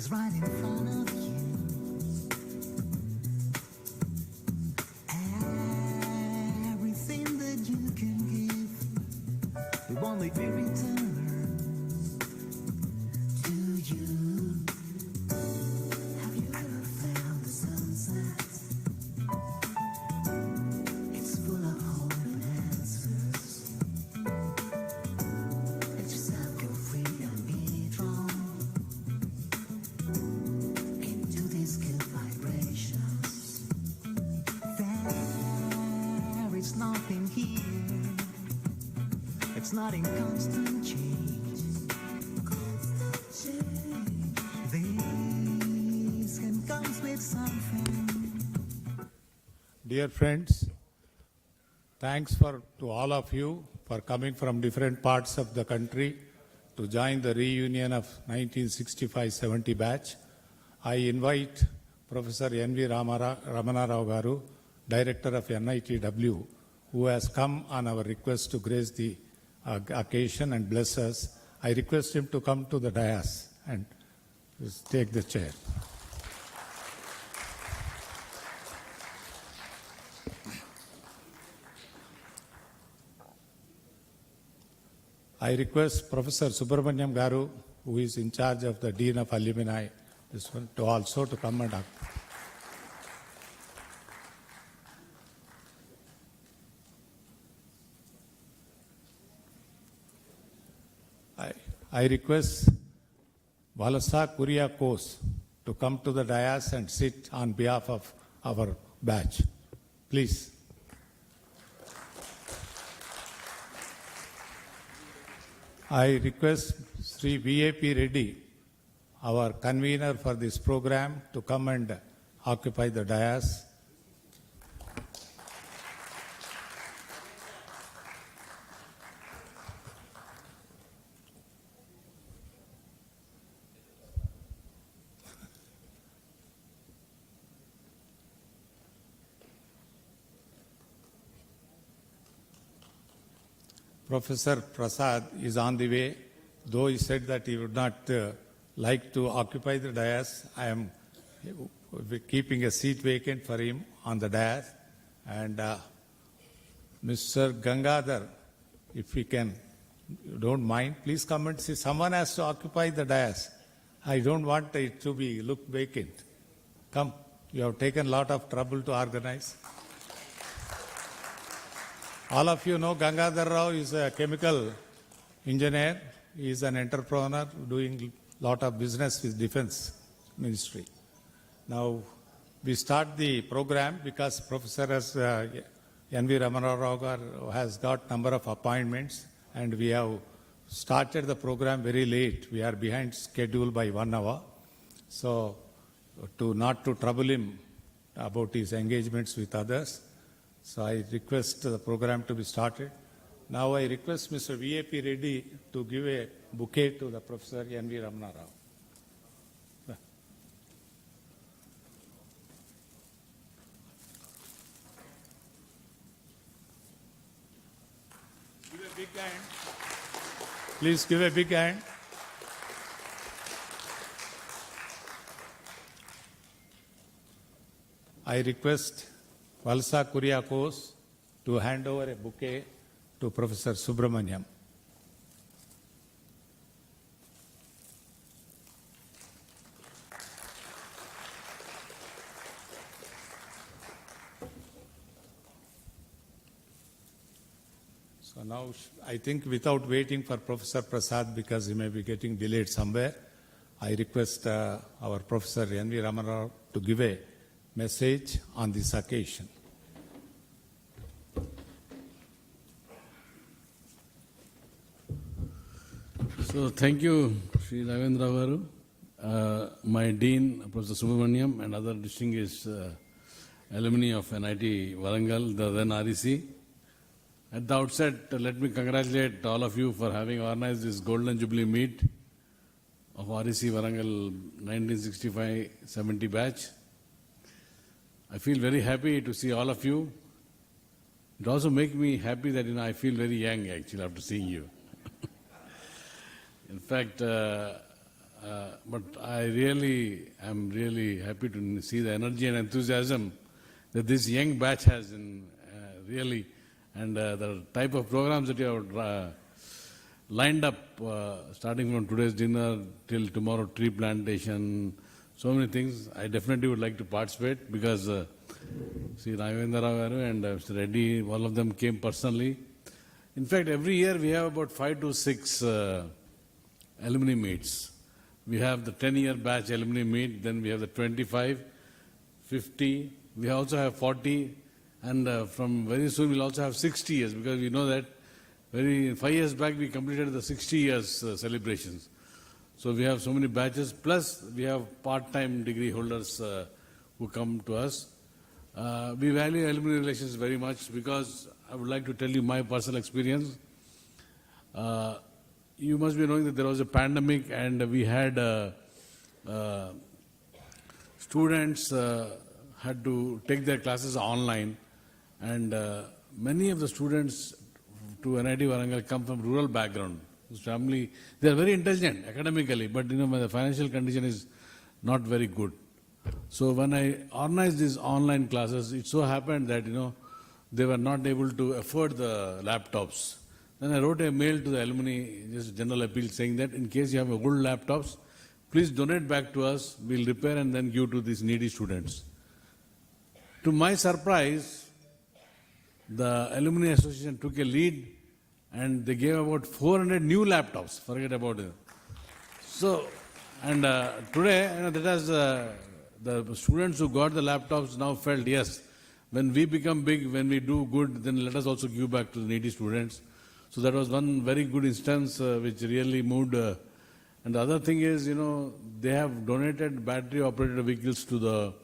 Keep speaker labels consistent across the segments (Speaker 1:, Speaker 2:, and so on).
Speaker 1: is right in front of you. Everything that you can give, it won't leave me return to you. Have you ever found the sunset? It's full of hope and answers. Let yourself go free and be drawn into these good vibrations. There is nothing here. It's not in constant change. This can comes with something.
Speaker 2: Dear friends, thanks to all of you for coming from different parts of the country to join the reunion of 1965-70 batch. I invite Professor N.V. Ramana Rao Garu, Director of NITW, who has come on our request to grace the occasion and bless us. I request him to come to the dais and take the chair. I request Professor Subramaniam Garu, who is in charge of the Dean of Alumni, this one, to also to come and I request Valasa Kuriakos to come to the dais and sit on behalf of our batch. Please. I request Sri V.A.P. Reddy, our convener for this program, to come and occupy the dais. Professor Prasad is on the way, though he said that he would not like to occupy the dais. I am keeping a seat vacant for him on the dais. And Mr. Gangadhar, if we can, you don't mind, please come and see. Someone has to occupy the dais. I don't want it to be look vacant. Come, you have taken a lot of trouble to organize. All of you know Gangadhar Rao is a chemical engineer. He is an entrepreneur doing a lot of business with Defense Ministry. Now, we start the program because Professor N.V. Ramana Rao has got number of appointments and we have started the program very late. We are behind schedule by 1 hour. So, not to trouble him about his engagements with others, so I request the program to be started. Now I request Mr. V.A.P. Reddy to give a bouquet to the Professor N.V. Ramana Rao. Give a big hand. Please give a big hand. I request Valsa Kuriakos to hand over a bouquet to Professor Subramaniam. So now I think without waiting for Professor Prasad because he may be getting delayed somewhere, I request our Professor N.V. Ramana to give a message on this occasion.
Speaker 3: So thank you, Sri Ravindra Garu, my Dean, Professor Subramaniam, and other distinguished alumni of NIT Warangal, the then REC. At the outset, let me congratulate all of you for having organized this Golden Jubilee meet of REC Warangal 1965-70 batch. I feel very happy to see all of you. It also makes me happy that I feel very young actually after seeing you. In fact, but I really am really happy to see the energy and enthusiasm that this young batch has in really, and the type of programs that you have lined up, starting from today's dinner till tomorrow tree plantation, so many things. I definitely would like to participate because Sri Raghavendra Rao Garu and Mr. Reddy, all of them came personally. In fact, every year we have about 5 to 6 alumni meets. We have the 10-year batch alumni meet, then we have the 25, 50, we also have 40, and from very soon we'll also have 60 years, because we know that 5 years back we completed the 60 years celebrations. So we have so many batches, plus we have part-time degree holders who come to us. We value alumni relations very much, because I would like to tell you my personal experience. You must be knowing that there was a pandemic and we had students had to take their classes online, and many of the students to NIT Warangal come from rural background. Whose family, they are very intelligent academically, but the financial condition is not very good. So when I organized these online classes, it so happened that they were not able to afford the laptops. Then I wrote a mail to the alumni, just general appeal, saying that in case you have old laptops, please donate back to us. We'll repair and then give to these needy students. To my surprise, the Alumni Association took a lead and they gave about 400 new laptops. Forget about it. So, and today, that has the students who got the laptops now felt, yes, when we become big, when we do good, then let us also give back to the needy students. So that was one very good instance which really moved. And the other thing is, they have donated battery-operated vehicles to the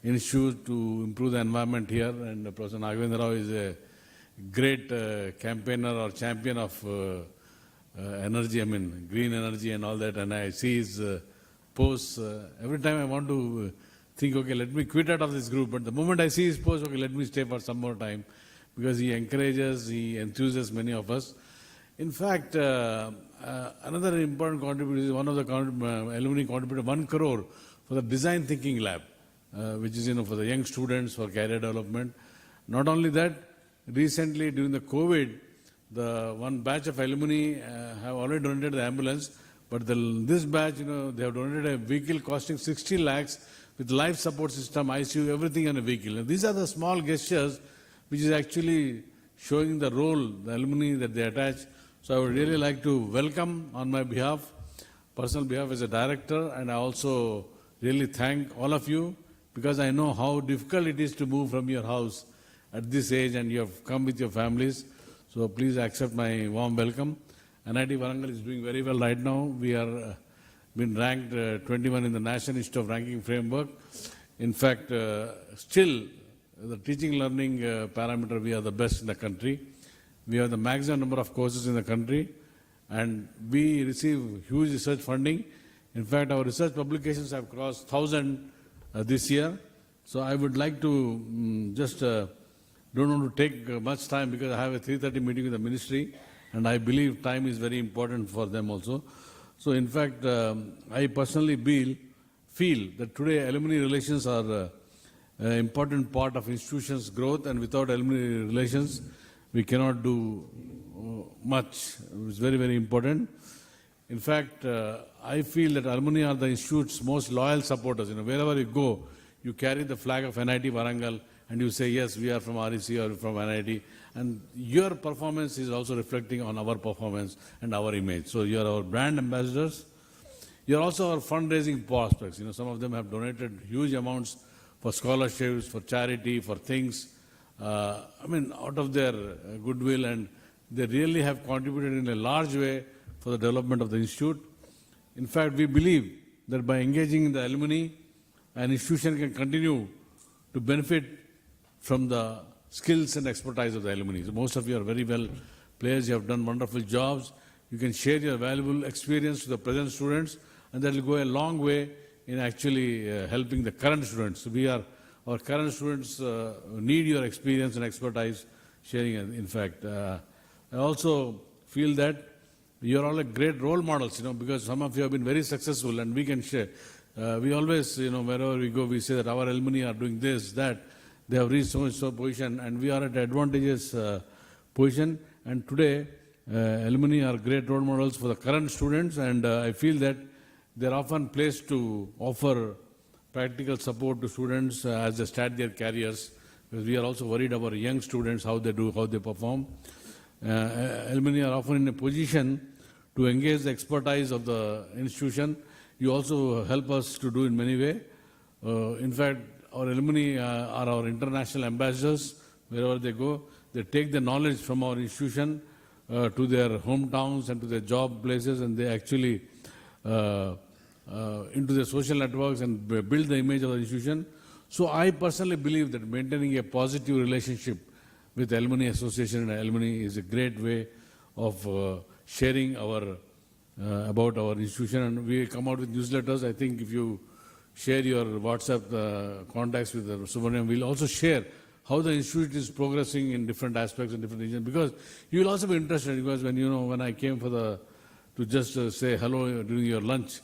Speaker 3: institute to improve the environment here. And Professor Raghavendra Rao is a great campaigner or champion of energy, green energy and all that. And I see his posts. Every time I want to think, okay, let me quit out of this group. But the moment I see his post, okay, let me stay for some more time, because he encourages, he enthuses many of us. In fact, another important contributor is one of the alumni contributed 1 crore for the design thinking lab, which is for the young students for career development. Not only that, recently during the COVID, the one batch of alumni have already donated the ambulance, but this batch, they have donated a vehicle costing 60 lakhs with life support system, ICU, everything on a vehicle. And these are the small gestures which is actually showing the role, the alumni that they attach. So I would really like to welcome on my behalf, personal behalf as a director, and I also really thank all of you, because I know how difficult it is to move from your house at this age, and you have come with your families. So please accept my warm welcome. NIT Warangal is doing very well right now. We are been ranked 21 in the National Institute of Ranking Framework. In fact, still, the teaching learning parameter, we are the best in the country. We have the maximum number of courses in the country, and we receive huge research funding. In fact, our research publications have crossed 1,000 this year. So I would like to just don't want to take much time, because I have a 3:30 meeting with the ministry, and I believe time is very important for them also. So in fact, I personally feel that today alumni relations are an important part of institutions' growth, and without alumni relations, we cannot do much. It's very, very important. In fact, I feel that alumni are the institute's most loyal supporters. Wherever you go, you carry the flag of NIT Warangal, and you say, yes, we are from REC or from NIT. And your performance is also reflecting on our performance and our image. So you are our brand ambassadors. You are also our fundraising prospects. Some of them have donated huge amounts for scholarships, for charity, for things, out of their goodwill, and they really have contributed in a large way for the development of the institute. In fact, we believe that by engaging in the alumni, an institution can continue to benefit from the skills and expertise of the alumni. So most of you are very well players. You have done wonderful jobs. You can share your valuable experience to the present students, and that will go a long way in actually helping the current students. Our current students need your experience and expertise sharing. In fact, I also feel that you're all a great role models, because some of you have been very successful and we can share. We always, wherever we go, we say that our alumni are doing this, that, they have reached so much position, and we are at advantageous position. And today, alumni are great role models for the current students, and I feel that they're often placed to offer practical support to students as they start their careers, because we are also worried about young students, how they do, how they perform. Alumni are often in a position to engage the expertise of the institution. You also help us to do in many ways. In fact, our alumni are our international ambassadors. Wherever they go, they take the knowledge from our institution to their hometowns and to their job places, and they actually into their social networks and build the image of the institution. So I personally believe that maintaining a positive relationship with Alumni Association and alumni is a great way of sharing our about our institution. And we come out with newsletters. I think if you share your WhatsApp contacts with Subramaniam, we'll also share how the institute is progressing in different aspects and different regions, because you will also be interested, because when I came to just say hello during your lunch,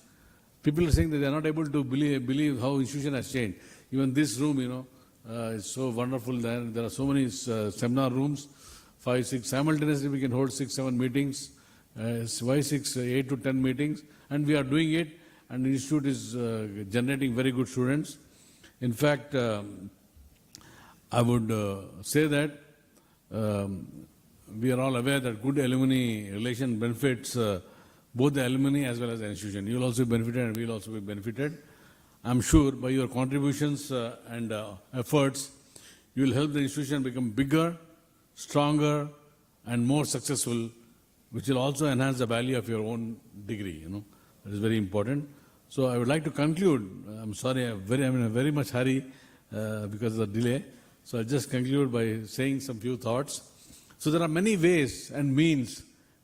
Speaker 3: people are saying that they are not able to believe how institution has changed. Even this room, is so wonderful. There are so many seminar rooms, 5, 6, simultaneously we can hold 6, 7 meetings, 8 to 10 meetings, and we are doing it, and the institute is generating very good students. In fact, I would say that we are all aware that good alumni relation benefits both the alumni as well as the institution. You will also be benefited and we will also be benefited. I'm sure by your contributions and efforts, you will help the institution become bigger, stronger, and more successful, which will also enhance the value of your own degree. That is very important. So I would like to conclude. I'm sorry, I'm in a very much hurry because of the delay. So I'll just conclude by saying some few thoughts. So there are many ways and means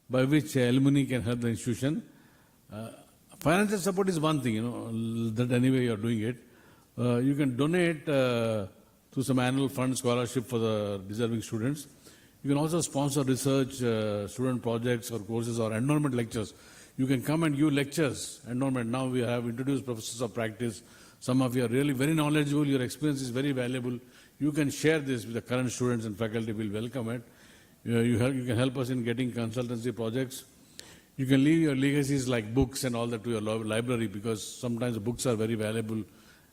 Speaker 3: by which alumni can help the institution. Financial support is one thing, that anyway you are doing it. You can donate to some annual fund scholarship for the deserving students. You can also sponsor research, student projects or courses or endowment lectures. You can come and give lectures, endowment. Now we have introduced professors of practice. Some of you are really very knowledgeable. Your experience is very valuable. You can share this with the current students and faculty. Will welcome it. You can help us in getting consultancy projects. You can leave your legacies like books and all that to your library, because sometimes the books are very valuable,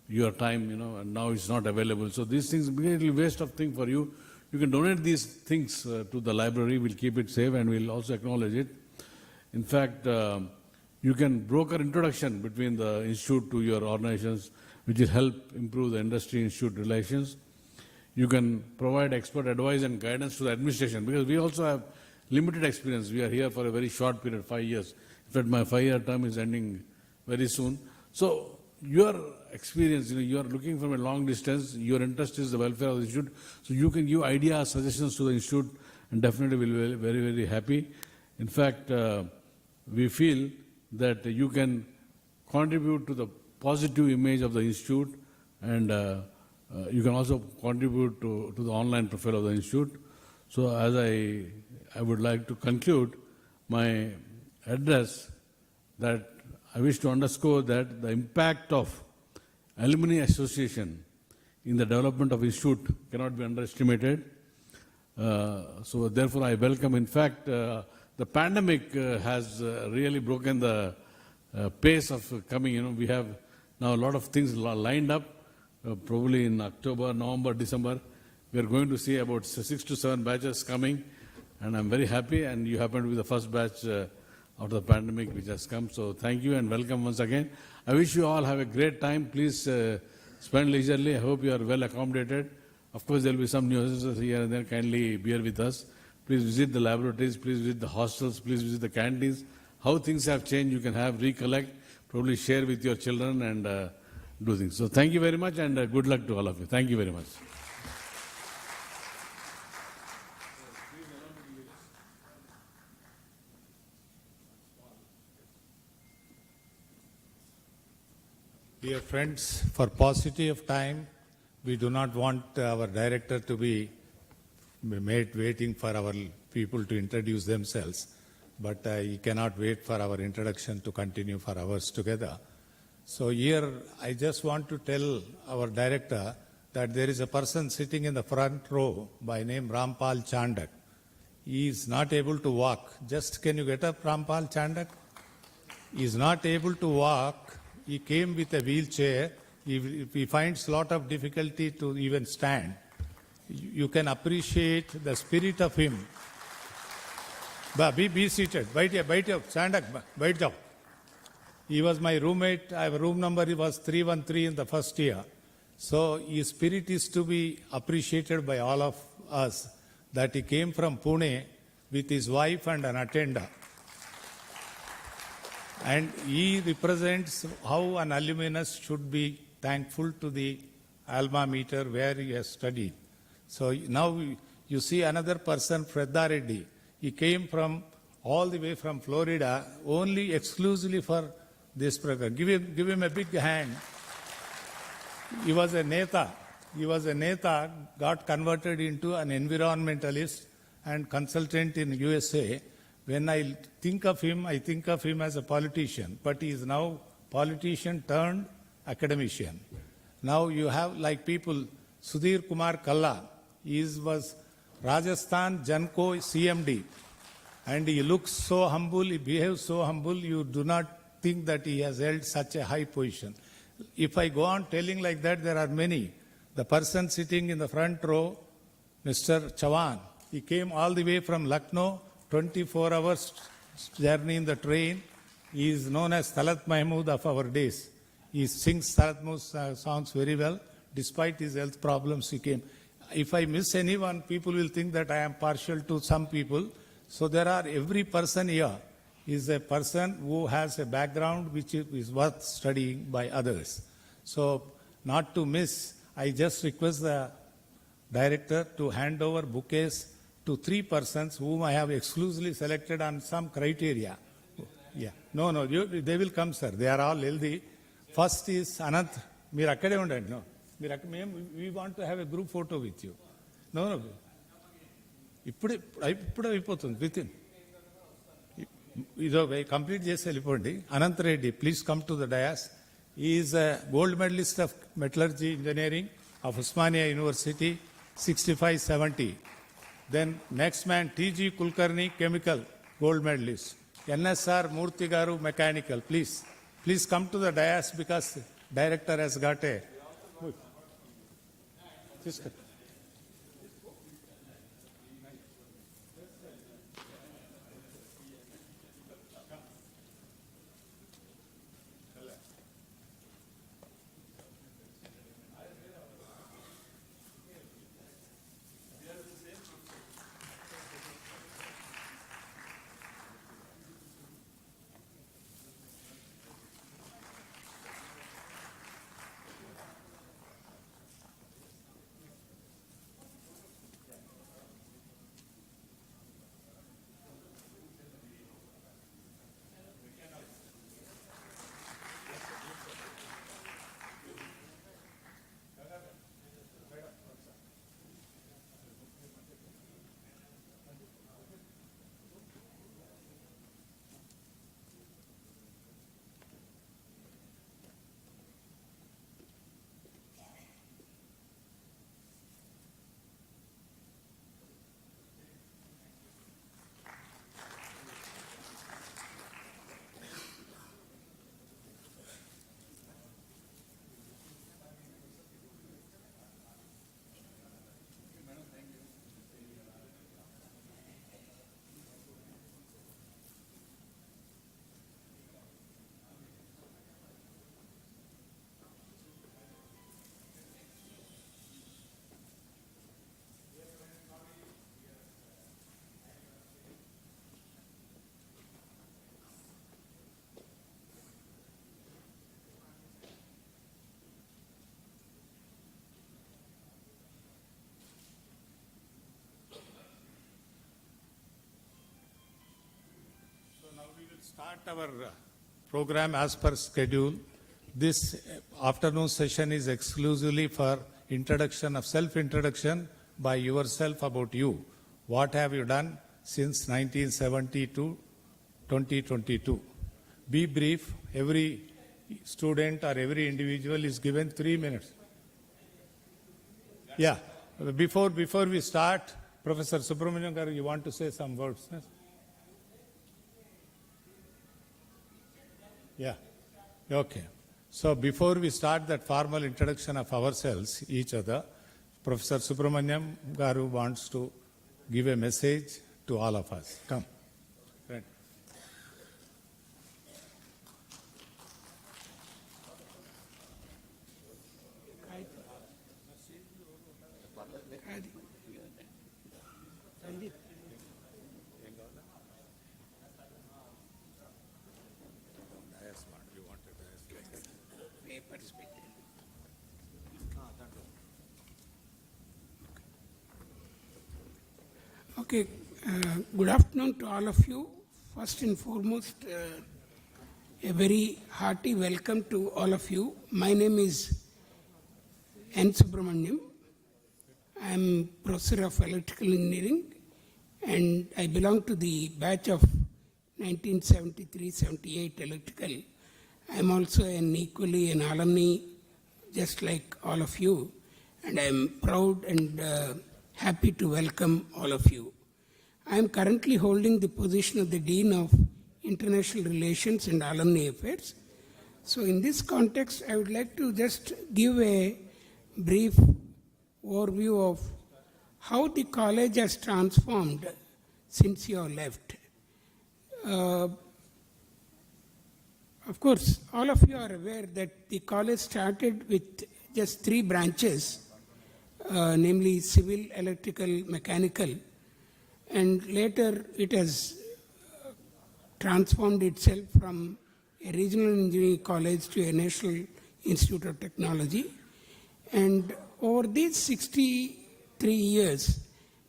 Speaker 3: your time, and now it's not available. So these things, a little waste of thing for you. You can donate these things to the library. We'll keep it safe and we'll also acknowledge it. In fact, you can broker introduction between the institute to your organizations, which will help improve the industry-institute relations. You can provide expert advice and guidance to the administration, because we also have limited experience. We are here for a very short period, 5 years. In fact, my 5-year term is ending very soon. So your experience, you are looking from a long distance. Your interest is the welfare of the institute. So you can give ideas, suggestions to the institute, and definitely will be very, very happy. In fact, we feel that you can contribute to the positive image of the institute, and you can also contribute to the online profile of the institute. So as I would like to conclude my address, that I wish to underscore that the impact of Alumni Association in the development of institute cannot be underestimated. So therefore I welcome. In fact, the pandemic has really broken the pace of coming. We have now a lot of things lined up. Probably in October, November, December, we are going to see about 6 to 7 batches coming, and I'm very happy. And you happen to be the first batch out of the pandemic which has come. So thank you and welcome once again. I wish you all have a great time. Please spend leisurely. I hope you are well accommodated. Of course, there will be some nuisances here and there. Kindly bear with us. Please visit the laboratories. Please visit the hostels. Please visit the canteens. How things have changed, you can recollect, probably share with your children and do things. So thank you very much and good luck to all of you. Thank you very much.
Speaker 2: Dear friends, for paucity of time, we do not want our director to be made waiting for our people to introduce themselves. but he cannot wait for our introduction to continue for hours together. So here I just want to tell our director that there is a person sitting in the front row by name Rampal Chandak. He is not able to walk. Just can you get up, Rampal Chandak? He is not able to walk. He came with a wheelchair. He finds a lot of difficulty to even stand. You can appreciate the spirit of him. Be seated. Baith jao, Chandak, baith jao. He was my roommate. Our room number was 313 in the first year. So his spirit is to be appreciated by all of us, that he came from Pune with his wife and an attendant. And he represents how an alumnus should be thankful to the alma mater where he has studied. So now you see another person, Fredda Reddy. He came from all the way from Florida only exclusively for this program. Give him a big hand. He was a Neta. Got converted into an environmentalist and consultant in USA. When I think of him as a politician, but he is now politician turned academician. Now you have like people, Sudhir Kumar Kalla, he was Rajasthan Janko CMD, and he looks so humble, he behaves so humble, you do not think that he has held such a high position. If I go on telling like that, there are many. The person sitting in the front row, Mr. Chavan, he came all the way from Lucknow, 24 hours journey in the train. He is known as Talat Mahmood of our days. He sings Talat Mahmood songs very well. Despite his health problems, he came. If I miss anyone, people will think that I am partial to some people. So there are, every person here is a person who has a background which is worth studying by others. So not to miss, I just request the director to hand over bouquets to 3 persons whom I have exclusively selected on some criteria. Yeah. No, they will come, sir. They are all healthy. First is Anant. We want to have a group photo with you. No. Within. Complete Anant Reddy, please come to the dais. He is a gold medalist of metallurgy engineering of Osmania University, 65-70. Then next man, T.G. Kulkarni, chemical, gold medalist. NSR Murthy Garu, mechanical. Please come to the dais because director has got a... Start our program as per schedule. This afternoon session is exclusively for introduction of self-introduction by yourself about you. What have you done since 1972 2022. Be brief. Every student or every individual is given 3 minutes. Yeah. Before we start, Professor Subramaniam garu, you want to say some words? Yes? Yeah. Okay. So before we start that formal introduction of ourselves, each other, Professor Subramaniam garu wants to give a message to all of us. Come. Right.
Speaker 4: Okay, good afternoon to all of you. First and foremost, a very hearty welcome to all of you. My name is N. Subramaniam. I am Professor of Electrical Engineering and I belong to the batch of 1973-78 Electrical. I am also equally an alumni just like all of you, and I am proud and happy to welcome all of you. I am currently holding the position of the Dean of International Relations and Alumni Affairs. So in this context, I would like to just give a brief overview of how the college has transformed since you have left. Of course, all of you are aware that the college started with just 3 branches, namely civil, electrical, mechanical, and later it has transformed itself from a regional engineering college to a national institute of technology. And over these 63 years,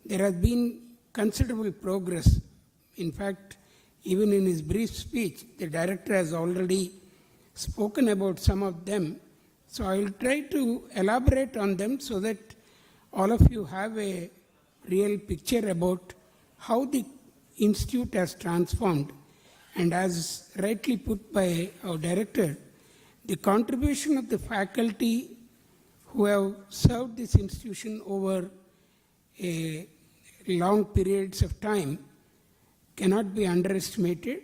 Speaker 4: there has been considerable progress. In fact, even in his brief speech, the director has already spoken about some of them. So I will try to elaborate on them so that all of you have a real picture about how the institute has transformed. And as rightly put by our director, the contribution of the faculty who have served this institution over a long periods of time cannot be underestimated.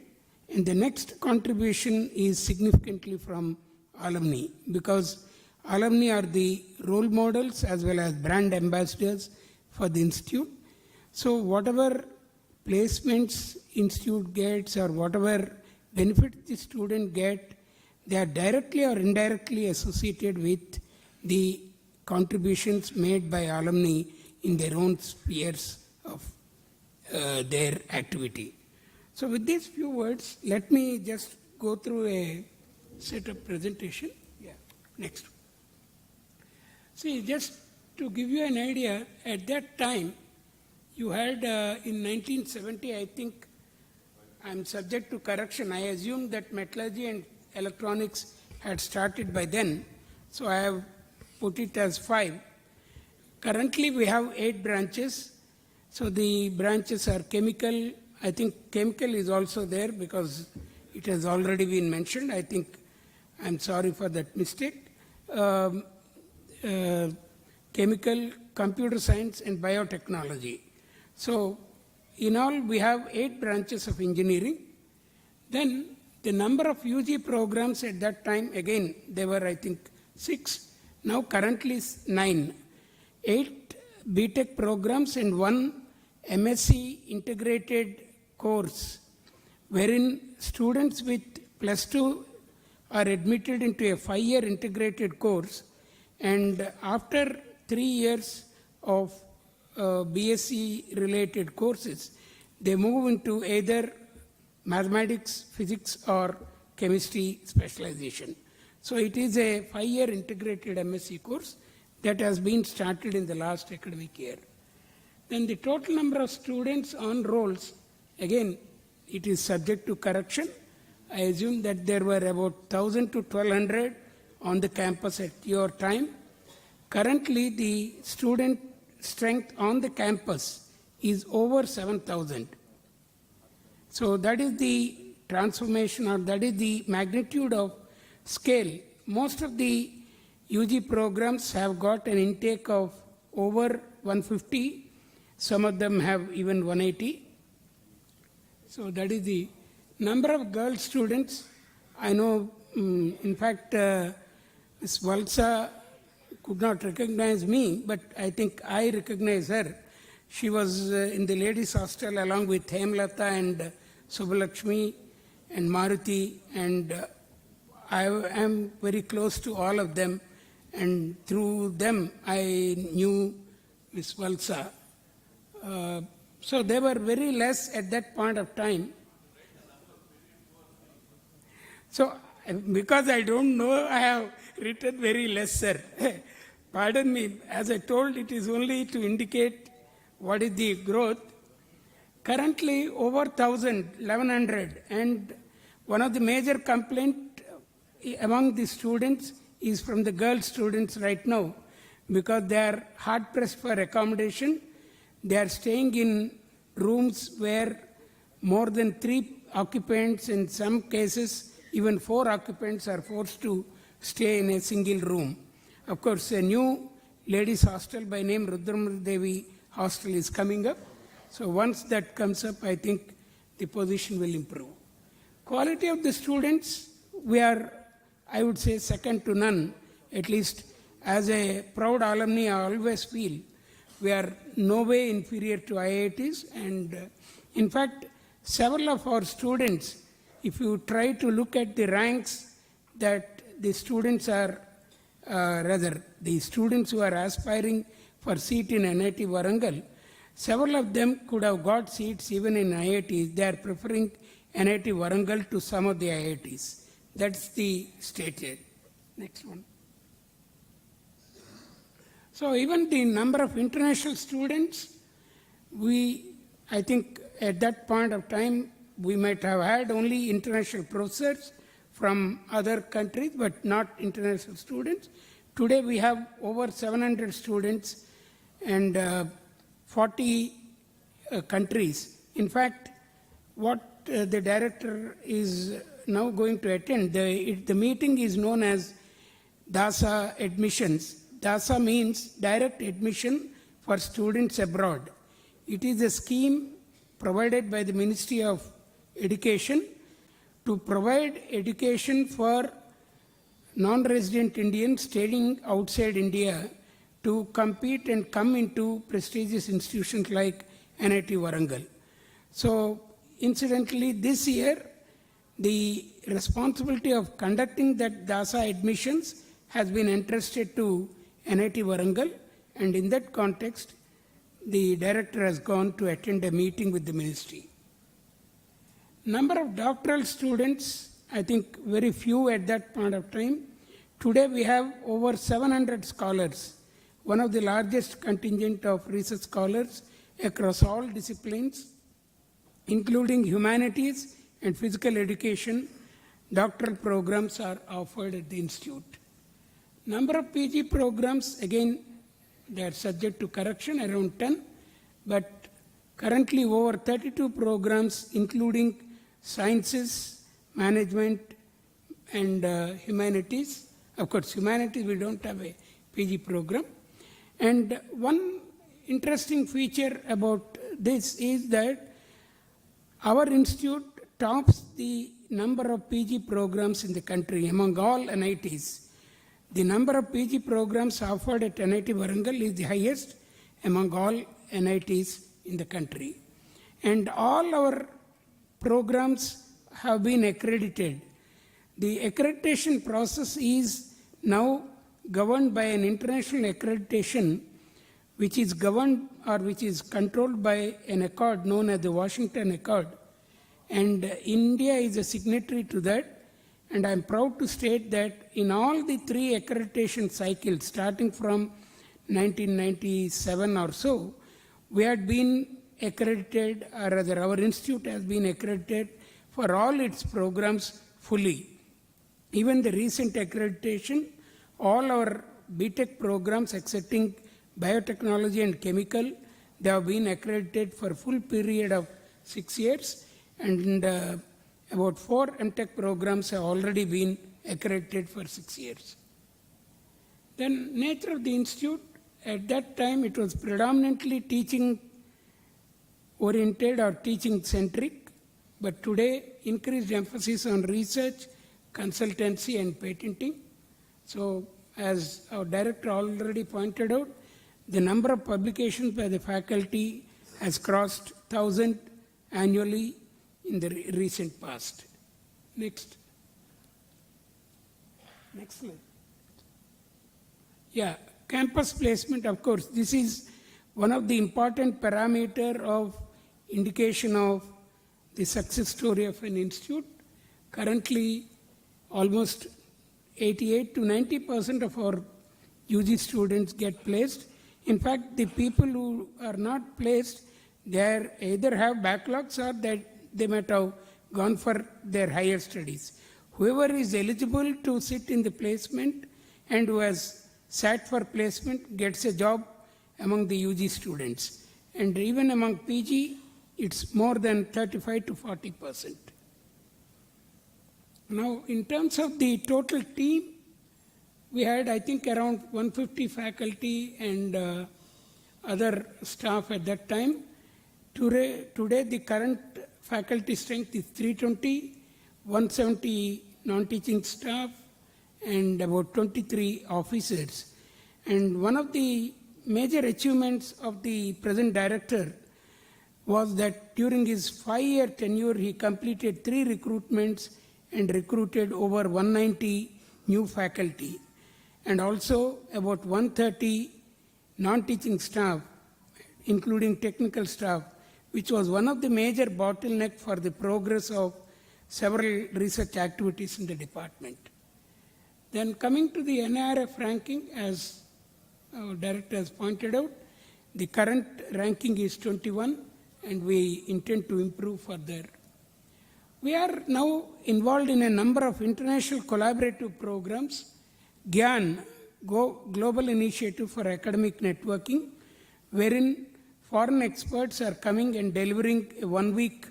Speaker 4: And the next contribution is significantly from alumni, because alumni are the role models as well as brand ambassadors for the institute. So whatever placements institute gets or whatever benefits the student get, they are directly or indirectly associated with the contributions made by alumni in their own spheres of their activity. So with these few words, let me just go through a set of presentation. Yeah, next. See, just to give you an idea, at that time, you had in 1970, I think, I'm subject to correction, I assume that metallurgy and electronics had started by then, so I have put it as 5. Currently, we have 8 branches. So the branches are chemical. I think chemical is also there because it has already been mentioned. I think I'm sorry for that mistake. Chemical, computer science, and biotechnology. So in all, we have 8 branches of engineering. Then the number of UG programs at that time, again, they were, I think, 6. Now currently is 9. 8 BTech programs and 1 MSc integrated course, wherein students with +2 are admitted into a 5-year integrated course, and after 3 years of BSc related courses, they move into either mathematics, physics, or chemistry specialization. So it is a 5-year integrated MSc course that has been started in the last academic year. Then the total number of students on rolls, again, it is subject to correction. I assume that there were about 1,000 to 1,200 on the campus at your time. Currently, the student strength on the campus is over 7,000. So that is the transformation, or that is the magnitude of scale. Most of the UG programs have got an intake of over 150. Some of them have even 180. So that is the number of girl students. I know, in fact, Ms. Valsa could not recognize me, but I think I recognize her. She was in the ladies' hostel along with Hemlata and Subbalakshmi and Maruti, and I am very close to all of them, and through them I knew Ms. Valsa. So they were very less at that point of time. So because I don't know, I have written very less, sir. Pardon me, as I told, it is only to indicate what is the growth. Currently over 1,100, and one of the major complaint among the students is from the girl students right now, because they are hard pressed for accommodation. They are staying in rooms where more than 3 occupants, in some cases even 4 occupants, are forced to stay in a single room. Of course, a new ladies hostel by name Rudramur Devi hostel is coming up. So once that comes up, I think the position will improve. Quality of the students, we are, I would say, second to none. At least as a proud alumni, I always feel we are no way inferior to IITs. And in fact, several of our students, if you try to look at the ranks that the students are, the students who are aspiring for seat in NIT Warangal, several of them could have got seats even in IITs. They are preferring NIT Warangal to some of the IITs. That's the stated. Next one. So even the number of international students, I think at that point of time, we might have had only international professors from other countries, but not international students. Today we have over 700 students and 40 countries. In fact, what the director is now going to attend, the meeting is known as DASA admissions. DASA means direct admission for students abroad. It is a scheme provided by the Ministry of Education to provide education for non-resident Indians staying outside India to compete and come into prestigious institutions like NIT Warangal. So incidentally, this year, the responsibility of conducting that DASA admissions has been entrusted to NIT Warangal, and in that context, the director has gone to attend a meeting with the ministry. Number of doctoral students, I think very few at that point of time. Today we have over 700 scholars, one of the largest contingent of research scholars across all disciplines, including humanities and physical education. Doctoral programs are offered at the institute. Number of PG programs, again, they are subject to correction, around 10, but currently over 32 programs, including sciences, management, and humanities. Of course, humanities, we don't have a PG program. And one interesting feature about this is that our institute tops the number of PG programs in the country among all NITs. The number of PG programs offered at NIT Warangal is the highest among all NITs in the country. And all our programs have been accredited. The accreditation process is now governed by an international accreditation which is governed or which is controlled by an accord known as the Washington Accord. And India is a signatory to that. And I'm proud to state that in all the 3 accreditation cycles, starting from 1997 or so, we had been accredited, or rather our institute has been accredited for all its programs fully. Even the recent accreditation, all our BTech programs excepting biotechnology and chemical, they have been accredited for full period of 6 years. And about 4 MTech programs have already been accredited for 6 years. Then nature of the institute, at that time it was predominantly teaching oriented or teaching centric, but today increased emphasis on research, consultancy and patenting. So as our director already pointed out, the number of publications by the faculty has crossed 1,000 annually in the recent past. Next. Next slide. Yeah, campus placement, of course, this is one of the important parameter of indication of the success story of an institute. Currently, almost 88 to 90% of our UG students get placed. In fact, the people who are not placed, they either have backlogs or they might have gone for their higher studies. Whoever is eligible to sit in the placement and who has sat for placement gets a job among the UG students. And even among PG, it's more than 35 to 40%. Now, in terms of the total team, we had, I think, around 150 faculty and other staff at that time. Today, the current faculty strength is 320, 170 non-teaching staff, and about 23 officers. And one of the major achievements of the present director was that during his 5-year tenure, he completed 3 recruitments and recruited over 190 new faculty, and also about 130 non-teaching staff, including technical staff, which was one of the major bottleneck for the progress of several research activities in the department. Then coming to the NIRF ranking, as our director has pointed out, the current ranking is 21, and we intend to improve further. We are now involved in a number of international collaborative programs. GYAN, Global Initiative for Academic Networking, wherein foreign experts are coming and delivering a 1-week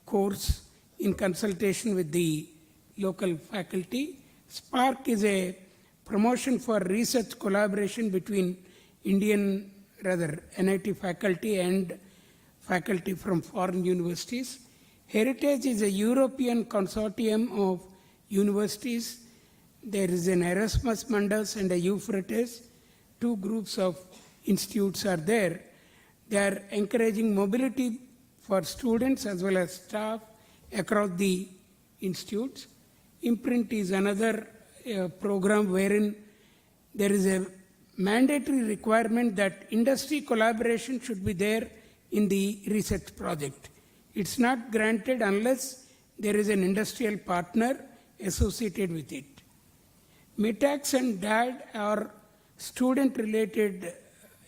Speaker 4: course in consultation with the local faculty. SPARK is a promotion for research collaboration between NIT faculty and faculty from foreign universities. Heritage is a European consortium of universities. There is an Erasmus Mundus and a Euphrates. 2 groups of institutes are there. They are encouraging mobility for students as well as staff across the institutes. Imprint is another program wherein there is a mandatory requirement that industry collaboration should be there in the research project. It's not granted unless there is an industrial partner associated with it. MITAX and DAD are student-related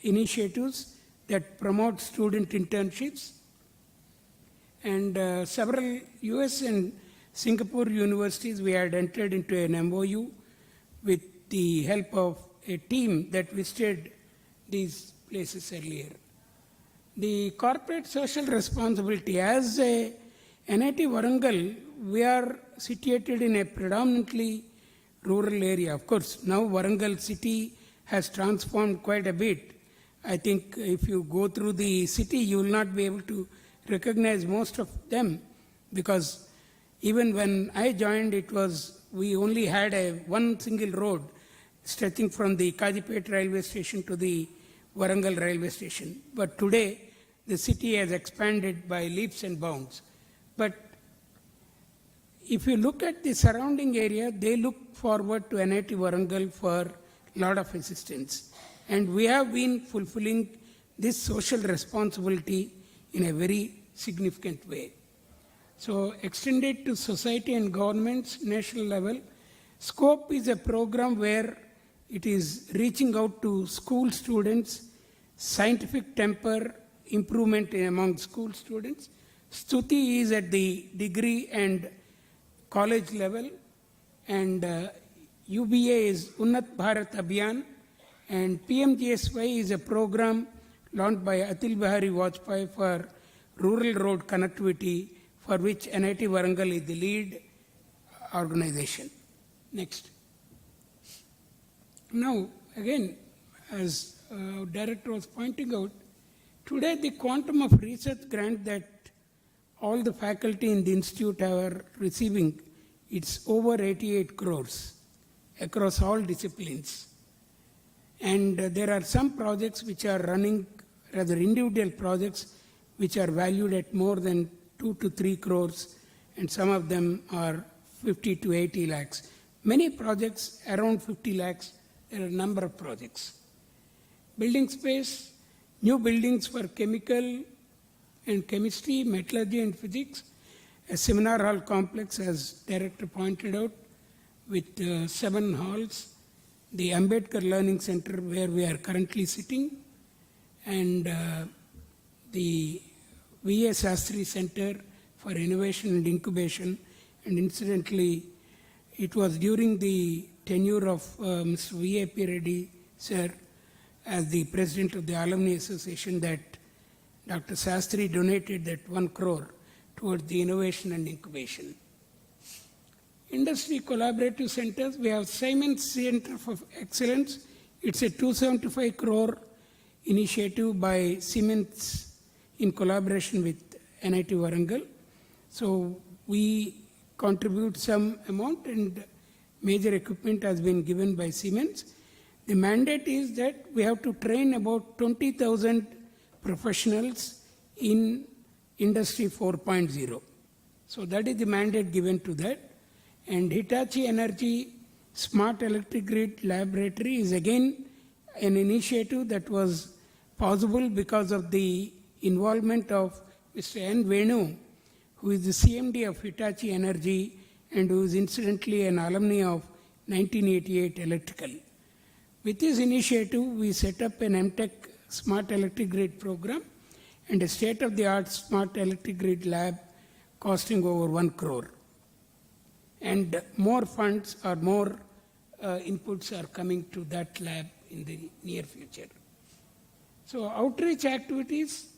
Speaker 4: initiatives that promote student internships. And several US and Singapore universities, we had entered into an MOU with the help of a team that visited these places earlier. The corporate social responsibility. As a NIT Warangal, we are situated in a predominantly rural area. Of course, now Warangal city has transformed quite a bit. I think if you go through the city, you will not be able to recognize most of them, because even when I joined, we only had one single road stretching from the Kajipet railway station to the Warangal railway station. But today, the city has expanded by leaps and bounds. But if you look at the surrounding area, they look forward to NIT Warangal for a lot of assistance. And we have been fulfilling this social responsibility in a very significant way. So extended to society and governments, national level, SCOPE is a program where it is reaching out to school students, scientific temper, improvement among school students. Stuti is at the degree and college level, and UBA is Unnat Bharat Abhiyan, and PMGSY is a program launched by Atal Bihari Vajpayee for rural road connectivity for which NIT Warangal is the lead organization. Next. Now, again, as Director was pointing out, today the quantum of research grant that all the faculty in the institute are receiving, it's over 88 crores across all disciplines. And there are some projects which are running, rather individual projects, which are valued at more than 2 to 3 crores, and some of them are 50 to 80 lakhs. Many projects around 50 lakhs, there are a number of projects. Building space, new buildings for chemical and chemistry, metallurgy and physics, a seminar hall complex, as Director pointed out, with 7 halls, the Ambedkar Learning Center where we are currently sitting, and the V.A. Sastry Center for Innovation and Incubation. And incidentally, it was during the tenure of Mr. V.A.P. Reddy, sir, as the president of the Alumni Association, that Dr. Sastry donated that 1 crore towards the innovation and incubation. Industry collaborative centers, we have Siemens Center for Excellence. It's a 275 crore initiative by Siemens in collaboration with NIT Warangal. So we contribute some amount and major equipment has been given by Siemens. The mandate is that we have to train about 20,000 professionals in Industry 4.0. So that is the mandate given to that. And Hitachi Energy Smart Electric Grid Laboratory is again an initiative that was possible because of the involvement of Mr. N. Venu, who is the CMD of Hitachi Energy and who is incidentally an alumni of 1988 Electrical. With this initiative, we set up an MTech Smart Electric Grid program and a state-of-the-art Smart Electric Grid lab costing over 1 crore. And more funds or more inputs are coming to that lab in the near future. So outreach activities,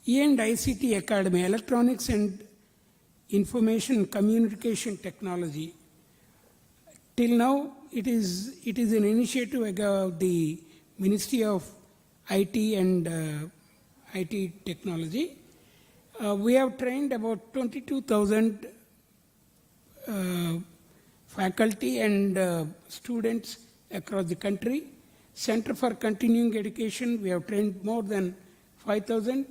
Speaker 4: E&ICT Academy, Electronics and Information Communication Technology. Till now, it is an initiative of the Ministry of IT and IT Technology. We have trained about 22,000 faculty and students across the country. Center for Continuing Education, we have trained more than 5,000.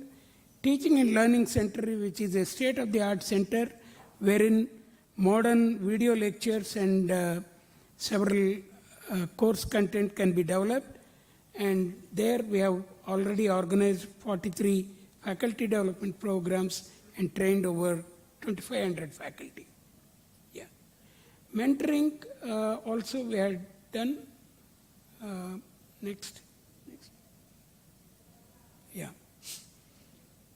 Speaker 4: Teaching and Learning Center, which is a state-of-the-art center wherein modern video lectures and several course content can be developed. And there we have already organized 43 faculty development programs and trained over 2,500 faculty. Yeah. Mentoring also we had done. Next. Yeah.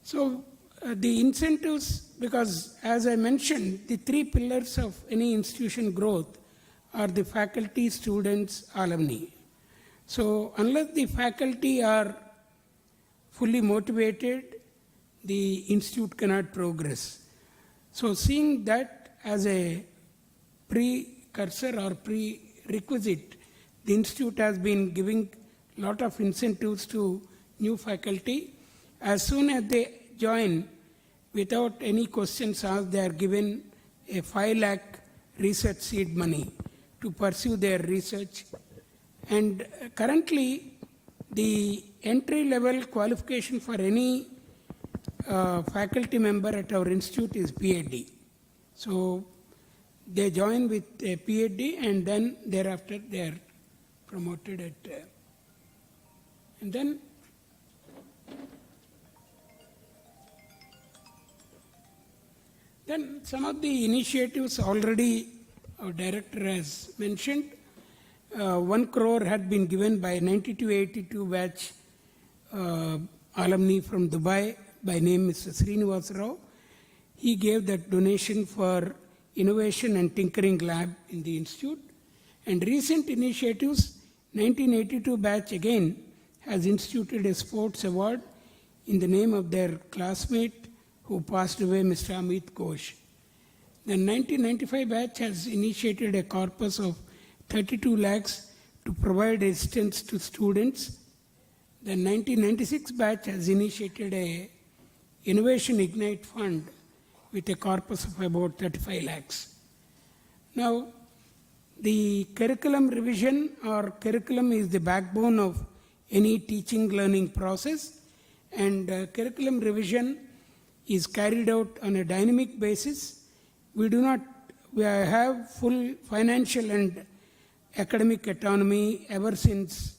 Speaker 4: So the incentives, because as I mentioned, the 3 pillars of any institution growth are the faculty, students, alumni. So unless the faculty are fully motivated, the institute cannot progress. So seeing that as a precursor or prerequisite, the institute has been giving a lot of incentives to new faculty. As soon as they join, without any questions asked, they are given a 5 lakh research seed money to pursue their research. And currently, the entry-level qualification for any faculty member at our institute is PhD. So they join with a PhD and then thereafter they are promoted at... and then some of the initiatives already our director has mentioned. 1 crore had been given by 92-82 batch alumni from Dubai by name Mr. Srinivas Rao. He gave that donation for innovation and tinkering lab in the institute. And recent initiatives, 1982 batch again has instituted a sports award in the name of their classmate who who passed away, Mr. Amit Ghosh. The 1995 batch has initiated a corpus of 32 lakhs to provide assistance to students. The 1996 batch has initiated a Innovation Ignite Fund with a corpus of about 35 lakhs. Now, the curriculum revision or curriculum is the backbone of any teaching learning process, and curriculum revision is carried out on a dynamic basis. We have full financial and academic autonomy ever since,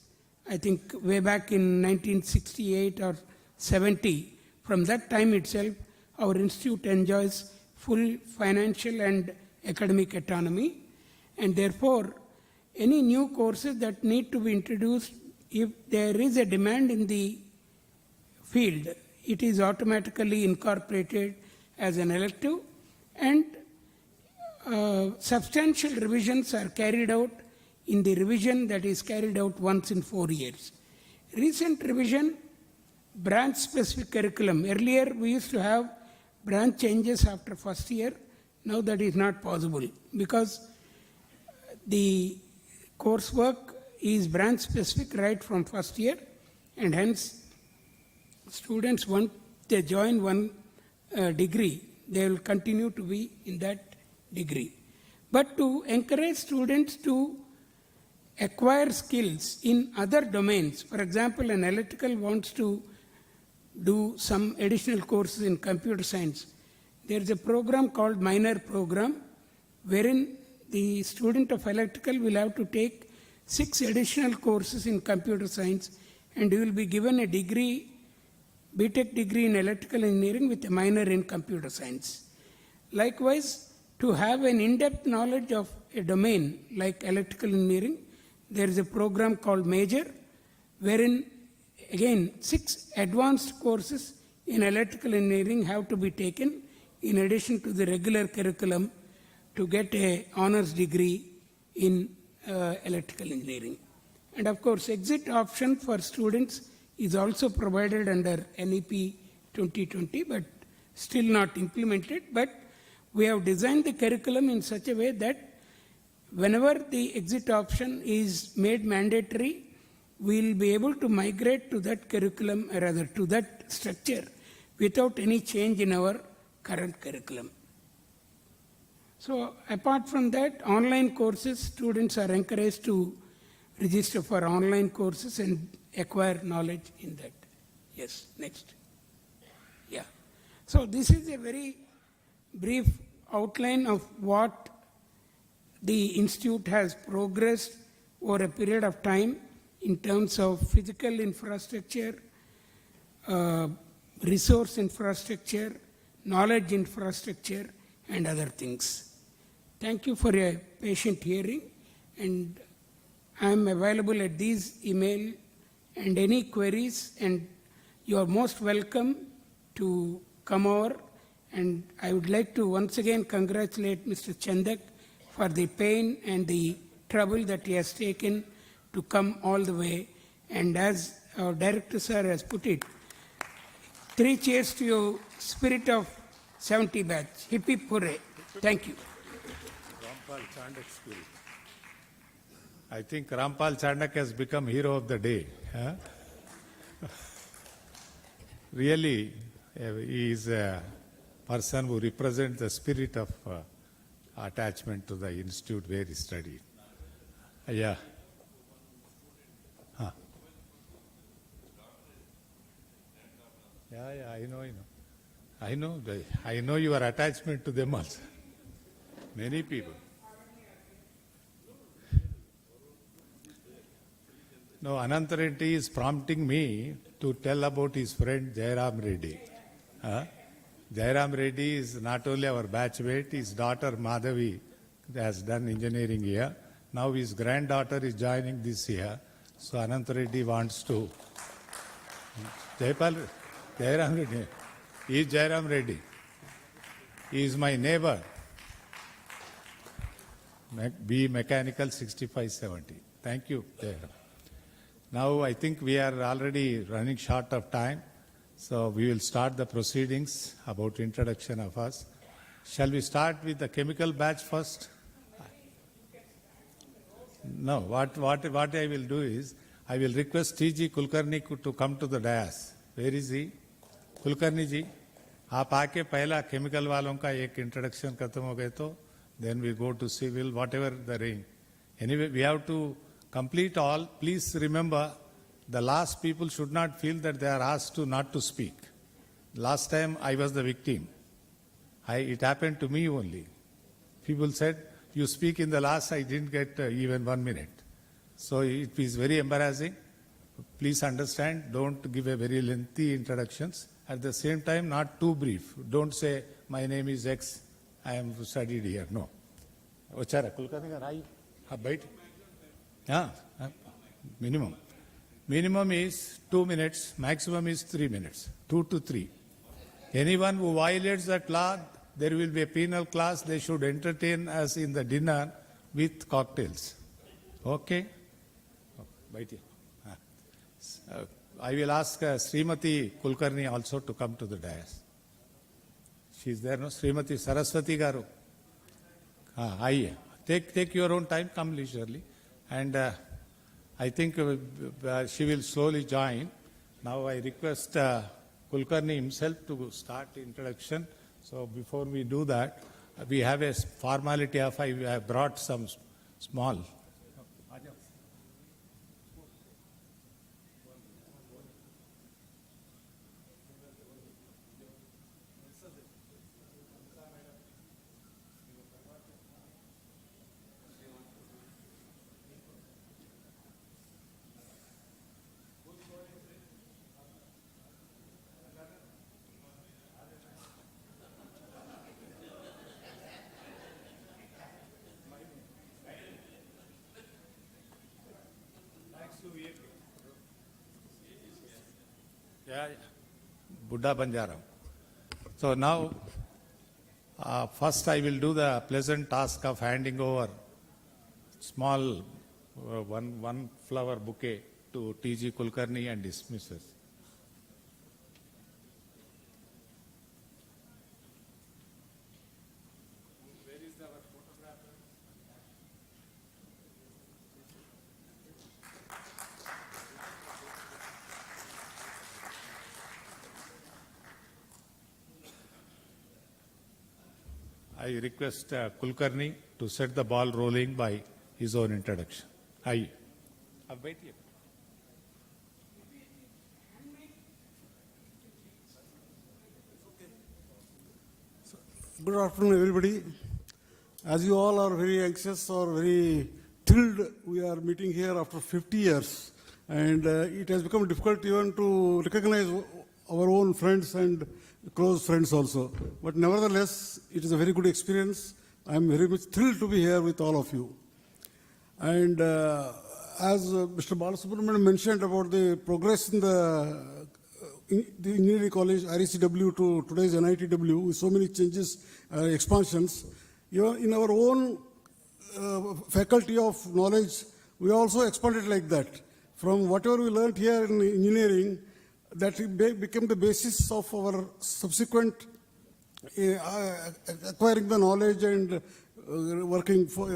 Speaker 4: I think, way back in 1968 or 70. From that time itself, our institute enjoys full financial and academic autonomy, and therefore, any new courses that need to be introduced, if there is a demand in the field, it is automatically incorporated as an elective, and substantial revisions are carried out in the revision that is carried out once in 4 years. Recent revision, branch-specific curriculum. Earlier, we used to have branch changes after first year. Now that is not possible because the coursework is branch-specific right from first year, and hence students, once they join one degree, they will continue to be in that degree. But to encourage students to acquire skills in other domains, for example, an electrical wants to do some additional courses in computer science, there is a program called minor program wherein the student of electrical will have to take 6 additional courses in computer science, and he will be given a degree, BTech degree in electrical engineering with a minor in computer science. Likewise, to have an in-depth knowledge of a domain like electrical engineering, there is a program called Major, wherein again 6 advanced courses in electrical engineering have to be taken in addition to the regular curriculum to get a honors degree in electrical engineering. And of course, exit option for students is also provided under NEP 2020, but still not implemented. But we have designed the curriculum in such a way that whenever the exit option is made mandatory, we will be able to migrate to that curriculum, or rather to that structure, without any change in our current curriculum. So apart from that, online courses, students are encouraged to register for online courses and acquire knowledge in that. Yes, next. Yeah. So this is a very brief outline of what the institute has progressed over a period of time in terms of physical infrastructure, resource infrastructure, knowledge infrastructure, and other things. Thank you for your patient hearing, and I am available at these email and any queries, and you are most welcome to come over. And I would like to once again congratulate Mr. Chandak for the pain and the trouble that he has taken to come all the way. And as our director sir has put it, 3 cheers to your spirit of 70 batch. Hip hip hooray. Thank you.
Speaker 2: Rampal Chandak school. I think Rampal Chandak has become hero of the day. Huh? Really, he is a person who represents the spirit of attachment to the institute where he studied. Yeah. Huh. Yeah, I know your attachment to them also. Many people. No, Ananta Reddy is prompting me to tell about his friend Jairam Reddy. Jairam Reddy is not only our batchmate, his daughter Madhavi has done engineering here. Now his granddaughter is joining this year. So Ananta Reddy wants to. Jairam Reddy. He is Jairam Reddy. He is my neighbor. B Mechanical 6570. Thank you, Jairam. Now I think we are already running short of time. So we will start the proceedings about introduction of us. Shall we start with the chemical batch first? No, what I will do is, I will request T.G. Kulkarni to come to the dais. Where is he? Kulkarni ji, आप आके पहला chemical वालों का एक introduction खत्म हो गए तो then we go to civil, whatever the range. Anyway, we have to complete all. Please remember, the last people should not feel that they are asked to not to speak. Last time I was the victim. It happened to me only. People said, you speak in the last, I didn't get even 1 minute. So it is very embarrassing. Please understand, don't give a very lengthy introductions. At the same time, not too brief. Don't say, my name is X, I am studied here. No. Ochara, Kulkarni ka rai. Bait. Minimum. Minimum is 2 minutes, maximum is 3 minutes. 2 to 3. Anyone who violates that law, there will be a penal class. They should entertain us in the dinner with cocktails. Okay? I will ask Srimati Kulkarni also to come to the dais. She is there, no? Srimati Saraswati Garu. Aye. Take your own time, come leisurely. And I think she will slowly join. Now I request Kulkarni himself to start the introduction. So before we do that, we have a formality of I have brought some small. Yeah, Buddha Banjaram. So now, first I will do the pleasant task of handing over small one flower bouquet to T.G. Kulkarni and his missus. I request Kulkarni to set the ball rolling by his own introduction. Aye.
Speaker 5: Good afternoon, everybody. As you all are very anxious or very thrilled, we are meeting here after 50 years. And it has become difficult even to recognize our own friends and close friends also. But nevertheless, it is a very good experience. I am very much thrilled to be here with all of you. And as Mr. Balasubramanian mentioned about the progress in the engineering college, RECW to today's NITW, with so many changes, expansions, in our own faculty of knowledge, we also expanded like that. From whatever we learned here in engineering, that became the basis of our subsequent acquiring the knowledge and working for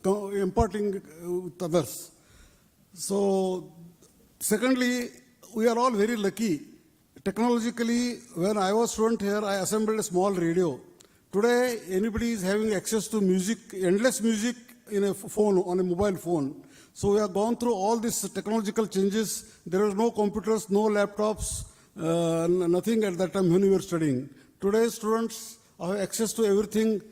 Speaker 5: or imparting with others. So, secondly, we are all very lucky. Technologically, when I was student here, I assembled a small radio. Today, anybody is having access to music, endless music in a phone, on a mobile phone. So we have gone through all these technological changes. There were no computers, no laptops, nothing at that time when we were studying. Today's students have access to everything,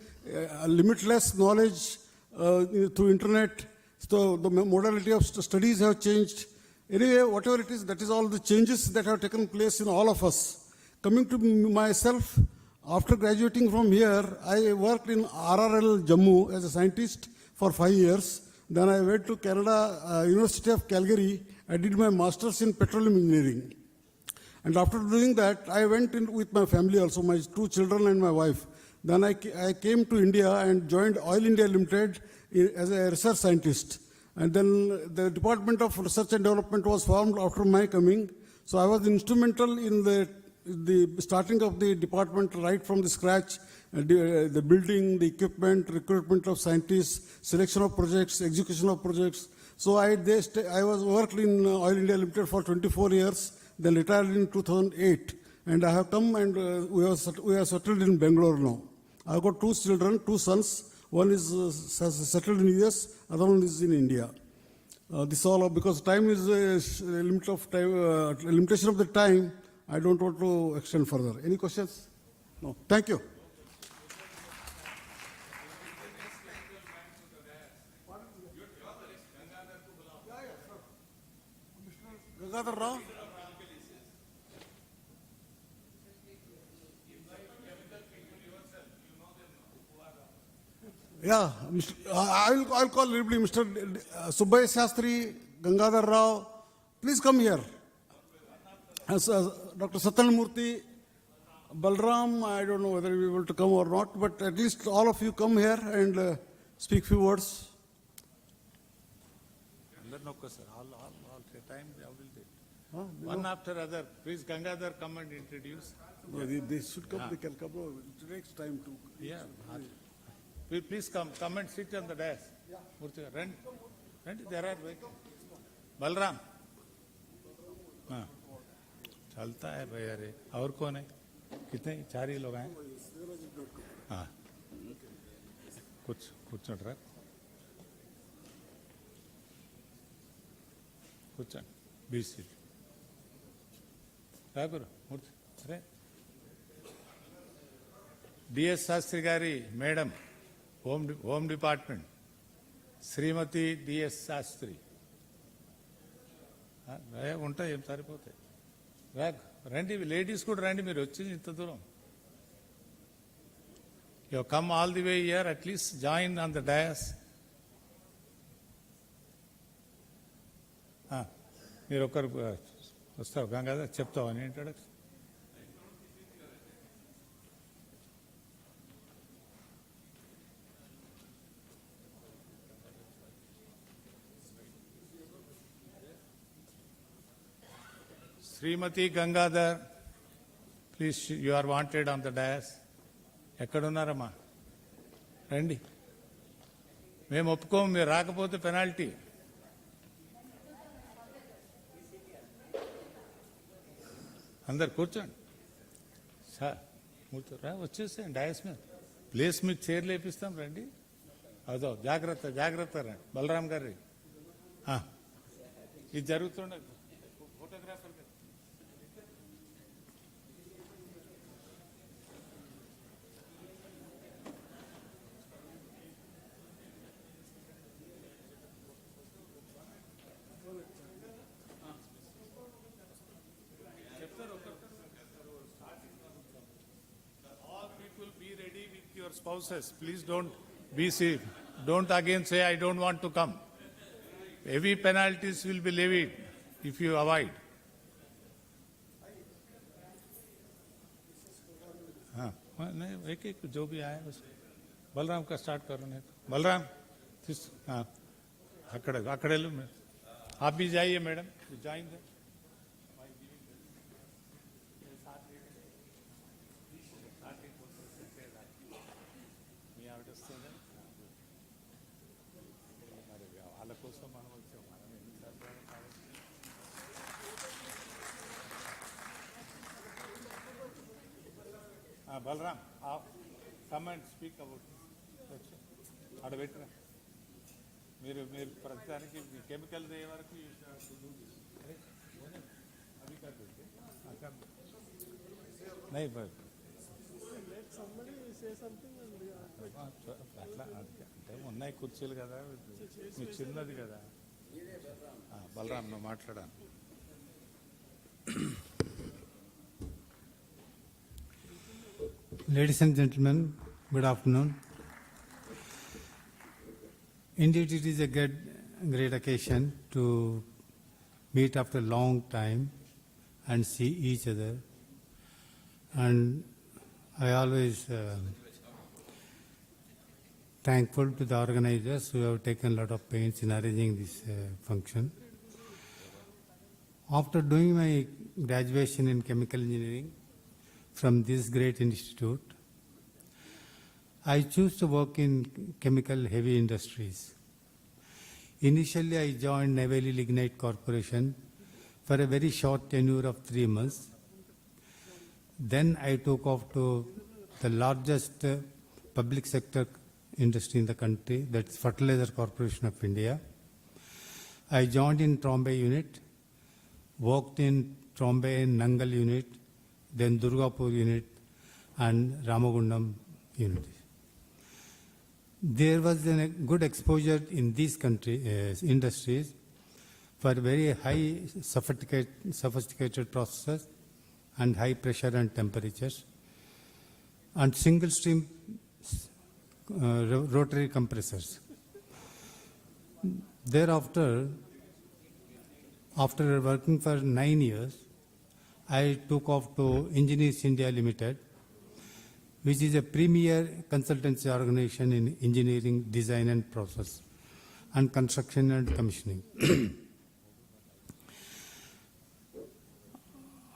Speaker 5: limitless knowledge through internet. So the modality of studies have changed. Anyway, whatever it is, that is all the changes that have taken place in all of us. Coming to myself, after graduating from here, I worked in RRL Jammu as a scientist for 5 years. Then I went to Canada, University of Calgary. I did my master's in petroleum engineering. And after doing that, I went in with my family also, my 2 children and my wife. Then I came to India and joined Oil India Limited as a research scientist. And then the Department of Research and Development was formed after my coming. So I was instrumental in the starting of the department right from the scratch, the building, the equipment, recruitment of scientists, selection of projects, execution of projects. So I was worked in Oil India Limited for 24 years, then retired in 2008. And I have come and we are settled in Bangalore now. I've got two children, two sons. One is settled in US, other one is in India. This all because time is a limit of time, limitation of the time. I don't want to extend further. Any questions? No. Thank you. Gangadhar Rao. Yeah, I'll call briefly Mr. Subbaya Shastri, Gangadhar Rao. Please come here. Dr. Satyanamurthy, Balram, I don't know whether you will be able to come or not, but at least all of you come here and speak few words.
Speaker 2: One after other. Please, Gangadhar, come and introduce.
Speaker 5: No, they should come, they can come. It takes time to.
Speaker 2: Yeah. Please come and sit on the desk. Murthy, run. There are vehicles. Balram. हाँ चलता है भाई अरे और कौन है कितने 4 ही लोग हैं हाँ कुछ चढ़ रहा कुछ 20 सीट क्या करो मूर्ति अरे DS शास्त्री गारी madam home department Shrimati DS Shastri ఉంటాయి ఏం సరిపోతాయి రండి లేడీస్ కూడా రండి మీరు వచ్చింది ఇంత దూరం you come all the way here at least join on the dais మీరు ఒకరు వస్తావు గంగాధర్ చెప్తావు అని introduction Srimati Gangadhar, please, you are wanted on the dais. ఎక్కడున్నారమ్మా రండి మేము ఒప్పుకోము మీరు రాకపోతే పెనాల్టీ అందరు కూర్చోండి సార్ రా వచ్చేసేయండి డయాస్ మీద ప్లేస్ మీకు చైర్లు వేపిస్తాం రండి అదో జాగ్రత్త రండి బలరాం గారి ఇది జరుగుతుండదు ఫోటోగ్రాఫర్ గారు spouses, please don't again say I don't want to come. Heavy penalties will be levied if you avoid. एक जो भी आए बलराम का स्टार्ट करो नहीं बलराम अकड़े लो आप भी जाइए मैडम जाएंगे Balram, come and speak about it. Ada betra. మీరు ప్రతిదానికి కెమికల్ దే వరకు అవి కాదు नहीं बस అట్లా అంటే ఉన్నాయి కుర్చీలు కదా మీకు చిన్నది కదా బలరాం నువ్వు మాట్లాడాను
Speaker 6: Ladies and gentlemen, good afternoon. Indeed, it is a great occasion to meet after a long time and see each other. And I always thankful to the organizers who have taken a lot of pains in arranging this function. After doing my graduation in chemical engineering from this great institute, I chose to work in chemical heavy industries. Initially, I joined Neyveli Lignite Corporation for a very short tenure of 3 months. Then I took off to the largest public sector industry in the country, that's Fertilizer Corporation of India. I joined in Trombay unit, worked in Trombay and Nangal unit, then Durgapur unit and Ramagundam unit. There was a good exposure in these industries for very high sophisticated processes and high pressure and temperatures, and single stream rotary compressors. Thereafter, after working for 9 years, I took off to Engineers India Limited, which is a premier consultancy organization in engineering, design and process, and construction and commissioning.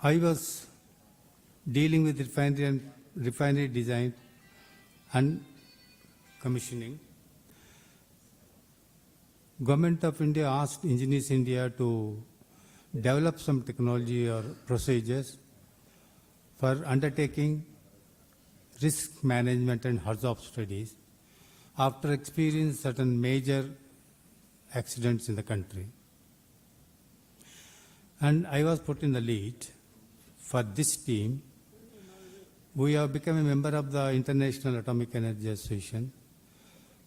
Speaker 6: I was dealing with refinery design and commissioning. Government of India asked Engineers India to develop some technology or procedures for undertaking risk management and hazard studies after experiencing certain major accidents in the country. And I was put in the lead for this team. We have become a member of the International Atomic Energy Association,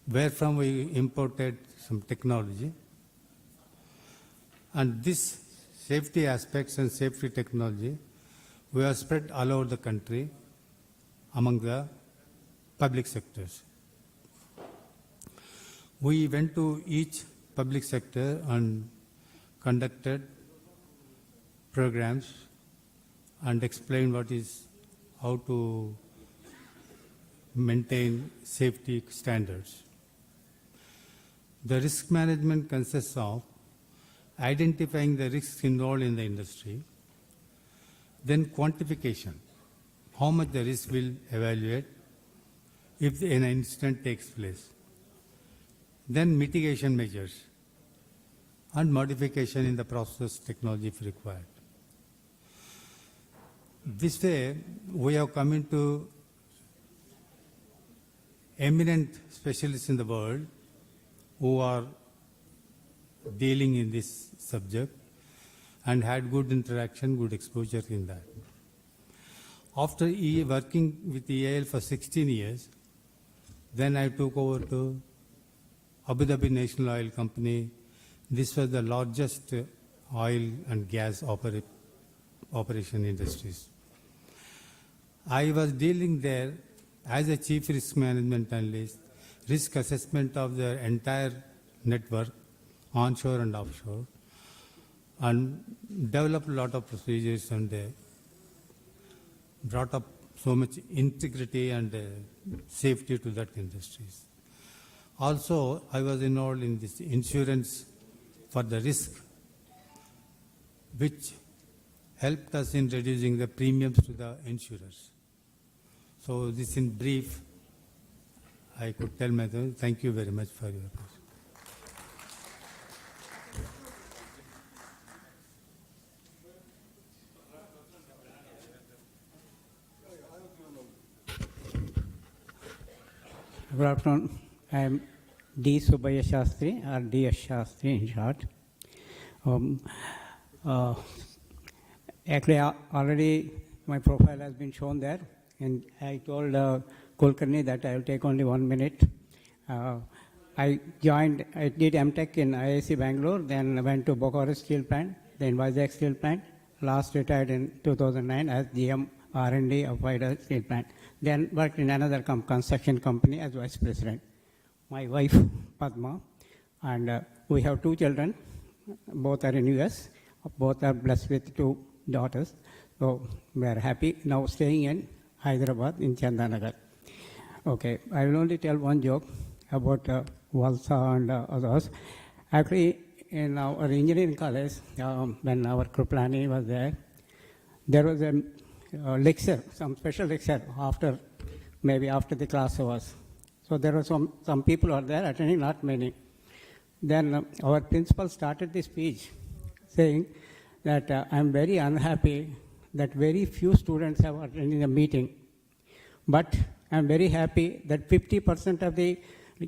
Speaker 6: wherefrom we imported some technology. And this safety aspects and safety technology, we are spread all over the country among the public sectors. We went to each public sector and conducted programs and explained how to maintain safety standards. The risk management consists of identifying the risks involved in the industry, then quantification, how much the risk will evaluate if an incident takes place, then mitigation measures, and modification in the process technology if required. This way, we have come into eminent specialists in the world who are dealing in this subject and had good interaction, good exposure in that. After working with EIL for 16 years, then I took over to Abu Dhabi National Oil Company. This was the largest oil and gas operation industries. I was dealing there as a chief risk management analyst, risk assessment of the entire network, onshore and offshore, and developed a lot of procedures and brought up so much integrity and safety to that industries. Also, I was involved in this insurance for the risk, which helped us in reducing the premiums to the insurers. So this in brief, I could tell my thank you very much for your attention.
Speaker 7: Good afternoon. I am D. Subhaya Shastri, or D.S. Shastri in short. Actually, already my profile has been shown there, and I told Kulkarni that I will take only 1 minute. I did MTech in IIC Bangalore, then went to Bokaro Steel Plant, then Vizag Steel Plant, last retired in 2009 as GM R&D of Vida Steel Plant. Then worked in another construction company as vice president. My wife, Padma, and we have 2 children. Both are in US. Both are blessed with 2 daughters. So we are happy now staying in Hyderabad in Chandanagar. Okay, I will only tell one joke about Valsa and others. Actually, in our engineering college, when our Kruplani was there was a lecture, some special lecture maybe after the class hours. So there were some people were there attending, not many. Then our principal started the speech saying that I am very unhappy that very few students have attended the meeting. But I am very happy that 50% of the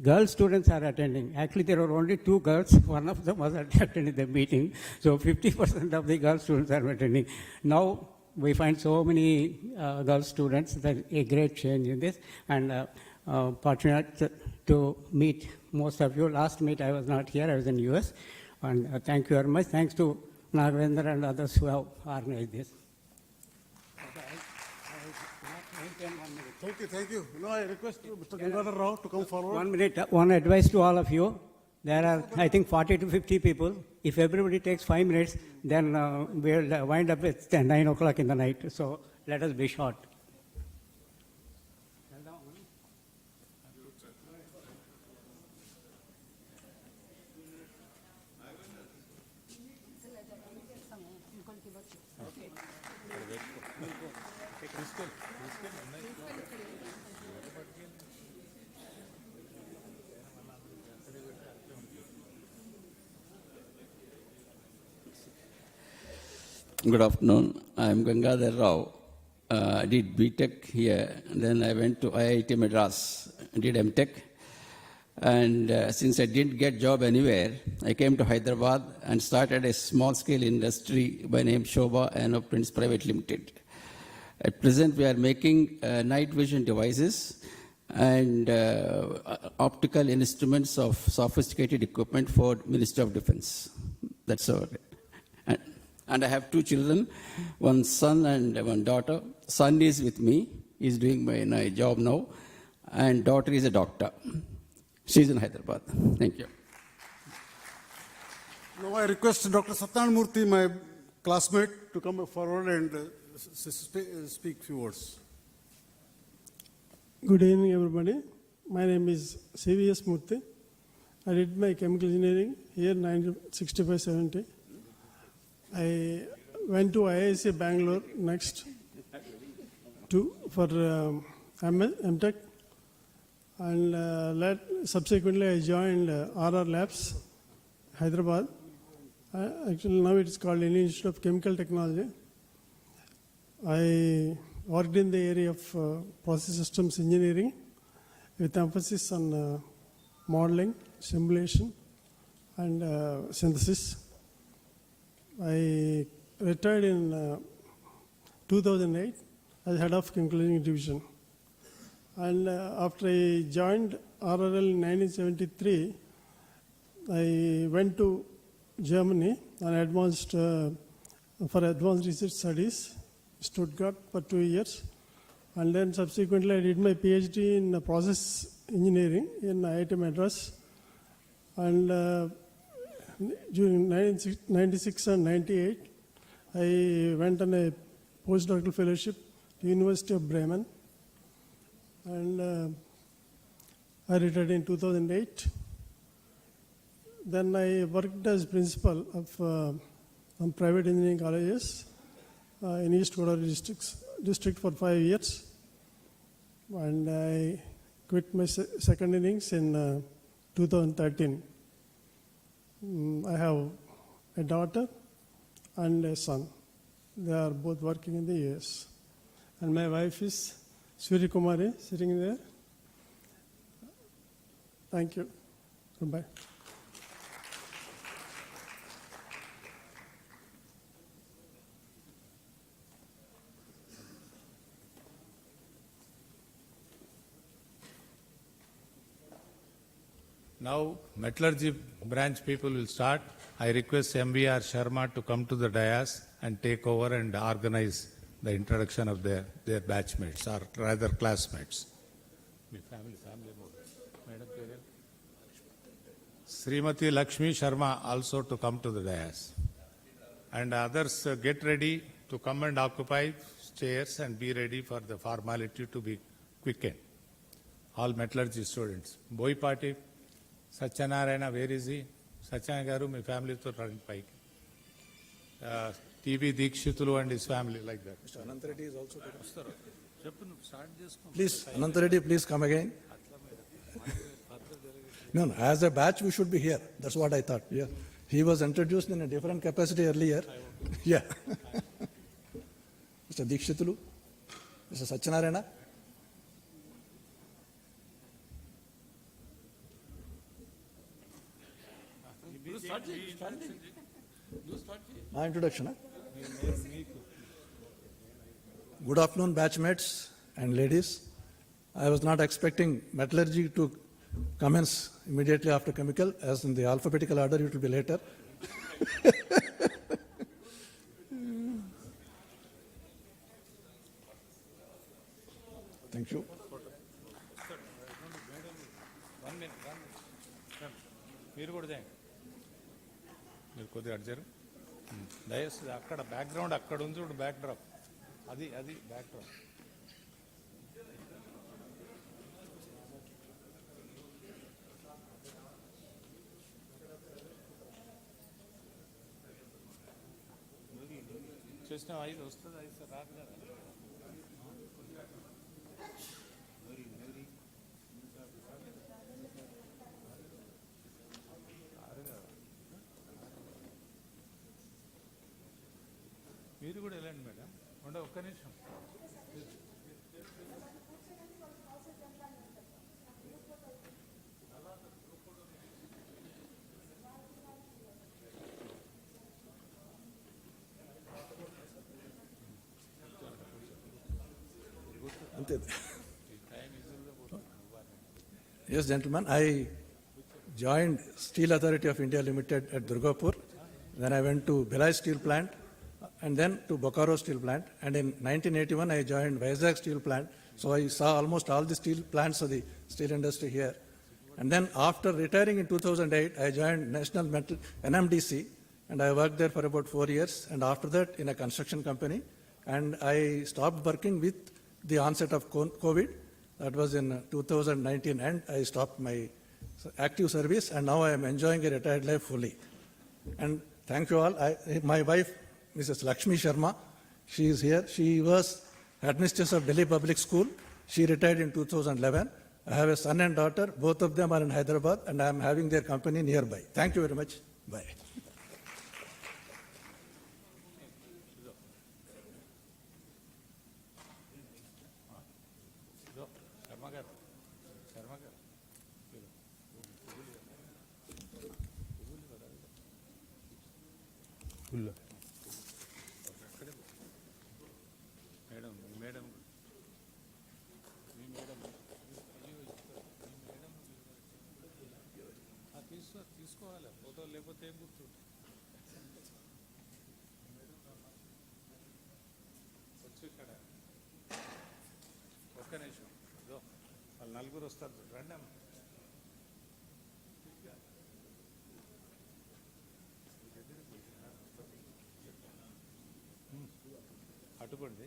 Speaker 7: girl students are attending. Actually, there were only 2 girls. One of them was attending the meeting. So 50% of the girl students are attending. Now we find so many girl students. That a great change in this. And fortunate to meet most of you. Last meet I was not here. I was in US. And thank you very much. Thanks to Nagavendra and others who have organized this.
Speaker 5: Thank you. Now I request Mr. Gangadhar Rao to come forward.
Speaker 7: 1 minute. One advice to all of you. There are, I think, 40 to 50 people. If everybody takes 5 minutes, then we'll wind up at 9 o'clock in the night. So let us be short.
Speaker 8: Good afternoon. I am Gangadhar Rao. I did BTech here, and then I went to IIT Madras and did MTech. And since I didn't get job anywhere, I came to Hyderabad and started a small-scale industry by name Shobha and Prints Private Limited. At present, we are making night vision devices and optical instruments of sophisticated equipment for Ministry of Defense. That's all. And I have 2 children, one son and one daughter. Son is with me. He's doing my job now. And daughter is a doctor. She's in Hyderabad. Thank you.
Speaker 5: Now I request Dr. Satyanarayana Murthy, my classmate, to come forward and speak few words.
Speaker 9: Good evening, everybody. My name is CVS Murthy. I did my chemical engineering here in 1965-70. I went to IIC Bangalore next for MTech, and subsequently I joined RR Labs, Hyderabad. Actually now it is called Indian Institute of Chemical Technology. I worked in the area of process systems engineering with emphasis on modeling, simulation, and synthesis. I retired in 2008 as head of chemical engineering division. And after I joined RRL in 1973, I went to Germany and for advanced research studies, Stuttgart for 2 years. And then subsequently I did my PhD in process engineering in IIT Madras. And during 1996 and 98, I went on a postdoctoral fellowship to University of Bremen, and I retired in 2008. Then I worked as principal of some private engineering colleges in East Godavari district for 5 years, and I quit my second innings in 2013. I have a daughter and a son. They are both working in the US. And my wife is Surya Kumari, sitting there. Thank you. Goodbye.
Speaker 2: Now, metallurgy branch people will start. I request MVR Sharma to come to the dais and take over and organize the introduction of their batchmates, or rather classmates. Srimati Lakshmi Sharma also to come to the dais. And others get ready to come and occupy chairs and be ready for the formality to be quickened. All metallurgy students. Boypati, Satyanarayana, where is he? Satyanarayana గారు మీ ఫ్యామిలీతో రండి పైకి. TV Dikshitulu and his family like that.
Speaker 10: Mr. Anantareddy is also there.
Speaker 2: వస్తారు. చెప్పు నువ్వు start చేసుకో.
Speaker 10: Please, Anantareddy, please come again. No, no, as a batch we should be here. That's what I thought. Yeah. He was introduced in a different capacity earlier. Yeah. Mr. Dikshitulu, Mr. Satyanarayana. My introduction. Good afternoon, batchmates and ladies. I was not expecting metallurgy to commence immediately after chemical, as in the alphabetical order it will be later. Thank you.
Speaker 2: మీరు కూడా చేయండి. మీరు కొద్దిగా అడ్జరు దయచేసి అక్కడ background అక్కడ ఉంది చూడు, బ్యాక్ డ్రాప్ అది అది బ్యాక్ డ్రాప్. చూసిన 5 వస్తుంది, 5 రాదు కదా. మీరు కూడా వెళ్ళండి మేడం. ఒక్క నిమిషం.
Speaker 10: Yes, gentlemen, I joined Steel Authority of India Limited at Durgapur. Then I went to Bhilai Steel Plant and then to Bokaro Steel Plant. And in 1981, I joined Vizag Steel Plant. So I saw almost all the steel plants of the steel industry here. And then after retiring in 2008, I joined National Metal NMDC, and I worked there for about 4 years. And after that, in a construction company. And I stopped working with the onset of COVID. That was in 2019, and I stopped my active service, and now I am enjoying a retired life fully. And thank you all. My wife, Mrs. Lakshmi Sharma, she is here. She was headmistress of Delhi Public School. She retired in 2011. I have a son and daughter. Both of them are in Hyderabad, and I am having their company nearby. Thank you very much. Bye.
Speaker 2: తీసుకోవాలి photo, లేకపోతే ఏం గుర్తు. వచ్చి ఇక్కడ ఒక్క నిమిషం. వాళ్ళు నలుగురు వస్తారు, రండి అమ్మ. అటుకోండి.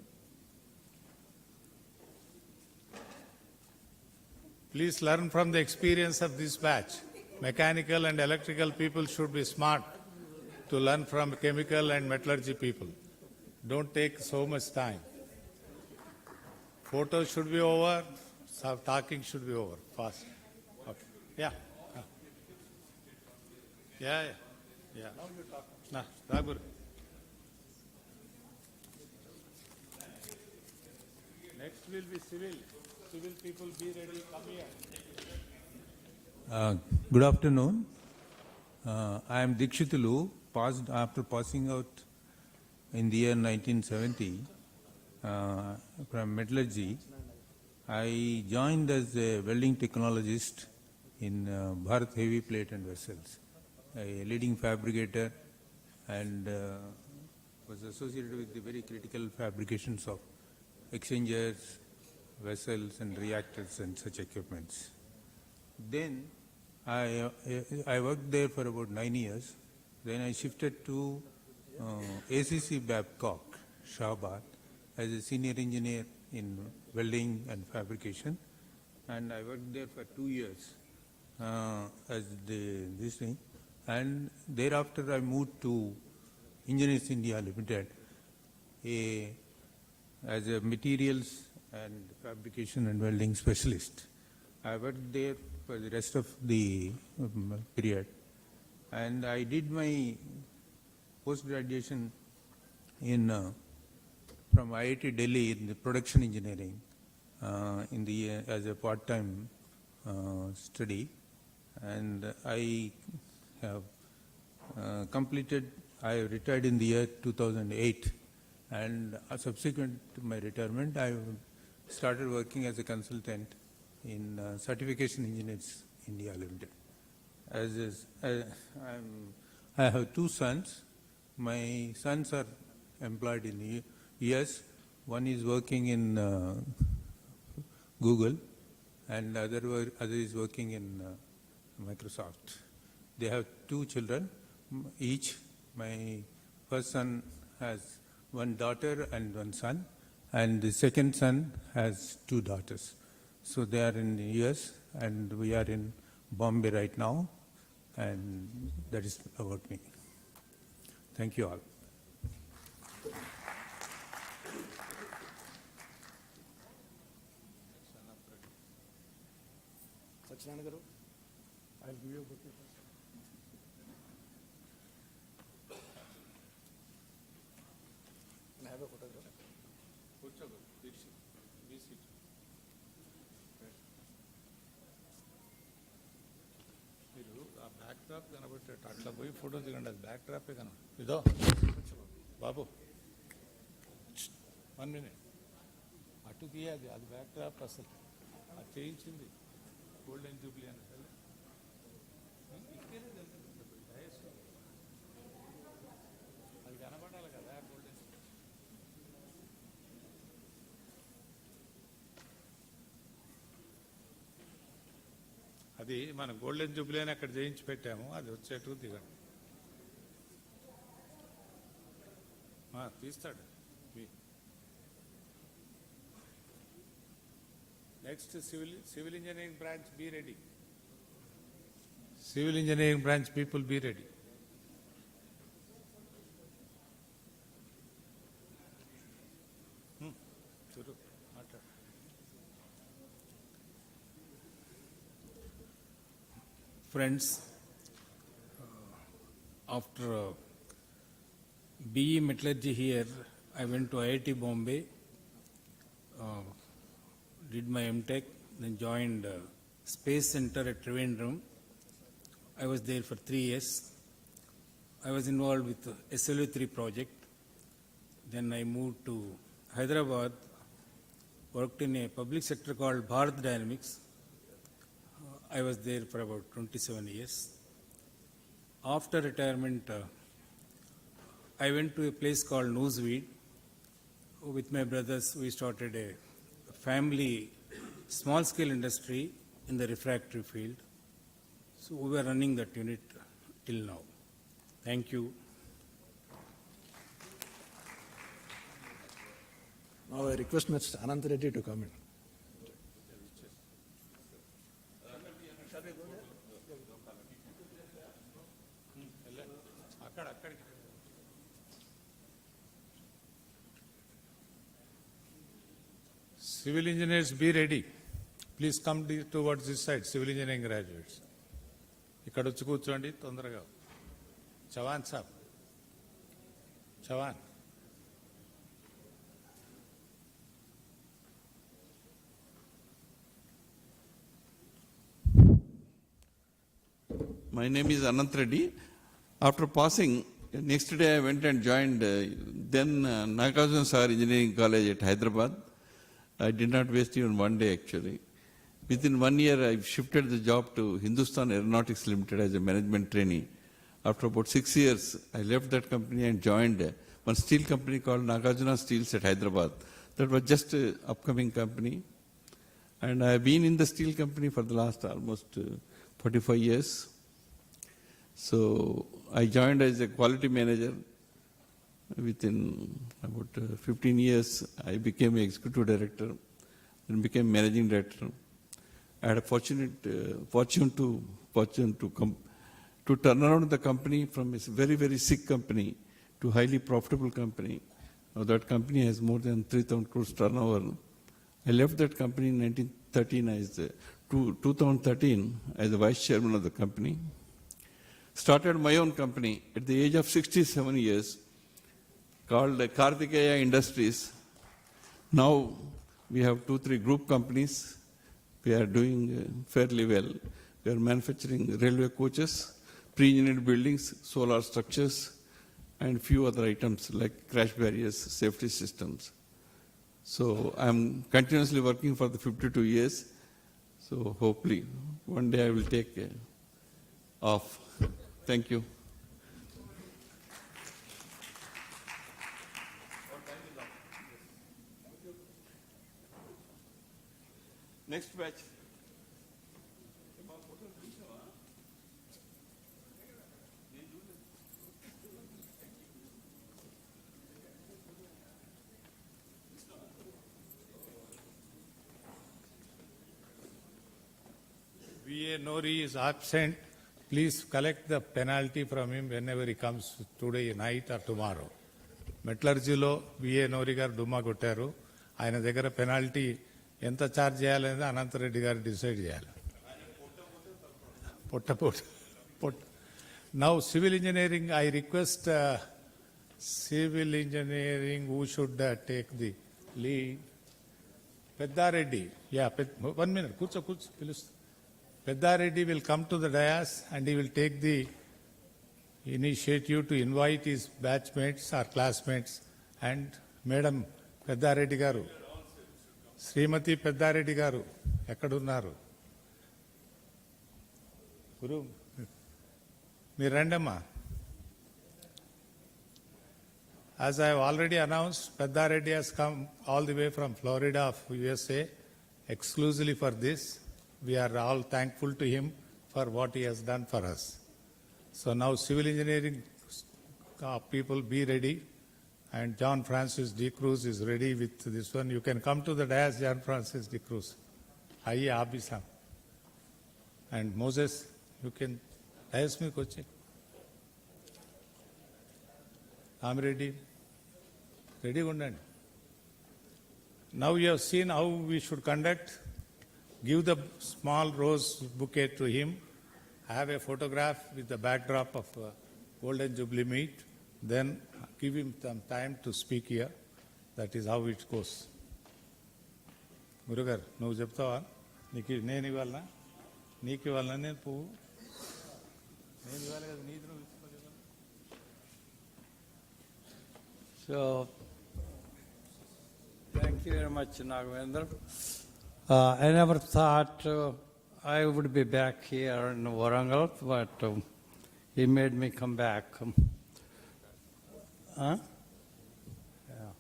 Speaker 2: Please learn from the experience of this batch. Mechanical and electrical people should be smart to learn from chemical and metallurgy people. Don't take so much time. Photos should be over, talking should be over, fast. Okay. Yeah. Yeah. Now you talk. Nah, Raguru. Next will be civil. Civil people, be ready, come here.
Speaker 11: Good afternoon. I am Dikshitulu, after passing out in the year 1970 from metallurgy. I joined as a welding technologist in Bharat Heavy Plate and Vessels, a leading fabricator, and was associated with the very critical fabrications of exchangers, vessels and reactors and such equipments. Then I worked there for about 9 years. Then I shifted to ACC Babcock, Shahabad, as a senior engineer in welding and fabrication. And I worked there for 2 years as this thing. and thereafter I moved to Engineers India Limited as a materials and fabrication and welding specialist. I worked there for the rest of the period, and I did my post-graduation in from IIT Delhi in the production engineering as a part-time study, and I have I retired in the year 2008, and subsequent to my retirement, I started working as a consultant in Certification Engineers India Limited. I have two sons. My sons are employed in the US. One is working in Google, and the other is working in Microsoft. They have two children each. My first son has one daughter and one son, and the second son has two daughters. So they are in the US, and we are in Bombay right now, and that is about me. Thank you all.
Speaker 10: Sachinanda Garu, I'll give you a book. Can I have a photograph?
Speaker 2: మీరు ఆ back drop కనబట్టేట అట్లా పోయి photo దిగండి, అది back డ్రాపే ఇదో బాబు 1 minute అటు తీయాలి, అది బ్యాక్ డ్రాప్ అసలు అది చేయించింది గోల్డెన్ జూబ్లీ అని అది కనబడాలి కదా గోల్డెన్. అది మన గోల్డెన్ జూబ్లీ అని అక్కడ చేయించి పెట్టాము, అది వచ్చేట్టు దిగండి. తీస్తాడు. Next civil engineering branch be ready. Civil engineering branch people be ready. Friends, after BE Metallurgy here, I went to IIT Bombay, did my MTech, then joined Space Center at Trivandrum. I was there for 3 years. I was involved with the SLV3 project. Then I moved to Hyderabad, worked in a public sector called Bharat Dynamics. I was there for about 27 years. After retirement, I went to a place called Newsweed. With my brothers, we started a family small-scale industry in the refractory field. So we were running that unit till now. Thank you.
Speaker 10: Now I request Mr. Anant Reddy to come in.
Speaker 2: Civil engineers, be ready. Please come towards this side, civil engineering graduates. ఇక్కడ వచ్చి కూర్చోండి తొందరగా. చవాన్ సాబ్, Chavan.
Speaker 12: My name is Anant Reddy. After passing, next day I went and joined then Nagarjuna Sagar Engineering College at Hyderabad. I did not waste even one day actually. Within 1 year, I shifted the job to Hindustan Aeronautics Limited as a management trainee. After about 6 years, I left that company and joined one steel company called Nagarjuna Steels at Hyderabad. That was just an upcoming company. And I have been in the steel company for the last almost 45 years. So I joined as a quality manager. Within about 15 years, I became executive director and became managing director. I had a fortune to turn around the company from a very, very sick company to highly profitable company. Now that company has more than 3,000 crores turnover. I left that company in 2013 as the vice chairman of the company. Started my own company at the age of 67 years called Karthikeya Industries. Now we have 2-3 group companies. We are doing fairly well. We are manufacturing railway coaches, pre-engineered buildings, solar structures, and few other items like crash barriers, safety systems. So I'm continuously working for the 52 years. So hopefully one day I will take off. Thank you. Next batch.
Speaker 2: V.A. Nori is absent. Please collect the penalty from him whenever he comes today night or tomorrow. మెటలర్జీలో V A Nori garu డుమ్మా కొట్టారు. ఆయన దగ్గర penalty ఎంత charge చేయాలనేది అనంతరెడ్డి గారు decide చేయాలి. Now civil engineering, I request civil engineering who should take the lead. Peddareddy, 1 minute, కూర్చో పిలుస్తా. Pedareddy will come to the dais and he will take the initiative to invite his batchmates or classmates. And Madam Pedareddy garu, Srimati Pedareddy garu, ekkadunnaru? Guru, meer randamma. As I have already announced, Pedareddy has come all the way from Florida of USA exclusively for this. We are all thankful to him for what he has done for us. So now civil engineering people be ready, and John Francis D. Cruz is ready with this one. You can come to the dais, John Francis D. Cruz. Aye, Abisam. And Moses, you can dais me koche. I'm ready. Ready undandi. Now you have seen how we should conduct. Give the small rose bouquet to him. Have a photograph with the backdrop of Golden Jubilee meet. Then give him some time to speak here. That is how it goes. Gurugar, నువ్వు చెప్తావా? నేను ఇవ్వాలనా? నీకు ఇవ్వాలనా నేను పువ్వు? నేను ఇవ్వాలి కదా, నీది నువ్వు ఇచ్చుకోలేదా?
Speaker 13: So, thank you very much, Nagavendra. I never thought I would be back here in Warangal, but he made me come back. Huh? Yeah.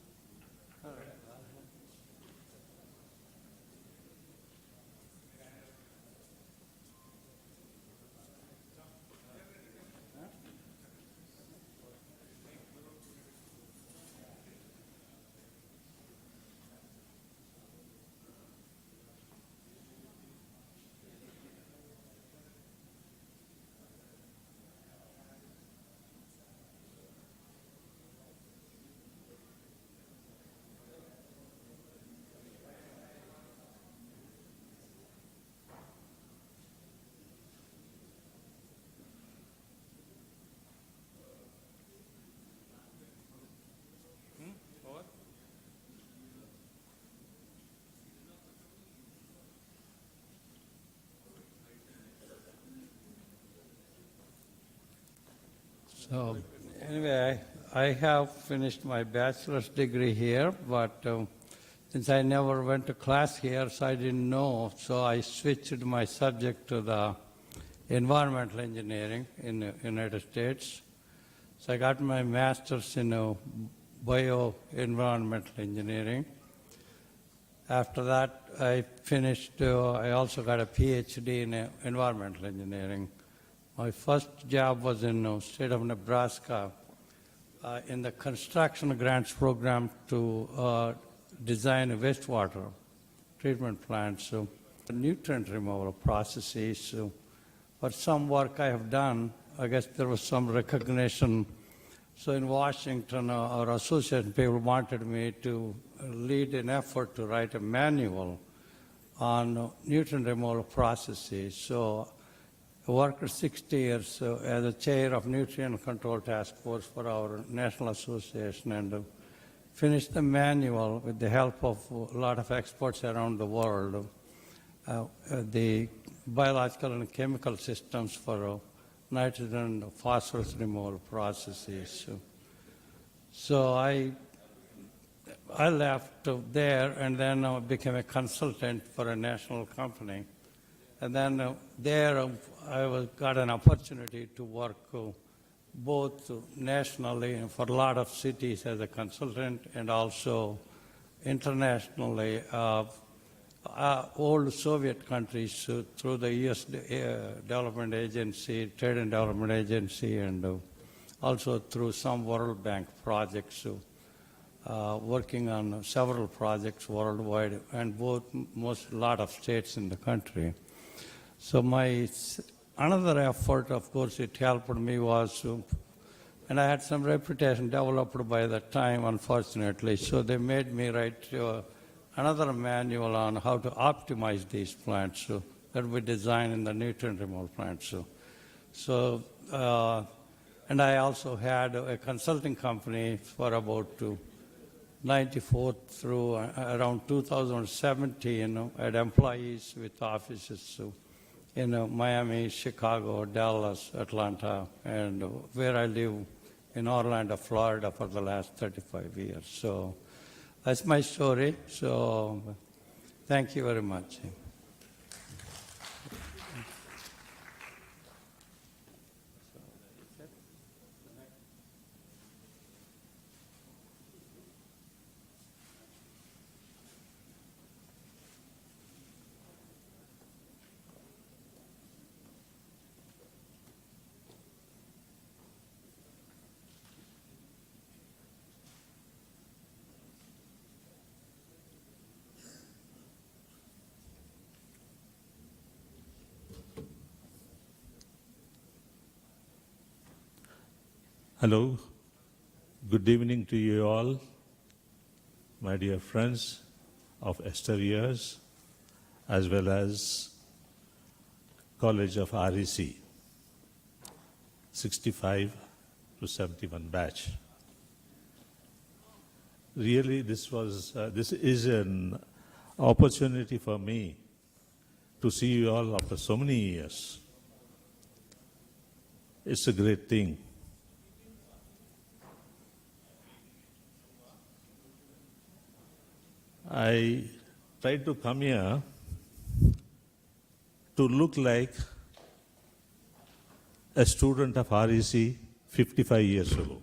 Speaker 13: So anyway, I have finished my bachelor's degree here, but since I never went to class here, so I didn't know, so I switched my subject to the environmental engineering in the United States. So I got my master's in bioenvironmental engineering. After that, I finished, I also got a PhD in environmental engineering. My first job was in the state of Nebraska in the construction grants program to design a wastewater treatment plants, nutrient removal processes. For some work I have done I guess there was some recognition. So in Washington, our association people wanted me to lead an effort to write a manual on nutrient removal processes. So I worked for 60 years as a chair of Nutrient Control Task Force for our national association and finished the manual with the help of a lot of experts around the world, the biological and chemical systems for nitrogen and phosphorus removal processes. So I left there and then became a consultant for a national company. And then there I got an opportunity to work both nationally and for a lot of cities as a consultant and also internationally. Old Soviet countries through the U.S. Development Agency, Trade and Development Agency, and also through some World Bank projects, working on several projects worldwide and a lot of states in the country. So another effort, of course, it helped me was, and I had some reputation developed by that time, unfortunately, so they made me write another manual on how to optimize these plants that we design in the nutrient removal plants. And I also had a consulting company for about 94 through around 2017. I had employees with offices in Miami, Chicago, Dallas, Atlanta, and where I live in Orlando, Florida for the last 35 years. So that's my story. So thank you very much.
Speaker 14: Hello, good evening to you all, my dear friends of Esther years, as well as College of REC, 65 to 71 batch. Really, this is an opportunity for me to see you all after so many years. It's a great thing. I tried to come here to look like a student of REC 55 years ago.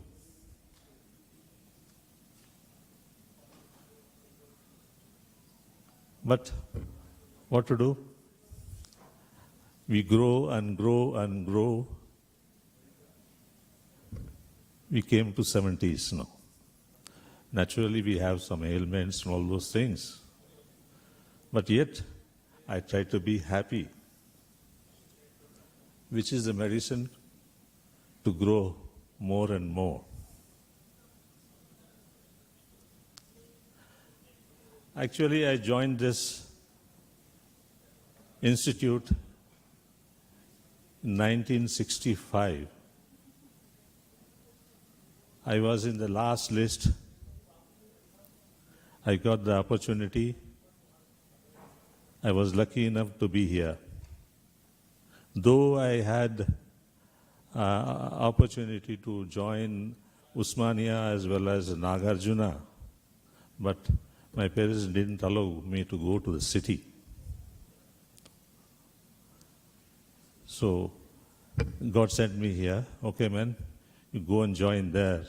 Speaker 14: But what to do? We grow and grow and grow. We came to 70s now. Naturally, we have some ailments and all those things. But yet, I try to be happy, which is the medicine to grow more and more. Actually, I joined this institute in 1965. I was in the last list. I got the opportunity. I was lucky enough to be here. Though I had opportunity to join Usmania as well as Nagarjuna, but my parents didn't allow me to go to the city. So God sent me here. Okay, man, you go and join there.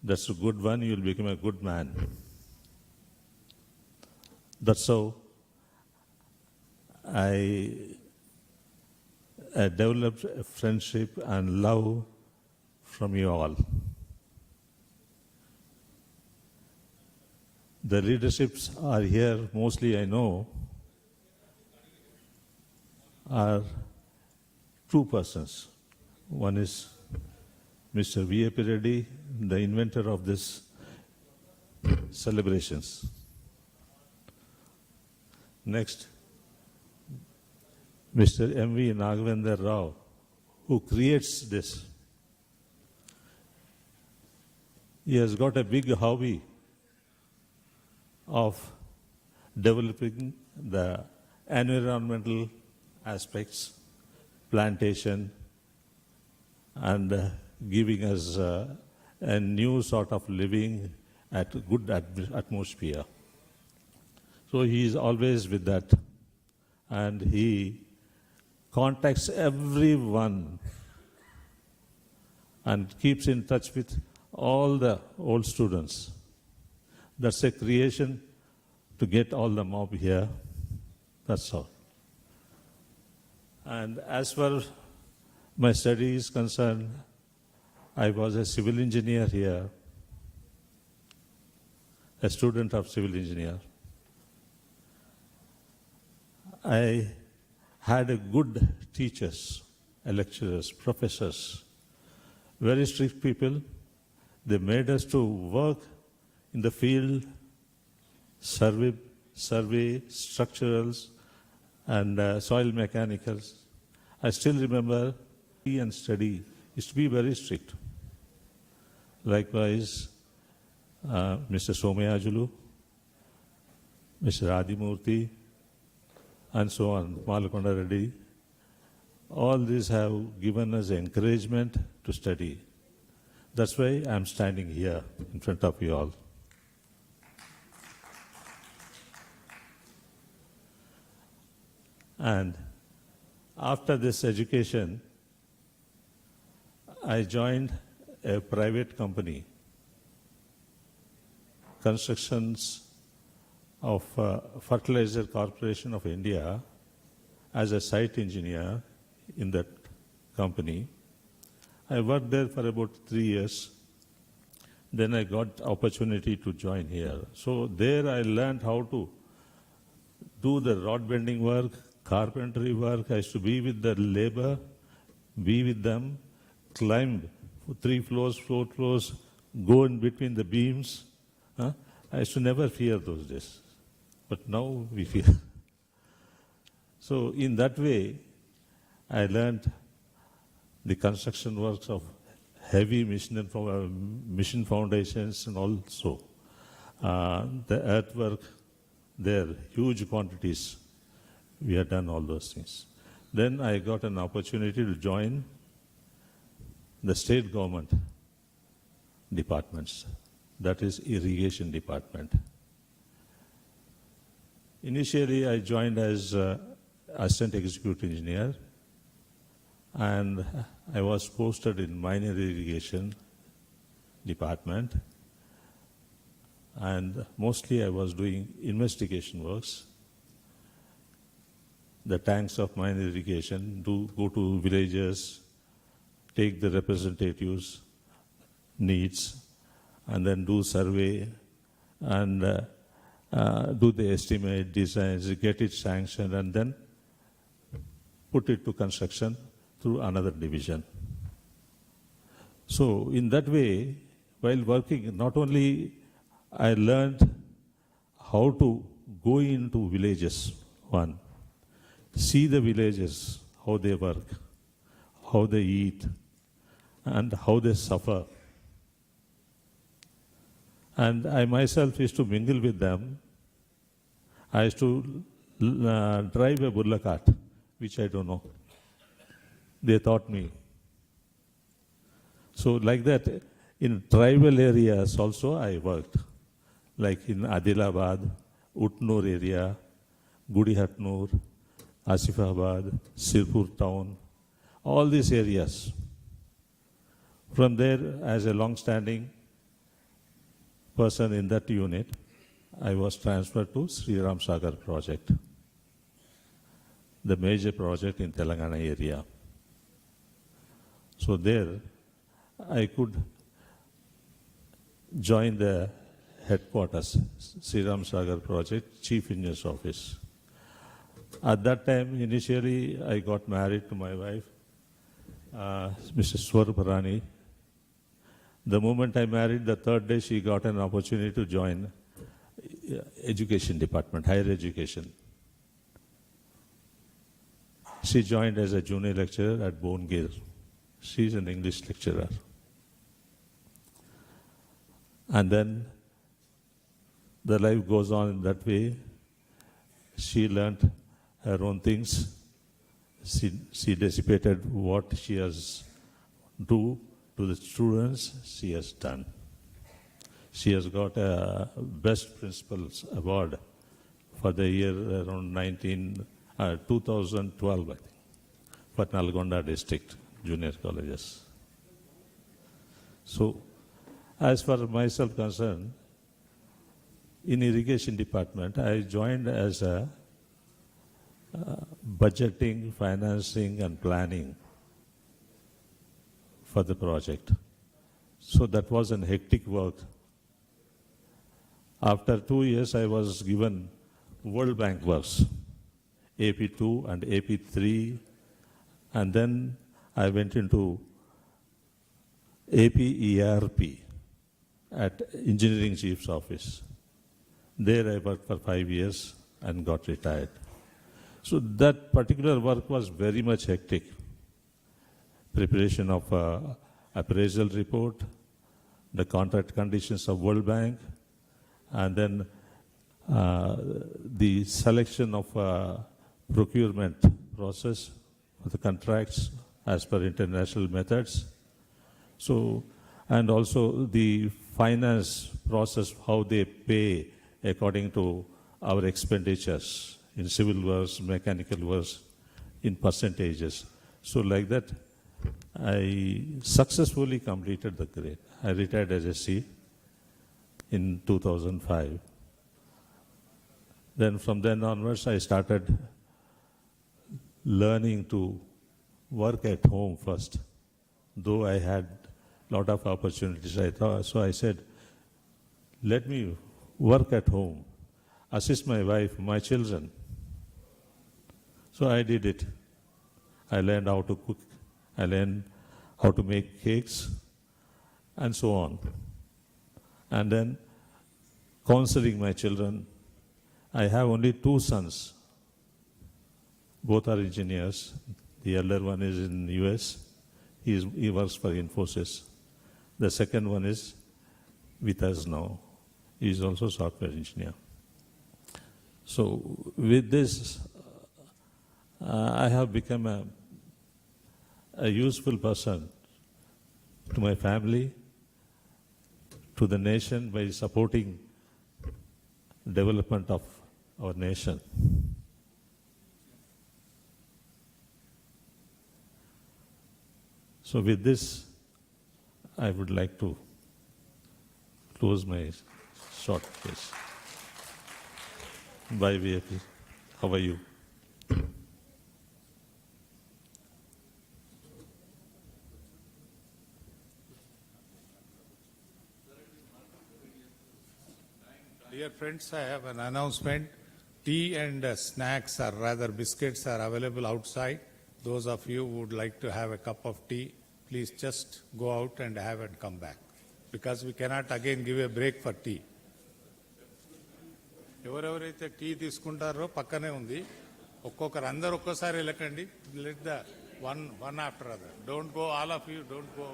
Speaker 14: That's a good one. You'll become a good man. That's how I developed a friendship and love from you all. The leaderships are here, mostly I know, are two persons. One is Mr. V.A.P. Reddy, the inventor of this celebrations. Next, Mr. M.V. Nagavendra Rao, who creates this. He has got a big hobby of developing the environmental aspects, plantation, and giving us a new sort of living at a good atmosphere. So he is always with that, and he contacts everyone and keeps in touch with all the old students. That's a creation to get all the mob here. That's all. And as far my study is concerned, I was a civil engineer here, a student of civil engineer. I had a good teachers, lecturers, professors, very strict people. They made us to work in the field, survey structurals, and soil mechanicals. I still remember and study used to be very strict. Likewise, Mr. Somayajulu, Mr. Adimurthy, and so on, Malakonda Reddy, all these have given us encouragement to study. That's why I'm standing here in front of you all. And after this education, I joined a private company, Constructions of Fertilizer Corporation of India, as a site engineer in that company. I worked there for about 3 years. Then I got opportunity to join here. So there I learned how to do the rod bending work, carpentry work. I used to be with the labor, be with them, climb 3 floors, 4 floors, go in between the beams. I used to never fear those days. But now we fear. So in that way, I learned the construction works of heavy mission foundations, and also the earthwork, there, huge quantities. We had done all those things. Then I got an opportunity to join the state government departments, that is irrigation department. Initially, I joined as assistant executive engineer, and I was posted in minor irrigation department, and mostly I was doing investigation works. The tanks of minor irrigation, go to villages, take the representatives' needs, and then do survey, and do the estimate, designs, get it sanctioned, and then put it to construction through another division. So in that way, while working, not only I learned how to go into villages, one, see the villages, how they work, how they eat, and how they suffer. And I myself used to mingle with them. I used to drive a burla cart, which I don't know. They taught me. So like that, in tribal areas also I worked, like in Adilabad, Utnur area, Gudihatnur, Asifabad, Sirpur town, all these areas. From there, as a long-standing person in that unit, I was transferred to Sri Ram Sagar project, the major project in Telangana area. So there, I could join the headquarters, Sri Ram Sagar project, Chief Engineer's office. At that time, initially, I got married to my wife Mrs. Swarparani. The moment I married, the third day she got an opportunity to join education department, higher education. She joined as a junior lecturer at Bongir. She's an English lecturer. And then the life goes on in that way. She learnt her own things. She dissipated what she has do to the students, she has done. She has got a Best Principals Award for the year around 2012, I think, for Nalgonda district junior colleges. So, as far as myself concerned, in irrigation department, I joined as a budgeting, financing and planning for the project. So that was an hectic work. After 2 years, I was given World Bank works, AP2 and AP3, and then I went into APERP at Engineering Chief's Office. There I worked for 5 years and got retired. So that particular work was very much hectic. Preparation of appraisal report, the contract conditions of World Bank, and then the selection of procurement process for the contracts as per international methods. So, and also the finance process, how they pay according to our expenditures in civil works, mechanical works, in percentages. So like that, I successfully completed the grade. I retired as a C in 2005. Then from then onwards, I started learning to work at home first. Though I had a lot of opportunities, so I said, let me work at home, assist my wife, my children. So I did it. I learned how to cook. I learned how to make cakes and so on. And then counseling my children. I have only 2 sons. Both are engineers. The elder one is in the US. He works for Infosys. The second one is with us now. He is also a software engineer. So with this, I have become a useful person to my family, to the nation by supporting development of our nation. So with this, I would like to close my short case. Bye, VIP. How are you?
Speaker 2: Dear friends, I have an announcement. Tea and snacks, or rather biscuits, are available outside. Those of you who would like to have a cup of tea, please just go out and have and come back. Because we cannot again give a break for tea. ఎవరెవరైతే tea తీసుకుంటారో పక్కనే ఉంది. ఒక్కొక్కరు అందరు ఒక్కసారి వెళ్ళకండి. Let the one after other. Don't go, all of you don't go.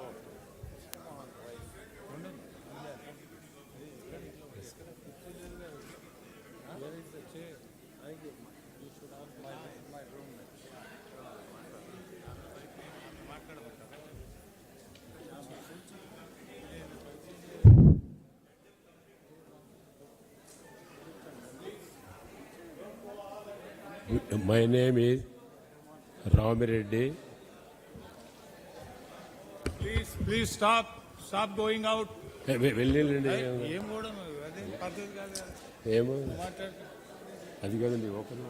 Speaker 15: My name is Ramireddy.
Speaker 2: Please stop going out.
Speaker 15: వెళ్ళండి
Speaker 2: ఏం కూడా అదే పద్ధతి కాదు.
Speaker 15: ఏమో అది కదండి open.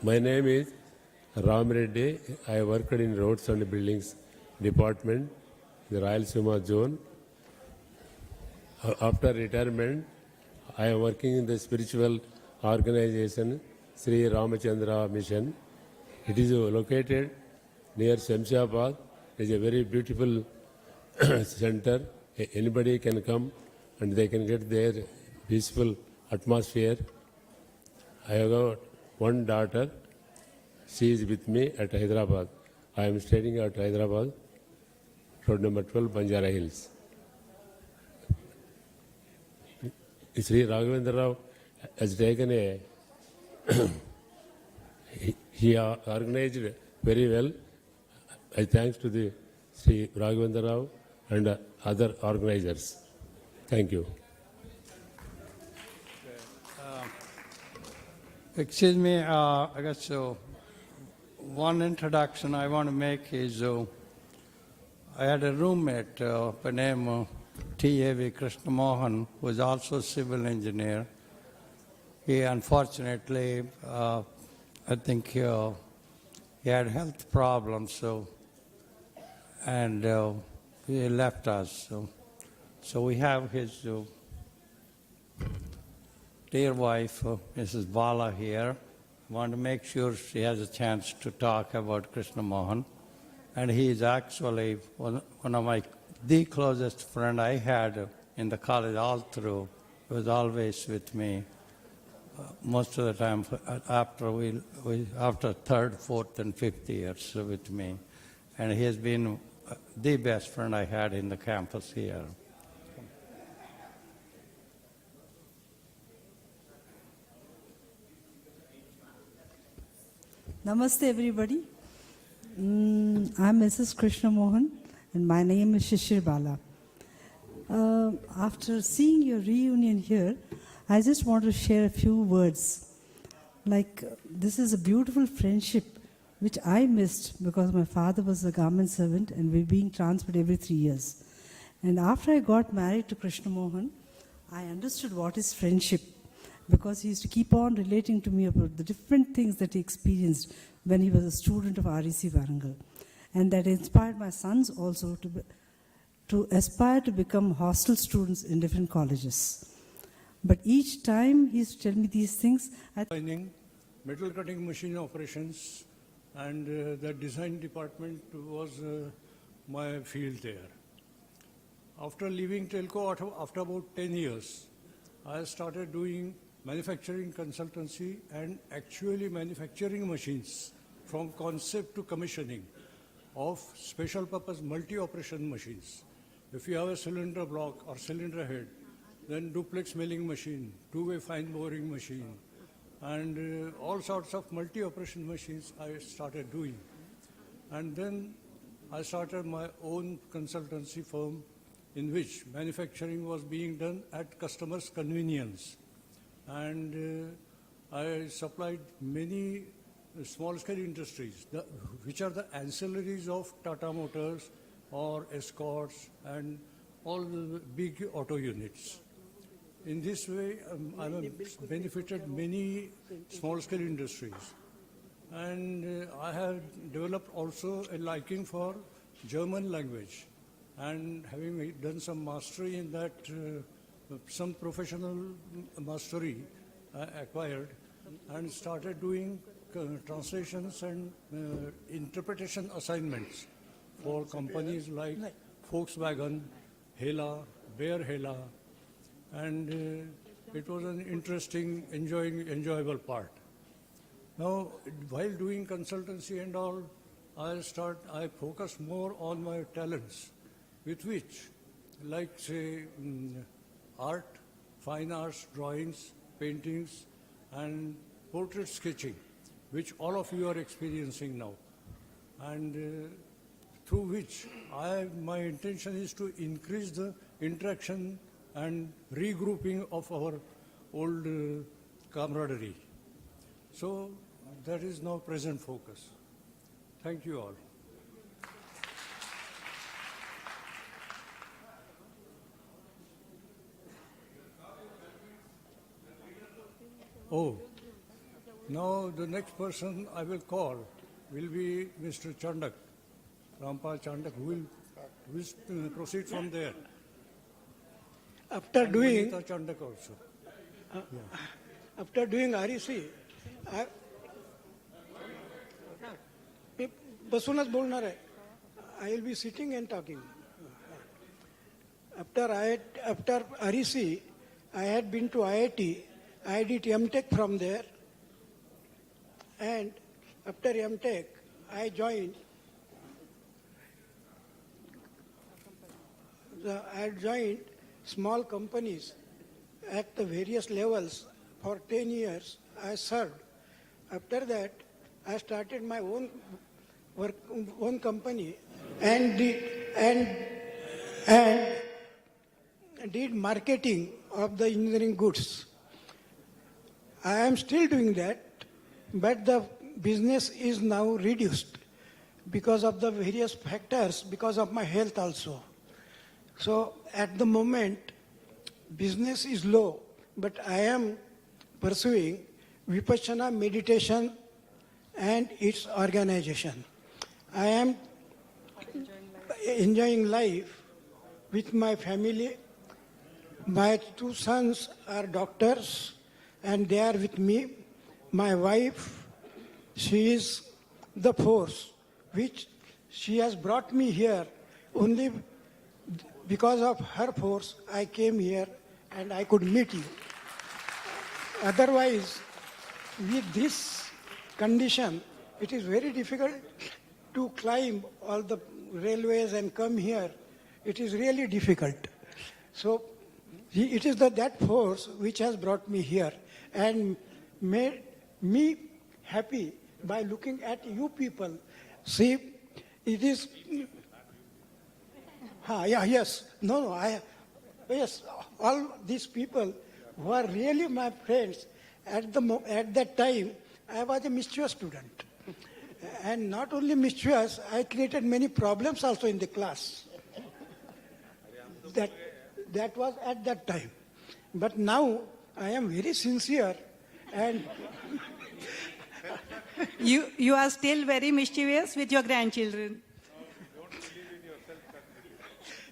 Speaker 15: My name is Ramireddy. I worked in roads and buildings department, the Rayalaseema zone. After retirement, I am working in the spiritual organization, Sri Ramachandra Mission. It is located near Shamshabad. It is a very beautiful center. Anybody can come and they can get their peaceful atmosphere. I have got one daughter. She is with me at Hyderabad. I am staying at Hyderabad, road number 12, Banjara Hills. Sri Raghavendra Rao has taken a he organized very well. I thanks to the Sri Raghavendra Rao and other organizers. Thank you.
Speaker 13: Excuse me, I guess one introduction I want to make is I had a roommate by name T.A.V. Krishnamohan, who was also a civil engineer. He unfortunately, I think he had health problems, and he left us. So we have his dear wife, Mrs. Bala, here. I want to make sure she has a chance to talk about Krishna Mohan. And he is actually one of the closest friend I had in the college all through. He was always with me most of the time after third, fourth, and fifth years with me. And he has been the best friend I had in the campus here.
Speaker 16: Namaste, everybody. I'm Mrs. Krishna Mohan, and my name is Shishir Bala. After seeing your reunion here, I just want to share a few words. This is a beautiful friendship which I missed because my father was a government servant and we're being transferred every 3 years. And after I got married to Krishna Mohan, I understood what is friendship, because he used to keep on relating to me about the different things that he experienced when he was a student of REC Warangal. And that inspired my sons also to aspire to become hostel students in different colleges. But each time he used to tell me these things,
Speaker 17: metal cutting machine operations, and the design department was my field there. After leaving Telco, after about 10 years, I started doing manufacturing consultancy and actually manufacturing machines from concept to commissioning of special purpose multi-operation machines. If you have a cylinder block or cylinder head, then duplex milling machine, two-way fine boring machine, and all sorts of multi-operation machines I started doing. And then I started my own consultancy firm in which manufacturing was being done at customers' convenience. And I supplied many small-scale industries, which are the ancillaries of Tata Motors or Escorts and all the big auto units. In this way, I have benefited many small-scale industries. And I have developed also a liking for German language. And having done some mastery in that, some professional mastery I acquired and started doing translations and interpretation assignments for companies like Volkswagen, Hela, Bayer Hela, and it was an interesting, enjoyable part. Now, while doing consultancy and all, I focus more on my talents, with which, like say, art, fine arts, drawings, paintings, and portrait sketching, which all of you are experiencing now. And through which my intention is to increase the interaction and regrouping of our old camaraderie. So that is now present focus. Thank you all. Oh, now the next person I will call will be Mr. Chandak, Rampal Chandak, who will proceed from there.
Speaker 9: After doing
Speaker 17: Chandak also.
Speaker 9: After doing REC,
Speaker 18: मी बसूनच बोलणार आहे. I will be sitting and talking. After REC, I had been to IIT. I did MTech from there. And after MTech, I joined small companies at the various levels. For 10 years, I served. After that, I started my own company and did marketing of the engineering goods. I am still doing that, but the business is now reduced because of the various factors, because of my health also. So at the moment, business is low, but I am pursuing Vipassana meditation and its organization. I am enjoying life with my family. My 2 sons are doctors and they are with me. My wife, she is the force which she has brought me here. Only because of her force I came here and I could meet you. Otherwise, with this condition, it is very difficult to climb all the railways and come here. It is really difficult. So it is that force which has brought me here and made me happy by looking at you people. See, it is... Yes, all these people who are really my friends, at that time, I was a mischievous student. And not only mischievous, I created many problems also in the class. That was at that time. But now I am very sincere and...
Speaker 19: You are still very mischievous with your grandchildren.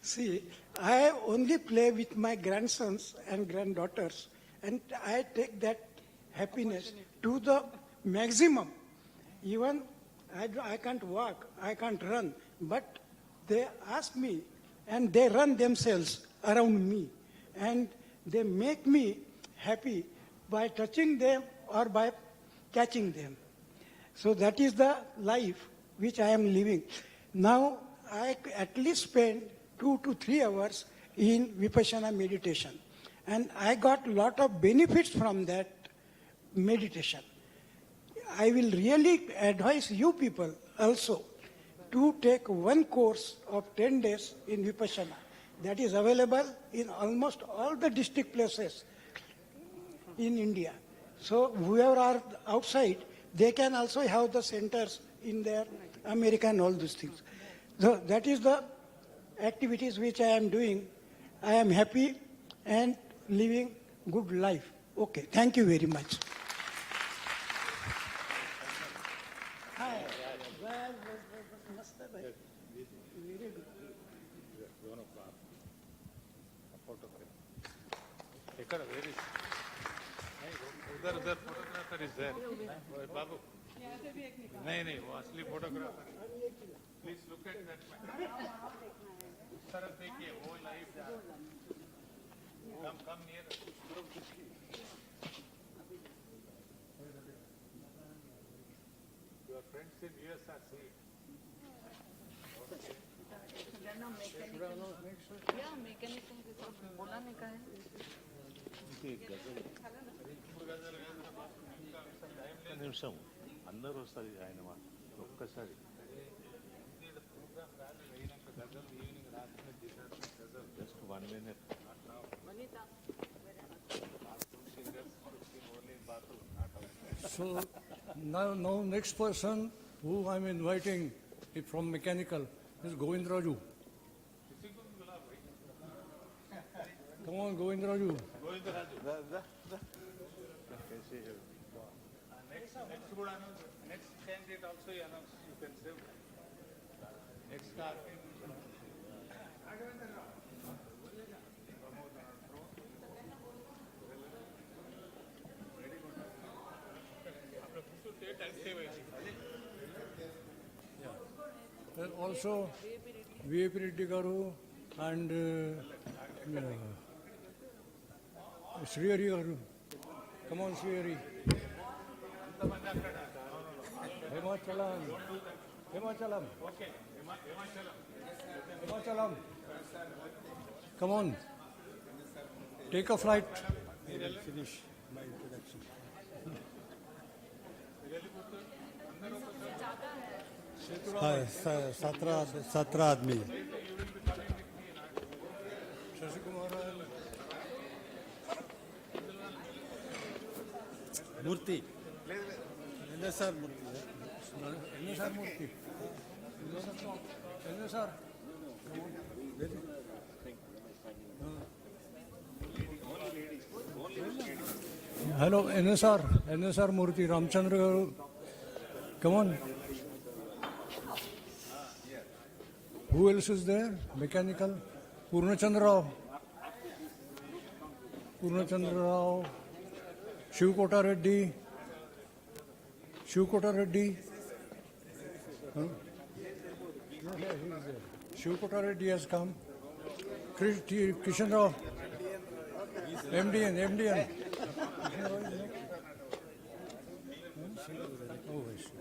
Speaker 18: See, I only play with my grandsons and granddaughters, and I take that happiness to the maximum. Even I can't walk, I can't run, but they ask me and they run themselves around me and they make me happy by touching them or by catching them. So that is the life which I am living. Now I at least spend 2 to 3 hours in Vipassana meditation. And I got a lot of benefits from that meditation. I will really advise you people also to take one course of 10 days in Vipassana. That is available in almost all the district places in India. So whoever are outside, they can also have the centers in their America and all those things. So that is the activities which I am doing. I am happy and living good life. Okay, thank you very much.
Speaker 2: उधर photographer is there बाबू नहीं वो असली photographer please look at that man उस तरफ देखिए वो live come near your friends in US are seeing
Speaker 14: నిమిషం అందరూ వస్తారు ఆయన ఒక్కసారి just 1 minute.
Speaker 17: So now next person who I'm inviting from mechanical is Govind Raju. Come on, Govind Raju.
Speaker 2: Next candidate also you announce. You can save. Next car.
Speaker 17: Also, V.A.P. Reddy Garu and Srihari Garu. Come on, Srihari. Himachalam. Himachalam. Himachalam. Come on. Take a flight. I will finish my introduction.
Speaker 6: 17 आदमी मूर्ति NSR Murthy
Speaker 17: NSR. Hello, NSR Murthy, Ramchandra Garu. Come on. Who else is there? Mechanical. Purnachandra Rao. Shivkota Reddy. Huh? Yeah, he is there. Shivkota Reddy has come. Kishan Rao. MDN. Oh, I see.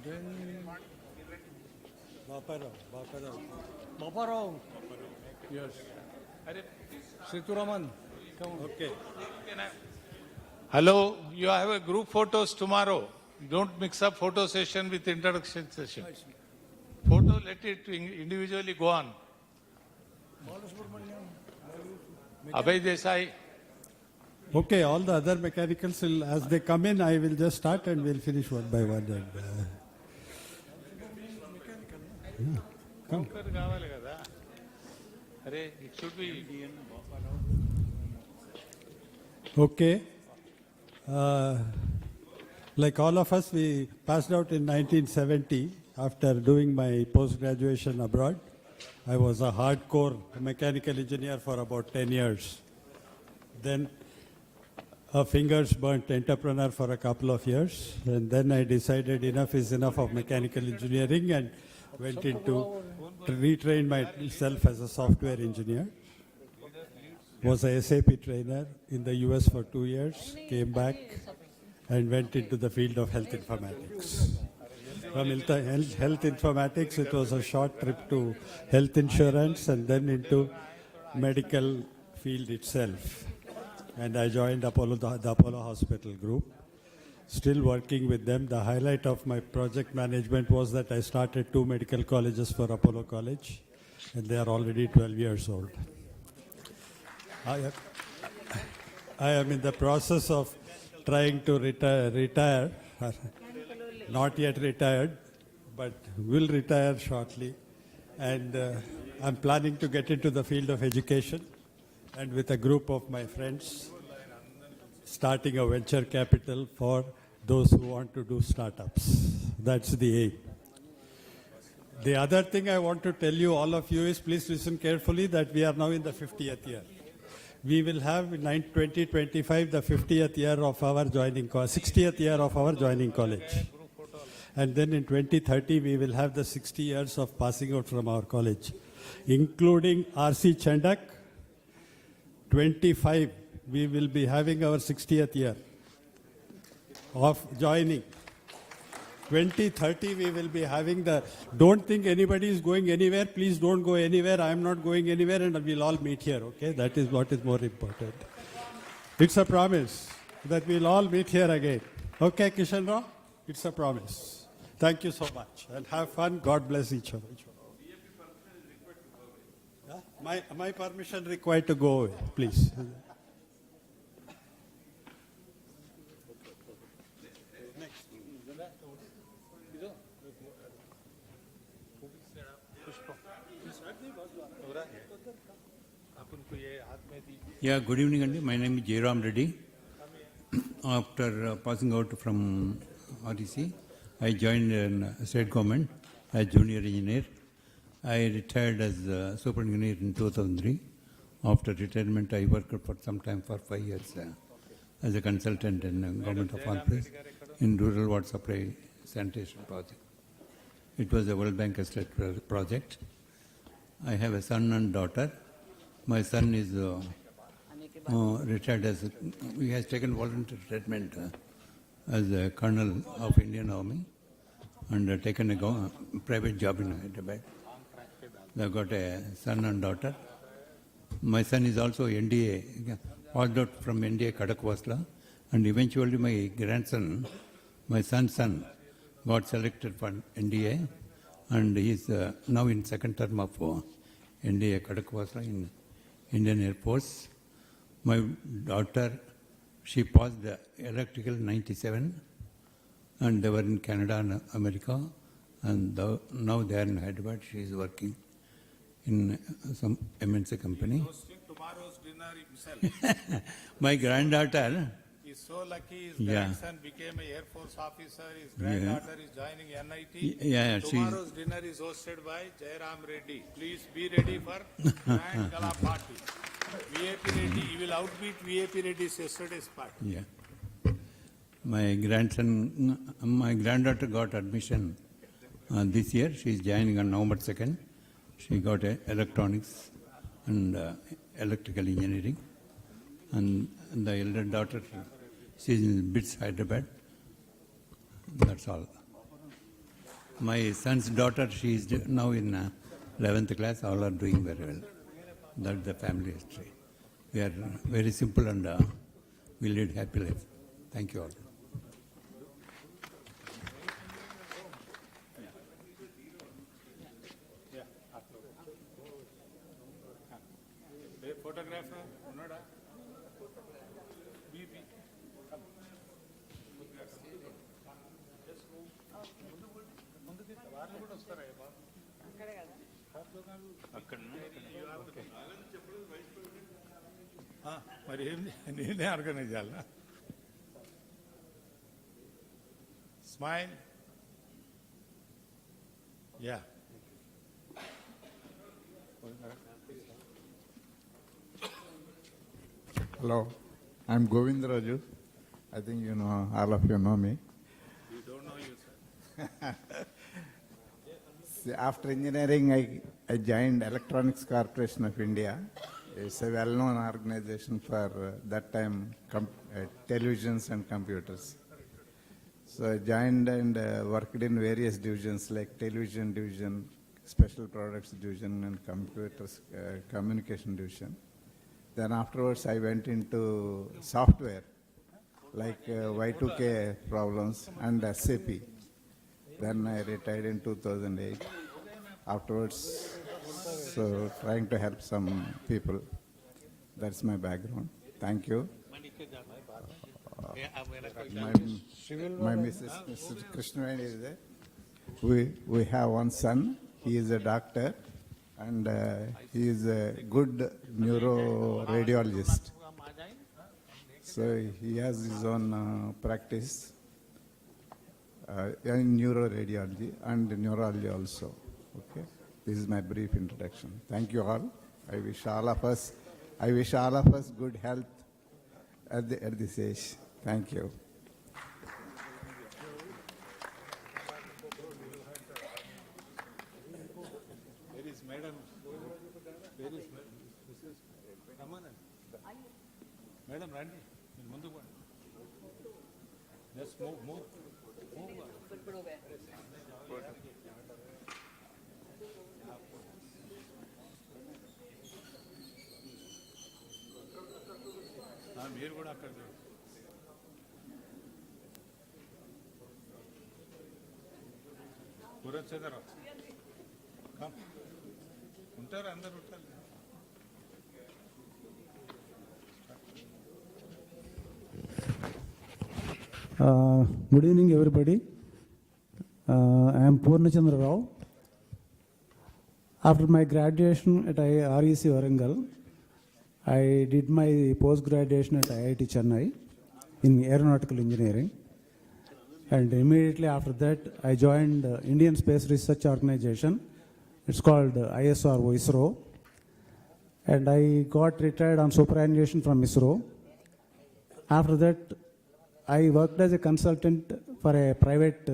Speaker 17: Then Bapa Rao. Yes. Situraman. Come on.
Speaker 2: Okay. Hello, you have a group photos tomorrow. Don't mix up photo session with introduction session. Photo, let it individually go on. Abhay Desai.
Speaker 6: Okay, all the other mechanicals will, as they come in, I will just start and we'll finish one by one. And, come.
Speaker 2: It should be.
Speaker 6: Okay. Like all of us, we passed out in 1970 after doing my post-graduation abroad. I was a hardcore mechanical engineer for about 10 years. Then a fingers burnt entrepreneur for a couple of years. And then I decided enough is enough of mechanical engineering and went into retrained myself as a software engineer. Was a SAP trainer in the US for 2 years, came back and went into the field of health informatics. From health informatics, it was a short trip to health insurance and then into medical field itself. And I joined the Apollo Hospital Group. Still working with them. The highlight of my project management was that I started 2 medical colleges for Apollo College, and they are already 12 years old. I am in the process of trying to retire, not yet retired, but will retire shortly. And I'm planning to get into the field of education, and with a group of my friends, starting a venture capital for those who want to do startups. That's the aim. The other thing I want to tell you, all of you, is please listen carefully that we are now in the 50th year. We will have in 2025 the 50th year of our 60th year of our joining college. And then in 2030, we will have the 60 years of passing out from our college, including R.C. Chandak. 25, we will be having our 60th year of joining. 2030, we will be having the, don't think anybody is going anywhere. Please don't go anywhere. I am not going anywhere, and we'll all meet here, okay? That is what is more important. It's a promise that we'll all meet here again. Okay, Kishan Rao? It's a promise. Thank you so much. And have fun. God bless each other. My permission required to go away, please.
Speaker 20: Yeah, good evening, Andy. My name is Jairam Reddy. After passing out from RTC, I joined in state government as junior engineer. I retired as super engineer in 2003. After retirement, I worked for some time for 5 years as a consultant in government of Andhra Pradesh. in rural water supply sanitation project. It was a World Bank estate project. I have a son and daughter. My son is retired as, he has taken voluntary retirement as a colonel of Indian Army and taken a private job in Hyderabad. They've got a son and daughter. My son is also NDA, passed out from NDA Kadakwasla, and eventually my grandson, my son's son, got selected for NDA, and he is now in second term of NDA Kadakwasla in Indian Air Force. My daughter, she passed electrical 97, and they were in Canada and America, and now they are in Hyderabad. She is working in some MNC company.
Speaker 2: Tomorrow's dinner himself.
Speaker 20: My granddaughter.
Speaker 2: He's so lucky. His grandson became an Air Force officer. His granddaughter is joining NIT. Tomorrow's dinner is hosted by Jairam Reddy. Please be ready for grand gala party. VAP Reddy, he will outbeat VAP Reddy's yesterday's party.
Speaker 20: Yeah. My granddaughter got admission this year. She is joining on November 2nd. She got electronics and electrical engineering. And the elder daughter, she is in BITS, Hyderabad. That's all. My son's daughter, she is now in 11th class. All are doing very well. That's the family history. We are very simple and we lead happy life. Thank you all.
Speaker 2: Photographer, Unoda. మరి నేనే organise చేయాలా? Smile. Yeah.
Speaker 21: Hello, I'm Govind Raju. I think you know, all of you know me.
Speaker 2: We don't know you, sir.
Speaker 21: See, after engineering, I joined Electronics Corporation of India. It's a well-known organization for that time televisions and computers. So I joined and worked in various divisions like television division, special products division, and computers communication division. Then afterwards, I went into software, like Y2K problems and SAP. Then I retired in 2008. Afterwards, so trying to help some people. That's my background. Thank you. My Mrs. Krishnaveni is there. We have one son. He is a doctor. And he is a good neuroradiologist. So he has his own practice in neuroradiology and neurology also. Okay, this is my brief introduction. Thank you all. I wish all of us good health at this age. Thank you.
Speaker 2: Madam, Randy, ముందుకు పోండి. Just move. మీరు కూడా అక్కడ పూరచంద్రరావు ఉంటారు, అందరు ఉంటారు.
Speaker 22: Good evening, everybody. I am Purnachandra Rao. After my graduation at REC Warangal, I did my post-graduation at IIT Chennai in aeronautical engineering. And immediately after that, I joined Indian Space Research Organization. It's called ISRO. And I got retired on superannuation from ISRO. After that, I worked as a consultant for a private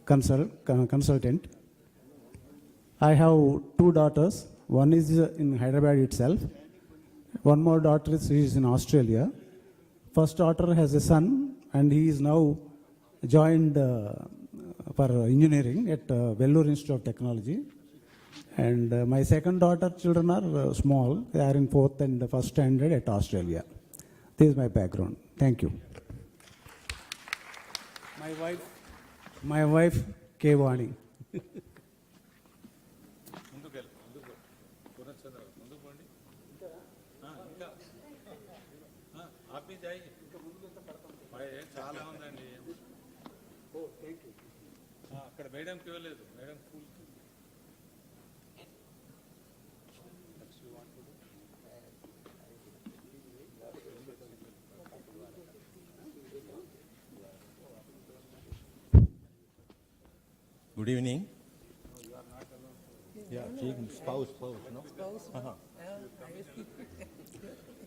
Speaker 22: consultant. I have two daughters. One is in Hyderabad itself. One more daughter is in Australia. First daughter has a son, and he is now joined for engineering at Vellore Institute of Technology. And my second daughter children are small. They are in 4th and 1st standard at Australia. This is my background. Thank you. My wife, Kevani.
Speaker 2: చాలా ఉందండి. అక్కడ మేడంకి ఇవ్వలేదు, madam school.
Speaker 1: Good evening. Spouse, no?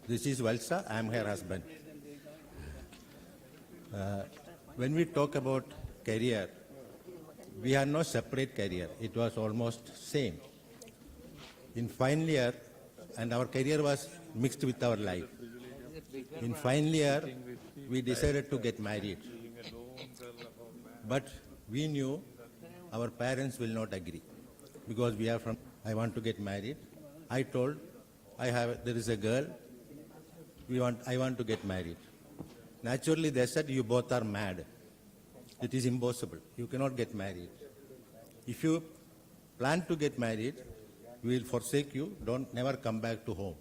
Speaker 1: This is Valsa, I am her husband. When we talk about career, we had no separate career. It was almost same. In final year, and our career was mixed with our life. In final year, we decided to get married. But we knew our parents will not agree because we are from, I want to get married. I told, there is a girl, I want to get married. Naturally, they said, you both are mad. It is impossible. You cannot get married. If you plan to get married, we will forsake you. Never come back to home.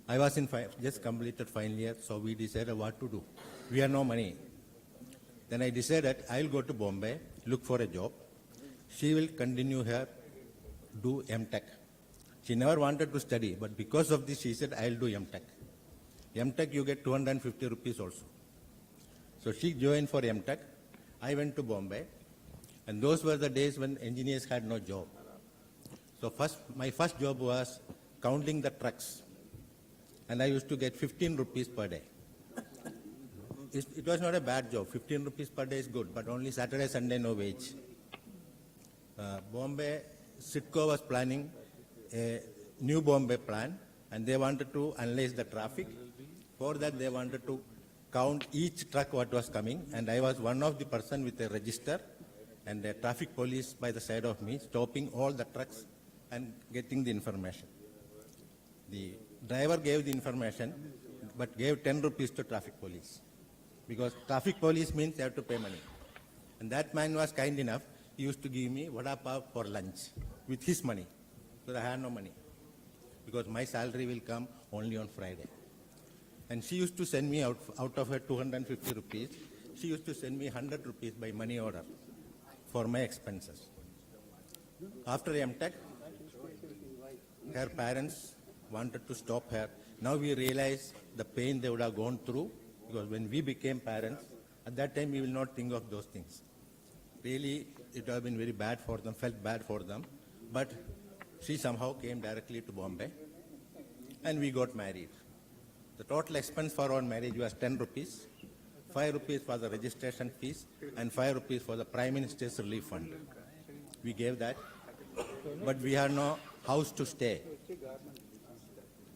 Speaker 1: I was in just completed final year, so we decided what to do. We had no money. Then I decided I'll go to Bombay, look for a job. She will continue here, do M.Tech. She never wanted to study, but because of this, she said, I'll do M.Tech. M.Tech, you get 250 rupees also. So she joined for M.Tech. I went to Bombay. And those were the days when engineers had no job. So my first job was counting the trucks. And I used to get 15 rupees per day. It was not a bad job. 15 rupees per day is good, but only Saturday, Sunday, no wage. Bombay, CITCO was planning a new Bombay plan, and they wanted to analyze the traffic. For that, they wanted to count each truck what was coming, and I was one of the person with a register and a traffic police by the side of me, stopping all the trucks and getting the information. The driver gave the information, but gave 10 rupees to traffic police. Because traffic police means you have to pay money. And that man was kind enough, he used to give me vada pav for lunch with his money. So I had no money. Because my salary will come only on Friday. And she used to send me out of her 250 rupees, she used to send me 100 rupees by money order for my expenses. After M.Tech, her parents wanted to stop her. Now we realize the pain they would have gone through, because when we became parents, at that time we will not think of those things. Really, it would have been very bad for them, felt bad for them. But she somehow came directly to Bombay, and we got married. The total expense for our marriage was 10 rupees, 5 rupees for the registration fees, and 5 rupees for the Prime Minister's Relief Fund. We gave that, but we had no house to stay.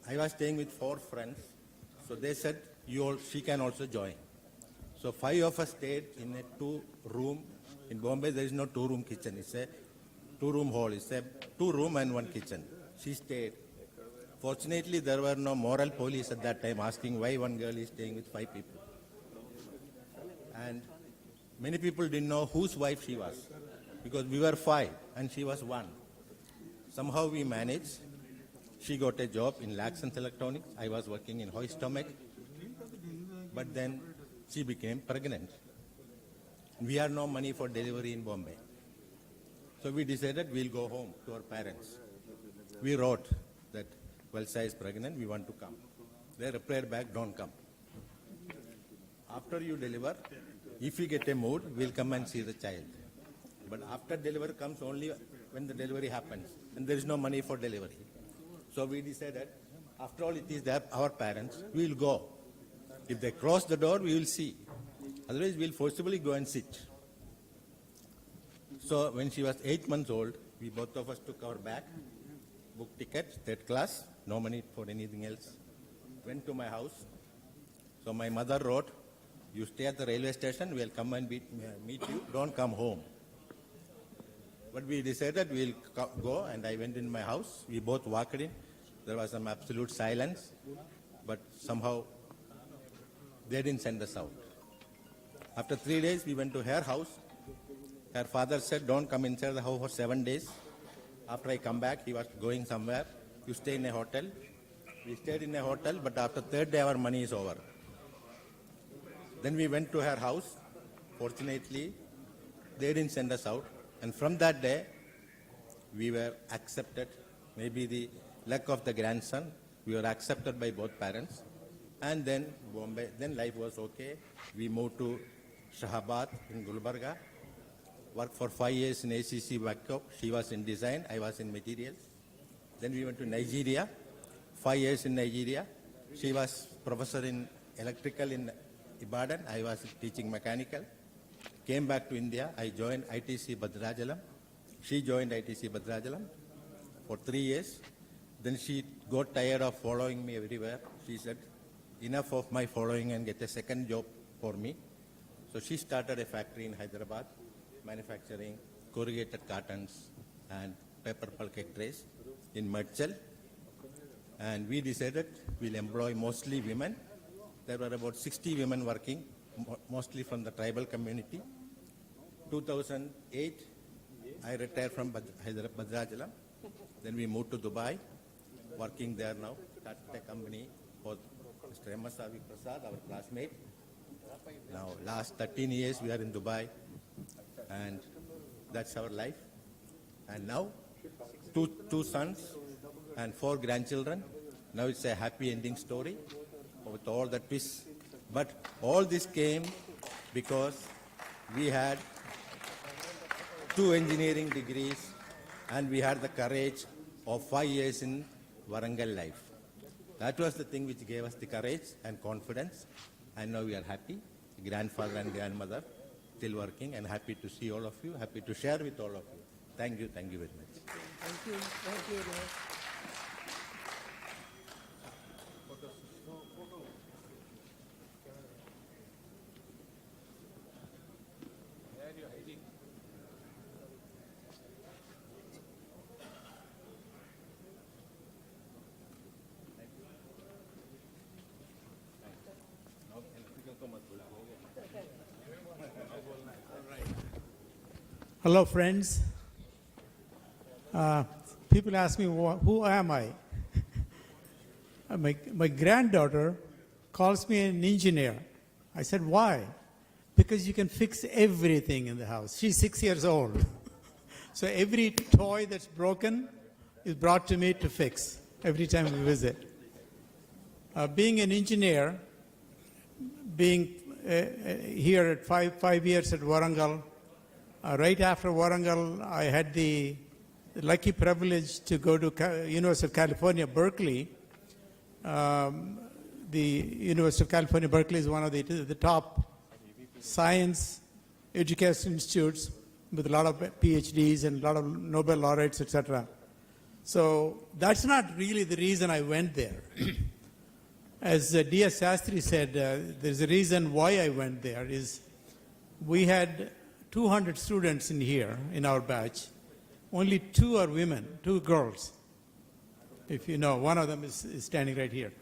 Speaker 1: I was staying with 4 friends, so they said, she can also join. So 5 of us stayed in a 2-room. In Bombay, there is no 2-room kitchen. It's a 2-room hall. It's a 2-room and 1 kitchen. She stayed. Fortunately, there were no moral police at that time asking why one girl is staying with 5 people. And many people didn't know whose wife she was, because we were 5 and she was 1. Somehow we managed. She got a job in Laxons Electronics. I was working in Hoistomach. But then she became pregnant. We had no money for delivery in Bombay. So we decided we'll go home to our parents. We wrote that Valsa is pregnant, we want to come. They replied back, don't come. After you deliver, if you get a mood, we'll come and see the child. But after delivery comes only when the delivery happens, and there is no money for delivery. So we decided, after all it is our parents, we will go. If they cross the door, we will see. Otherwise, we'll forcibly go and sit. So when she was 8 months old, we both of us took our bag, booked tickets, third class, no money for anything else. Went to my house. So my mother wrote, "You stay at the railway station, we'll come and meet you, don't come home." But we decided we'll go, and I went in my house. We both walked in. There was some absolute silence, but somehow they didn't send us out. After 3 days, we went to her house. Her father said, "Don't come inside the house for 7 days. After I come back," he was going somewhere, "you stay in a hotel." We stayed in a hotel, but after third day, our money is over. Then we went to her house. Fortunately, they didn't send us out. And from that day, we were accepted. Maybe the luck of the grandson, we were accepted by both parents. And then Bombay, then life was okay. We moved to Shahabad in Gulbarga. Worked for 5 years in ACC Bangkok. She was in design, I was in materials. Then we went to Nigeria. 5 years in Nigeria. She was professor in electrical in Ibadan. I was teaching mechanical. Came back to India. I joined ITC Bhadrajalam. She joined ITC Bhadrajalam for 3 years. Then she got tired of following me everywhere. She said, "Enough of my following and get a second job for me." So she started a factory in Hyderabad, manufacturing corrugated cartons and paper pulp trays in Merchal. And we decided we'll employ mostly women. There were about 60 women working, mostly from the tribal community. 2008, I retired from Bhadrajalam. Then we moved to Dubai, working there now, started a company for Mr. M.S. Avi Prasad, our classmate. Now, last 13 years we are in Dubai, and that's our life. And now, two sons and 4 grandchildren. Now it's a happy ending story with all the twists. But all this came because we had 2 engineering degrees and we had the courage of 5 years in Warangal life. That was the thing which gave us the courage and confidence. And now we are happy, grandfather and grandmother, still working, and happy to see all of you, happy to share with all of you. Thank you very much.
Speaker 18: Thank you. Thank you.
Speaker 3: Hello, friends. People ask me, who am I? My granddaughter calls me an engineer. I said, why? Because you can fix everything in the house. She's 6 years old. So every toy that's broken is brought to me to fix every time we visit. Being an engineer, being here at five years at Warangal, right after Warangal, I had the lucky privilege to go to University of California, Berkeley. The University of California, Berkeley is one of the top science education institutes with a lot of PhDs and a lot of Nobel laureates, etc. So that's not really the reason I went there. As D.S. Sastry said, there's a reason why I went there is we had 200 students in here in our batch. Only 2 are women, 2 girls. If you know, one of them is standing right here.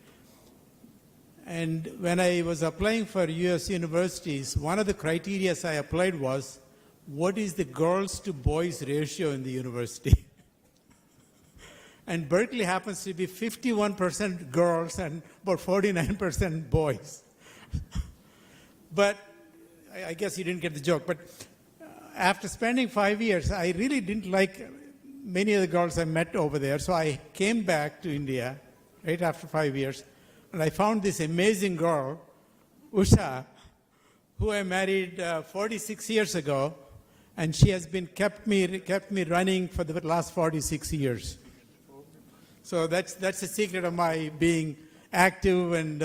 Speaker 3: And when I was applying for US universities, one of the criteria I applied was, what is the girls to boys ratio in the university? And Berkeley happens to be 51% girls and about 49% boys. But I guess you didn't get the joke. But after spending 5 years, I really didn't like many of the girls I met over there. So I came back to India right after 5 years, and I found this amazing girl, Usha, who I married 46 years ago, and she has been kept me running for the last 46 years. So that's the secret of my being active and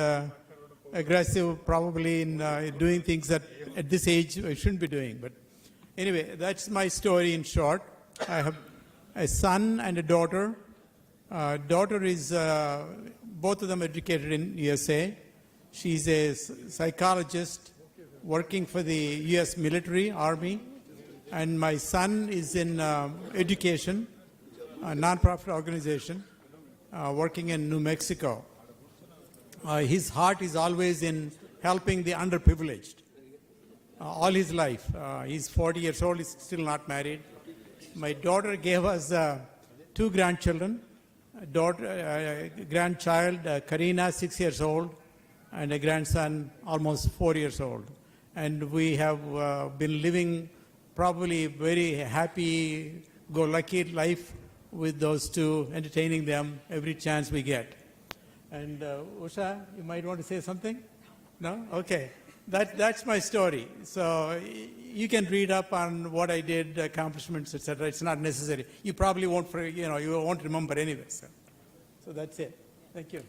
Speaker 3: aggressive probably in doing things that at this age I shouldn't be doing. But anyway, that's my story in short. I have a son and a daughter. Daughter is, both of them educated in USA. She's a psychologist working for the US military, Army. And my son is in education, a nonprofit organization, working in New Mexico. His heart is always in helping the underprivileged. All his life. He's 40 years old, he's still not married. My daughter gave us 2 grandchildren. Grandchild, Karina, 6 years old, and a grandson, almost 4 years old. And we have been living probably very happy, go lucky life with those 2, entertaining them every chance we get. And Usha, you might want to say something? No? Okay. That's my story. So you can read up on what I did, accomplishments, etc. It's not necessary. You probably won't, you won't remember anyway. So that's it. Thank you.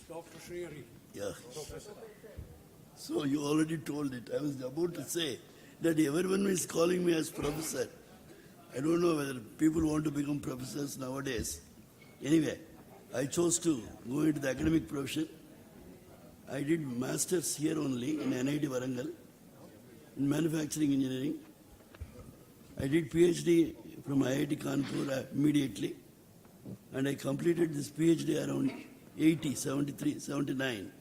Speaker 17: Dr. Shriyari.
Speaker 4: Yeah. So you already told it. I was about to say that everyone is calling me as professor. I don't know whether people want to become professors nowadays. Anyway, I chose to go into the academic profession. I did masters here only in NIT Warangal in manufacturing engineering. I did PhD from IIT Kanpur immediately, and I completed this PhD around 80, 73, 79.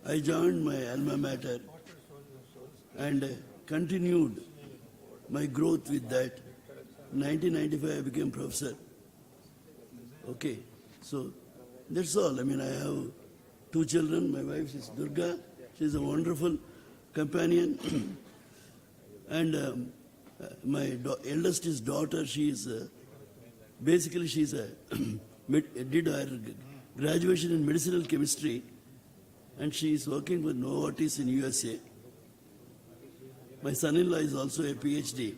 Speaker 4: I joined my alma mater and continued my growth with that. In 1995, I became professor. Okay, so that's all. I mean, I have 2 children. My wife is Durga. She's a wonderful companion. And my eldest is daughter. She is basically she's did her graduation in medicinal chemistry, and she is working with Novartis in USA. My son-in-law is also a PhD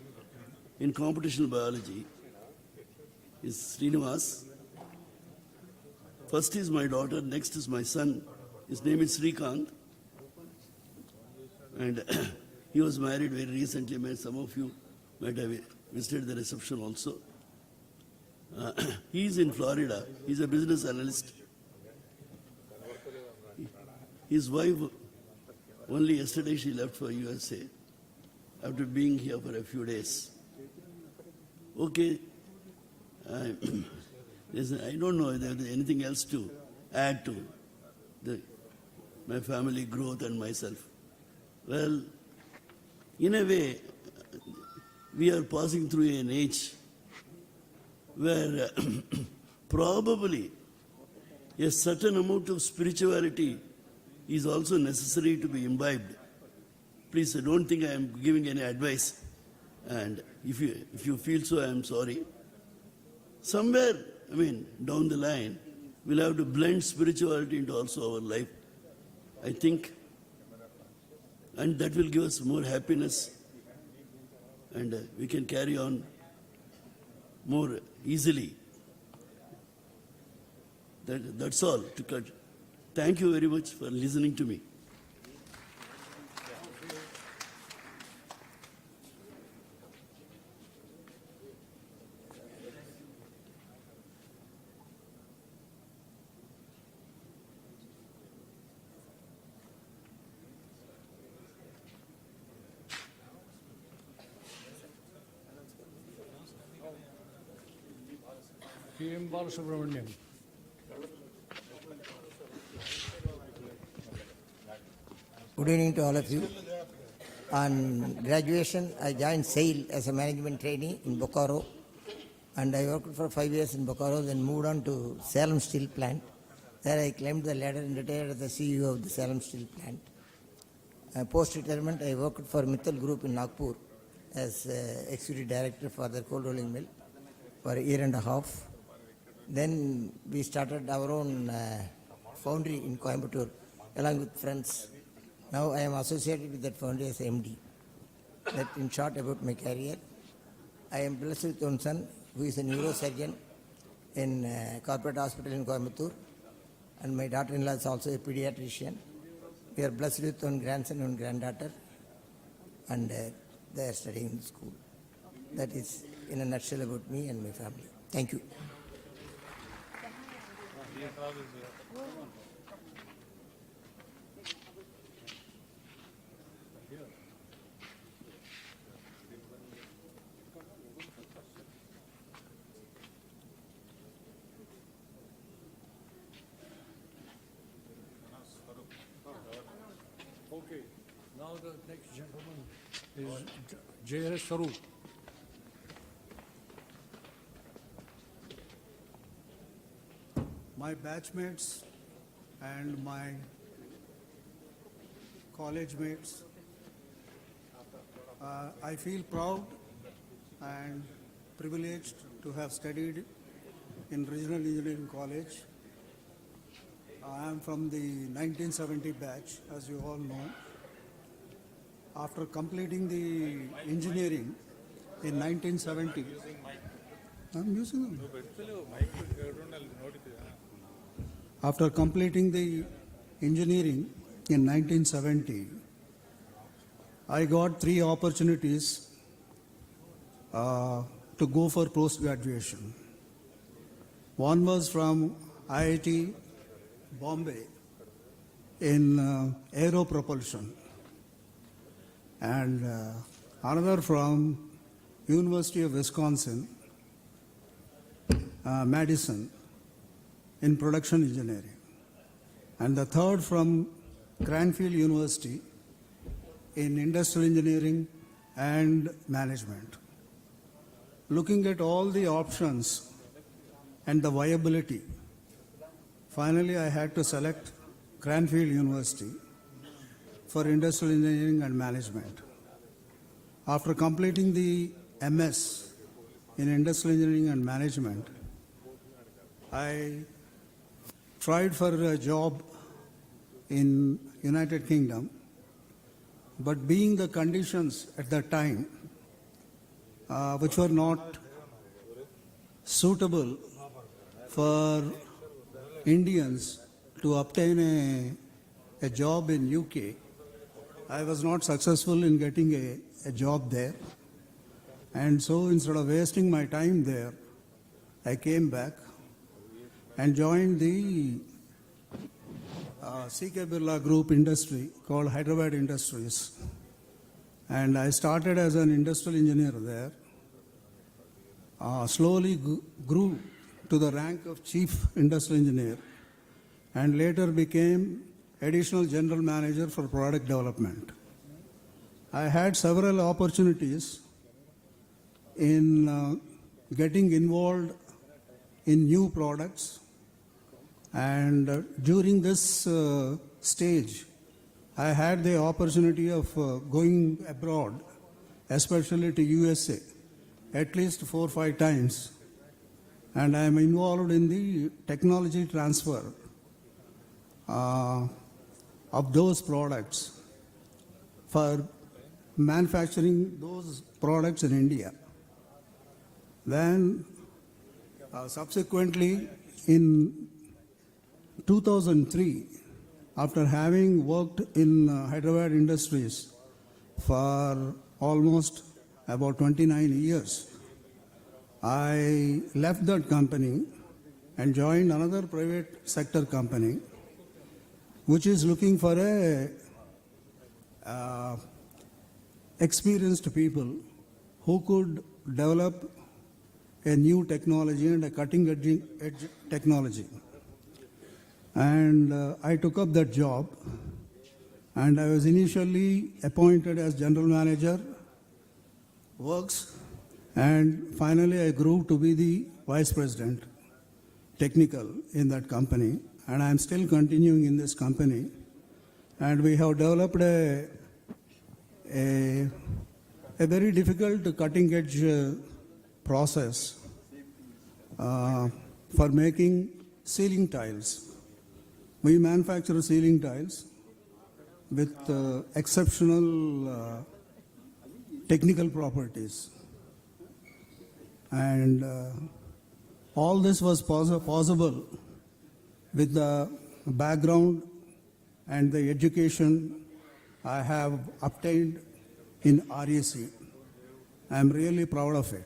Speaker 4: in computational biology. Is Srinivas. First is my daughter, next is my son. His name is Srikant. And he was married very recently. Some of you might have visited the reception also. He is in Florida. He's a business analyst. His wife, only yesterday she left for USA after being here for a few days. Okay. I don't know if there's anything else to add to my family growth and myself. Well, in a way, we are passing through an age where probably a certain amount of spirituality is also necessary to be imbibed. Please don't think I am giving any advice. And if you feel so, I am sorry. Somewhere, I mean, down the line, we'll have to blend spirituality into also our life, I think. And that will give us more happiness. And we can carry on more easily. That's all. Thank you very much for listening to me.
Speaker 17: P.M. Balasubramanian.
Speaker 7: Good evening to all of you. On graduation, I joined SAIL as a management trainee in Bokaro, and I worked for 5 years in Bokaro, then moved on to Salem Steel Plant. There I climbed the ladder and retired as the CEO of the Salem Steel Plant. Post-retirement, I worked for Mittal Group in Nagpur, as executive director for the cold rolling mill for a year and a half. Then we started our own foundry in Coimbatore along with friends. Now I am associated with that foundry as MD. That in short about my career. I am blessed with one son who is a neurosurgeon in corporate hospital in Coimbatore, and my daughter-in-law is also a pediatrician. We are blessed with one grandson and one granddaughter, and they are studying in school. That is in a nutshell about me and my family. Thank you.
Speaker 17: Okay, now the next gentleman is J.S. Saru. My batchmates and my college mates, I feel proud and privileged to have studied in Regional Engineering College. I am from the 1970 batch, as you all know. After completing the engineering in 1970, I'm using them. After completing the engineering in 1970, I got 3 opportunities to go for post-graduation. One was from IIT Bombay in aero propulsion, and another from University of Wisconsin, Madison, in production engineering, and the third from Cranfield University in industrial engineering and management. Looking at all the options and the viability, finally I had to select Cranfield University for industrial engineering and management. After completing the MS in industrial engineering and management, I tried for a job in United Kingdom, but being the conditions at that time, which were not suitable for Indians to obtain a job in UK, I was not successful in getting a job there. And so instead of wasting my time there, I came back and joined the C.K. Birla Group industry called Hyderabad Industries. And I started as an industrial engineer there, slowly grew to the rank of chief industrial engineer, and later became additional general manager for product development. I had several opportunities in getting involved in new products, and during this stage, I had the opportunity of going abroad, especially to USA, at least 4 or 5 times, and I am involved in the technology transfer of those products for manufacturing those products in India. Then subsequently in 2003, after having worked in Hyderabad Industries for almost about 29 years, I left that company and joined another private sector company which is looking for experienced people who could develop a new technology and a cutting-edge technology. And I took up that job, and I was initially appointed as general manager, works, and finally I grew to be the vice president, technical, in that company. And I am still continuing in this company. And we have developed a a very difficult cutting edge process for making ceiling tiles. We manufacture ceiling tiles with exceptional technical properties. And all this was possible with the background and the education I have obtained in REC. I am really proud of it.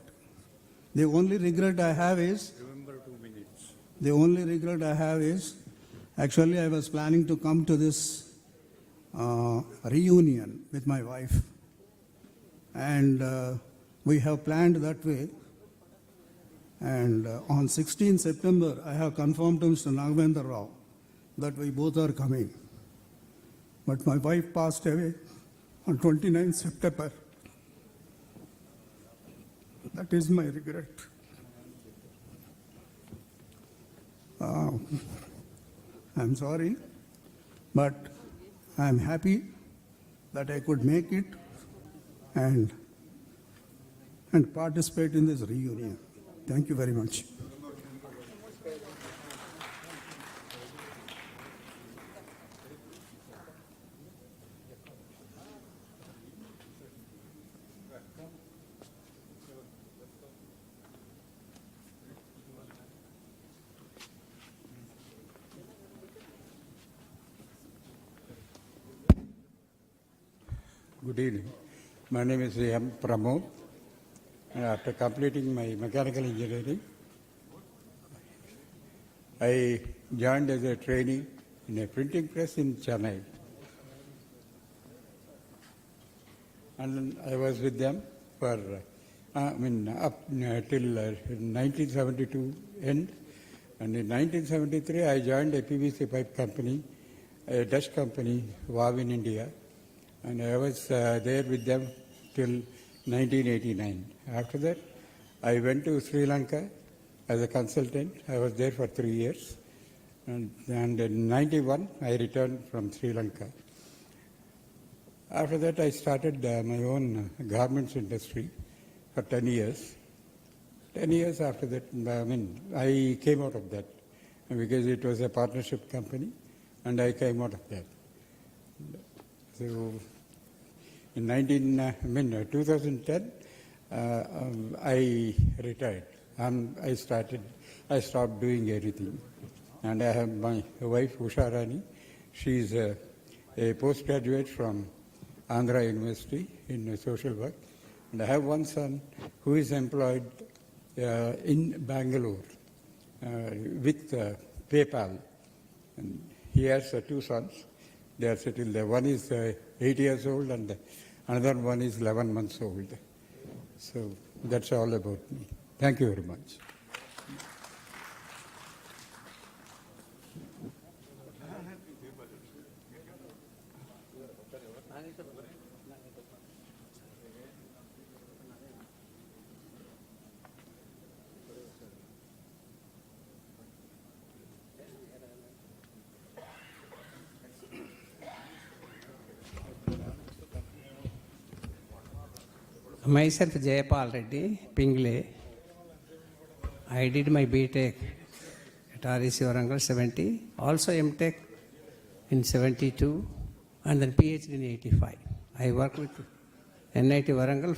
Speaker 17: The only regret I have is, actually I was planning to come to this reunion with my wife. And we have planned that way. And on 16 September, I have confirmed to Mr. Nagavendra Rao that we both are coming. But my wife passed away on 29 September. That is my regret. I'm sorry, but I'm happy that I could make it and participate in this reunion. Thank you very much.
Speaker 5: Good evening. My name is M. Pramod. After completing my mechanical engineering, I joined as a trainee in a printing press in Chennai. And I was with them for, up till 1972 end. And in 1973, I joined a PVC pipe company, a Dutch company, WAV in India. And I was there with them till 1989. After that, I went to Sri Lanka as a consultant. I was there for 3 years. And in 91, I returned from Sri Lanka. After that, I started my own garments industry for 10 years. 10 years after that, I came out of that because it was a partnership company, and I came out of that. So in 2010, I retired. I stopped doing anything. And I have my wife, Usha Rani. She's a postgraduate from Andhra University in social work. And I have one son who is employed in Bangalore with PayPal. And he has 2 sons. They are settled there. One is 8 years old and another one is 11 months old. So that's all about me. Thank you very much.
Speaker 8: Myself, Jayapal Reddy, Pingle. I did my BTech at REC Warangal 70, also MTech in 72, and then PhD in 85. I worked with NIT Warangal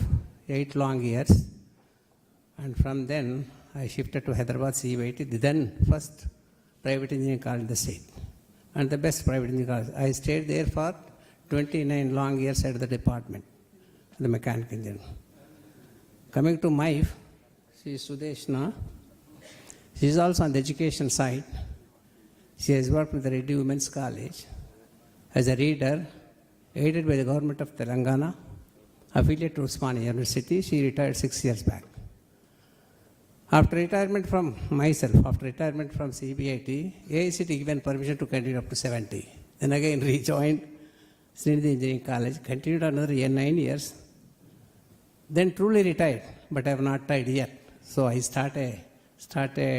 Speaker 8: 8 long years, and from then I shifted to Hyderabad CUIT, the then first private engineering college in the state, and the best private engineering college. I stayed there for 29 long years at the department, the mechanical engineering. Coming to my wife, she is Sudeshna. She is also on the education side. She has worked with the Reddy Women's College as a reader, aided by the government of Telangana, affiliate to Usmania University. She retired 6 years back. After retirement from CBIT, AICT given permission to continue up to 70. Then again rejoined Srinidhi Engineering College, continued another 9 years. Then truly retired, but I have not retired yet. So I started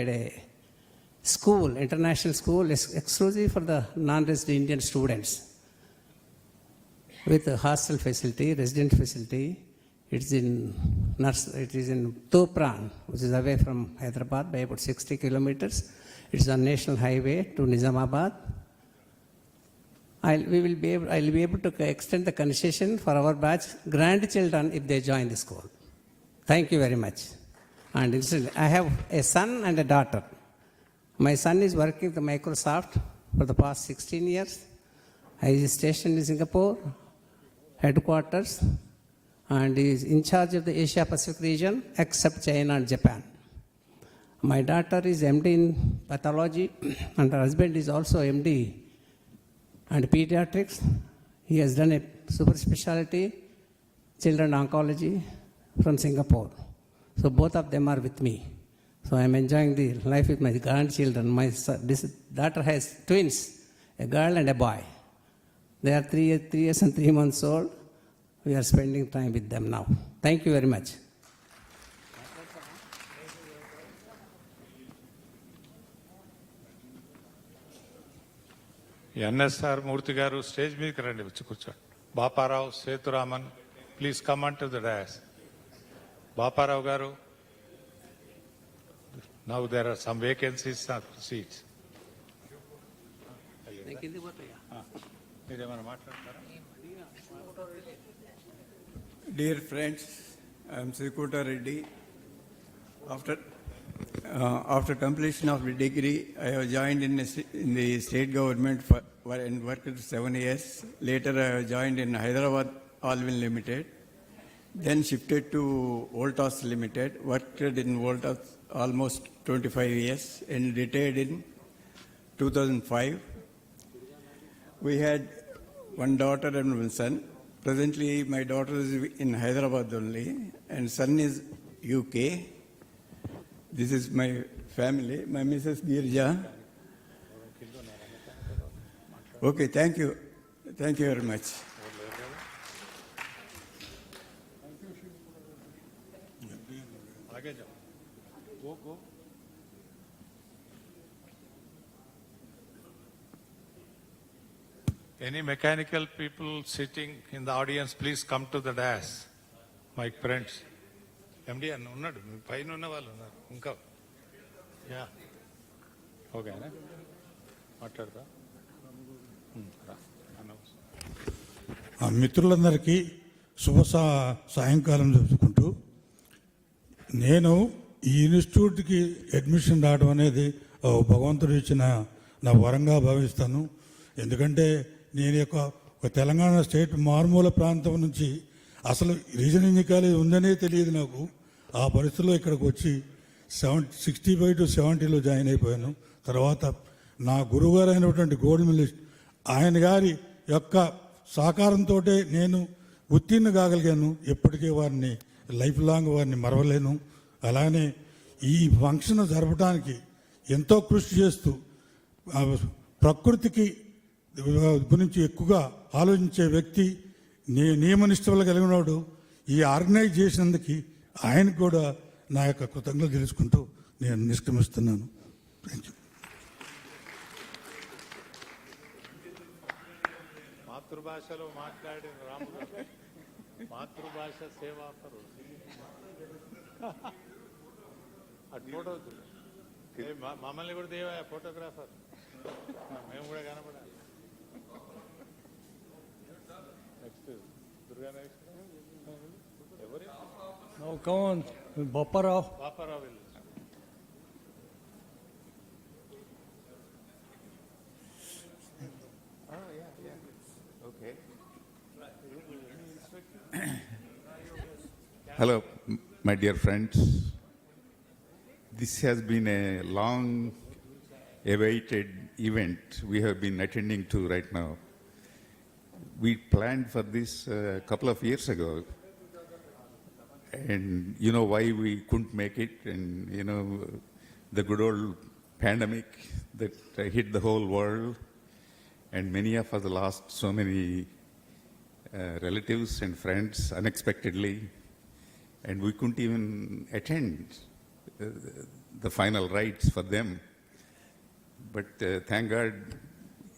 Speaker 8: a school, international school, exclusive for the non-resident Indian students, with a hostel facility, resident facility, It is in Tupran, which is away from Hyderabad by about 60 kilometers. It is on national highway to Nizamabad. I'll be able to extend the concession for our batch grandchildren if they join the school. Thank you very much. And I have a son and a daughter. My son is working at Microsoft for the past 16 years. He is stationed in Singapore, headquarters, and he is in charge of the Asia Pacific region except China and Japan. My daughter is MD in pathology and her husband is also MD and pediatrics. He has done a super specialty, children oncology from Singapore. So both of them are with me. So I am enjoying the life with my grandchildren. This daughter has twins, a girl and a boy. They are 3 years and 3 months old. We are spending time with them now. Thank you very much.
Speaker 2: NSR Murthy garu stage మీదకి రండి, వచ్చి కూర్చోండి. Baparao, Sethuraman, please come on to the dais. Baparao garu, now there are some vacancies are seats. మీరేమైనా మాట్లాడతారా?
Speaker 10: Dear friends, I am Srikuta Reddy. After completion of the degree, I have joined in the state government and worked 7 years. Later, I have joined in Hyderabad Alvin Limited. Then shifted to Voltas Limited. Worked in Voltas almost 25 years and retired in 2005. We had one daughter and one son. Presently, my daughter is in Hyderabad only, and son is UK. This is my family. My Mrs. Girja. Okay, thank you. Thank you very much.
Speaker 2: Any mechanical people sitting in the audience, please come to the dais. My friends. MD అన్న ఉన్నాడు, పైన ఉన్న వాళ్ళు ఉన్నారు ఇంకా. Yeah ఓకేనా, మాట్లాడతా.
Speaker 11: మిత్రులందరికీ శుభ సాయంకాలం చెప్పుకుంటూ, నేను ఈ ఇన్స్టిట్యూట్కి అడ్మిషన్ రావడం అనేది భగవంతుడు ఇచ్చిన నా వరంగా భావిస్తాను. ఎందుకంటే నేను ఒక తెలంగాణ స్టేట్ మారుమూల ప్రాంతం నుంచి అసలు రీజనల్ కాలేజ్ ఉందనే తెలియదు నాకు. ఆ పరిస్థితుల్లో ఇక్కడికి వచ్చి 65 to 70లో జాయిన్ అయిపోయాను. తర్వాత నా గురువుగారు అయినటువంటి గోల్డ్ మెడలిస్ట్ ఆయన గారి యొక్క సహకారంతో నేను ఉత్తీర్ణ కాగలిగాను. ఎప్పటికీ వారిని లైఫ్ లాంగ్ వారిని మరవలేను. అలానే ఈ ఫంక్షన్ జరపడానికి ఎంతో కృషి చేస్తూ ప్రకృతికి గురించి ఎక్కువగా ఆలోచించే వ్యక్తి, నియమనిష్టలు కలిగినవాడు. ఈ ఆర్గనైజ్ చేసినందుకు ఆయనకు కూడా నా యొక్క కృతజ్ఞతలు తెలుసుకుంటూ నేను నిష్క్రమిస్తున్నాను. Thank you.
Speaker 2: మాతృభాషలో మాట్లాడిన రాముడు మాతృభాష సేవా పరు అటు ఫోటో మమ్మల్ని కూడా దేవా ఫోటోగ్రాఫర్, మేము కూడా కనపడాలి. నెక్స్ట్ దుర్గా నెక్స్ట్ ఎవరు?
Speaker 17: Now come on, Baparao.
Speaker 2: Baparao will.
Speaker 23: Oh, yeah. Okay. Hello, my dear friends. This has been a long awaited event we have been attending to right now. We planned for this a couple of years ago. And you know why we couldn't make it, and you know the good old pandemic that hit the whole world, and many of us lost so many relatives and friends unexpectedly, and we couldn't even attend the final rites for them. But thank God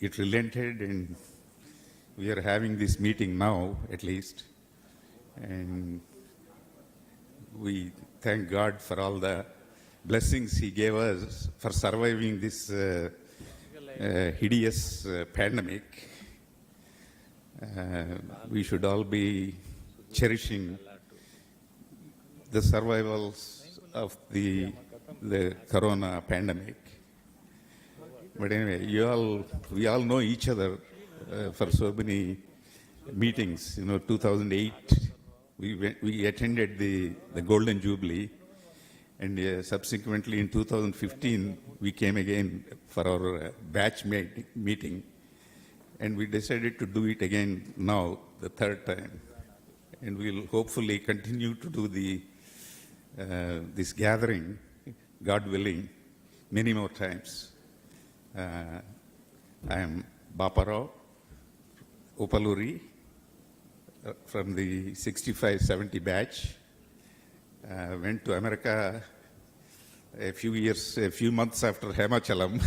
Speaker 23: it relented, and we are having this meeting now at least. And we thank God for all the blessings He gave us for surviving this hideous pandemic. We should all be cherishing the survivals of the corona pandemic. But anyway, we all know each other for so many meetings. 2008, we attended the Golden Jubilee, and subsequently in 2015, we came again for our batch meeting, and we decided to do it again now, the third time. And we'll hopefully continue to do this gathering, God willing, many more times. I am Baparao Upaluri from the 65-70 batch. Went to America a few months after Hemachalam,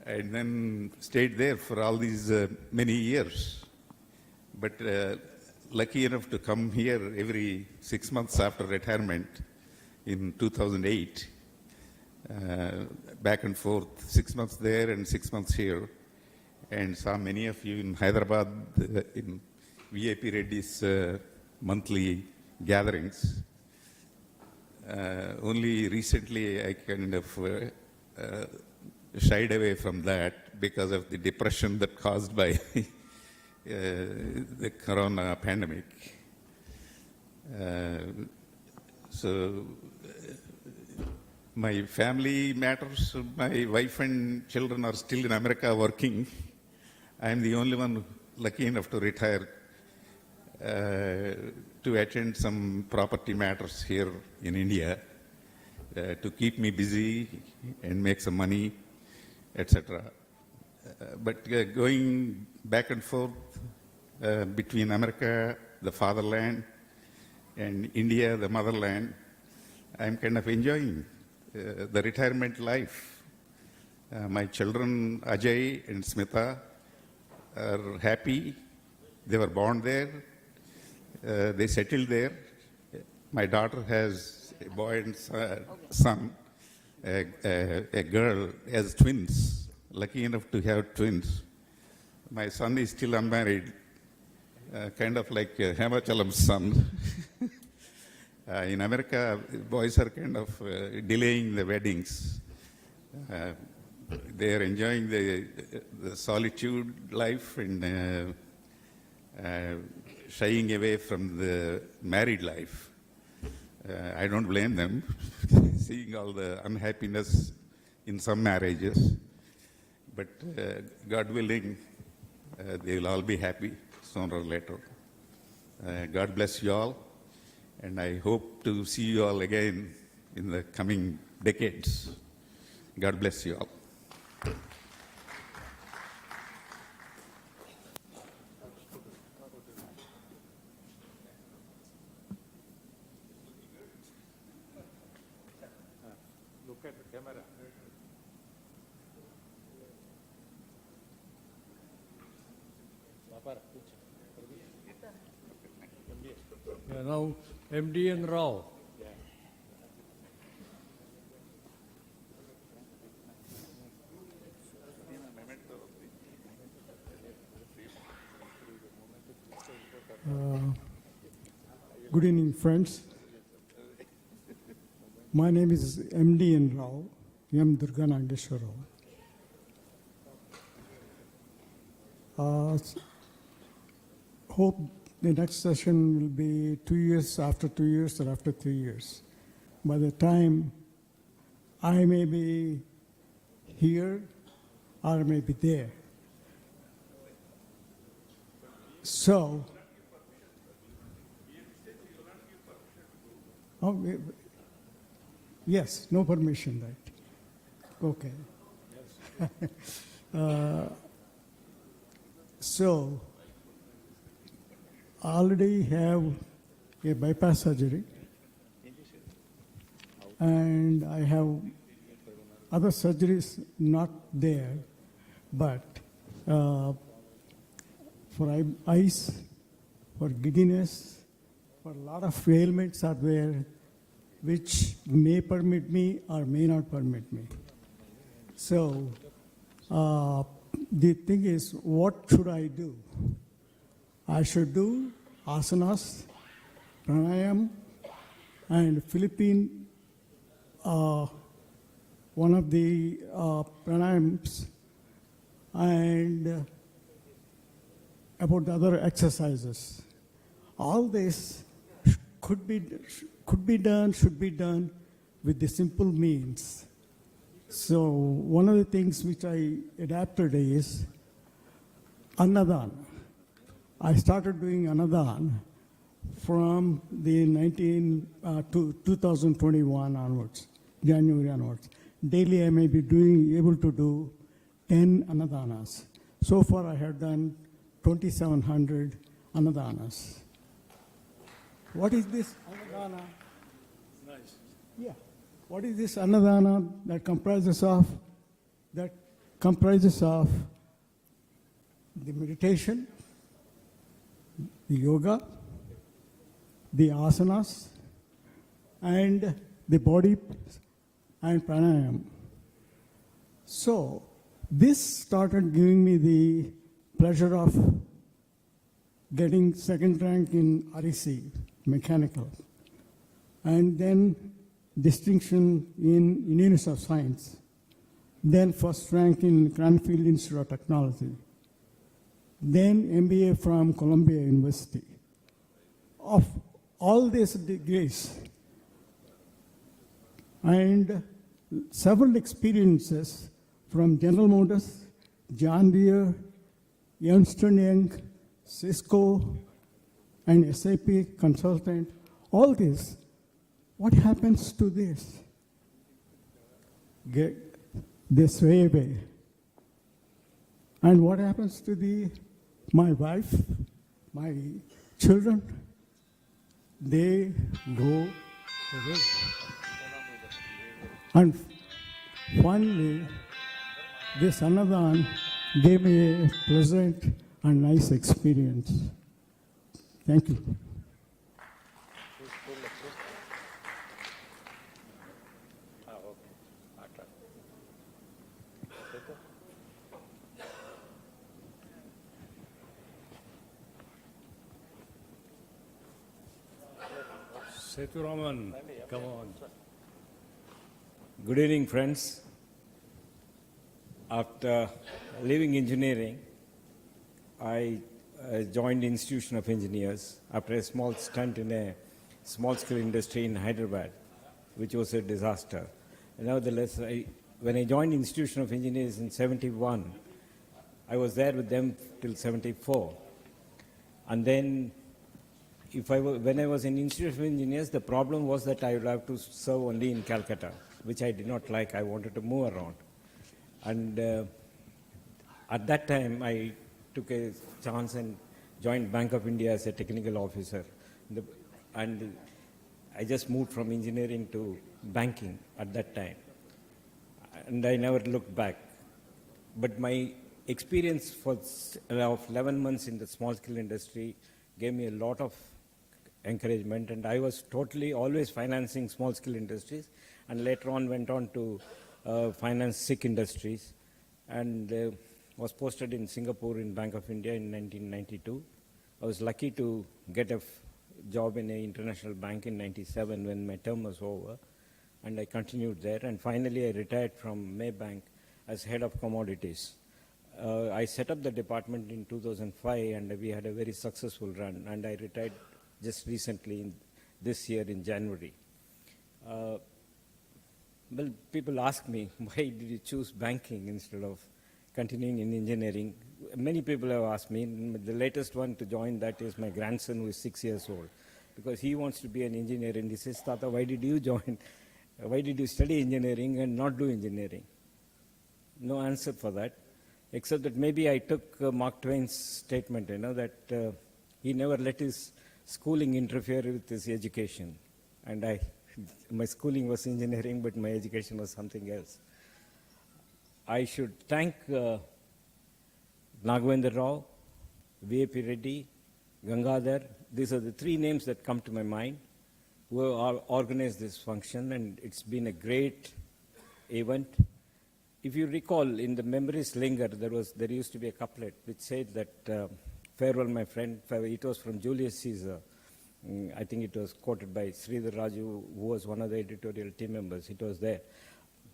Speaker 23: and then stayed there for all these many years. But lucky enough to come here every 6 months after retirement in 2008, back and forth, 6 months there and 6 months here, and saw many of you in Hyderabad in VIP Reddy's monthly gatherings. Only recently I kind of shied away from that because of the depression that caused by the corona pandemic. So my family matters. My wife and children are still in America working. I am the only one lucky enough to retire to attend some property matters here in India to keep me busy and make some money, etc. But going back and forth between America, the fatherland, and India, the motherland, I'm kind of enjoying the retirement life. My children, Ajay and Smita, are happy. They were born there. They settled there. My daughter has a boy and son, a girl has twins, lucky enough to have twins. My son is still unmarried, kind of like Hemachalam's son. In America, boys are kind of delaying the weddings. They are enjoying the solitude life and shying away from the married life. I don't blame them, seeing all the unhappiness in some marriages. But God willing, they will all be happy sooner or later. God bless you all, and I hope to see you all again in the coming decades. God bless you all.
Speaker 2: Look at the camera.
Speaker 17: Yeah, now MD and Rao.
Speaker 9: Good evening, friends. My name is MD N. Rao, M. Durga Nageshwar Rao. Hope the next session will be 2 years, after 2 years, or after 3 years. By the time I may be here or may be there. So, yes, no permission, right? Okay. So, I already have a bypass surgery, and I have other surgeries not there, but for eyes, for giddiness, for a lot of ailments are there which may permit me or may not permit me. So the thing is, what should I do? I should do asanas, pranayam, and Philippine, one of the pranayams, and about the other exercises. All this should be done with the simple means. So one of the things which I adapted is Annadan. I started doing Annadan from the 2021 onwards, January onwards. Daily I may be able to do 10 Annadanas. So far I have done 2,700 Annadanas. What is this Annadana?
Speaker 17: Nice.
Speaker 9: Yeah. What is this Annadana that comprises of? That comprises of the meditation, the yoga, the asanas, and the body and pranayam. So this started giving me the pleasure of getting second rank in REC, mechanical, and then distinction in University of Science, then first rank in Cranfield Institute of Technology, then MBA from Columbia University. Of all these degrees and several experiences from General Motors, John Deere, Ernst & Young, Cisco, and SAP consultant, all this. What happens to this? They sway away. And what happens to my wife, my children? They go away. And finally, this Annadan gave me a pleasant and nice experience. Thank you.
Speaker 17: Sethuraman, come on.
Speaker 12: Good evening, friends. After leaving engineering, I joined the Institution of Engineers after a small stint in a small-scale industry in Hyderabad, which was a disaster. And nevertheless, when I joined the Institution of Engineers in 71, I was there with them till 74. And then when I was in Institute of Engineers, the problem was that I would have to serve only in Calcutta, which I did not like. I wanted to move around. And at that time, I took a chance and joined Bank of India as a technical officer. And I just moved from engineering to banking at that time. And I never looked back. But my experience of 11 months in the small-scale industry gave me a lot of encouragement, and I was totally always financing small-scale industries, and later on went on to finance SICK industries, and was posted in Singapore in Bank of India in 1992. I was lucky to get a job in an international bank in 97 when my term was over, and I continued there, and finally I retired from Maybank as head of commodities. I set up the department in 2005, and we had a very successful run, and I retired just recently this year in January. Well, people ask me, why did you choose banking instead of continuing in engineering? Many people have asked me. The latest one to join that is my grandson, who is 6 years old, because he wants to be an engineer, and he says, Tata, why did you join? Why did you study engineering and not do engineering? No answer for that, except that maybe I took Mark Twain's statement, that he never let his schooling interfere with his education. And my schooling was engineering, but my education was something else. I should thank Nagavendra Rao, V.A.P. Reddy, Gangadhar. These are the three names that come to my mind who have organized this function, and it's been a great event. If you recall, in the Memories Linger, there used to be a couplet which said that, farewell, my friend, farewell. It was from Julius Caesar. I think it was quoted by Sridhar Raju, who was one of the editorial team members. It was there.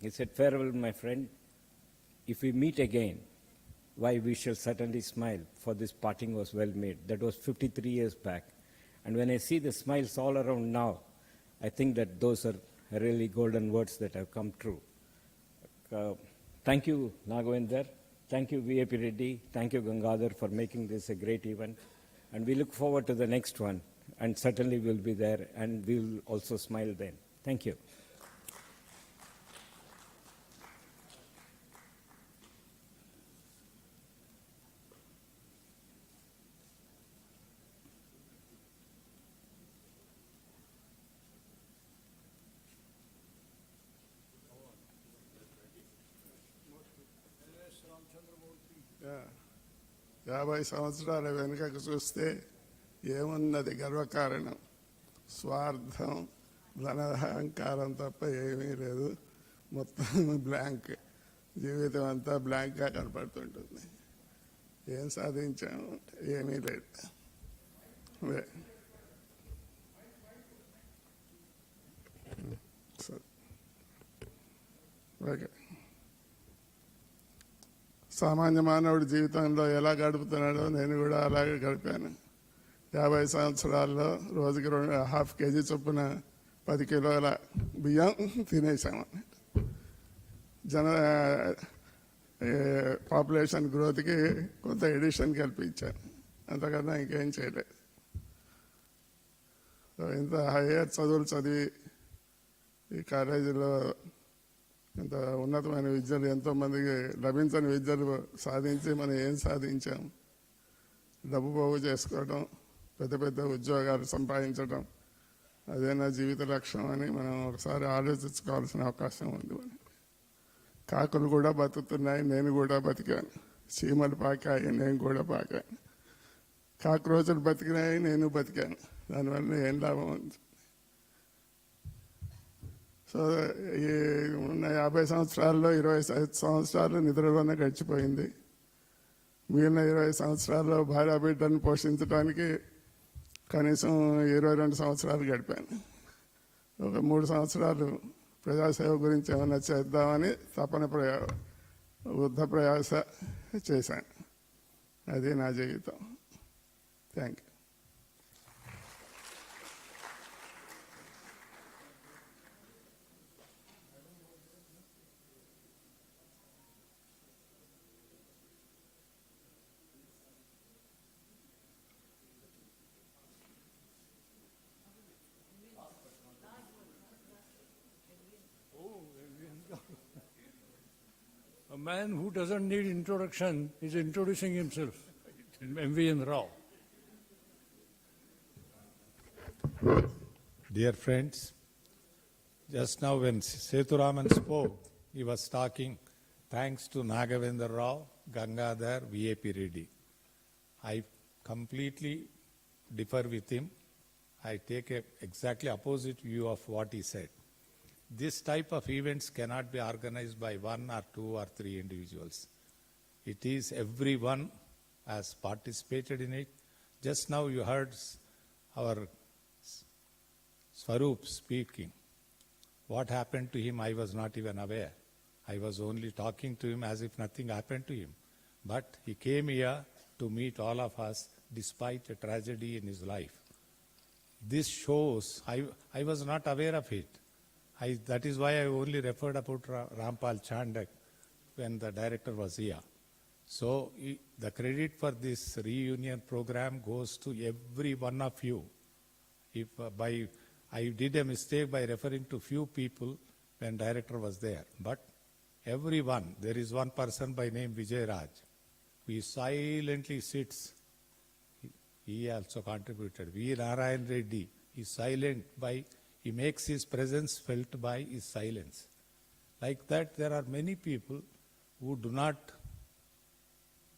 Speaker 12: He said, farewell, my friend, if we meet again, why we shall certainly smile, for this parting was well made. That was 53 years back. And when I see the smiles all around now, I think that those are really golden words that have come true. Thank you, Nagavendra. Thank you, V.A.P. Reddy. Thank you, Gangadhar, for making this a great event. And we look forward to the next one. And certainly we'll be there, and we'll also smile then. Thank you.
Speaker 13: యాభై సంవత్సరాల వెనుకకు చూస్తే ఏమున్నది గర్వకారణం? స్వార్థం, ధనహంకారం తప్ప ఏమీ లేదు. మొత్తం బ్లాంక్, జీవితం అంతా బ్లాంక్గా కనపడుతుంటుంది. ఏం సాధించాము? ఏమీ లేదు. ఓకే, సామాన్య మానవుడి జీవితంలో ఎలా గడుపుతున్నాడో నేను కూడా అలాగే గడిపాను. 50 సంవత్సరాల్లో రోజుకి 1/2 కేజీ చొప్పున 10 కిలోల బియ్యం తినేసాము. పాపులేషన్ గ్రోత్కి కొంత ఎడిషన్ కల్పించాను, అంతకన్నా ఇంకేం చేయలేదు. ఇంత హైయర్ చదువులు చదివి ఈ కాలేజీలో ఇంత ఉన్నతమైన విద్యలు, ఎంతోమందికి లభించని విద్యలు సాధించి మనం ఏం సాధించాం? డబ్బు పోగు చేసుకోవడం, పెద్ద పెద్ద ఉద్యోగాలు సంపాదించడం, అదే నా జీవిత లక్ష్యం అని మనం ఒకసారి ఆలోచించుకోవాల్సిన అవకాశం ఉంది. కాకులు కూడా బతుకుతున్నాయి, నేను కూడా బతికాను. చీమలు పాకాయి, నేను కూడా పాకాను. కాక్రోచులు బతికినాయి, నేను బతికాను. దానివల్ల ఏం లాభం ఉంది? సో ఈ ఉన్న 50 సంవత్సరాల్లో 25 సంవత్సరాలు నిద్రలోనే గడిచిపోయింది. మిగిలిన 20 సంవత్సరాల్లో భార్య బిడ్డను పోషించడానికి కనీసం 22 సంవత్సరాలు గడిపాను. ఒక 3 సంవత్సరాలు ప్రజాసేవ గురించి ఏమైనా చేద్దామని వృద్ధ ప్రయాస చేశాను. అది నా జీవితం. Thank you.
Speaker 17: A man who doesn't need introduction is introducing himself, MVN Rao.
Speaker 2: Dear friends, just now when Sethuraman spoke, he was talking thanks to Nagavendra Rao, Gangadhar, V.A.P. Reddy. I completely differ with him. I take an exactly opposite view of what he said. This type of events cannot be organized by 1 or 2 or 3 individuals. It is everyone has participated in it. Just now you heard our Swaroop speaking. What happened to him, I was not even aware. I was only talking to him as if nothing happened to him. But he came here to meet all of us despite a tragedy in his life. This shows, I was not aware of it. That is why I only referred about Rampal Chandak when the director was here. So the credit for this reunion program goes to every one of you. I did a mistake by referring to few people when director was there, but everyone, there is one person by name Vijay Raj, who silently sits. He also contributed. V. Narayan Reddy is silent he makes his presence felt by his silence. Like that, there are many people who do not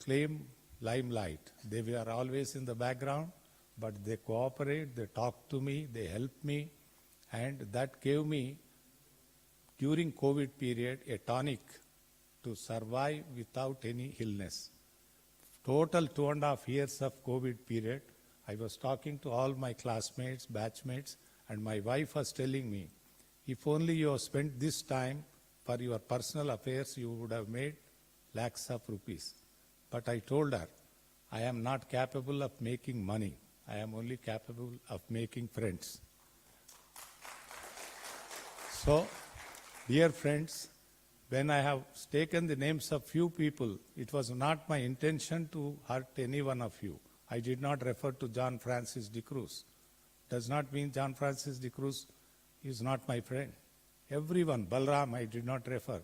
Speaker 2: claim limelight. They are always in the background, but they cooperate, they talk to me, they help me, and that gave me, during COVID period, a tonic to survive without any illness. Total 2.5 years of COVID period, I was talking to all my classmates, batchmates, and my wife was telling me, if only you have spent this time for your personal affairs, you would have made lakhs of rupees. But I told her, I am not capable of making money. I am only capable of making friends. So, dear friends, when I have taken the names of few people, it was not my intention to hurt any one of you. I did not refer to John Francis de Cruz. Does not mean John Francis de Cruz is not my friend. Everyone, Balram, I did not refer.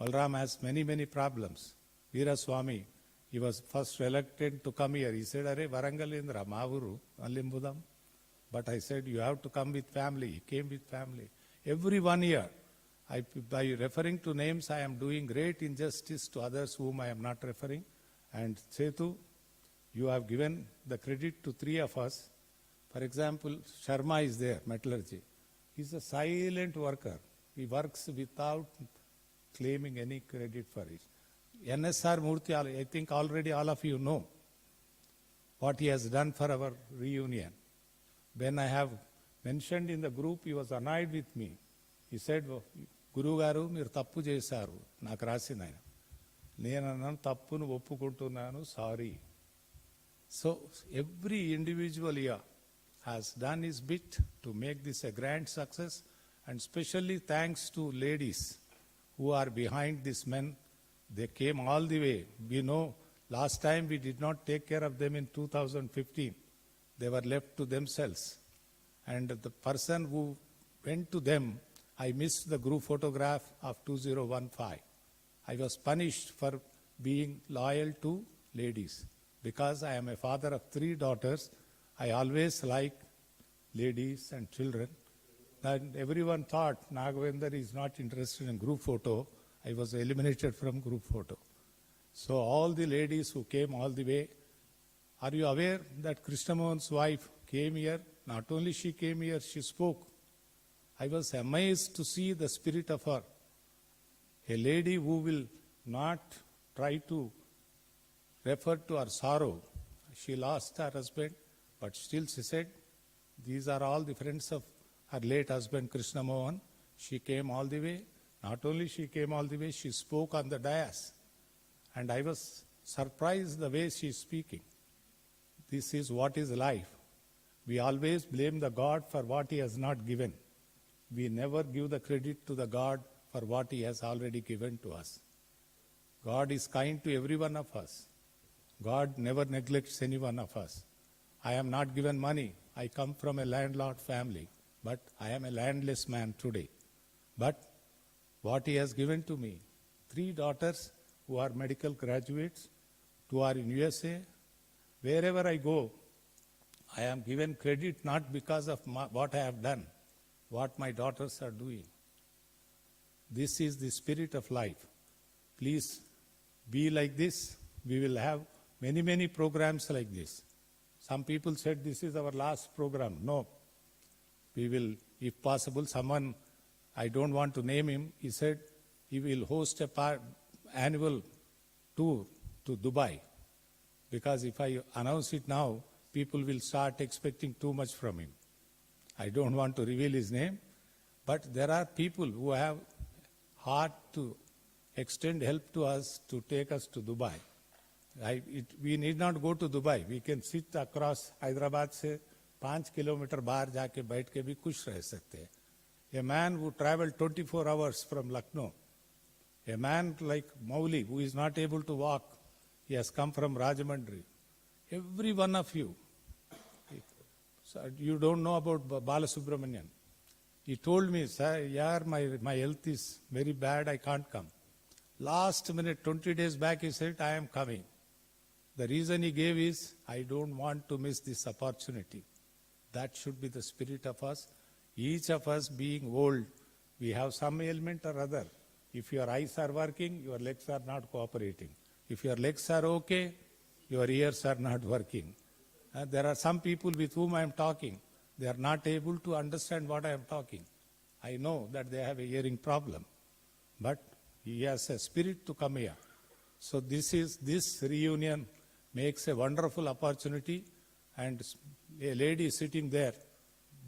Speaker 2: Balram has many, many problems. Veeraswamy, he was first elected to come here. He said, Are Warangal Indra, Mavuru, Alimbudam. But I said, you have to come with family. He came with family. Every 1 year, by referring to names, I am doing great injustice to others whom I am not referring. And Setu, you have given the credit to 3 of us. For example, Sharma is there, metallurgy. He's a silent worker. He works without claiming any credit for it. NSR Murthy, I think already all of you know what he has done for our reunion. When I have mentioned in the group, he was annoyed with me. He said, Guru Garu, మీరు తప్పు చేశారు నాకు రాసింది ఆయన నేను అన్నాను తప్పును ఒప్పుకుంటున్నాను sorry so every individual year has done his bit to make this a grand success, and especially thanks to ladies who are behind these men. They came all the way. We know last time we did not take care of them in 2015. They were left to themselves. And the person who went to them, I missed the group photograph of 2015. I was punished for being loyal to ladies. Because I am a father of 3 daughters, I always like ladies and children. And everyone thought Nagavendra is not interested in group photo. I was eliminated from group photo. So all the ladies who came all the way, are you aware that Krishnamohan's wife came here? Not only she came here, she spoke. I was amazed to see the spirit of her. A lady who will not try to refer to her sorrow. She lost her husband, but still she said, these are all the friends of her late husband Krishna Mohan. She came all the way. Not only she came all the way, she spoke on the dais. And I was surprised the way she is speaking. This is what is life. We always blame the God for what he has not given. We never give the credit to the God for what he has already given to us. God is kind to every one of us. God never neglects any one of us. I am not given money. I come from a landlord family, but I am a landless man today. But what he has given to me, 3 daughters who are medical graduates, 2 are in USA. Wherever I go, I am given credit not because of what I have done, what my daughters are doing. This is the spirit of life. Please be like this. We will have many, many programs like this. Some people said this is our last program. No. We will, if possible, someone, I don't want to name him, he said he will host a annual tour to Dubai. Because if I announce it now, people will start expecting too much from him. I don't want to reveal his name, but there are people who have heart to extend help to us to take us to Dubai. We need not go to Dubai. We can sit across Hyderabad से 5 kilometre बाहर जाके बैठ के भी खुश रह सकते हैं. A man who traveled 24 hours from Lucknow, a man like Mauli who is not able to walk, he has come from Rajamandri. Every one of you, so you don't know about Balasubramanian. He told me, sir, yaar, my health is very bad, I can't come. Last minute, 20 days back, he said, I am coming. The reason he gave is, I don't want to miss this opportunity. That should be the spirit of us. Each of us being old, we have some ailment or other. If your eyes are working, your legs are not cooperating. If your legs are okay, your ears are not working. There are some people with whom I am talking. They are not able to understand what I am talking. I know that they have a hearing problem, but he has a spirit to come here. So this reunion makes a wonderful opportunity, and a lady sitting there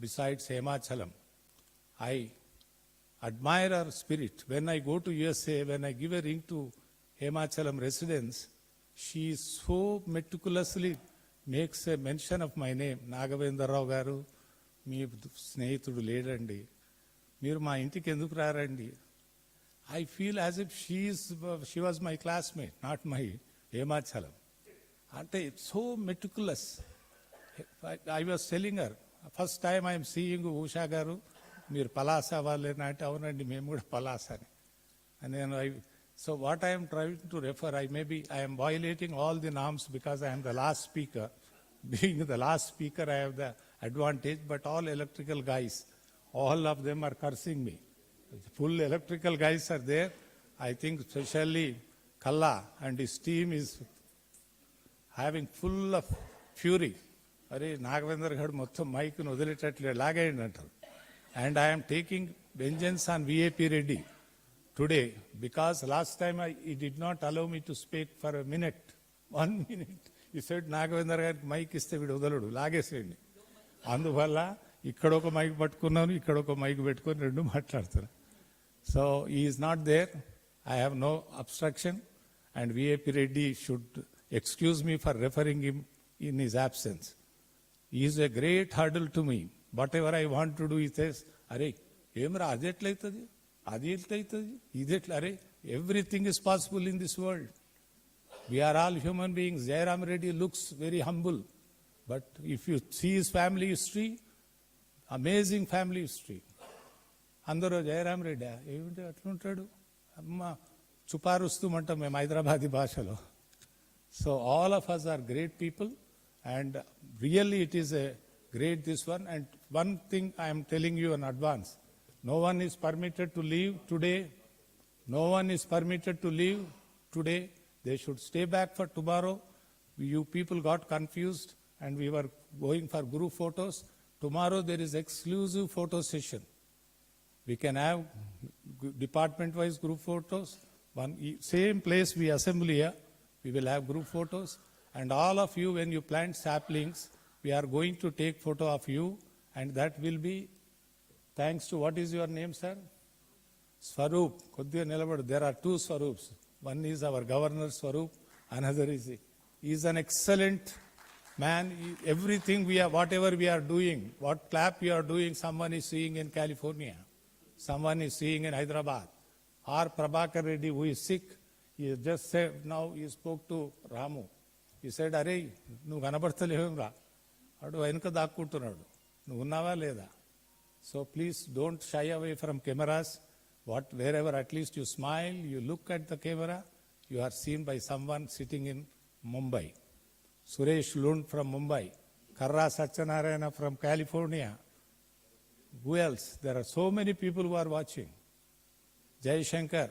Speaker 2: besides Hemachalam. I admire her spirit. When I go to USA, when I give a ring to Hemachalam residents, she so meticulously makes a mention of my name. Nagavendarao garu, మీ స్నేహితుడు లేడండి, మీరు మా ఇంటికి ఎందుకు రారండి? I feel as if she was my classmate, not my Hemachalam. Ante so meticulous. I was telling her, first time I am seeing Usha garu, మీరు పలాస వాళ్ళేనా అంటే అవునండి మేము కూడా పలాస అని. And then so what I am trying to refer, I am violating all the norms because I am the last speaker. Being the last speaker, I have the advantage, but all electrical guys, all of them are cursing me. Full electrical guys are there. I think especially Kalla and his team is having full of fury. Are Nagavendra gadu mottham mic nu వదిలేటట్లే లాగేయండి అంటారు. And I am taking vengeance on VAP Reddy today because last time he did not allow me to speak for a minute, 1 minute. He said, Nagavendra గారికి mic ఇస్తే వీడు వదలడు, లాగేసేయండి. అందువల్ల ఇక్కడ ఒక mic పట్టుకున్నాను, ఇక్కడ ఒక మైక్ పెట్టుకొని రెండు మాట్లాడుతాను. So he is not there. I have no obstruction, and VAP Reddy should excuse me for referring him in his absence. He is a great hurdle to me. Whatever I want to do, he says, Are, ఏమరా అది ఎట్లయితుంది, అది ఎట్లయితుంది, ఇది ఎట్లా, అరే everything is possible in this world. We are all human beings. Jairam Reddy looks very humble, but if you see his family history, amazing family history. అందరూ జయరాం రెడ్డి ఏమిటి అట్లుంటాడు, అమ్మ చుపారుస్తూమంటాం మేము హైదరాబాదీ భాషలో. So all of us are great people, and really it is a great this one. And one thing I am telling you in advance, no one is permitted to leave today. No one is permitted to leave today. They should stay back for tomorrow. You people got confused and we were going for group photos. Tomorrow there is exclusive photo session. We can have department-wise group photos. Same place we assemble here, we will have group photos. And all of you, when you plant saplings, we are going to take photo of you, and that will be thanks to, what is your name, sir? Swaroop. There are two Swaroops. One is our Governor Swaroop, another is, he is an excellent man. Everything whatever we are doing, what clap you are doing, someone is seeing in California, someone is seeing in Hyderabad. R. Prabhakar Reddy, who is sick, he just said, now he spoke to Ramu. He said, Are, nu kanabartalevuరా, adu venuka daakkuntunnadu, nu unnava leda. So please don't shy away from cameras. Wherever at least you smile, you look at the camera, you are seen by someone sitting in Mumbai. Suresh Lund from Mumbai, Karra Satyanarayana from California. Who else? There are so many people who are watching. Jai Shankar.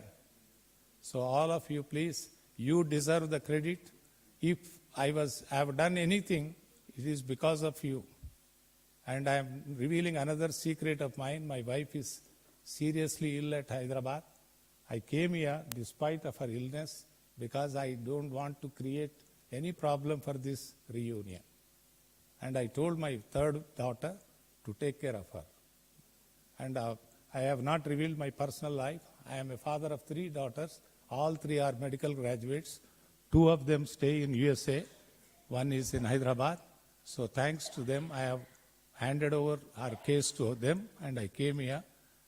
Speaker 2: So all of you, please, you deserve the credit. If I have done anything, it is because of you. And I am revealing another secret of mine. My wife is seriously ill at Hyderabad. I came here despite of her illness because I don't want to create any problem for this reunion. And I told my third daughter to take care of her. And I have not revealed my personal life. I am a father of 3 daughters. All 3 are medical graduates. 2 of them stay in USA. One is in Hyderabad. So thanks to them, I have handed over our case to them, and I came here.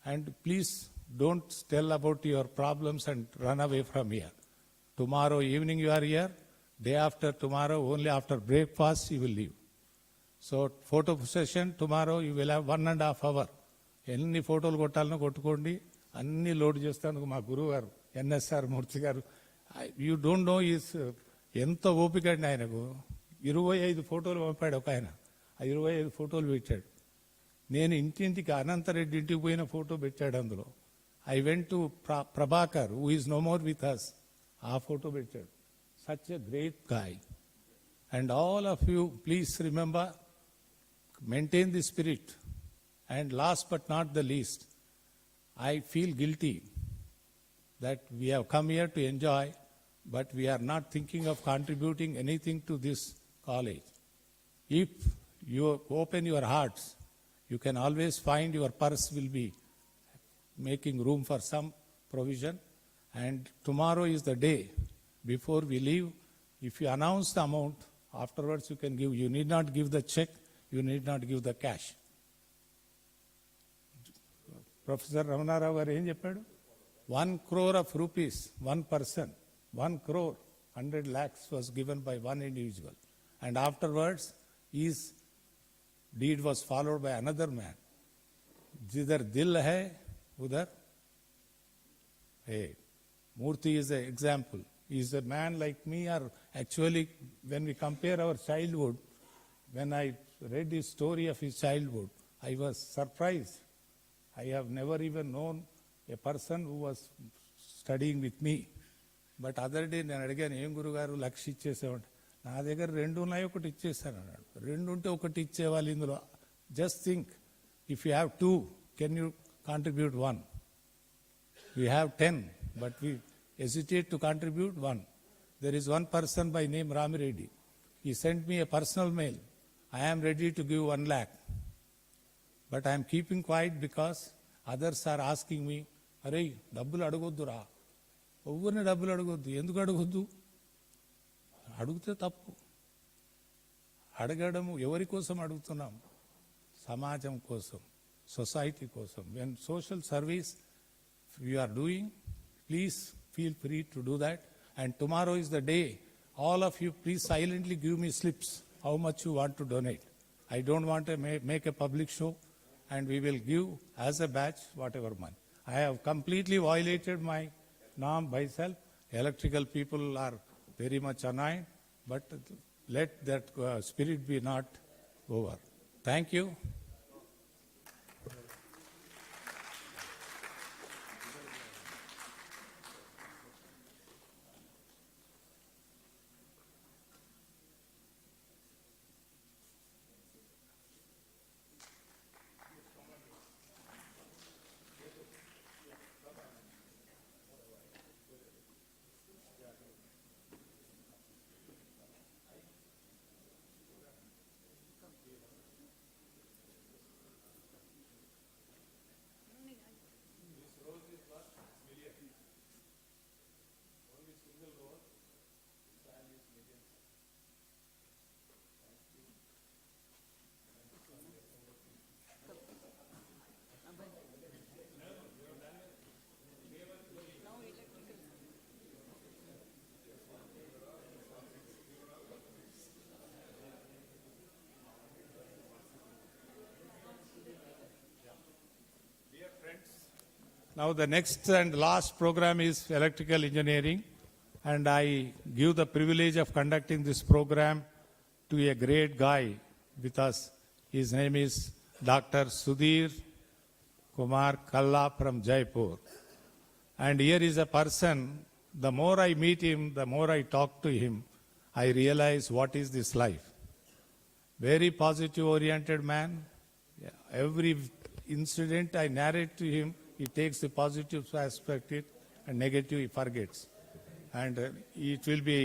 Speaker 2: And please don't tell about your problems and run away from here. Tomorrow evening you are here. Day after tomorrow, only after breakfast you will leave. So photo session tomorrow, you will have 1.5 hours. ఎన్ని ఫోటోలు కొట్టాలనో కొట్టుకోండి, అన్ని load చేస్తాను. మా గురువు గారు NSR Murthy గారు, you don't know is ఎంత ఓపిక అండి ఆయనకు. 25 ఫోటోలు పంపాడు ఒక ఆయన, ఆ 25 ఫోటోలు పెట్టాడు. నేను ఇంటింటికి అనంతరెడ్డి ఇంటికి పోయిన ఫోటో పెట్టాడు అందులో. I went to Prabhakar who is no more with us, ఆ ఫోటో పెట్టాడు. Such a great guy. And all of you, please remember, maintain the spirit. And last but not the least, I feel guilty that we have come here to enjoy, but we are not thinking of contributing anything to this college. If you open your hearts, you can always find your purse will be making room for some provision. And tomorrow is the day before we leave. If you announce the amount, afterwards you can give. You need not give the check, you need not give the cash. Professor Ramanarao garu em chepadu? 1 crore of rupees, one person, 1 crore, 100 lakhs was given by one individual. And afterwards, his deed was followed by another man. Jidhar dil hai, udhar. Hey, Murthy is an example. He is a man like me, or actually, when we compare our childhood, when I read his story of his childhood, I was surprised. I have never even known a person who was studying with me. But other day నేను అడిగాను ఏం గురుగారు లక్ష ఇచ్చేసేవాడు నా దగ్గర 2 ఉన్నాయి ఒకటి ఇచ్చేసాను అన్నాడు 2 ఉంటే ఒకటి ఇచ్చేవాళ్ళు ఇందులో just think if you have 2 can you contribute 1 we have 10 but we hesitate to contribute 1. There is one person by name Rami Reddy. He sent me a personal mail. I am ready to give 1 lakh. But I am keeping quiet because others are asking me, అరే డబ్బులు అడగొద్దురా ఎవరిని డబ్బులు అడగొద్దు ఎందుకు అడగొద్దు అడిగితే తప్పు అడగడము ఎవరి కోసం అడుగుతున్నాం సమాజం కోసం సొసైటీ కోసం when social service you are doing please feel free to do that and tomorrow is the day all of you please silently give me slips how much you want to donate. I don't want to make a public show and we will give as a batch whatever money. I have completely violated my norm myself. Electrical people are very much annoyed, but let that spirit be not over. Thank you. Now the next and last program is electrical engineering, and I give the privilege of conducting this program to a great guy with us. His name is Dr. Sudhir Kumar Kalla from Jaipur. And here is a person, the more I meet him, the more I talk to him, I realize what is this life. Very positive oriented man. Every incident I narrate to him, he takes the positive aspect it and negative he forgets. And it will be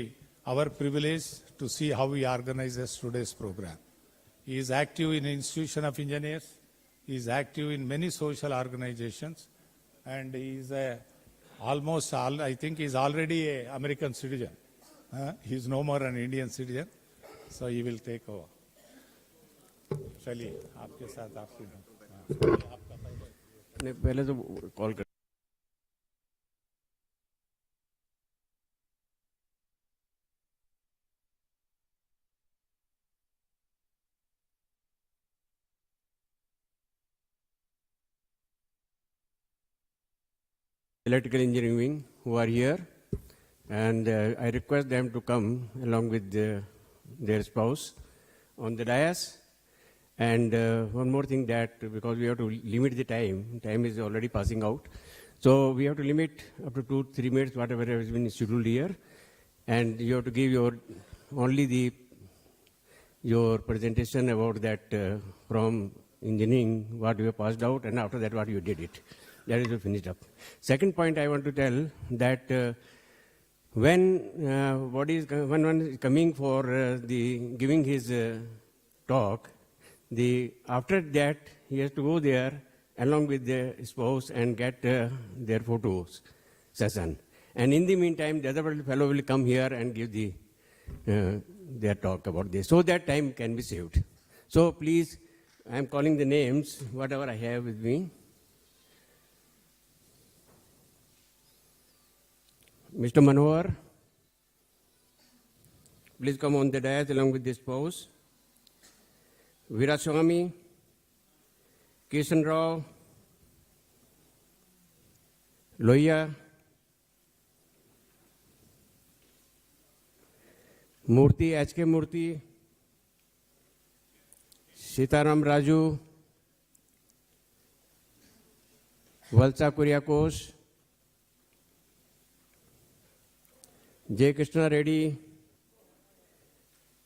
Speaker 2: our privilege to see how he organizes today's program. He is active in Institution of Engineers. He is active in many social organizations. And he is I think he is already an American citizen. He is no more an Indian citizen. So he will take over. चलिए आपके साथ आपकी
Speaker 15: पहले तो call कर electrical engineering wing who are here, and I request them to come along with their spouse on the dais. And one more thing, that because we have to limit the time is already passing out. So we have to limit up to 2-3 minutes, whatever has been scheduled here. And you have to give only the your presentation about that from engineering, what you have passed out, and after that, what you did it. That is finished up. Second point I want to tell that when one is coming for the giving his talk, after that he has to go there along with the spouse and get their photos session. And in the meantime, the other fellow will come here and give their talk about this, so that time can be saved. So please, I am calling the names, whatever I have with me. Mr. Manohar, please come on the dais along with the spouse. Veeraswamy, Kishan Rao, Loya, Murthy, H.K. Murthy, Sitaram Raju, Valsa Kuriakos, J. Krishna Reddy,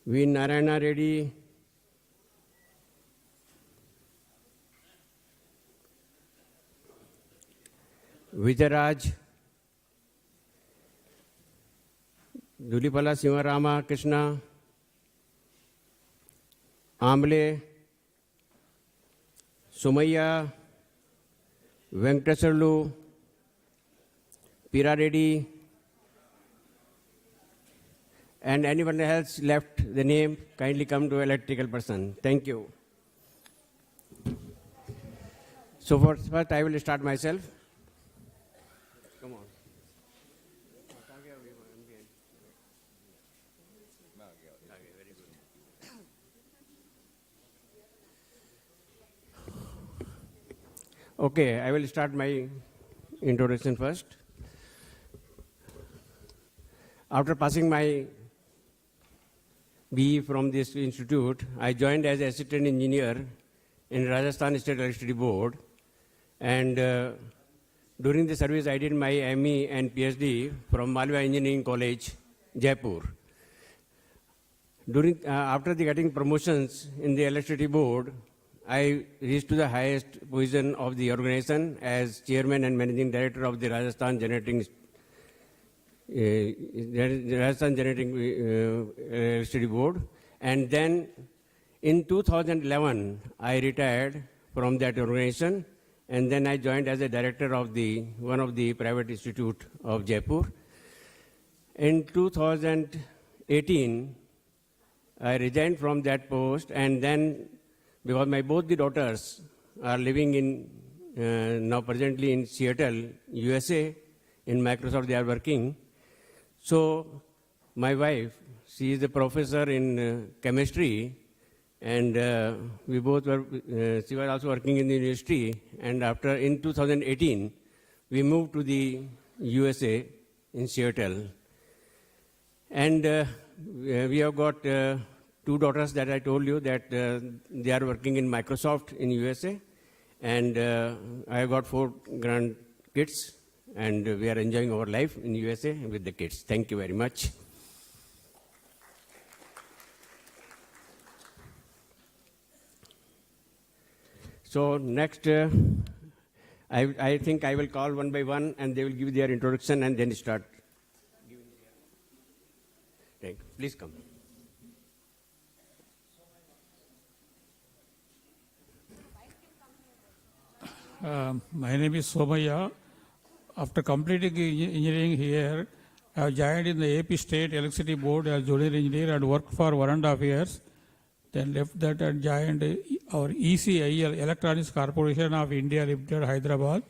Speaker 15: V. Narayana Reddy, Vijayaraj, Dulipala Sivarama Krishna, Amle, Sumaya, Venkatesarlu, Pira Reddy, and anyone else left the name, kindly come to electrical person. Thank you. So first I will start myself. Come on. Okay, I will start my introduction first. After passing my BE from this institute, I joined as assistant engineer in Rajasthan State Electricity Board, and during the service I did my ME and PhD from Malwa Engineering College, Jaipur. After getting promotions in the Electricity Board, I reached to the highest position of the organization as chairman and managing director of the Rajasthan Generating Electricity Board. And then in 2011, I retired from that organization, and then I joined as a director of one of the private institute of Jaipur. In 2018, I resigned from that post, and then because both the daughters are living now presently in Seattle, USA, in Microsoft they are working. So my wife, she is a professor in chemistry, and we both were, she was also working in the university, and in 2018, we moved to the USA in Seattle. And we have got two daughters that I told you that they are working in Microsoft in USA, and I have got 4 grandkids, and we are enjoying our life in USA with the kids. Thank you very much. So next, I think I will call one by one, and they will give their introduction and then start. Please come.
Speaker 11: My name is Somaya. After completing engineering here, I have joined in the AP State Electricity Board as junior engineer and worked for 1.5 years. Then left that and joined our ECIL, Electronics Corporation of India Limited, Hyderabad.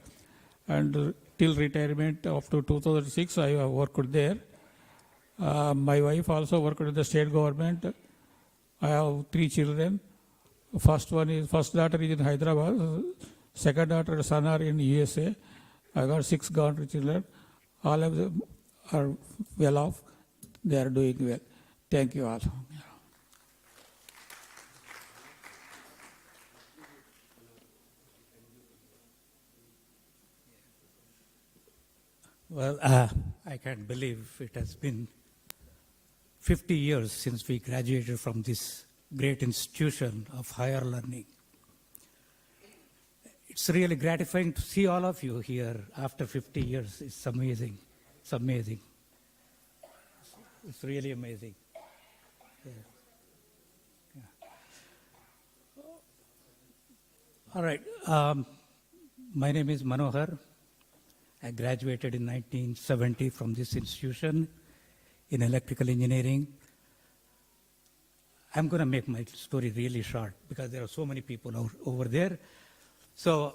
Speaker 11: And till retirement of 2006, I have worked there. My wife also worked in the state government. I have 3 children. First daughter is in Hyderabad. Second daughter and son are in USA. I got 6 grandchildren. All of them are well off. They are doing well. Thank you all.
Speaker 14: Well, I can't believe it has been 50 years since we graduated from this great institution of higher learning. It's really gratifying to see all of you here after 50 years. It's amazing. It's amazing. It's really amazing. Yeah. Yeah. All right. My name is Manohar. I graduated in 1970 from this institution in electrical engineering. I'm going to make my story really short because there are so many people over there. So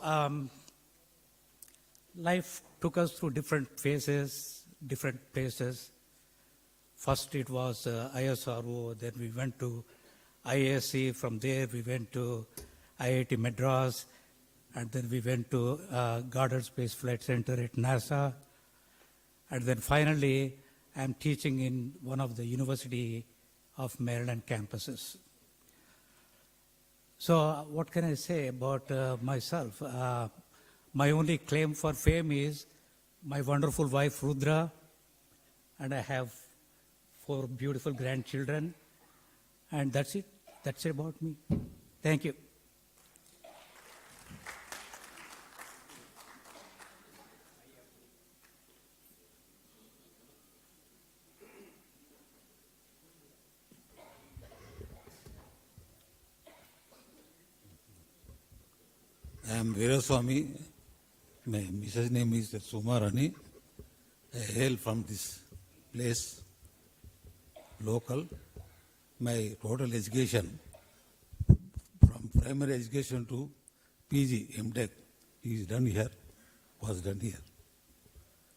Speaker 14: life took us through different phases, different places. First it was ISRO, then we went to IASC, from there we went to IIT Madras, and then we went to Goddard Space Flight Center at NASA, and then finally I'm teaching in one of the University of Maryland campuses. So what can I say about myself? My only claim for fame is my wonderful wife Rudra, and I have 4 beautiful grandchildren, and that's it. That's it about me. Thank you.
Speaker 11: I am Veeraswamy. My Mrs. name is Sumarani. I hail from this place, local. My total education, from primary education to PG, MTech, is done here, was done here.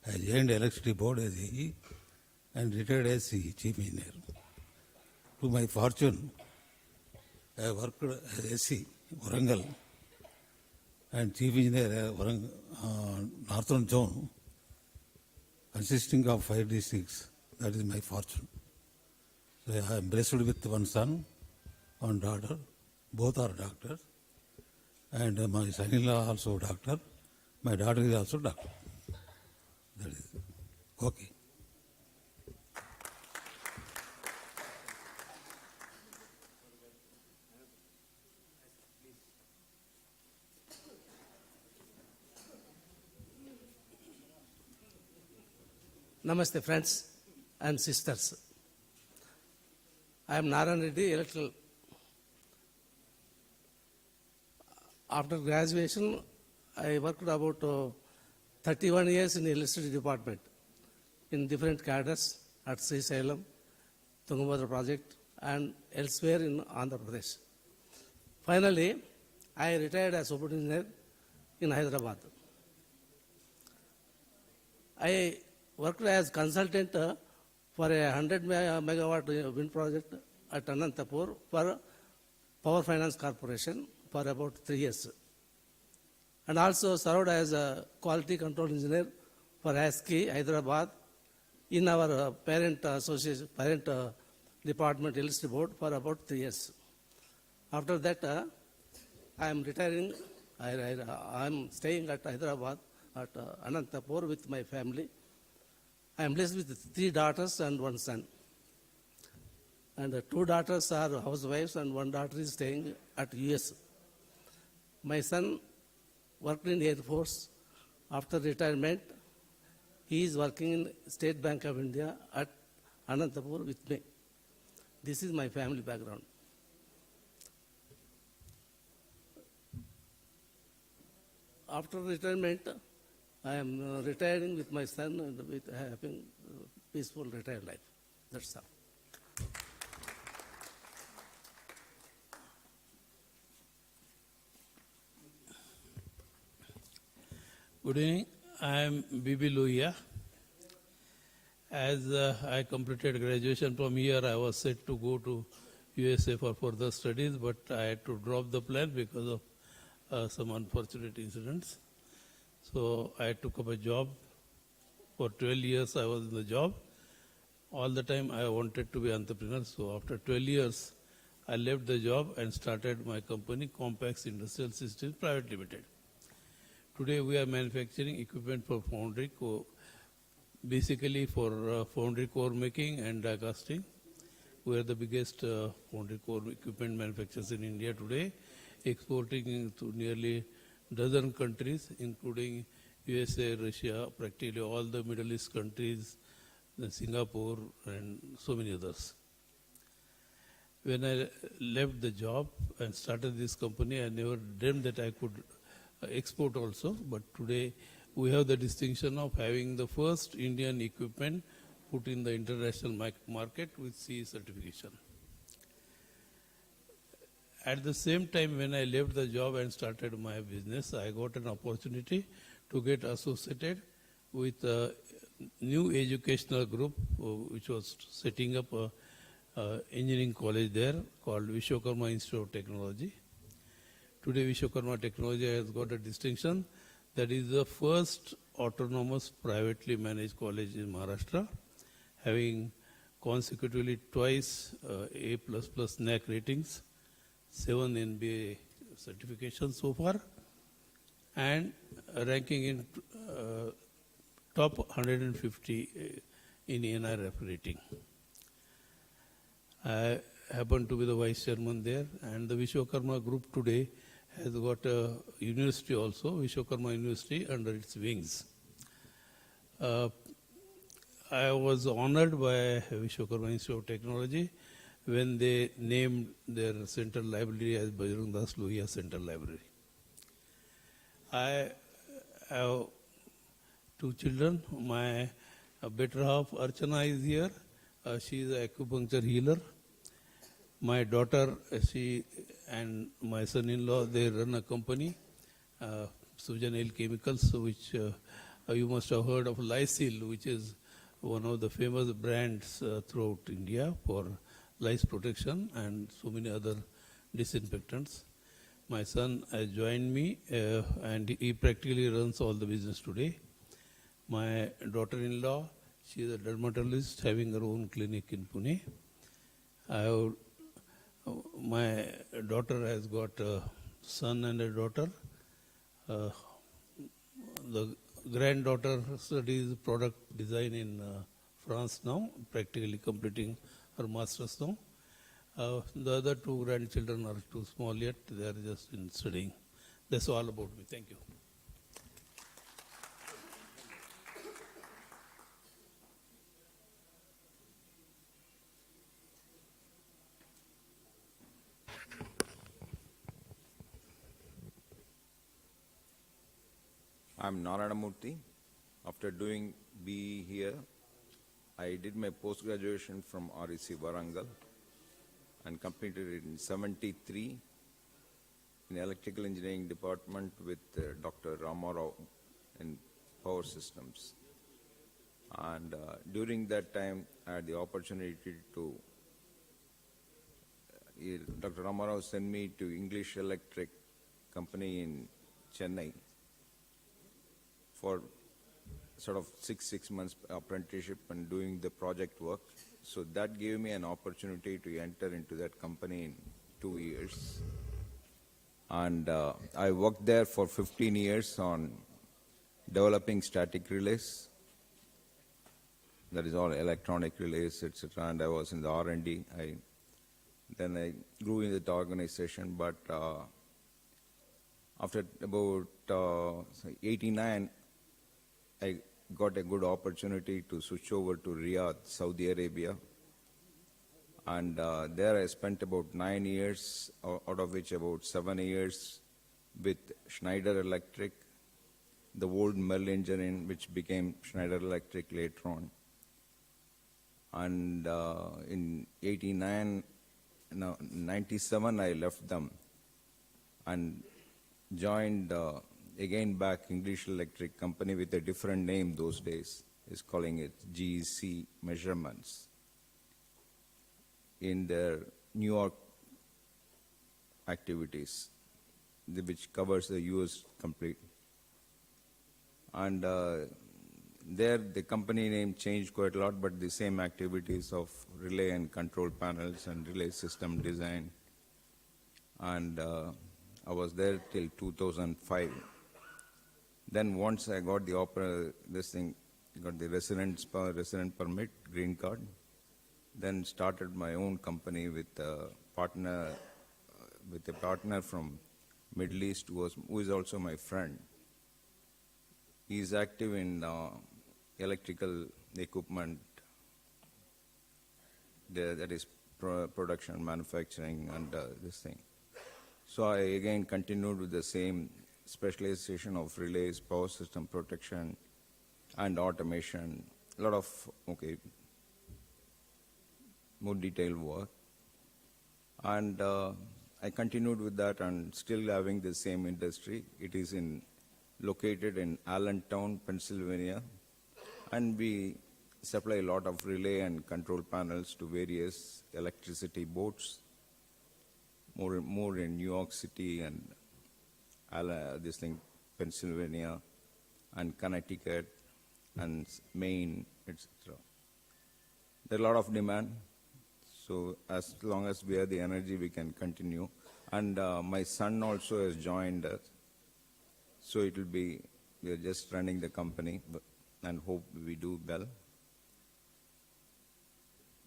Speaker 11: I joined electricity board as AE and retired as CE, chief engineer. To my fortune, I worked as SC, Warangal, and chief engineer Northern Zone, consisting of 5 districts. That is my fortune. So I am blessed with one son, one daughter. Both are doctors. And my son-in-law also doctor. My daughter is also doctor. That is okay.
Speaker 6: Namaste, friends and sisters. I am Narayan Reddy, electrical. After graduation, I worked about 31 years in the electricity department in different cadres at Srisalem, Tungabhadra project, and elsewhere in Andhra Pradesh. Finally, I retired as superintendent in Hyderabad. I worked as consultant for a 100 megawatt wind project at Anantapur for Power Finance Corporation for about 3 years. And also served as a quality control engineer for ASCI Hyderabad in our parent association, parent department electricity board for about 3 years. After that, I am retiring. I am staying at Hyderabad at Anantapur with my family. I am blessed with 3 daughters and 1 son. And 2 daughters are housewives and 1 daughter is staying at US. My son worked in Air Force. After retirement, he is working in State Bank of India at Anantapur with me. This is my family background. After retirement, I am retiring with my son and with having peaceful retired life. That's all.
Speaker 16: Good evening. I am Bibi Luia. As I completed graduation from here, I was set to go to USA for further studies, but I had to drop the plan because of some unfortunate incidents. So I took up a job. For 12 years I was in the job. All the time I wanted to be entrepreneur. So after 12 years, I left the job and started my company, Compax Industrial Systems Private Limited. Today we are manufacturing equipment for foundry, basically for foundry core making and die casting. We are the biggest foundry core equipment manufacturers in India today, exporting to nearly dozen countries, including USA, Russia, practically all the Middle East countries, Singapore, and so many others. When I left the job and started this company, I never dreamed that I could export also, but today we have the distinction of having the first Indian equipment put in the international market with CE certification. At the same time, when I left the job and started my business, I got an opportunity to get associated with a new educational group which was setting up a engineering college there called Vishwakarma Institute of Technology. Today Vishwakarma Technology has got a distinction that is the first autonomous privately managed college in Maharashtra, having consecutively twice A++ NAC ratings, 7 NBA certifications so far, and ranking in top 150 in NRF rating. I happen to be the vice chairman there, and the Vishwakarma group today has got a university also, Vishwakarma University, under its wings. I was honored by Vishwakarma Institute of Technology when they named their central library as Bajrang Das Lohia Central Library. I have 2 children. My better half, Archana, is here. She is an acupuncture healer. My daughter, she and my son-in-law, they run a company, Sujan L Chemicals, which you must have heard of Lysil, which is one of the famous brands throughout India for lice protection and so many other disinfectants. My son has joined me and he practically runs all the business today. My daughter-in-law, she is a dermatologist having her own clinic in Pune. My daughter has got a son and a daughter. The granddaughter studies product design in France now, practically completing her master's now. The other 2 grandchildren are too small yet, they are just in studying. That's all about me. Thank you.
Speaker 19: I'm Narayanamurthy. After doing BE here, I did my post-graduation from REC Warangal and completed it in 73 in electrical engineering department with Dr. Ramarao in power systems. And during that time, I had the opportunity to, Dr. Ramarao sent me to English Electric Company in Chennai for sort of six months apprenticeship and doing the project work. So that gave me an opportunity to enter into that company in 2 years. And I worked there for 15 years on developing static relays. That is all electronic relays, etc. And I was in the R&D. Then I grew in the organization, but after about 89, I got a good opportunity to switch over to Riyadh, Saudi Arabia. And there I spent about 9 years, out of which about 7 years with Schneider Electric, the old Merl engine which became Schneider Electric later on. And in 97 I left them and joined again back English Electric Company with a different name those days, is calling it GEC Measurements, in their New York activities, which covers the US complete. And there the company name changed quite a lot, but the same activities of relay and control panels and relay system design. And I was there till 2005. Then once I got the got the resident permit, green card, Then started my own company with a partner from Middle East who is also my friend. He is active in electrical equipment, that is production, manufacturing, and this thing. So I again continued with the same specialization of relays, power system protection, and automation. A lot of more detailed work. And I continued with that and still having the same industry. It is located in Allentown, Pennsylvania, and we supply a lot of relay and control panels to various electricity boards, more in New York City and Pennsylvania and Connecticut and Maine, etc. There's a lot of demand, so as long as we have the energy, we can continue. And my son also has joined us, so we are just running the company and hope we do well.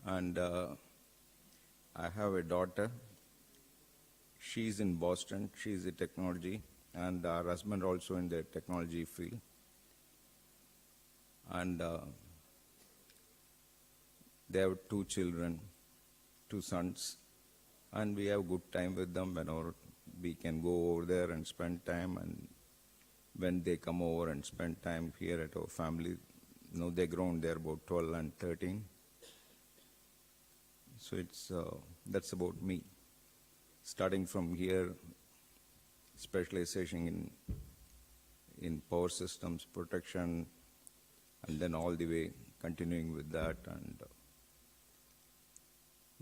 Speaker 19: And I have a daughter. She's in Boston. She's in technology, and her husband also in the technology field. And they have 2 children, 2 sons, and we have good time with them whenever we can go over there and spend time. And when they come over and spend time here at our family, they're grown. They're about 12 and 13. So that's about me. Starting from here, specialization in power systems, protection, and then all the way continuing with that and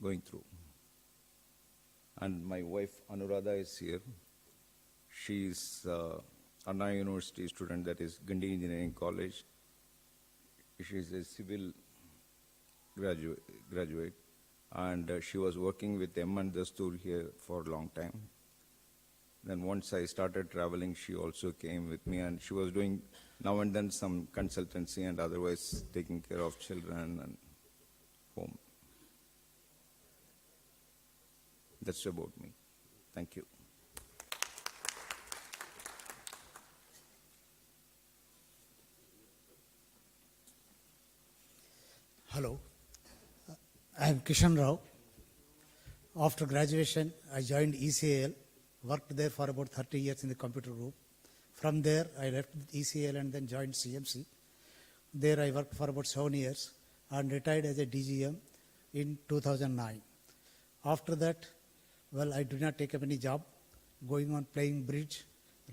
Speaker 19: going through. And my wife Anuradha is here. She's Anna University student, that is Gandhi Engineering College. She's a civil graduate. And she was working with M. Dastur here for a long time. Then once I started traveling, she also came with me, and she was doing now and then some consultancy and otherwise taking care of children and home. That's about me. Thank you.
Speaker 20: Hello. I am Kishan Rao. After graduation, I joined ECAL, worked there for about 30 years in the computer group. From there, I left ECAL and then joined CMC. There I worked for about 7 years and retired as a DGM in 2009. After that, I did not take up any job, going on playing bridge,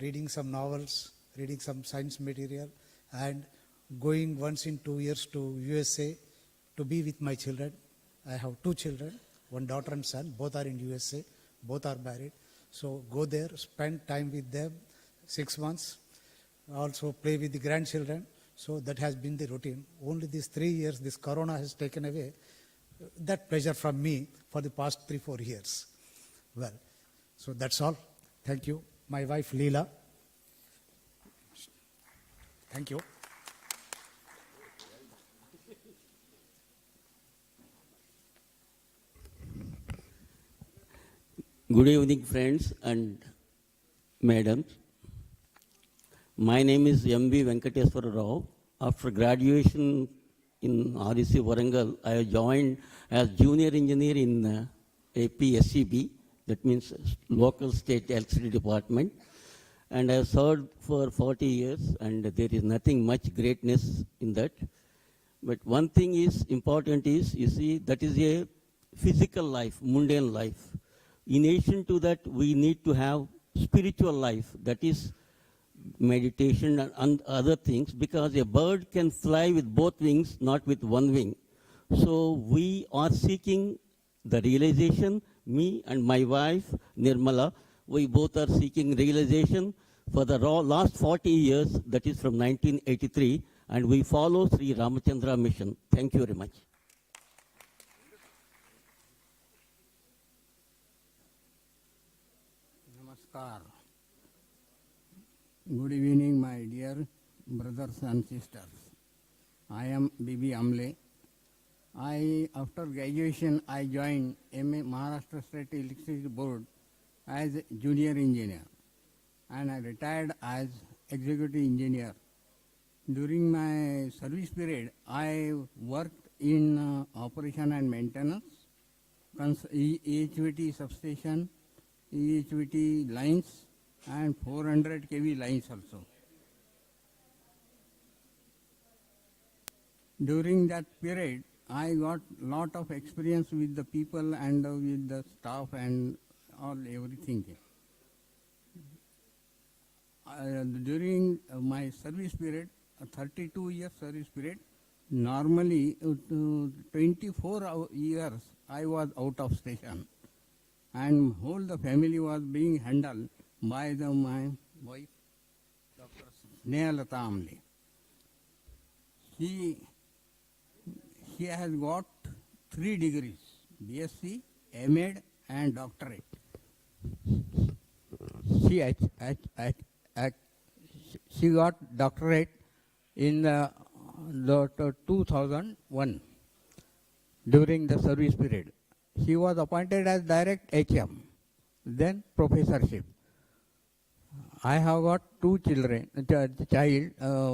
Speaker 20: reading some novels, reading some science material, and going once in 2 years to USA to be with my children. I have 2 children, 1 daughter and son. Both are in USA, both are married. So go there, spend time with them, 6 months. Also play with the grandchildren. So that has been the routine. Only these 3 years, this corona has taken away that pleasure from me for the past 3-4 years. Well, so that's all. Thank you. My wife Leela. Thank you.
Speaker 21: Good evening, friends and madams. My name is M.B. Venkateswara Rao. After graduation in REC Warangal, I joined as junior engineer in APSCB, that means local state electricity department, and I have served for 40 years, and there is nothing much greatness in that. But one thing is important is, you see, that is a physical life, mundane life. In addition to that, we need to have spiritual life, that is meditation and other things, because a bird can fly with both wings, not with one wing. So we are seeking the realization, me and my wife, Nirmala, we both are seeking realization for the last 40 years, that is from 1983, and we follow Sri Ramachandra mission. Thank you very much.
Speaker 22: Namaskar. Good evening, my dear brothers and sisters. I am Bibi Amle.
Speaker 23: After graduation, I joined Maharashtra State Electricity Board as a junior engineer, and I retired as executive engineer. During my service period, I worked in operation and maintenance, EHVT substation, EHVT lines, and 400 kV lines also. During that period, I got lot of experience with the people and with the staff and everything. During my service period, a 32 years service period, normally 24 years I was out of station, and whole the family was being handled by my wife, Dr. Snehalata Amle. She has got 3 degrees, BSc, MAd and doctorate. She got doctorate in the 2001 during the service period. She was appointed as direct HM, then professorship. I have got 2 children,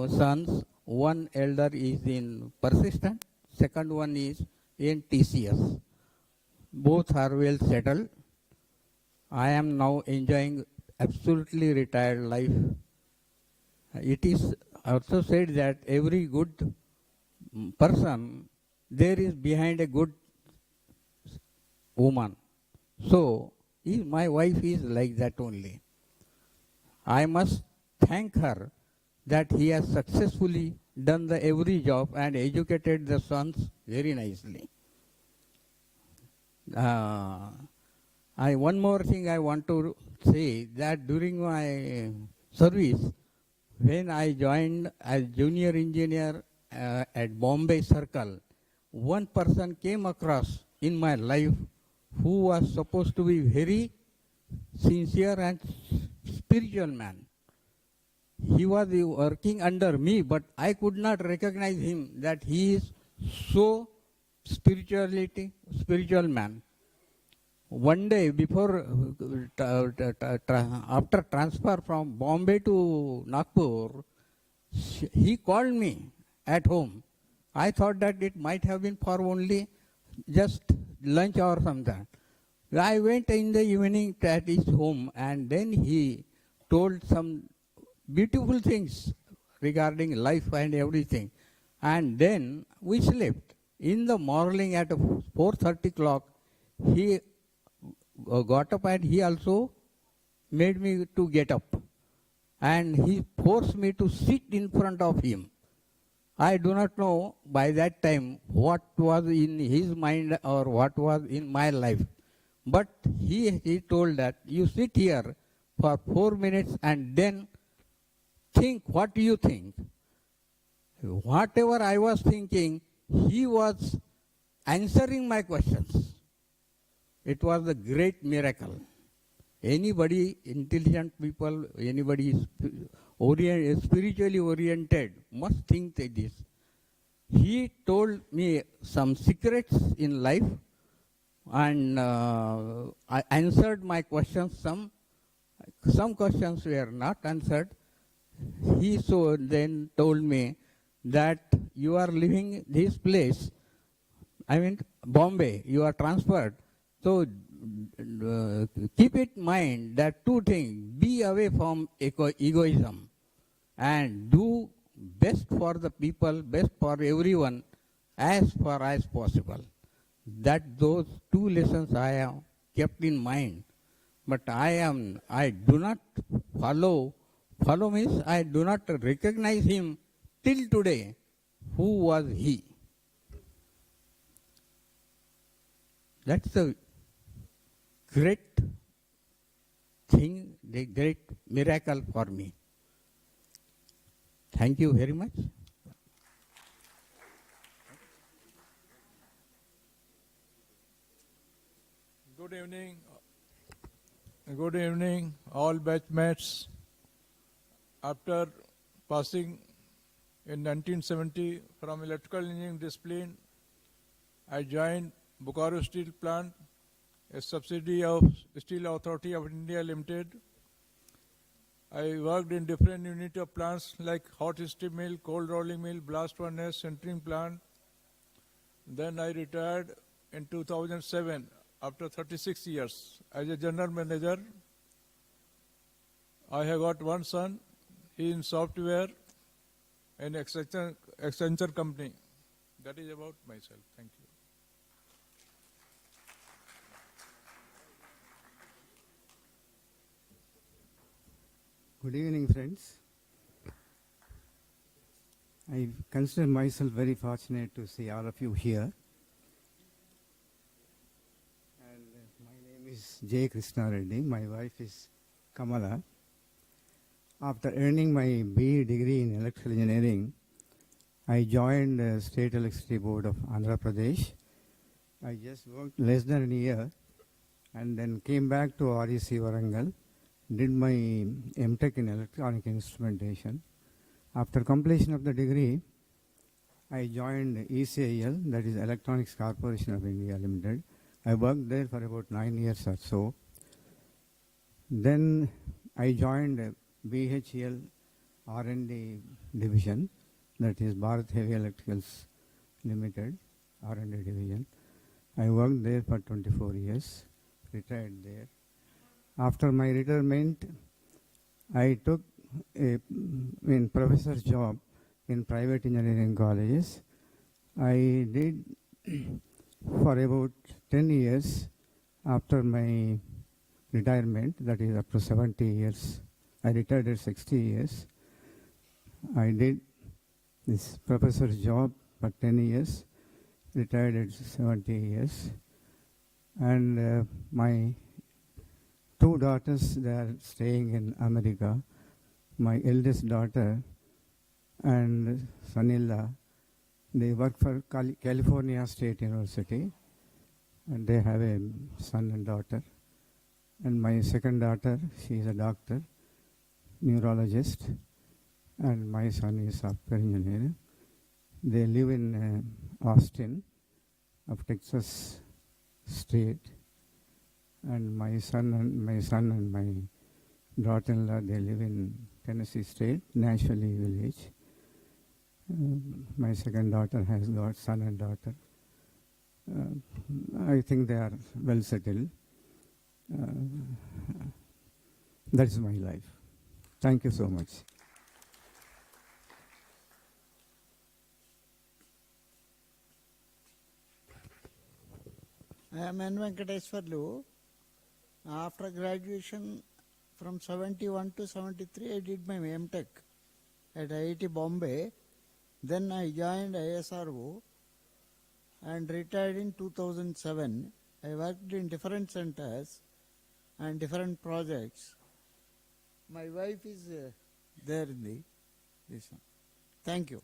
Speaker 23: sons. One elder is in Persistent, second one is in TCS. Both are well settled. I am now enjoying absolutely retired life. It is also said that every good person, there is behind a good woman. So, my wife is like that only. I must thank her that he has successfully done the every job and educated the sons very nicely. One more thing I want to say, that during my service, when I joined as junior engineer at Bombay Circle, one person came across in my life who was supposed to be very sincere and spiritual man. He was working under me, but I could not recognize him that he is so spiritual man. One day before, after transfer from Bombay to Nagpur, he called me at home. I thought that it might have been for only just lunch or something. I went in the evening at his home, and then he told some beautiful things regarding life and everything. And then we slept. In the morning at 4:30 o'clock, he got up and he also made me to get up. And he forced me to sit in front of him. I do not know by that time what was in his mind or what was in my life. But he told that you sit here for 4 minutes and then think what you think. Whatever I was thinking, he was answering my questions. It was a great miracle. Anybody, intelligent people, anybody spiritually oriented must think like this. He told me some secrets in life, and I answered my questions. Some questions were not answered. He then told me that you are living this place, I mean Bombay, you are transferred. So keep it in mind that 2 things, be away from egoism and do best for the people, best for everyone as far as possible. Those 2 lessons I have kept in mind. But I do not follow means I do not recognize him till today. Who was he? That's the great thing, the great miracle for me. Thank you very much.
Speaker 1: Good evening. Good evening, all batchmates. After passing in 1970 from electrical engineering discipline, I joined Bokaro Steel Plant, a subsidiary of Steel Authority of India Limited. I worked in different unit of plants like hot steel mill, cold rolling mill, blast furnace, sintering plant. Then I retired in 2007 after 36 years as a general manager. I have got one son. He is in software and Accenture company. That is about myself. Thank you.
Speaker 3: Good evening, friends. I consider myself very fortunate to see all of you here. And my name is J. Krishna Reddy. My wife is Kamala. After earning my BE degree in electrical engineering, I joined the State Electricity Board of Andhra Pradesh. I just worked less than a year and then came back to REC Warangal, did my MTech in electronic instrumentation. After completion of the degree, I joined ECIL, that is Electronics Corporation of India Limited. I worked there for about 9 years or so. Then I joined BHEL R&D division, that is Bharat Heavy Electricals Limited, R&D division. I worked there for 24 years, retired there. After my retirement, I took a professor's job in private engineering colleges. I did for about 10 years after my retirement, that is up to 70 years. I retired at 60 years. I did this professor's job for 10 years, retired at 70 years. And my two daughters, they are staying in America. My eldest daughter and son-in-law, they work for California State University, and they have a son and daughter. And my second daughter, she is a doctor, neurologist, and my son is software engineer. They live in Austin of Texas State, and my son and my daughter-in-law, they live in Tennessee State, Nashville village. My second daughter has got son and daughter. I think they are well settled. That's my life. Thank you so much.
Speaker 4: I am N. Venkateswarlu. After graduation from 71 to 73, I did my MTech at IIT Bombay. Then I joined ISRO and retired in 2007. I worked in different centers and different projects. My wife is there in this one. Thank you.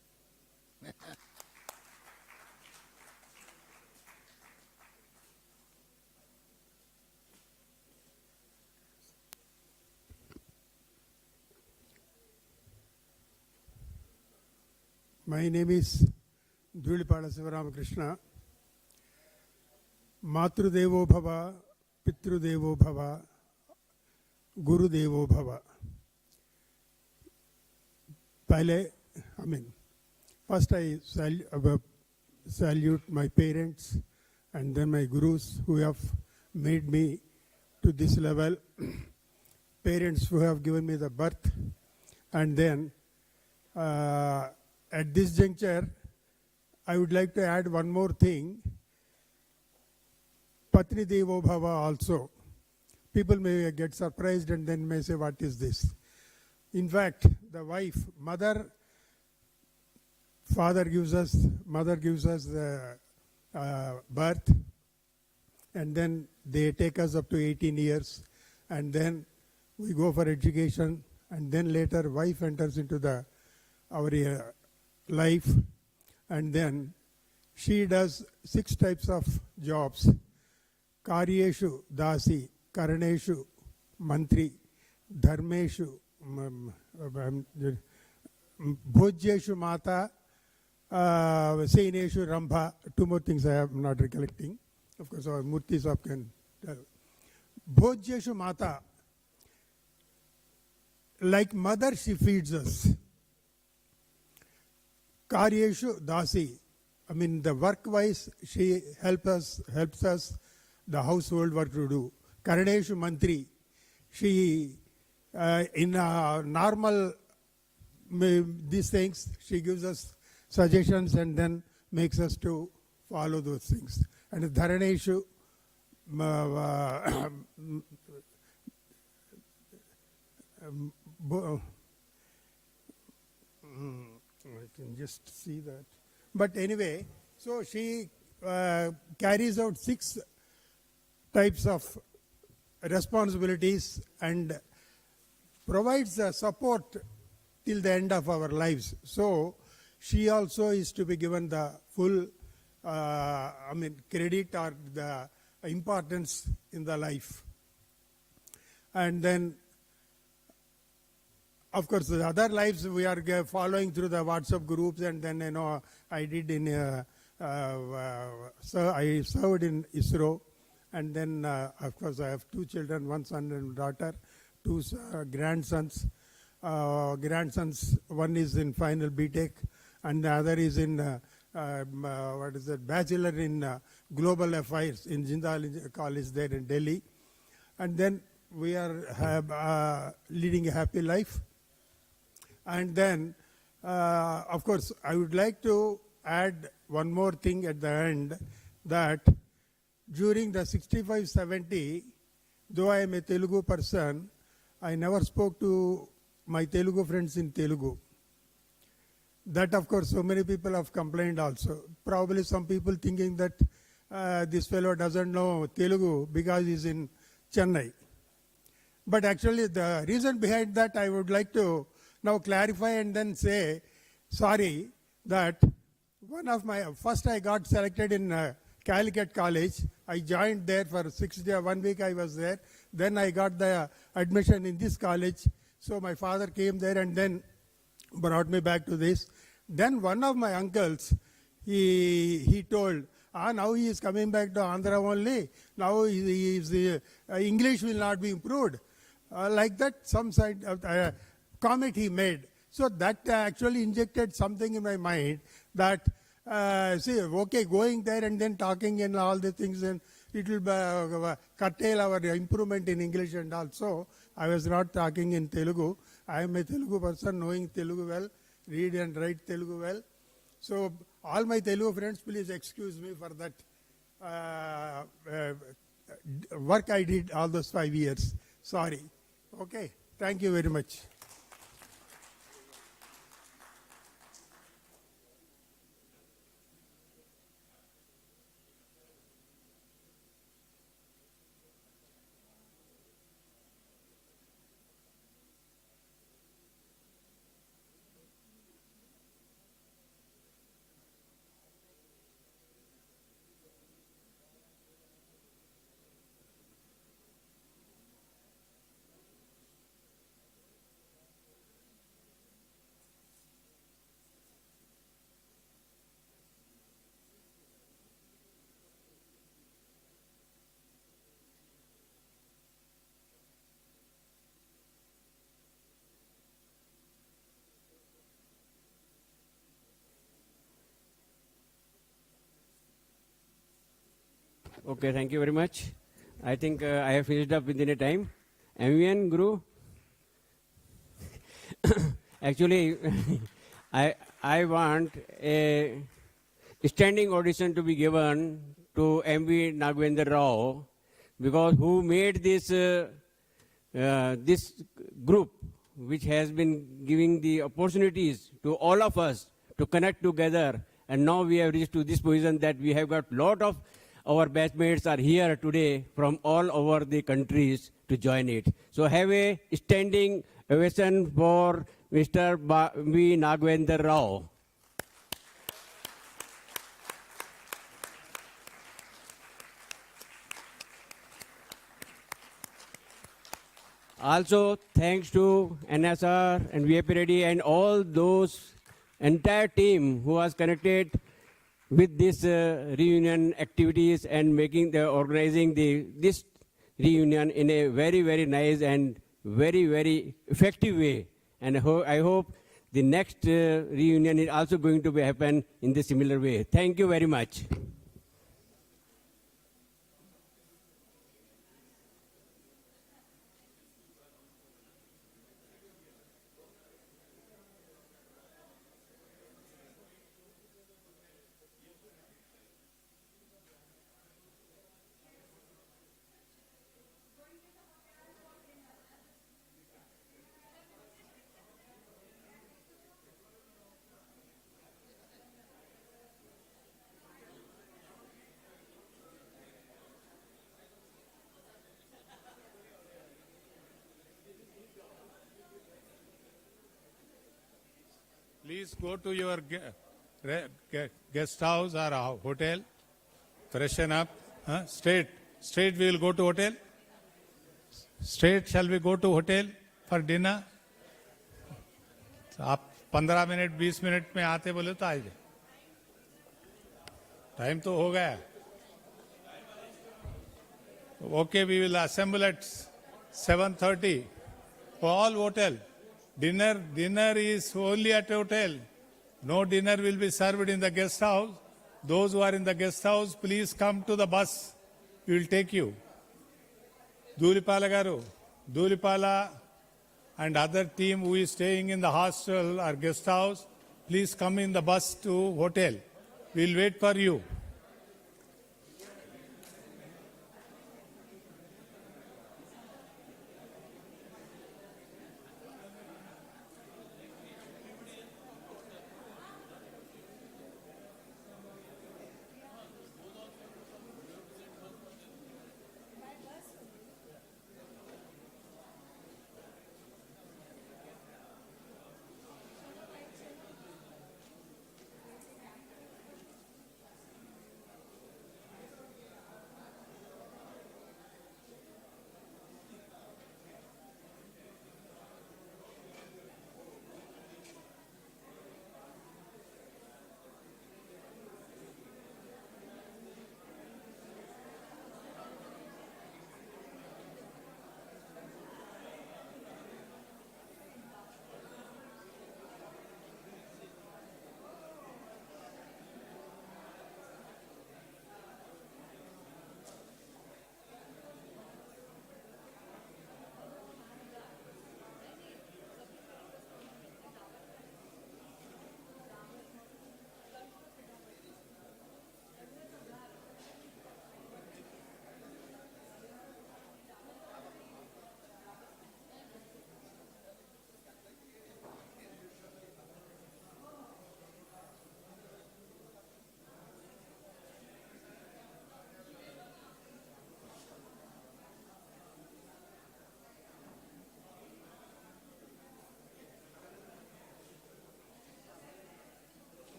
Speaker 9: My name is Dhulipada Sivaramakrishna. Matrudevo Bhava, Pitrudevo Bhava, Gurudevo Bhava. First I salute my parents and then my gurus who have made me to this level, parents who have given me the birth, and then at this juncture, I would like to add one more thing. Patni Devo Bhava also. People may get surprised and then may say, what is this? In fact, the wife, mother gives us the birth, and then they take us up to 18 years, and then we go for education, and then later wife enters into our life, and then she does 6 types of jobs. Karyeshu Dasi, Karaneshu Mantri, Dharmeshu Bhojyeshu Mata,
Speaker 5: Saineshu, Rambha, two more things I am not recollecting. Of course, our Murtis of can tell. Bhojyeshu Mata, like mother, she feeds us. Karyeshu Dasi, I mean the work-wise, she helps us the household work to do. Karaneshu Mantri, she in normal these things, she gives us suggestions and then makes us to follow those things. And Dharaneshu, I can just see that. But anyway, so she carries out 6 types of responsibilities and provides support till the end of our lives. So she also is to be given the full credit or the importance in the life. And then, of course, the other lives we are following through the WhatsApp groups, and then I did in so I served in ISRO, and then of course I have 2 children, 1 son and daughter, 2 grandsons. Grandsons, one is in final BTech, and the other is in bachelor in global affairs in Jindal College there in Delhi. And then we are leading a happy life. And then, of course, I would like to add one more thing at the end, that during the 65-70, though I am a Telugu person, I never spoke to my Telugu friends in Telugu. That, of course, so many people have complained also. Probably some people thinking that this fellow doesn't know Telugu because he's in Chennai. But actually, the reason behind that I would like to now clarify and then say, sorry, that first I got selected in Calicut College. I joined there for 6 days, 1 week I was there. Then I got the admission in this college. So my father came there and then brought me back to this. Then one of my uncles, he told, now he is coming back to Andhra only. Now English will not be improved. Like that, some side comment he made. So that actually injected something in my mind that, going there and then talking and all the things, and it will curtail our improvement in English. And also, I was not talking in Telugu. I am a Telugu person, knowing Telugu well, read and write Telugu well. So, all my Telugu friends, please excuse me for that work I did all those 5 years. Sorry. Okay. Thank you very much.
Speaker 15: Okay, thank you very much. I think I have finished up within a time. MVN, Guru? Actually, I want a standing audition to be given to MV Nagwendra Rao, because who made this this group, which has been giving the opportunities to all of us to connect together, and now we have reached to this position that we have got lot of our batchmates are here today from all over the countries to join it. So have a standing ovation for Mr. V. Nagwendra Rao. Also, thanks to NSR and VIP Reddy and all those entire team who was connected with this reunion activities and organizing this reunion in a very, very nice and very, very effective way. And I hope the next reunion is also going to happen in the similar way. Thank you very much.
Speaker 2: Please go to your guest house or a hotel, freshen up. Straight we will go to hotel. Straight shall we go to hotel for dinner? आप 15 minute 20 minute में आते बोले तो आइए. Time तो हो गया. Okay, we will assemble at 7:30 for all hotel. Dinner is only at hotel. No dinner will be served in the guest house. Those who are in the guest house, please come to the bus. We will take you. Dhulipala Garu, Dhulipala and other team who is staying in the hostel or guest house, please come in the bus to hotel. We will wait for you.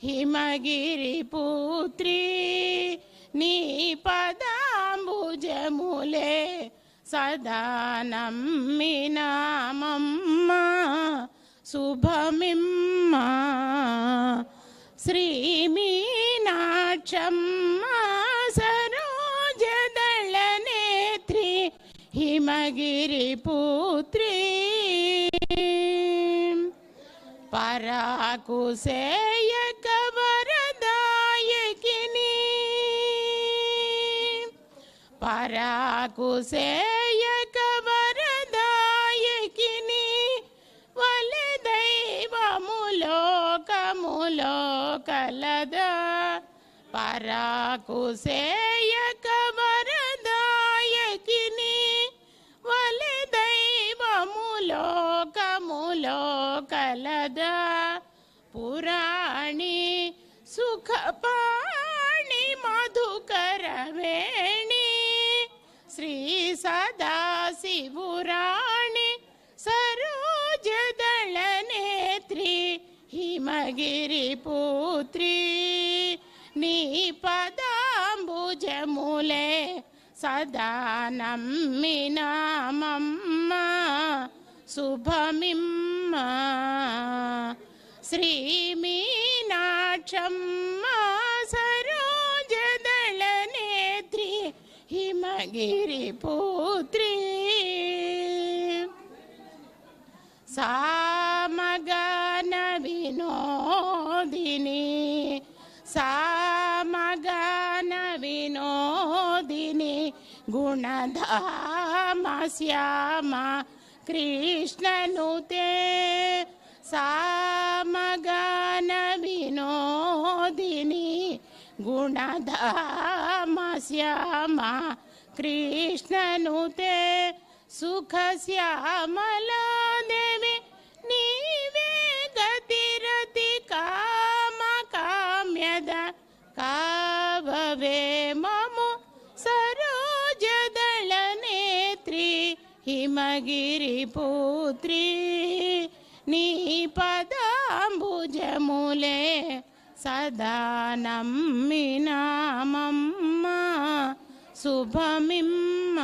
Speaker 7: హిమగిరిపుత్రి నీ పదాంబుజములే సదా నమ్మినామమ్మ శుభమిమ్మ శ్రీ మీనాక్షమ్మ సరోజదళనేత్రి హిమగిరిపుత్రి పరాకుశేయక వరదాయకిని పరాకుశేయక వరదాయకిని వలె దైవములోకములో కలదా పరాకుశేయక వరదాయకిని వలె దైవములోకములో కలదా పురాణి సుఖపాణి మధుకరవేణి శ్రీ సదాశివురాణి సరోజదళనేత్రి హిమగిరిపుత్రి నీ పదాంబుజములే సదా నమ్మినామమ్మ శుభమిమ్మ శ్రీ మీనాక్షమ్మ సరోజదళనేత్రి హిమగిరిపుత్రి సామగాన వినోదిని సామగాన వినోదిని గుణధామ శ్యామ కృష్ణనుతే సామగాన వినోదిని గుణధామ శ్యామ కృష్ణనుతే సుఖ శ్యామలా దేవి నీవే గతిరతి కామ కామ్యద కావవే మము సరోజదళనేత్రి హిమగిరిపుత్రి నీ పదాంబుజములే సదా నమ్మినామమ్మ శుభమిమ్మ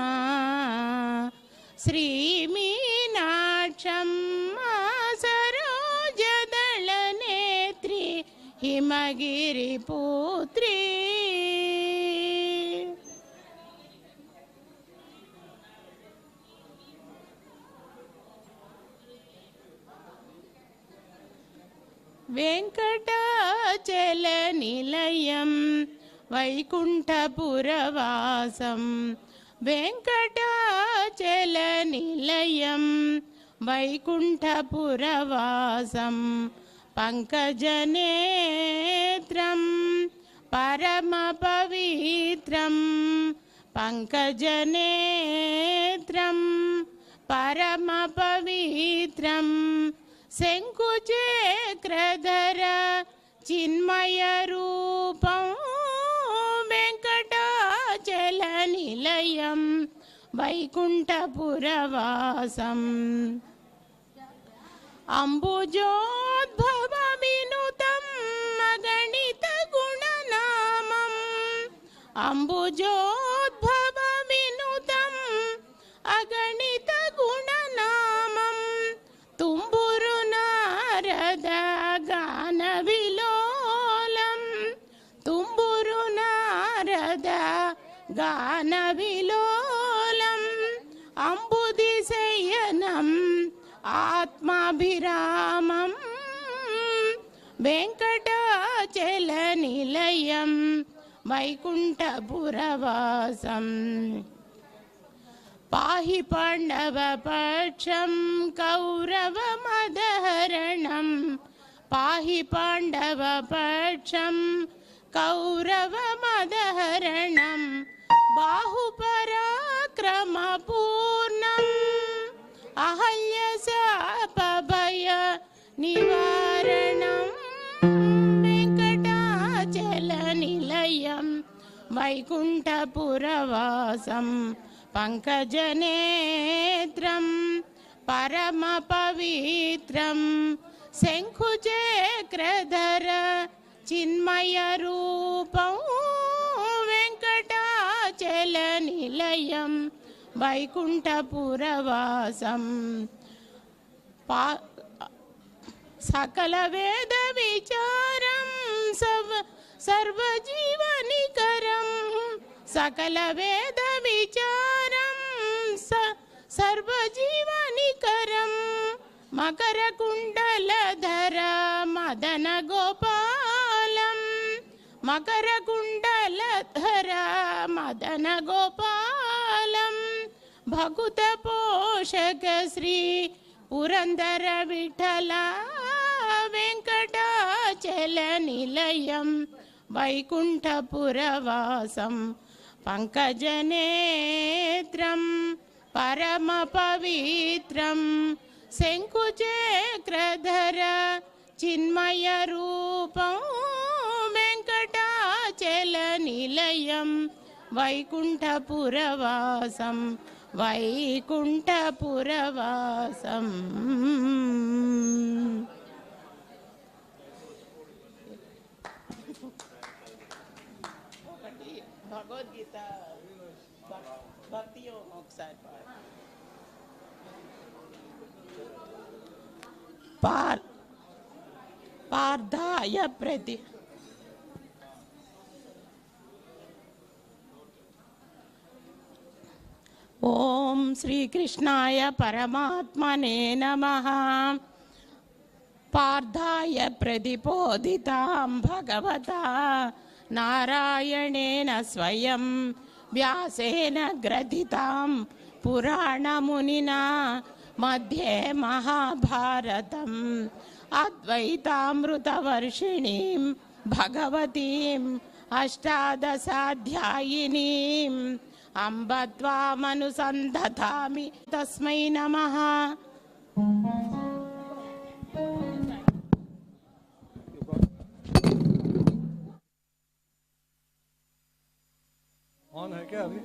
Speaker 7: శ్రీ మీనాక్షమ్మ సరోజదళనేత్రి హిమగిరిపుత్రి వెంకటాచల నిలయం వైకుంఠపురవాసం వెంకటాచల నిలయం వైకుంఠపురవాసం పంకజనేత్రం పరమ పవిత్రం పంకజనేత్రం పరమ పవిత్రం శంకుచక్రధర చిన్మయ రూపం వెంకటాచల నిలయం వైకుంఠపురవాసం అంబుజోద్భవ వినుతం అగణిత గుణనామం అంబుజోద్భవ వినుతం అగణిత గుణనామం తుంబురు నారద గాన విలోలం తుంబురు నారద గాన విలోలం అంబుదిశయనం ఆత్మాభిరామం వెంకటాచల నిలయం వైకుంఠపురవాసం పాహి పాండవపక్షం కౌరవమదహరణం పాహి పాండవపక్షం కౌరవమదహరణం బాహుపరాక్రమపూర్ణం అహల్య శాపభయ నివారణం వెంకటాచల నిలయం వైకుంఠపురవాసం పంకజనేత్రం పరమ పవిత్రం శంఖుచక్రధర చిన్మయ రూపం వెంకటాచల నిలయం వైకుంఠపురవాసం సకల వేద విచారం సర్వజీవనికరం సకల వేద విచారం సర్వజీవనికరం మకర కుండలధర మదన గోపాలం మకర కుండలధర మదన గోపాలం భకుత పోషక శ్రీ పురందర విఠల వెంకటాచల నిలయం వైకుంఠపురవాసం పంకజనేత్రం పరమ పవిత్రం శంకుచక్రధర చిన్మయ రూపం వెంకటాచల నిలయం వైకుంఠపురవాసం వైకుంఠపురవాసం. భగవద్గీత భక్తి యోగం ఒకసారి పార్థాయ ప్రతి ఓం శ్రీకృష్ణాయ పరమాత్మనే నమః. పార్థాయ ప్రతిబోధితాం భగవతా నారాయణేన స్వయం వ్యాసేన గ్రథితాం పురాణమునినా మధ్యే మహాభారతం అద్వైతామృతవర్షిణీం భగవతీం అష్టాదశాధ్యాయినీం అంబ త్వామనుసంధామి తస్మై నమః.
Speaker 17: ऑन है क्या अभी?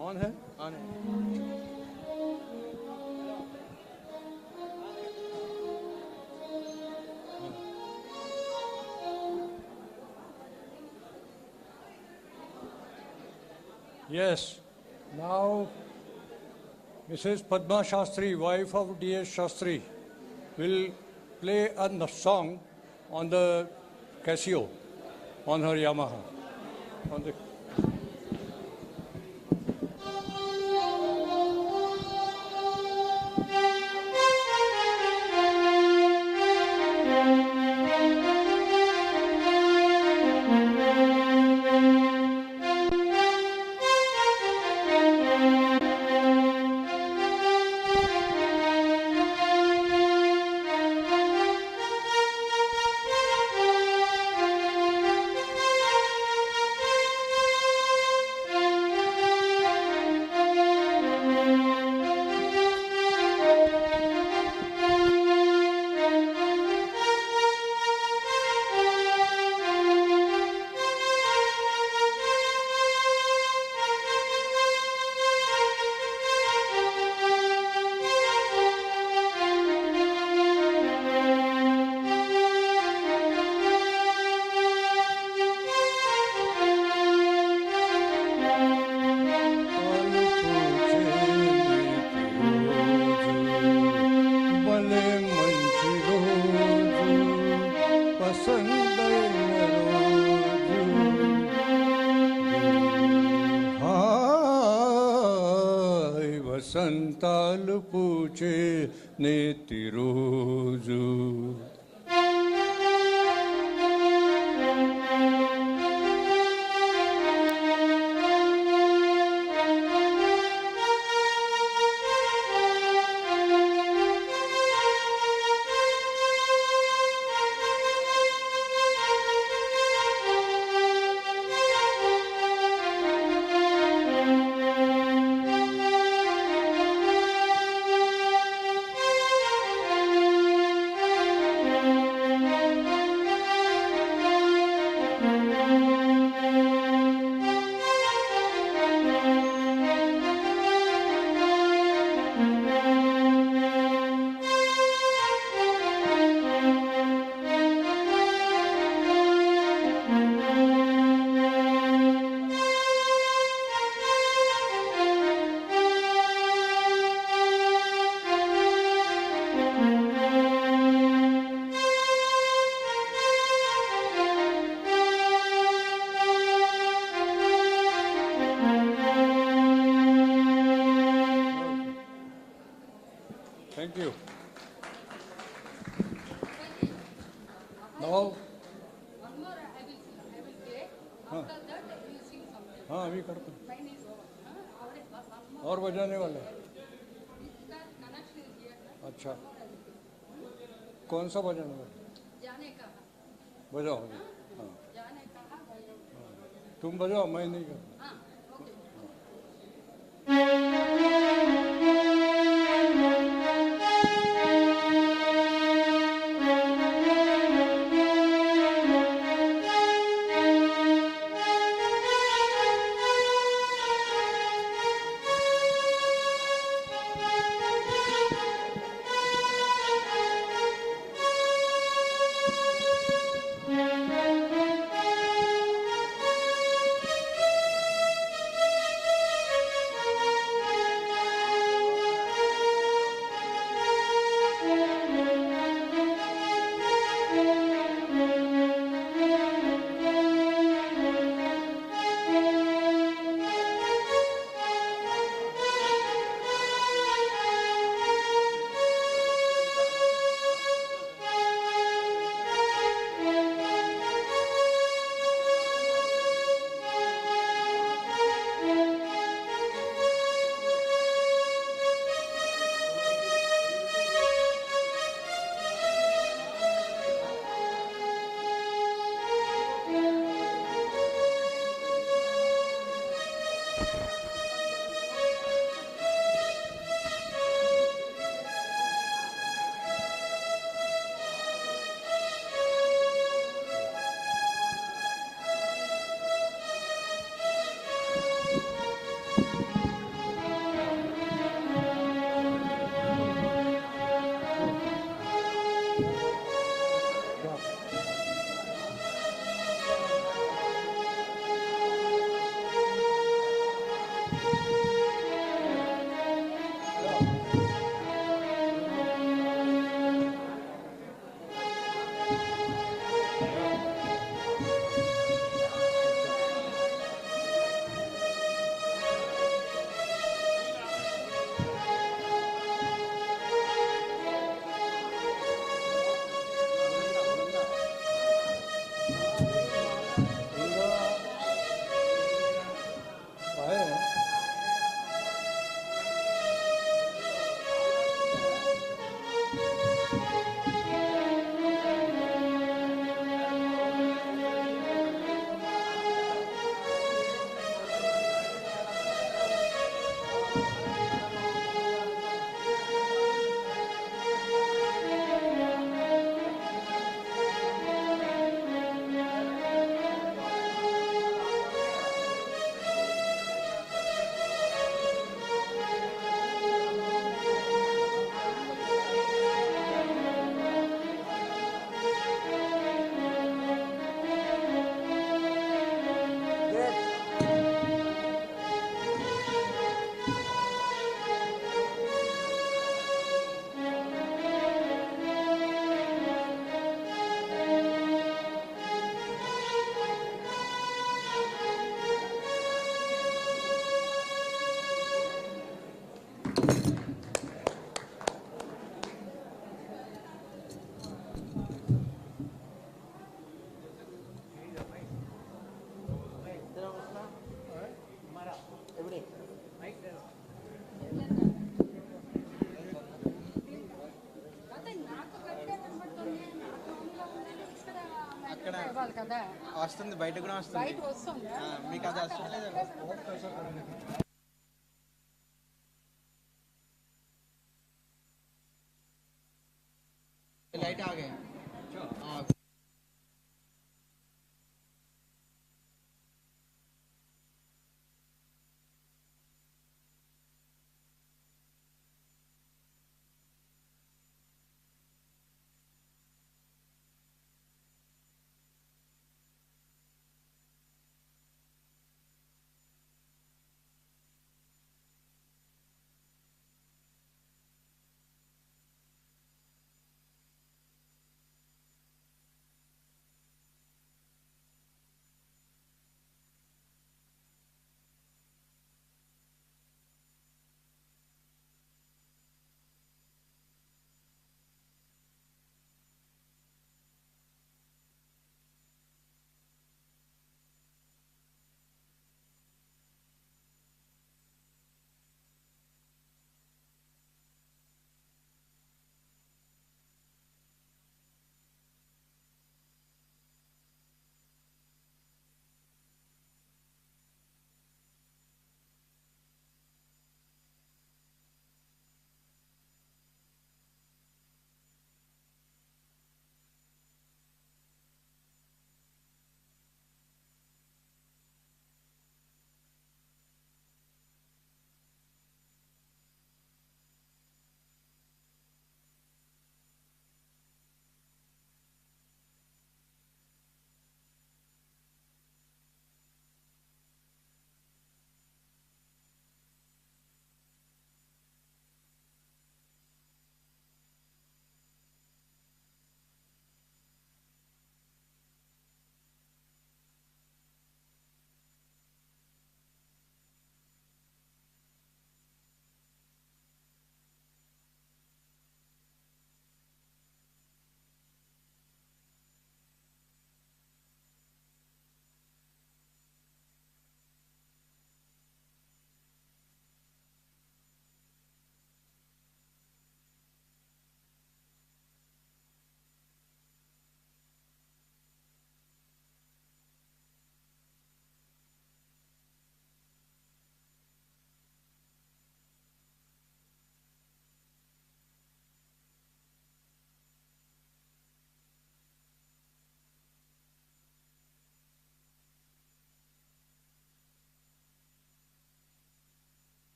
Speaker 17: ऑन है? ऑन है. Yes. Now, Mrs. Padma Shastri, wife of D.S. Shastri, will play a song on the Casio, on her Yamaha. On the వసంతాలు పూచే నేతి రోజు. Now, हाँ अभी करते और बजाने वाले अच्छा कौन सा बजाने वाले बजाओ हाँ तुम बजाओ मैं नहीं करता
Speaker 8: కదా వస్తుంది బయట కూడా వస్తుంది బయట వస్తుంది మీకు అది వస్తలేదు लाइट आ गए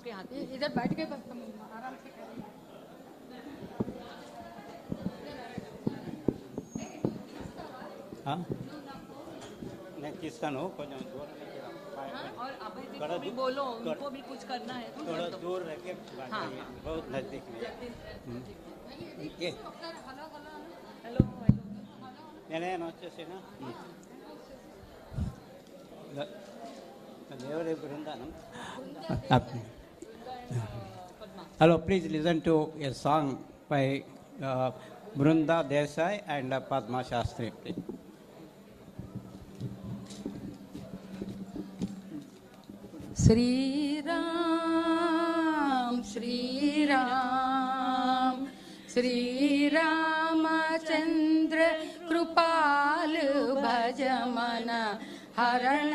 Speaker 10: आपके हाथ में, इधर बैठ के बस तुम आराम से करिए।
Speaker 12: हाँ मैं किसान हूँ
Speaker 10: और अभय जी को भी बोलो, उनको भी कुछ करना है तो
Speaker 12: थोड़ा
Speaker 10: कर दो।
Speaker 12: दूर रह के बात
Speaker 10: हाँ।
Speaker 12: करिए, बहुत नजदीक में ये
Speaker 10: हेलो
Speaker 12: నేను వచ్చేసేనా దేవుడి Brindavanam Hello, please listen to a song by Brunda Desai and Padma Shastri, please.
Speaker 10: Shri Ram Shri Ram Shri Ramchandra कृपाल भज मन हरण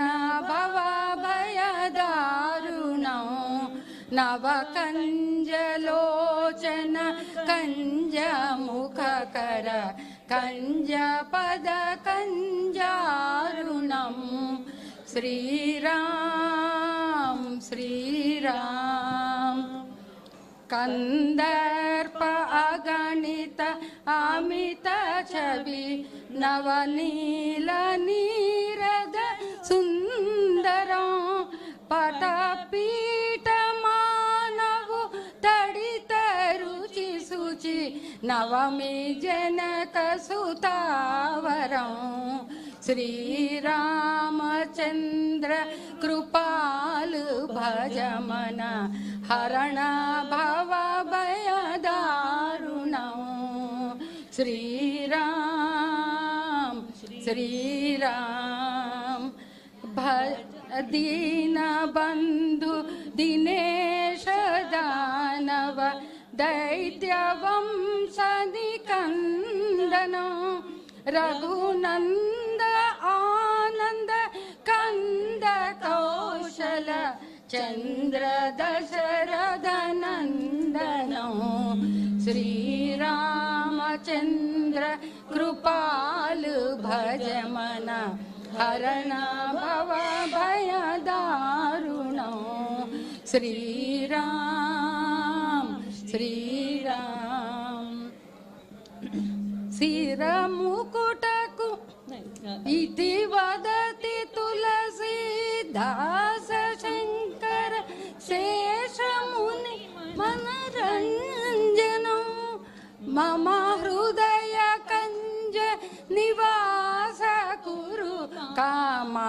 Speaker 10: भव भय दारुणौ नव कंज लोचन कंज मुख कर कंज पद कंजारुणम श्रीराम श्रीराम कंदर्प अगणित अमित छवि नवनील नीरद सुंदरों पटपीठ मानव तड़ित रुचि सुचि नवमी जनक सुतावरों श्री रामचंद्र कृपाल भज मन हरण भव भय दारुणौ श्री राम दीन बंधु दिनेश दानव दैत्य वंश निकंदन रघुनंद आनंद कंद कौशल चंद्र दशरथ नंदनो श्री रामचंद्र कृपाल भज मन हरण भव भय दारुणौ श्री राम शिर मुकुटकु इति वदति तुलसीदास शंकर शेष मुनि मनरंजनो मम हृदय कंज निवास कुरु कामादिकलदल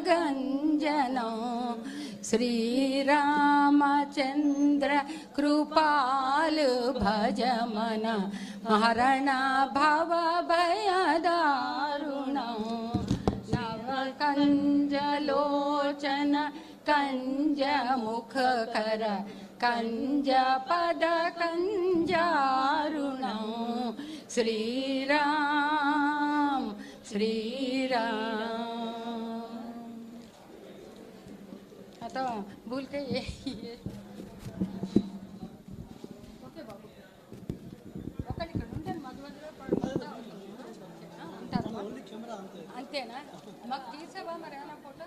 Speaker 10: गंजनो श्री रामचंद्र कृपाल भज मन हरण भव भय दारुणौ नव कंज लोचन कंज मुख कर कंज पद कंजारुणौ श्री राम आता भूल के ये ఓకే బాబు ఒక్కడి ఇక్కడ ఉంటే అంతేనా మాకు తీసావా మరి ఏమైనా ఫోటో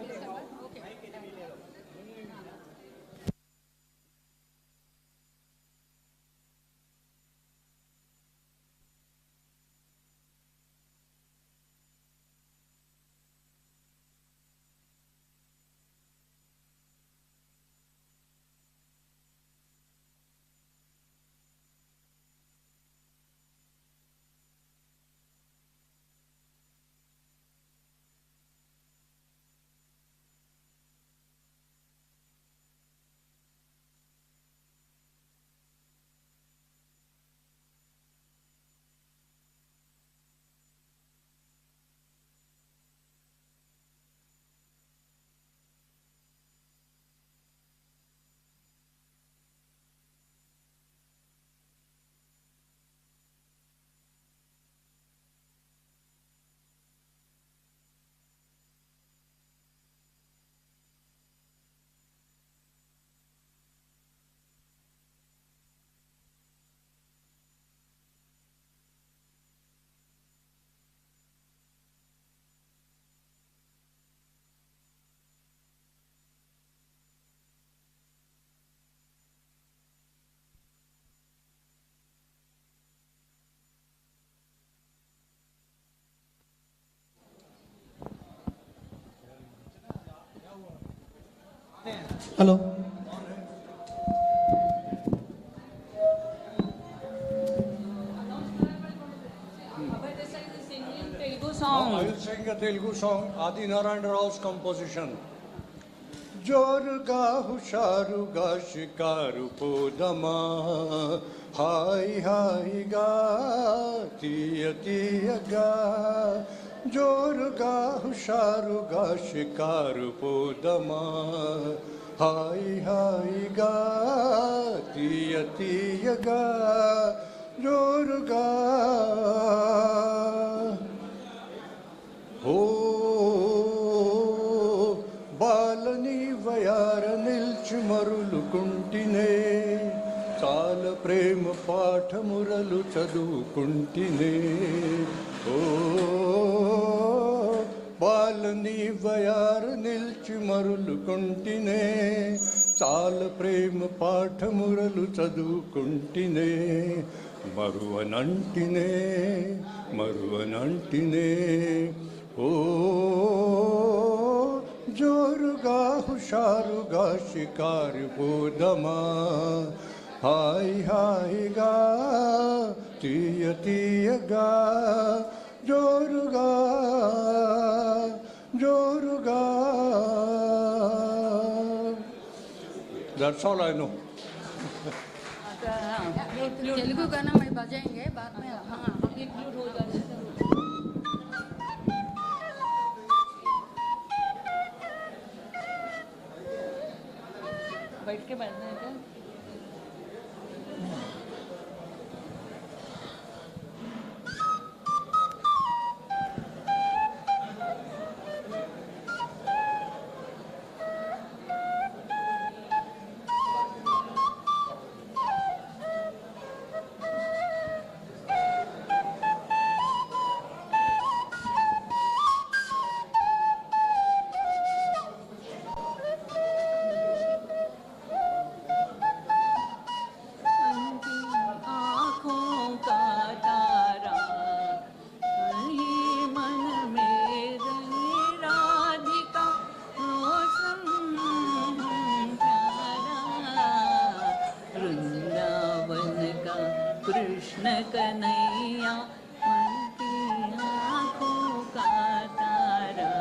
Speaker 10: తీసావా okay
Speaker 13: Hello.
Speaker 10: Telugu song.
Speaker 17: I will sing a Telugu song, Adi Narayana Rao's composition. జోరుగా హుషారుగా షికారు పోదమా హాయ్ హాయిగా తీయ తీయగా జోరుగా హుషారుగా షికారు పోదమా హాయ్ హాయిగా తీయ తీయగా జోరుగా ఓ బాలని వయార నిల్చి మరులుకుంటినే చాల ప్రేమ పాఠమురలు చదువుకుంటినే ఓ బాలని వయార నిల్చి మరులుకుంటినే చాల ప్రేమ పాఠమురలు చదువుకుంటినే మరువనంటినే మరువనంటినే ఓ జోరుగా హుషారుగా షికారు పోదమా హాయ్ హాయిగా తీయ తీయగా జోరుగా జోరుగా. That's all I know.
Speaker 10: Telugu गाना मैं बजाएंगे बाद में. हाँ इंक्लूड हो जाए. बैठ के बैठना है क्या? कृष्ण कन्हैया मन की आँखों का तारा.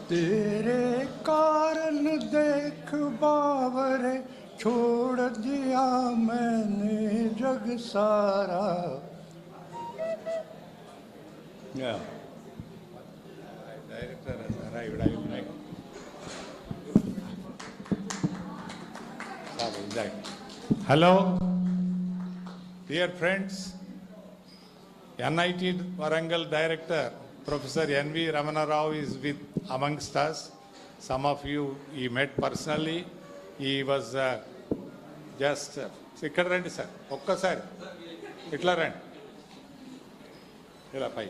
Speaker 17: तेरे कारण देख बावरे छोड़ दिया मैंने जग सारा. Yeah. Director has arrived. I will make.
Speaker 2: Hello, dear friends. NIT Warangal Director Professor N.V. Ramana Rao is with amongst us. Some of you he met personally. He was just ఇక్కడ రండి సార్, ఒక్కసారి ఇట్లా రండి, ఇలా పై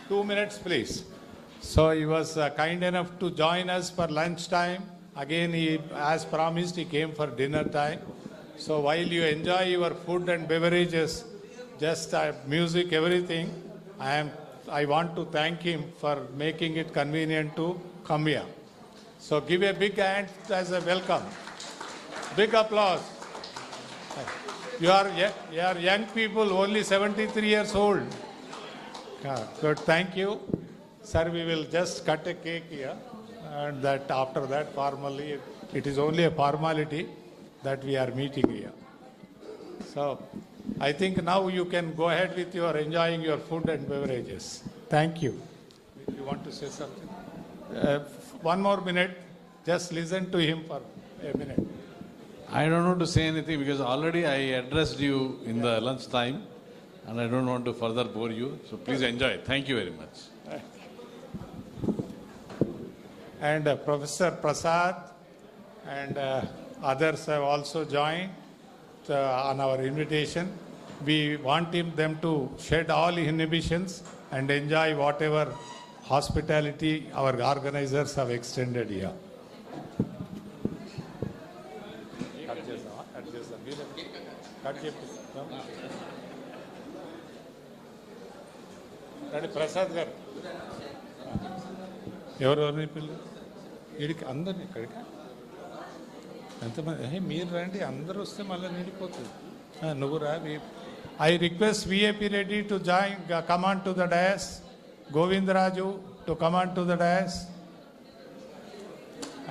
Speaker 2: 2 minutes, please. So he was kind enough to join us for lunch time. Again, he, as promised, he came for dinner time. So while you enjoy your food and beverages, just music, everything, I want to thank him for making it convenient to come here. So give a big hand as a welcome. Big applause. You are young people, only 73 years old. Good, thank you. Sir, we will just cut a cake here, and that after that formally, it is only a formality that we are meeting here. So I think now you can go ahead with your enjoying your food and beverages. Thank you. You want to say something? One more minute, just listen to him for a minute.
Speaker 13: I don't want to say anything because already I addressed you in the lunch time and I don't want to further bore you. So please enjoy. Thank you very much.
Speaker 2: And Professor Prasad and others have also joined on our invitation. We want them to shed all inhibitions and enjoy whatever hospitality our organizers have extended here. Prasad గారు ఎవరెవరిని పిల్లలు వీడికి అందరిని ఇక్కడికి ఎంతమంది మీరు రండి, అందరూ వస్తే మళ్ళీ నిండిపోతుంది. నువ్వు రా. I request VAP Reddy to join, come on to the dais. Govindraju to come on to the dais.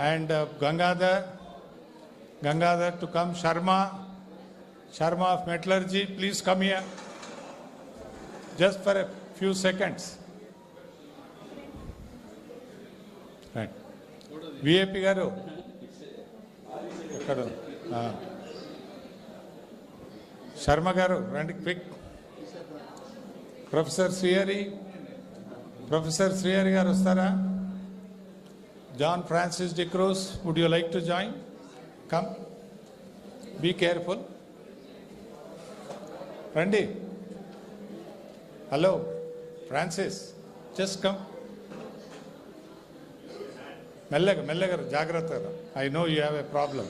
Speaker 2: And Gangadhar to come. Sharma of Metallurgy, please come here. Just for a few seconds. Right. VAP garu. Sharma garu, randi quick. Professor Srihari garu ostara. John Francis de Cruz, would you like to join? Come. Be careful. Randi. Hello, Francis. Just come. మెల్లగా జాగ్రత్తగా. I know you have a problem.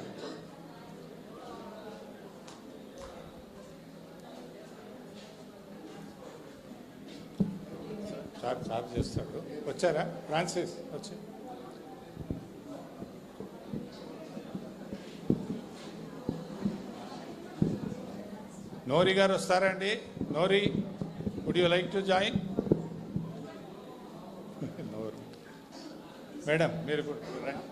Speaker 2: Sir చేస్తాడు. వచ్చారా Francis? వచ్చి నోరి గారు వస్తారండి. Nori, would you like to join? Nori madam మీరు కూడా రండి.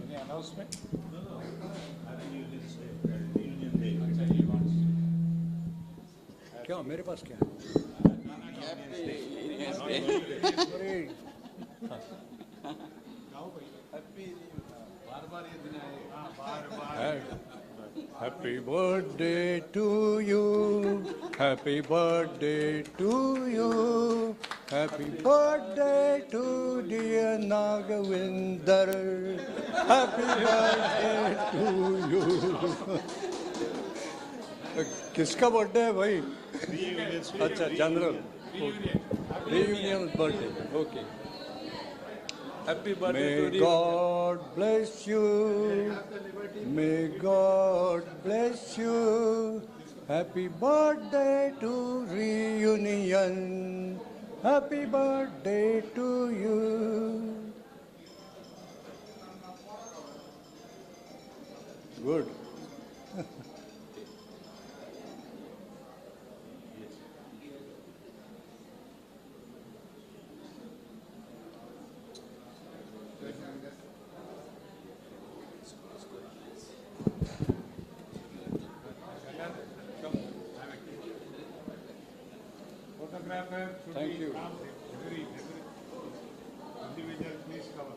Speaker 2: Any announcement?
Speaker 8: क्या मेरे पास क्या
Speaker 17: Happy birthday to you, happy birthday to you, happy birthday to dear Nagavinder, happy birthday to you. किसका बर्थडे है भाई? अच्छा general reunion birthday. Okay.
Speaker 1: Happy birthday
Speaker 17: May
Speaker 1: to you.
Speaker 17: God bless you. May God bless you. Happy birthday to reunion. Happy birthday to you. Good. Thank you.
Speaker 2: Individual, please cover.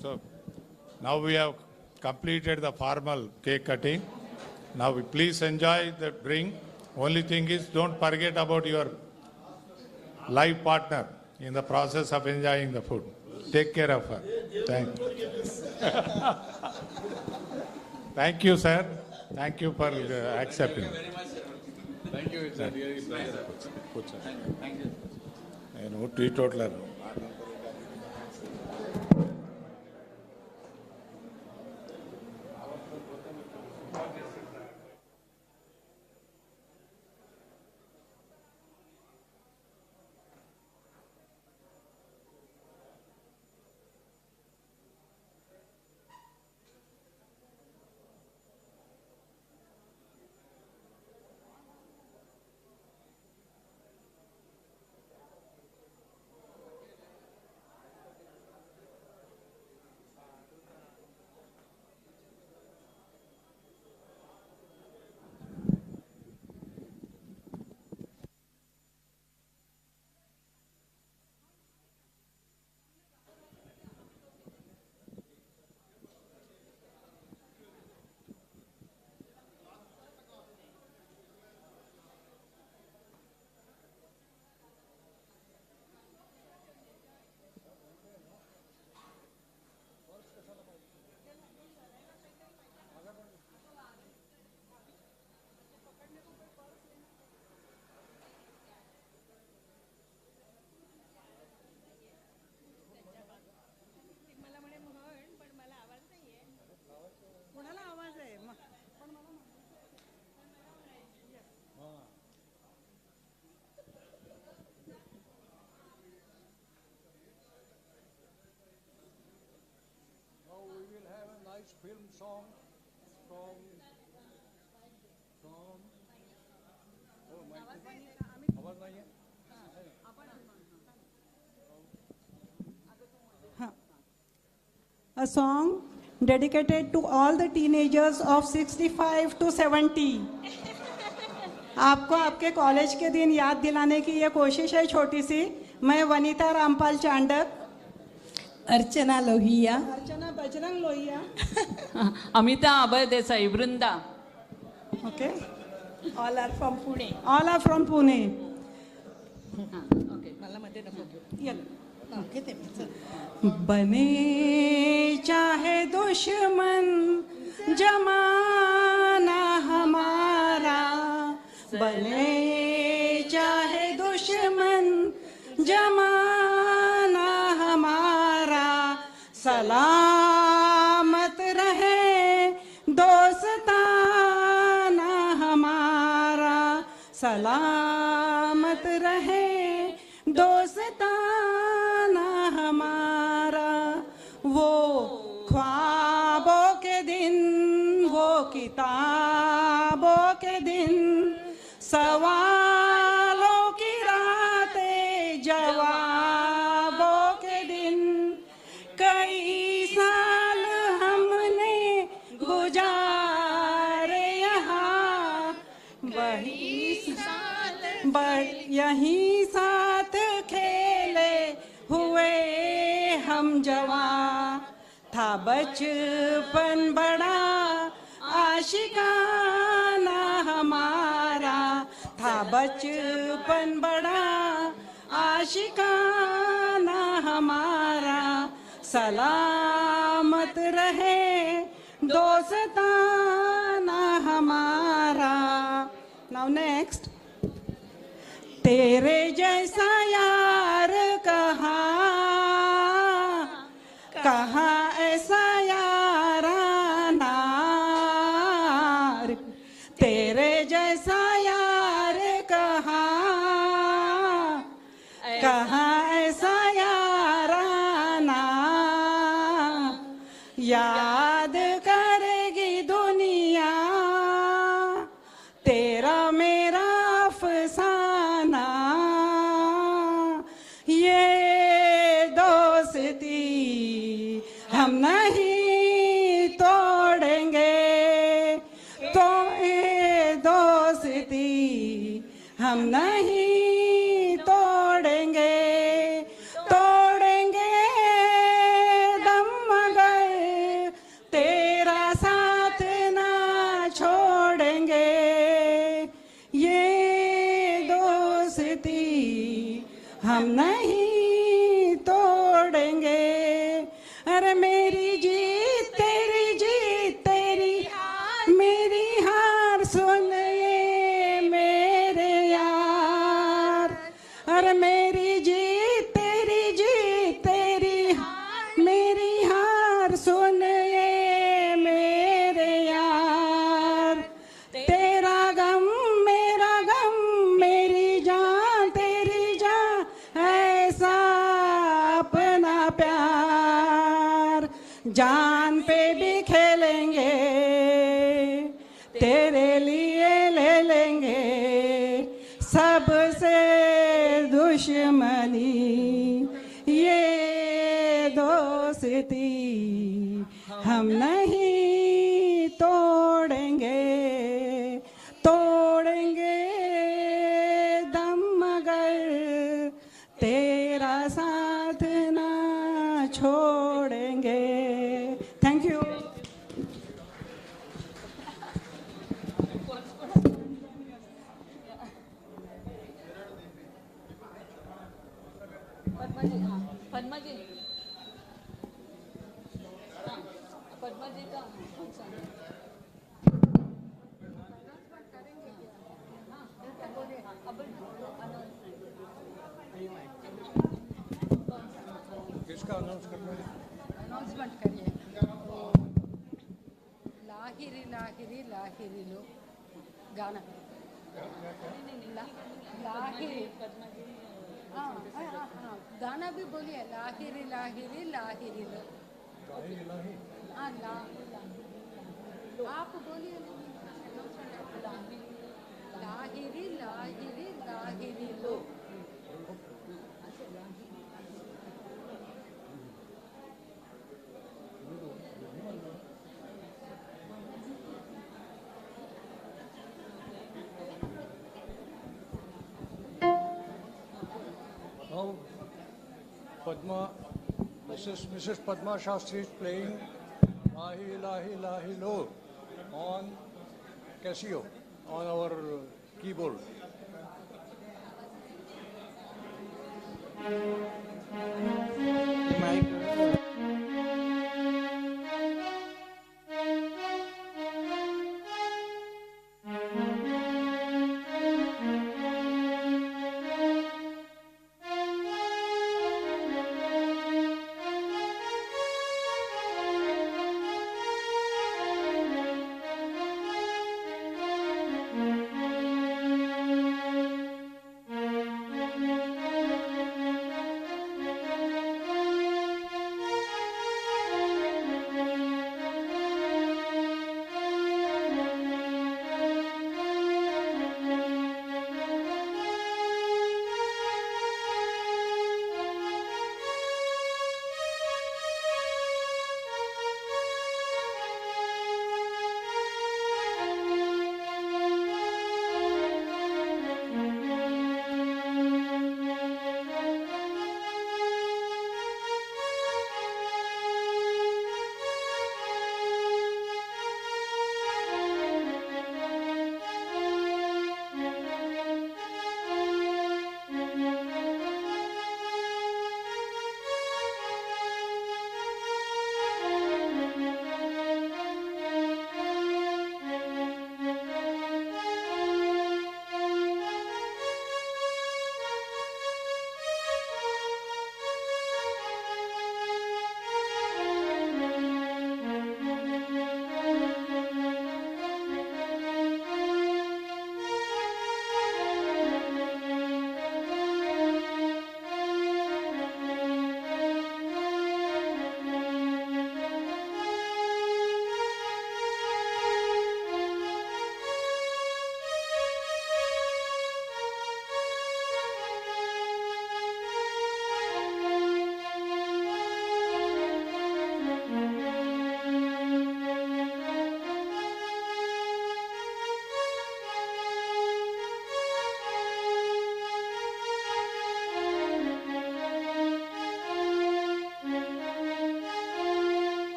Speaker 2: So now we have completed the formal cake cutting. Now we please enjoy the drink. Only thing is, don't forget about your life partner in the process of enjoying the food. Take care of her. Thank you. Thank you, sir. Thank you for accepting.
Speaker 13: Thank you. It's a really pleasure.
Speaker 2: Thank you. నేను టీటోట్లర్
Speaker 17: Film song from आवाज नहीं है
Speaker 11: A song dedicated to all the teenagers of 65 to 70. आपको आपके college के दिन याद दिलाने की ये कोशिश है छोटी सी. मैं वनीता रामपाल चांडक,
Speaker 10: अर्चना लोहिया,
Speaker 11: अर्चना बजरंग लोहिया,
Speaker 10: अमिता अभय देसाई, वृंदा.
Speaker 11: okay,
Speaker 10: All are from Pune.
Speaker 11: all are from Pune.
Speaker 10: Okay, मला मध्ये नको.
Speaker 11: बने चाहे दुश्मन जमाना हमारा, बने चाहे दुश्मन जमाना हमारा, सलामत रहे दोस्ताना हमारा, सलामत रहे दोस्ताना हमारा. वो ख्वाबों के दिन, वो किताबों के दिन, सवालों की रातें, जवाबों के दिन, कई साल हमने गुजारे यहाँ, यहीं साथ खेले हुए हम जवां, था बचपन बड़ा आशिकाना हमारा, था बचपन बड़ा आशिकाना हमारा, सलामत रहे दोस्ताना हमारा. Now next. तेरे जैसा यार कहाँ ऐसा याराना, तेरे जैसा यार कहाँ ऐसा याराना, याद करेगी दुनिया तेरा मेरा अफसाना, ये दोस्ती हम नहीं तोड़ेंगे, तो ये दोस्ती हम नहीं तोड़ेंगे, तोड़ेंगे दम मगर तेरा साथ ना छोड़ेंगे, ये दोस्ती हम नहीं तोड़ेंगे. अरे मेरी जीत तेरी मेरी हार सुन ये मेरे यार, अरे मेरी जीत तेरी मेरी हार सुन ये मेरे यार, तेरा गम मेरी जान तेरी जान ऐसा अपना प्यार, जान पे भी खेलेंगे तेरे लिए ले लेंगे सबसे दुश्मनी, ये दोस्ती हम नहीं तोड़ेंगे, तोड़ेंगे दम मगर तेरा साथ ना छोड़ेंगे. Thank you.
Speaker 10: पद्मा जी, हाँ पद्मा जी, हाँ पद्मा जी का कौन सा?
Speaker 17: किसका अनाउंस करना है?
Speaker 6: अनाउंसमेंट करिए. लाहिरी लाहिरी लाहिरी लो गाना. लाहिरी हाँ हाँ हाँ गाना भी बोलिए. लाहिरी लाहिरी लाहिरी लो. हाँ आप बोलिए. लाहिरी लाहिरी लाहिरी लो.
Speaker 17: Now, Mrs. Padma Shastri is playing Lahi Lahi Lahi Lo on Casio, on our keyboard.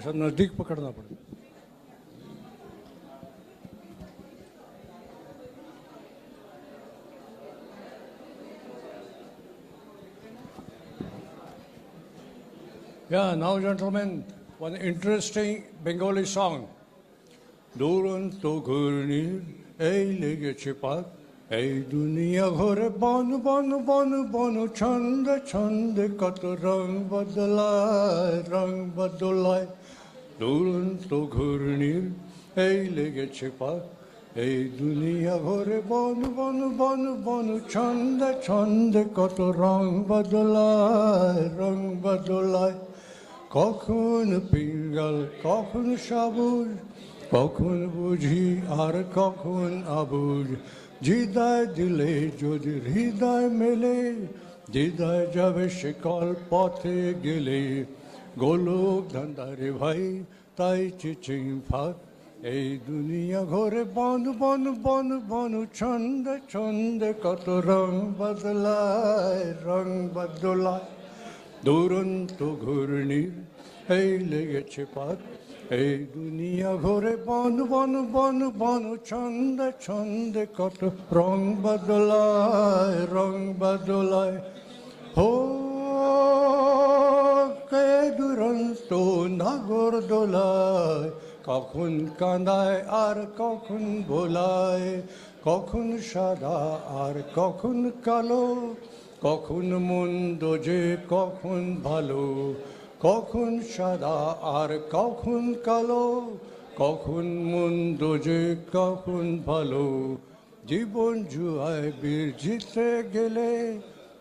Speaker 17: ऐसा नज़दीक पकड़ना पड़ेगा. Yeah, now gentlemen, one interesting Bengali song. Duranto Gurnir, ei lege chipak, ei dunia ghore banu banu banu banu chande chande kat rang badalai. Duranto Gurnir, ei lege chipak, ei dunia ghore banu banu banu banu chande chande kat rang badalai. কখন পিঙ্গল কখন সবুজ কখন বুঝি আর কখন আবুজ হৃদয় দিলে যদি হৃদয় মেলে হৃদয় যাবে শিকল পথে গেলে গোলক ধান্দারে ভাই তাই চিচিং ফাঁক এই দুনিয়া ঘরে বন বন বন বন ছন্দে ছন্দে কত রং বদলায় দুরন্ত ঘূর্ণির এই লেগেছে পাত এই দুনিয়া ঘোরে বন বন বন বন ছন্দে ছন্দে কত রং বদলায় হো কে দুরন্ত নাগর দোলায় কখন কাঁদায় আর কখন ভোলায় কখন সাদা আর কখন কালো কখন মন্দ যে কখন ভালো কখন সাদা আর কখন কালো কখন মন্দ যে কখন ভালো জীবন জুয়ায় বীর জিতে গেলে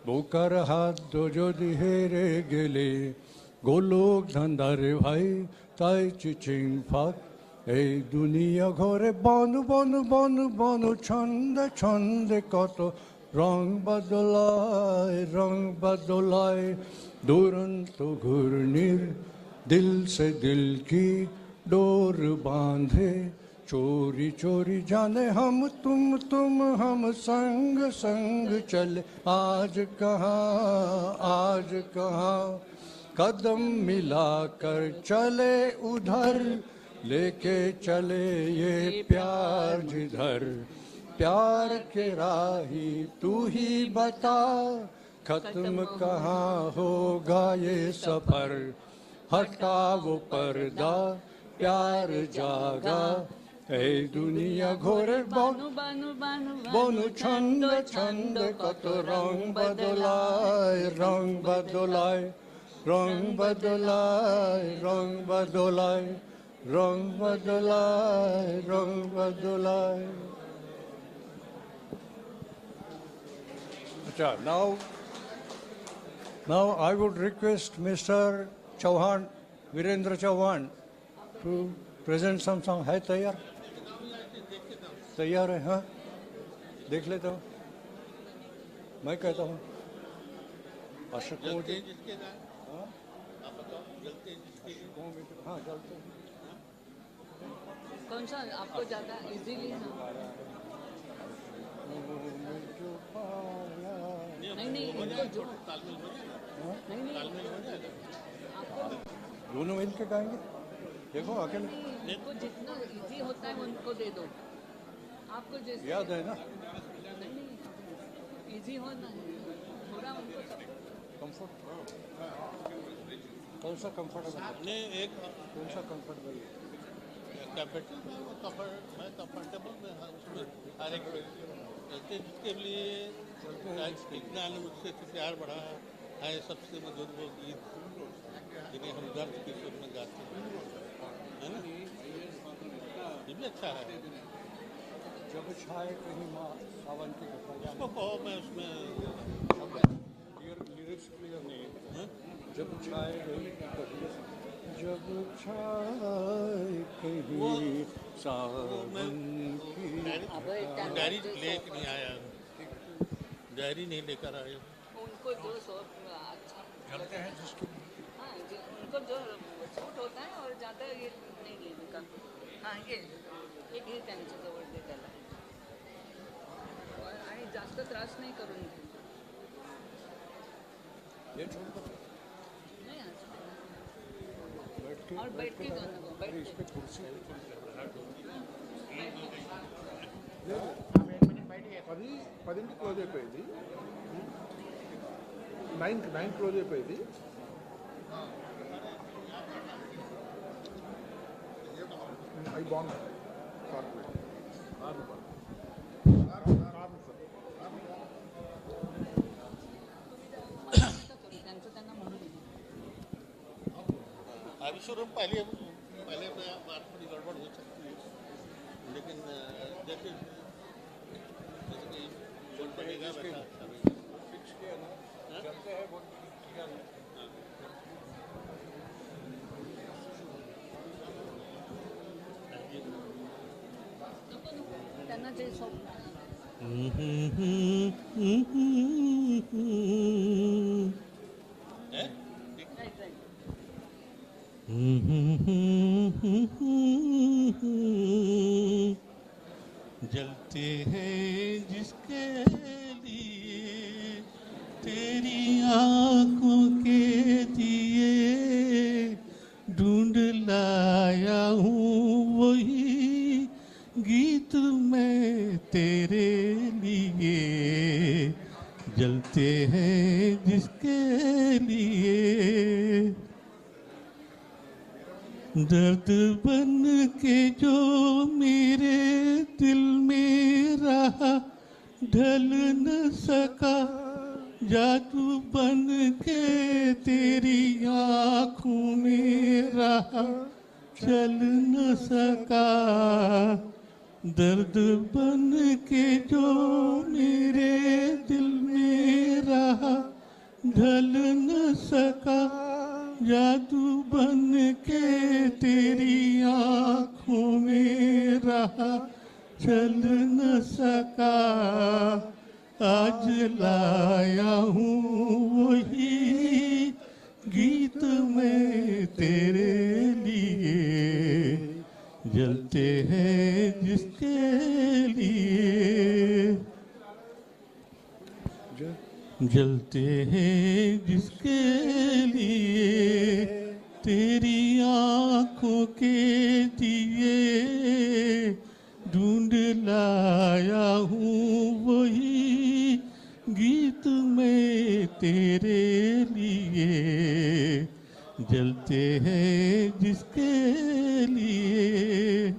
Speaker 17: বোকার হাত যদি হেরে গেলে গোলক ধান্দারে ভাই তাই চিচিং ফাঁক এই দুনিয়া ঘরে বন বন বন বন ছন্দে ছন্দে কত রং বদলায় দুরন্ত ঘূর্ণির দিল সে দিল কি डोर बांधे चोरी चोरी जाने हम तुम हम संग संग चले आज कहाँ कदम मिलाकर चले उधर लेके चले ये प्यार जिधर प्यार के राही तू ही बता खत्म कहाँ होगा ये सफर हटा वो पर्दा प्यार जागा এই দুনিয়া ঘোরে
Speaker 10: বানু বানু বানু
Speaker 17: বনু ছন্দ ছন্দ কত রং বদলায় রং বদলায় রং বদলায় রং বদলায় রং বদলায় রং বদলায় আচ্ছা now I would request Mr. Chauhan Virendra Chauhan to present some song है तैयार है हाँ देख लेता हूँ मैं कहता हूँ
Speaker 10: कौन सा आपको ज्यादा इजीली नहीं इनको जो नहीं
Speaker 17: दोनों मिल के गाएंगे देखो अकेले
Speaker 10: इनको जितना इजी होता है उनको दे दो आपको जैसे
Speaker 17: याद है ना
Speaker 10: नहीं इजी होना है थोड़ा उनको
Speaker 17: कंफर्ट कौन सा कंफर्टेबल
Speaker 14: नहीं एक
Speaker 17: कौन सा कंफर्टेबल
Speaker 14: मैं कंफर्टेबल में उसमें हर एक जिसके लिए विज्ञान ने मुझसे प्यार बढ़ा है सबसे मधुर वो गीत जिन्हें हम दर्द की सुर में गाते हैं है ना ये भी अच्छा है
Speaker 17: जब छाए कहीं माँ सावन की
Speaker 14: उसको कहो मैं उसमें
Speaker 17: लिरिक्स क्लियर नहीं है जब छाए जब छाए कहीं सावन की
Speaker 14: डायरी लेके नहीं आया डायरी नहीं लेकर आया
Speaker 10: उनको जो अच्छा
Speaker 17: चलते हैं जिसके
Speaker 10: हाँ उनको जो सूट होता है और ज़्यादा ये नहीं लेने का हाँ ये एक ही त्यांच्या जवळ दे त्याला आणि जास्त त्रास नाही करून घे
Speaker 17: ये छोड़ दो
Speaker 10: नाही
Speaker 17: बैठ
Speaker 10: और बैठ के गाना गाओ, बैठ के।
Speaker 16: పది పదింటికి క్లోజ్ అయిపోయింది, 9 క్లోజ్ అయిపోయింది. అవి బాగున్నాయి.
Speaker 10: त्यांचं त्यांना म्हणू दे.
Speaker 14: अभी शुरू पहले बार थोड़ी गड़बड़ हो सकती है, लेकिन जैसे कि बोल पड़ेगा वैसा फिक्स किया ना, चलते हैं बोल किया ना.
Speaker 10: त्यांना जे सॉफ्ट
Speaker 14: जलते हैं जिसके लिए तेरी आंखों के दिए, ढूंढ लाया हूँ वही गीत मैं तेरे लिए. जलते हैं जिसके लिए दर्द बन के जो मेरे दिल में रहा, ढल न सका. जादू बन के तेरी आँखों में रहा, चल न सका. दर्द बन के जो मेरे दिल में रहा, ढल न सका. जादू बन के तेरी आँखों में रहा, चल न सका. आज लाया हूँ वही गीत मैं तेरे लिए. जलते हैं जिसके लिए, जलते हैं जिसके लिए तेरी आँखों के दिए, ढूंढ लाया हूँ वही गीत मैं तेरे लिए. जलते हैं जिसके लिए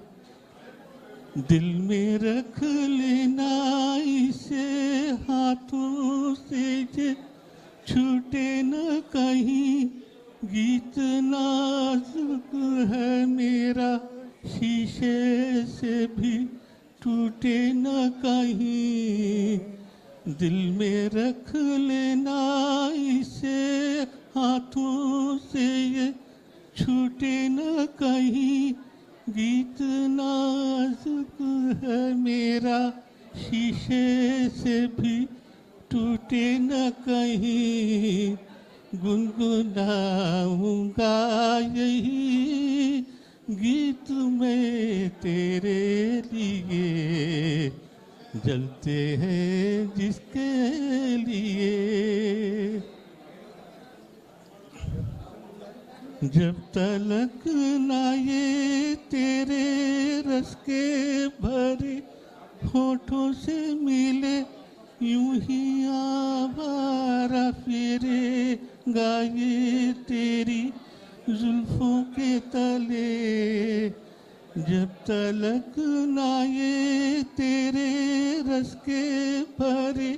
Speaker 14: दिल में रख लेना इसे हाथों से, जे छूटे न कहीं. गीत नाजुक है मेरा, शीशे से भी टूटे न कहीं. दिल में रख लेना इसे हाथों से, ये छूटे न कहीं. गीत नाजुक है मेरा, शीशे से भी टूटे न कहीं. गुनगुनाऊंगा यही गीत मैं तेरे लिए. जलते हैं जिसके लिए. जब तलक ना ये तेरे रस के भरे होठों से मिले, यूं ही आवारा फिरे गाये तेरी जुल्फों के तले. जब तलक ना ये तेरे रस के भरे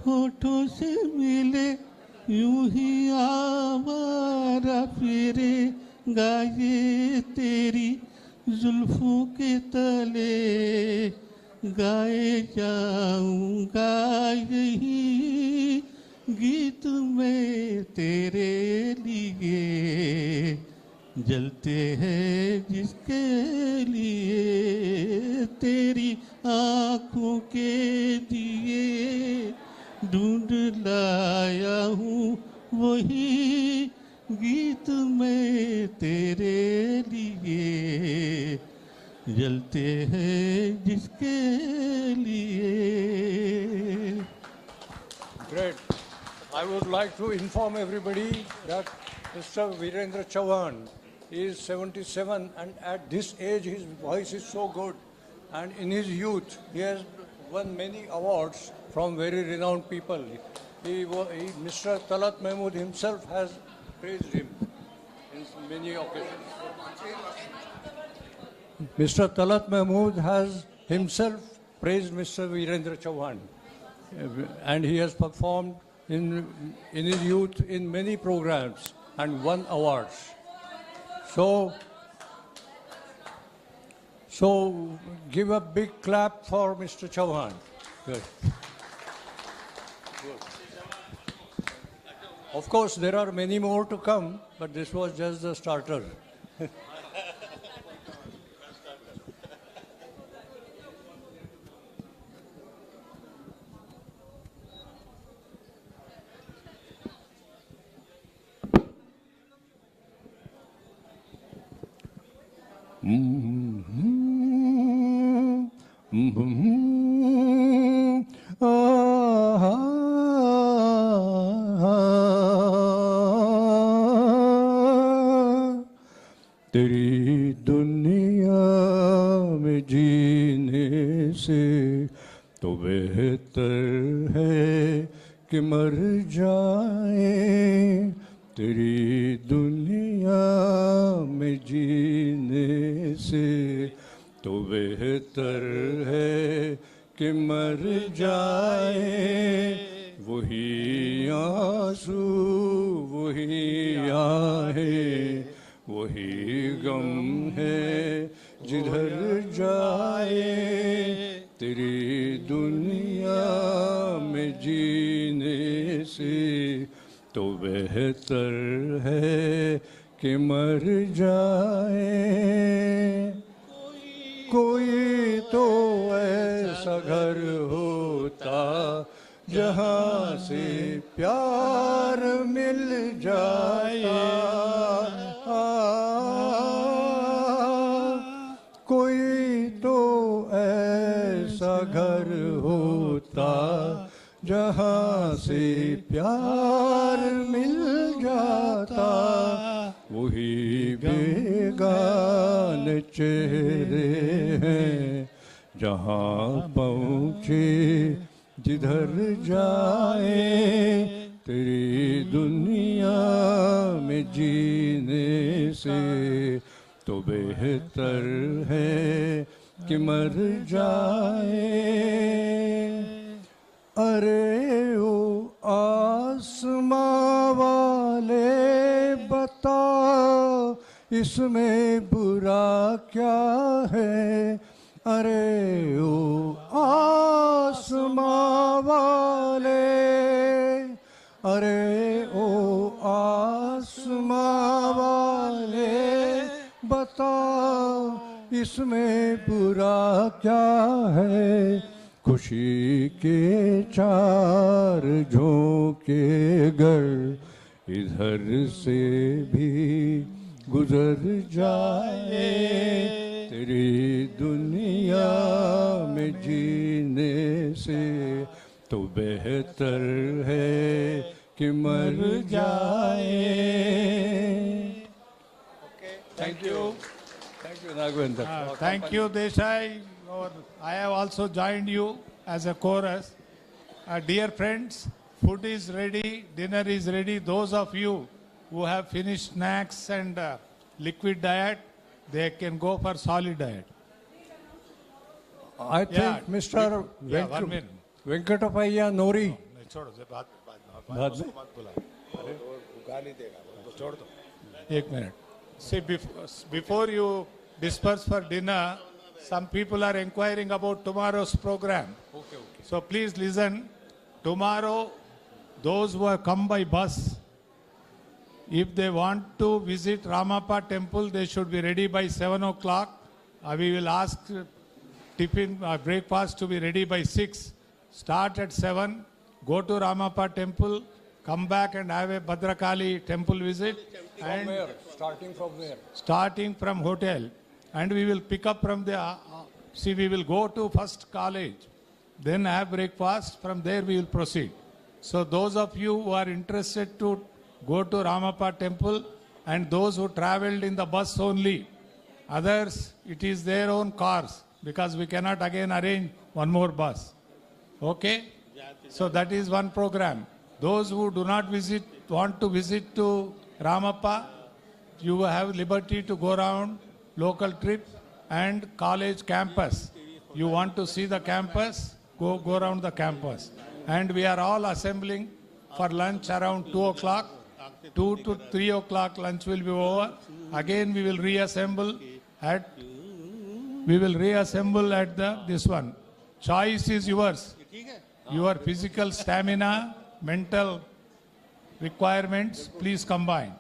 Speaker 14: होठों से मिले, यूं ही आवारा फिरे गाये तेरी जुल्फों के तले. गाए जाऊंगा यही गीत मैं तेरे लिए. जलते हैं जिसके लिए तेरी आँखों के दिए, ढूंढ लाया हूँ वही गीत मैं तेरे लिए. जलते हैं जिसके लिए.
Speaker 17: Great. I would like to inform everybody that Mr. Virendra Chauhan He is 77, and at this age, his voice is so good. And in his youth, he has won many awards from very renowned people. Mr. Talat Mahmood himself has praised him in many occasions. Mr. Talat Mahmood has himself praised Mr. Virendra Chauhan, and he has performed in his youth in many programs and won awards. So give a big clap for Mr. Chauhan. Good. Of course, there are many more to come, but this was just the starter. तेरी दुनिया में जीने से तो बेहतर है कि मर जाए तेरी दुनिया में जीने से तो बेहतर है कि मर जाए वही आंसू वही आहें वही गम है जिधर जाए तेरी दुनिया में जीने से तो बेहतर है कि मर जाए कोई तो ऐसा घर होता जहाँ से प्यार मिल जाता कोई तो ऐसा घर होता जहाँ से प्यार मिल जाता वही बेगान चेहरे हैं जहाँ पहुँचे जिधर जाए तेरी दुनिया में जीने से तो बेहतर है कि मर जाए अरे ओ आसमां वाले बता इसमें बुरा क्या है अरे ओ आसमां वाले अरे ओ आसमां वाले बता इसमें बुरा क्या है खुशी के चार झोंके गर इधर से भी गुजर जाए तेरी दुनिया में जीने से तो बेहतर है कि मर जाए
Speaker 2: Thank you.
Speaker 17: Thank you, Raghavendra.
Speaker 2: Thank you, Desai. I have also joined you as a chorus. Dear friends, food is ready, dinner is ready. Those of you who have finished snacks and liquid diet, they can go for solid diet.
Speaker 17: I think Mr. Venkatapaya Nori.
Speaker 2: एक minute. See, before you disperse for dinner, some people are inquiring about tomorrow's program.
Speaker 17: Okay.
Speaker 2: So please listen. Tomorrow, those who have come by bus, if they want to visit Ramappa temple, they should be ready by 7 o'clock. We will ask tiffin, breakfast to be ready by 6. Start at 7, go to Ramappa temple, come back and have a Bhadrakali temple visit.
Speaker 17: From where? Starting from where?
Speaker 2: Starting from hotel. And we will pick up from the, we will go to first college, then have breakfast, from there we will proceed. So those of you who are interested to go to Ramappa temple, and those who traveled in the bus only. Others, it is their own cars because we cannot again arrange one more bus. Okay? So that is one program. Those who do not want to visit to Ramappa, you have liberty to go around local trip and college campus. You want to see the campus, go around the campus. And we are all assembling for lunch around 2 o'clock. 2 to 3 o'clock lunch will be over. Again we will reassemble at this one. Choice is yours. Your physical stamina, mental requirements, please combine.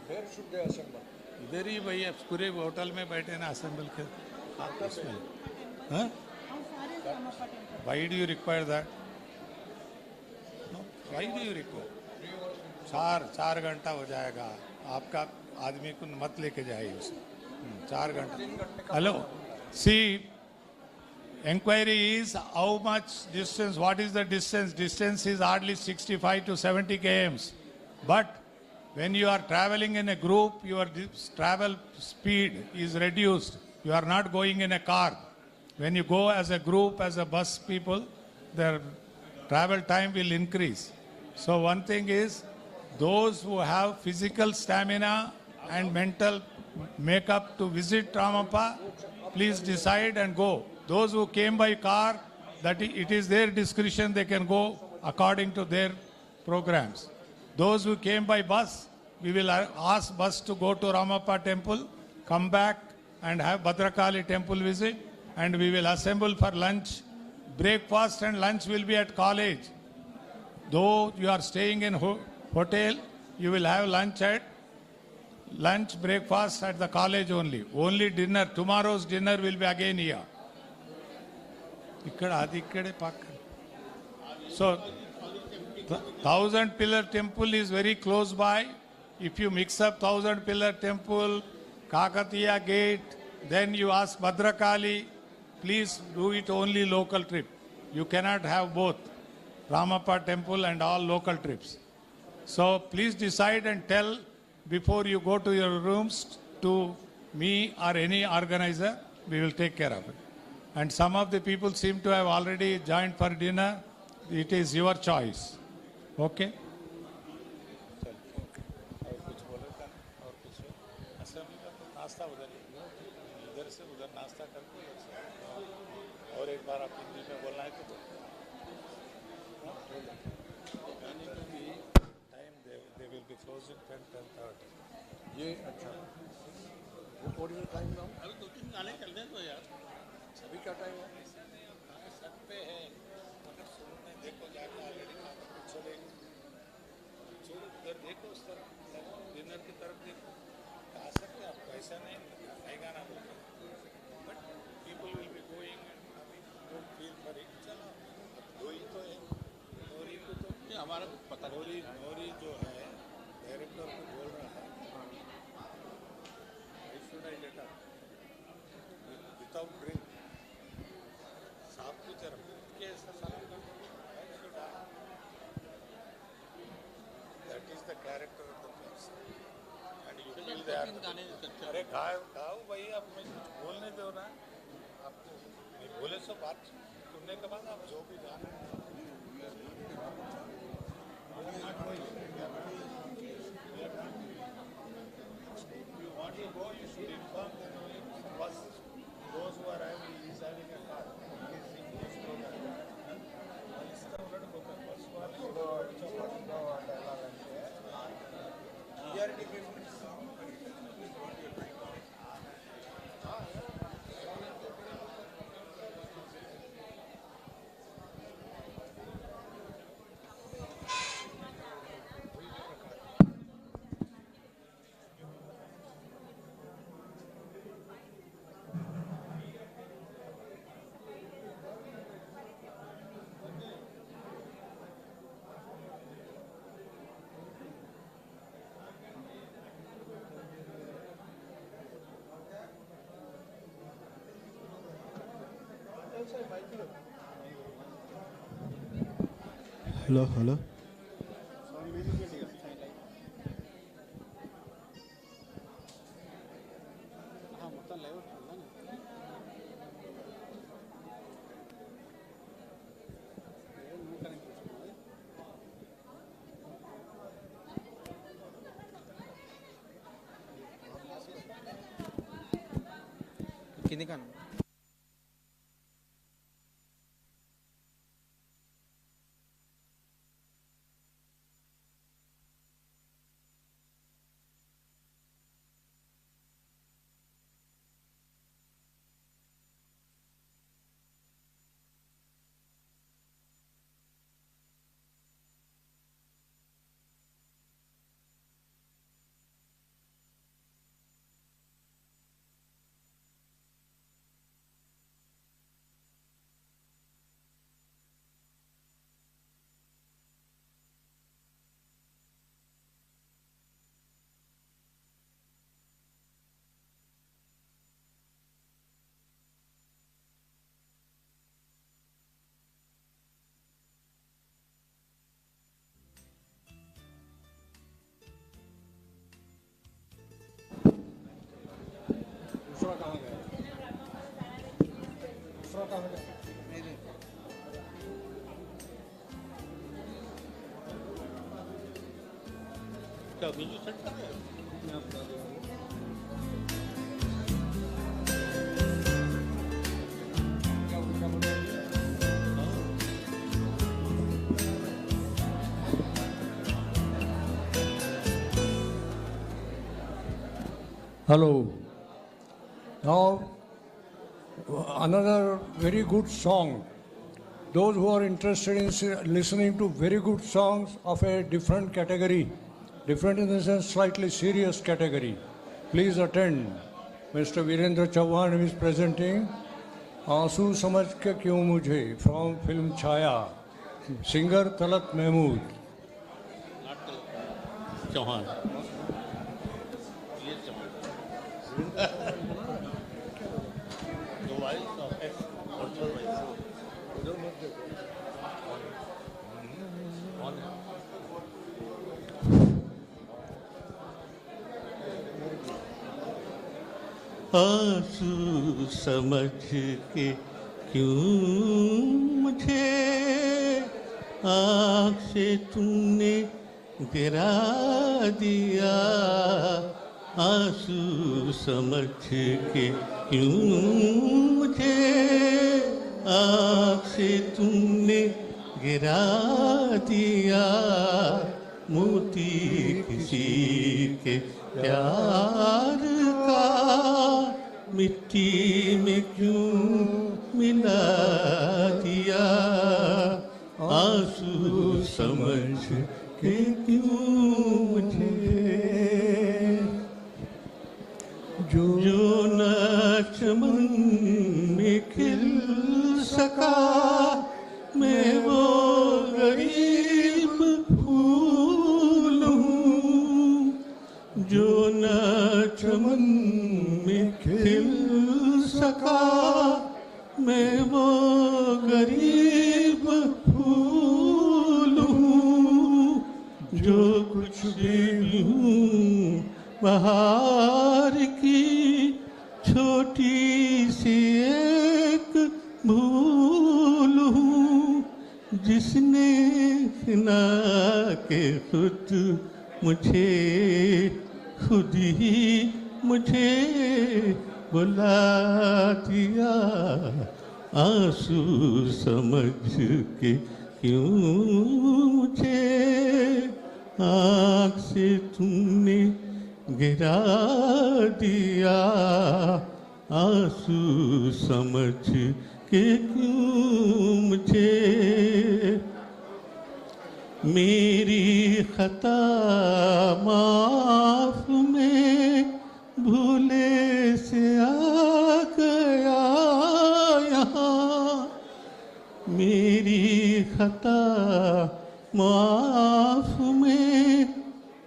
Speaker 16: Where should they assemble?
Speaker 2: इधर ही भैया पूरे hotel में बैठे ना assemble के हाँ? Why do you require that? No? Why do you require? 4 घंटा हो जाएगा आपका आदमी को मत लेके जाइए उसे 4 घंटा hello see inquiry is how much distance, what is the distance is hardly 65 to 70 kms, but when you are traveling in a group, your travel speed is reduced. You are not going in a car. When you go as a group, as a bus people, their travel time will increase. So one thing is, those who have physical stamina and mental makeup to visit Ramappa, please decide and go. Those who came by car, that it is their discretion, they can go according to their programs. Those who came by bus, we will ask bus to go to Ramappa temple, come back and have Bhadrakali temple visit, and we will assemble for lunch. Breakfast and lunch will be at college. Though you are staying in hotel, you will have breakfast at the college only. Only dinner, tomorrow's dinner will be again here. So, 1,000 pillar temple is very close by. If you mix up 1,000 pillar temple, Kakatiya gate, then you ask Bhadrakali, please do it only local trip. You cannot have both Ramappa temple and all local trips. So please decide and tell before you go to your rooms to me or any organizer. We will take care of it. And some of the people seem to have already joined for dinner. It is your choice. Okay?
Speaker 16: ये अच्छा what is the time now?
Speaker 14: अभी 2-3 गाने चल रहे हैं तो यार
Speaker 16: अभी क्या टाइम है?
Speaker 2: छत पे है मगर सुनने देखो जाके ऑलरेडी चलेगी छोड़ो उधर देखो उस तरफ डिनर की तरफ देखो आ सकते आप ऐसा नहीं आएगा ना but people will be going and don't feel for it चलो दो ही तो है नोरी को तो
Speaker 14: हमारा पता
Speaker 2: नोरी जो है डायरेक्टर को बोल रहा है I should I let up without drink साफ कुछ that is the character of the place and you feel that अरे गाओ भाई आप मैं कुछ बोलने दो ना आपको मैं बोले सो बात सुनने के बाद आप जो भी गाना you want to go you should inform them only those who are having is having a car
Speaker 18: Hello.
Speaker 8: కింది కాను दूसरा कहाँ गया दूसरा कहाँ गया
Speaker 14: क्या म्यूजिक सेट कर रहे हैं
Speaker 17: Hello. Now, another very good song. Those who are interested in listening to very good songs of a different category, different in the sense slightly serious category, please attend. Mr. Virendra Chauhan is presenting Aansu Samajh Ke Kyun Mujhe from film Chhaya. Singer Talat Mahmood.
Speaker 14: Chauhan आंसू समझ के क्यों मुझे आँख से तुमने गिरा दिया आंसू समझ के क्यों मुझे आँख से तुमने गिरा दिया मोती किसी के प्यार का मिट्टी में क्यों मिला दिया आंसू समझ के क्यों मुझे जो न चमन में खिल सका मैं वो गरीब फूल हूँ जो न चमन में खिल सका मैं वो गरीब फूल हूँ जो कुछ भी हूँ बहार की छोटी सी एक भूल हूँ जिसने ना के खुद मुझे खुद ही मुझे बुला दिया आंसू समझ के क्यों मुझे आँख से तुमने गिरा दिया आंसू समझ के क्यों मुझे मेरी खता माफ में भूले से आ गया यहाँ मेरी खता माफ में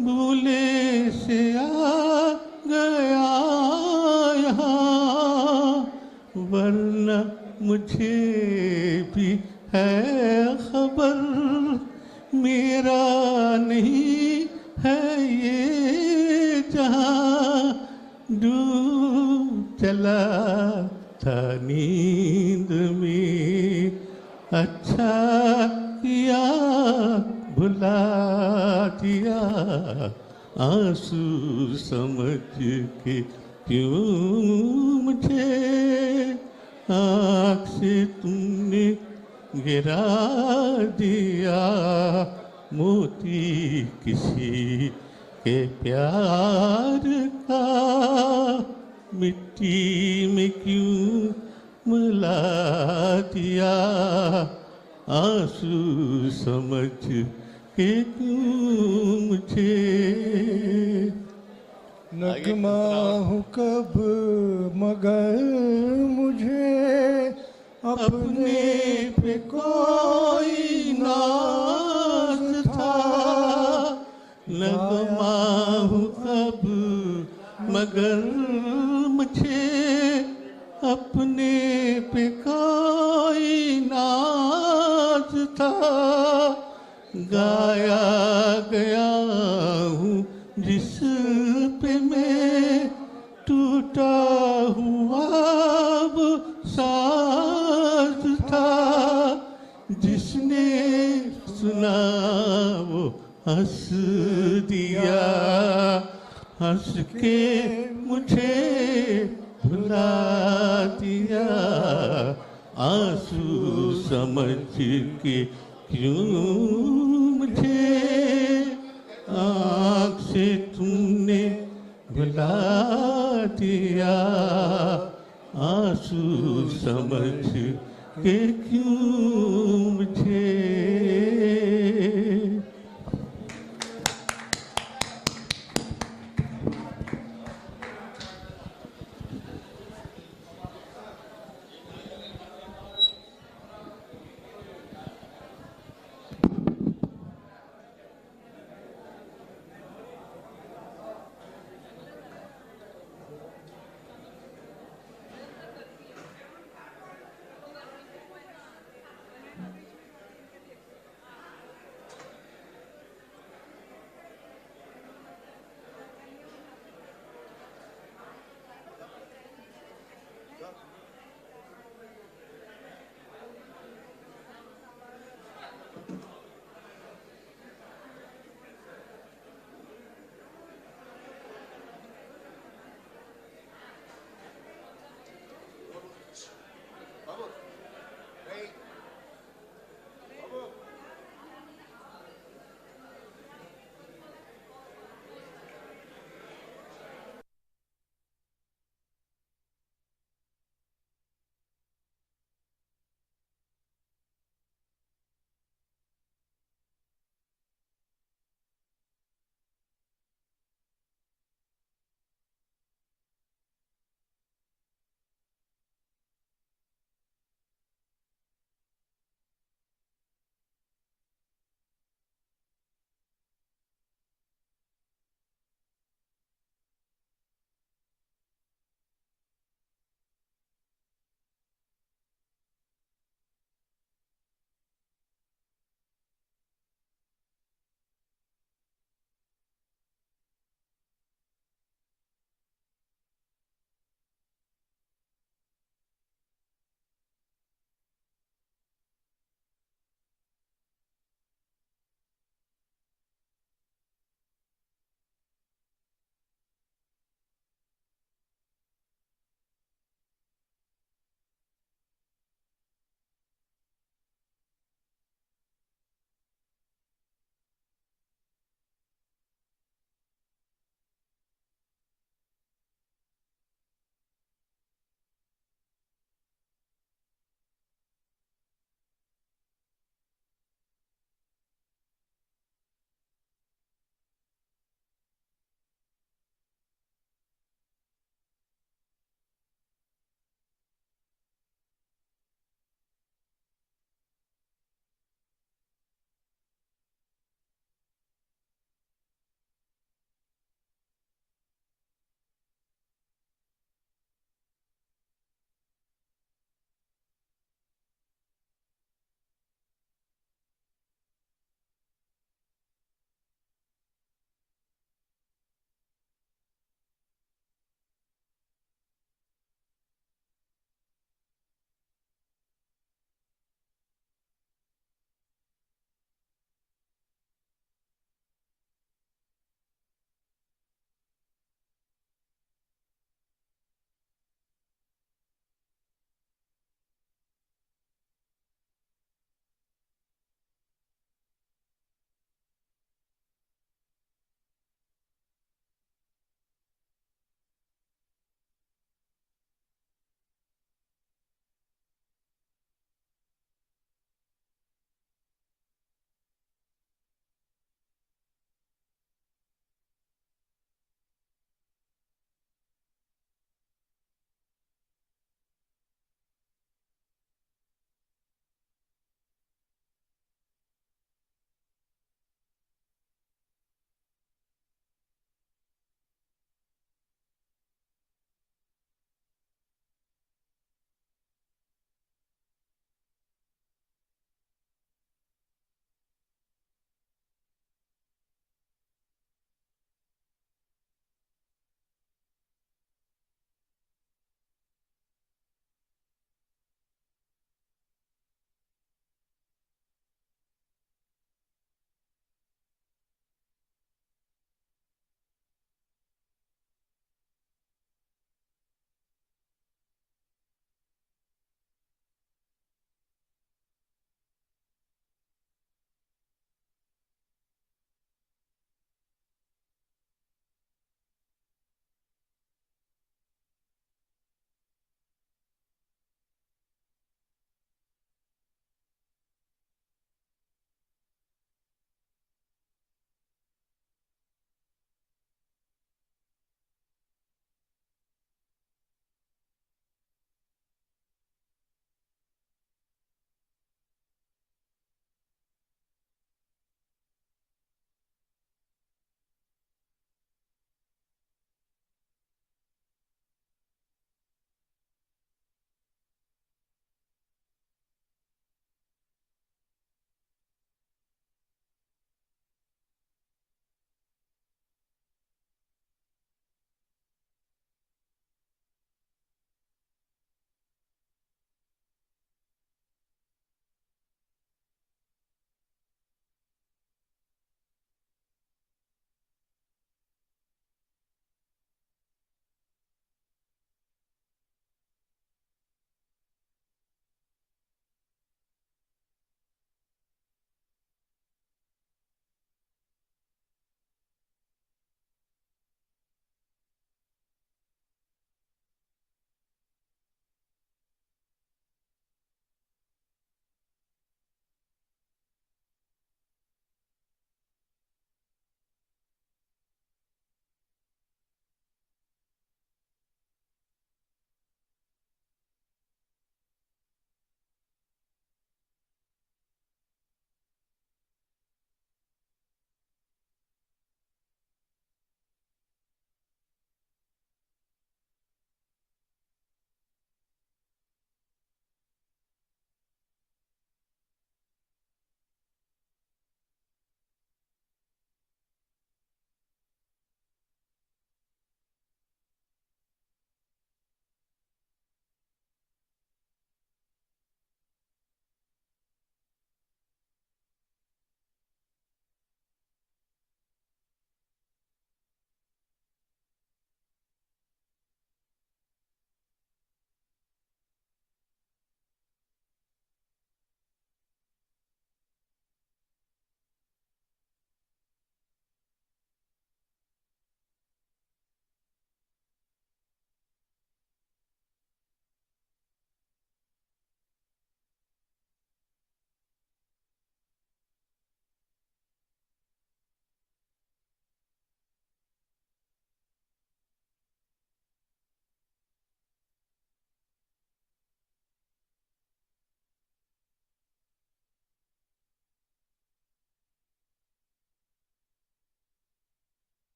Speaker 14: भूले से आ गया यहाँ वरना मुझे भी है खबर
Speaker 18: मेरा नहीं है ये जहां डूब चला था नींद में अच्छा किया भुला दिया आंसू समझ के क्यों मुझे आँख से तुमने गिरा दिया मोती किसी के प्यार का मिट्टी में क्यों मिला दिया आंसू समझ के क्यों मुझे
Speaker 19: नगमा हूँ कब मगर मुझे अपने पे कोई नाज था
Speaker 18: नगमा हूँ कब मगर मुझे अपने पे कोई नाज था गाया गया हूँ जिस पे मैं टूटा हुआ वो साज था जिसने सुना वो हंस दिया हंस के मुझे भुला दिया आंसू समझ के क्यों मुझे आँख से तुमने भुला दिया आंसू समझ के क्यों मुझे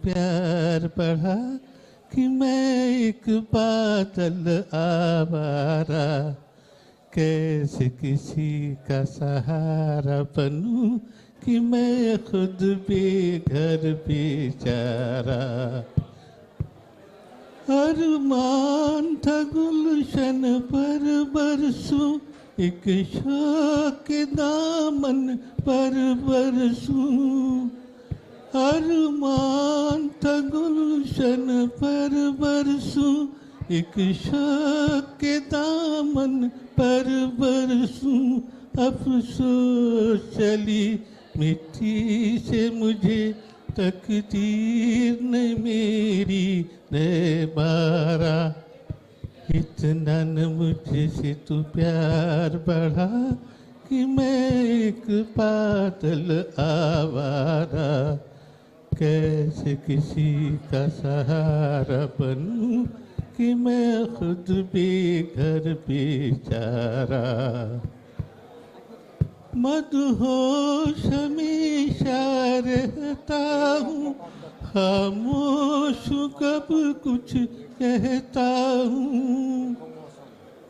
Speaker 18: प्यार बढ़ा कि मैं एक बादल आवारा, कैसे किसी का सहारा बनूं कि मैं खुद बेघर बेचारा। अरमान था गुलशन पर बरसूं, एक शौक के दामन पर बरसूं। अरमान था गुलशन पर बरसूं, एक शौक के दामन पर बरसूं। अफसोस चली मिट्टी से मुझे, तकदीर ने मेरी ने मारा। इतना न मुझसे तू प्यार बढ़ा कि मैं एक बादल आवारा, कैसे किसी का सहारा बनूं कि मैं खुद बेघर बेचारा। मदहोश हमेशा रहता हूँ, खामोश कब कुछ कहता हूँ।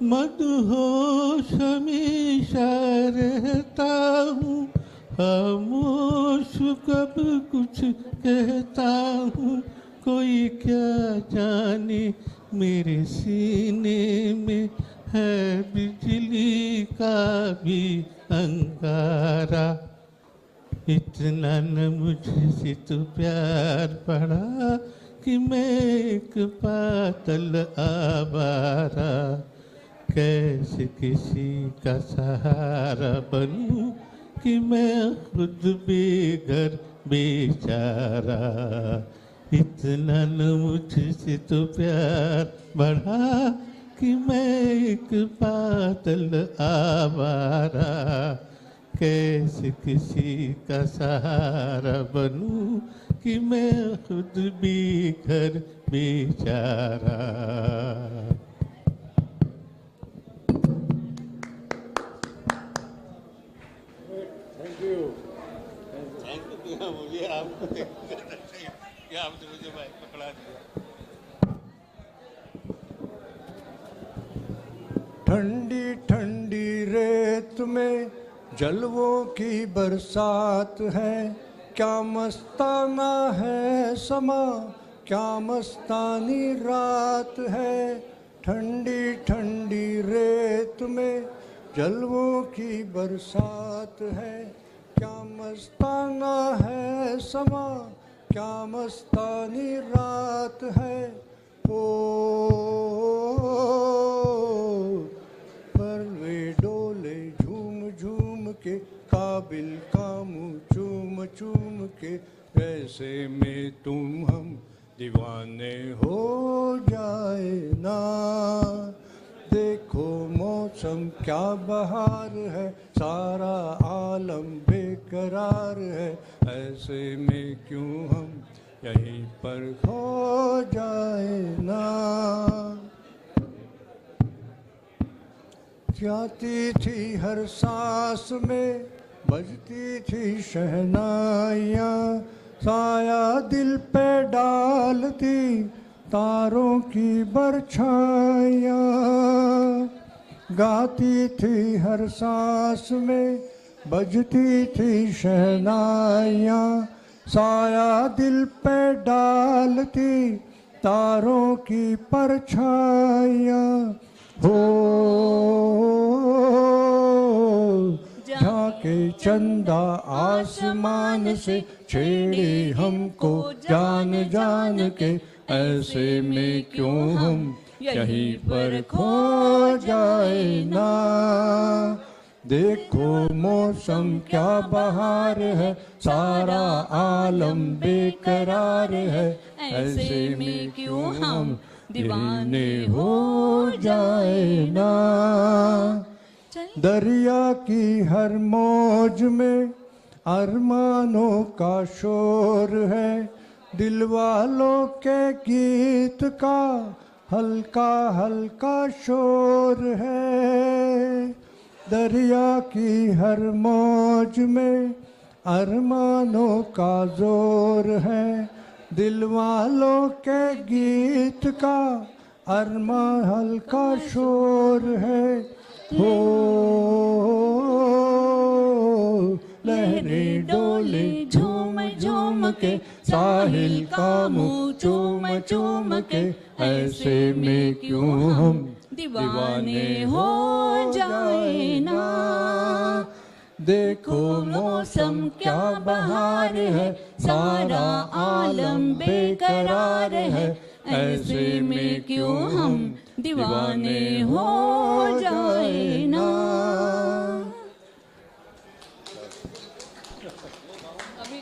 Speaker 18: मदहोश हमेशा रहता हूँ, खामोश कब कुछ कहता हूँ। कोई क्या जाने मेरे सीने में है बिजली का भी अंगारा। इतना न मुझसे तो प्यार पड़ा कि मैं एक बादल आवारा, कैसे किसी का सहारा बनूं कि मैं खुद बेघर बेचारा। इतना न मुझसे तो प्यार बढ़ा कि मैं एक बादल आवारा, कैसे किसी का सहारा बनूं कि मैं खुद बेघर बेचारा।
Speaker 17: Thank you.
Speaker 14: बोलिए आप। क्या आपने मुझे भाई पकड़ा दिया।
Speaker 19: ठंडी ठंडी रेत में जलवों की बरसात है, क्या मस्ताना है समा, क्या मस्तानी रात है। ठंडी ठंडी रेत में जलवों की बरसात है, क्या मस्ताना है समा, क्या मस्तानी रात है। ओ पर वे डोले झूम झूम के, काबिल कामू चूम चूम के, वैसे में तुम हम दीवाने हो जाए ना। देखो मौसम क्या बहार है, सारा आलम बेकरार है, ऐसे में क्यों हम यहीं पर खो जाए ना। जाती थी हर सांस में, बजती थी शहनाइयाँ, साया दिल पे डालती तारों की परछाइयाँ। गाती थी हर सांस में, बजती थी शहनाइयाँ, साया दिल पे डालती तारों की परछाइयाँ। हो झांके चंदा आसमान से, छेड़े हमको जान जान के, ऐसे में क्यों हम यहीं पर खो जाए ना। देखो मौसम क्या बहार है, सारा आलम बेकरार है, ऐसे में क्यों हम दीवाने हो जाए ना। दरिया की हर मौज में अरमानों का शोर है, दिल वालों के गीत का हल्का हल्का शोर है। दरिया की हर मौज में अरमानों का जोर है, दिल वालों के गीत का अरमा हल्का शोर है हो लहरें डोले झूम झूम के साहिल का मुंह चूम चूम के ऐसे में क्यों हम दीवाने हो जाए ना देखो मौसम क्या बहार है सारा आलम बेकरार है ऐसे में क्यों हम दीवाने हो जाए ना
Speaker 10: अभी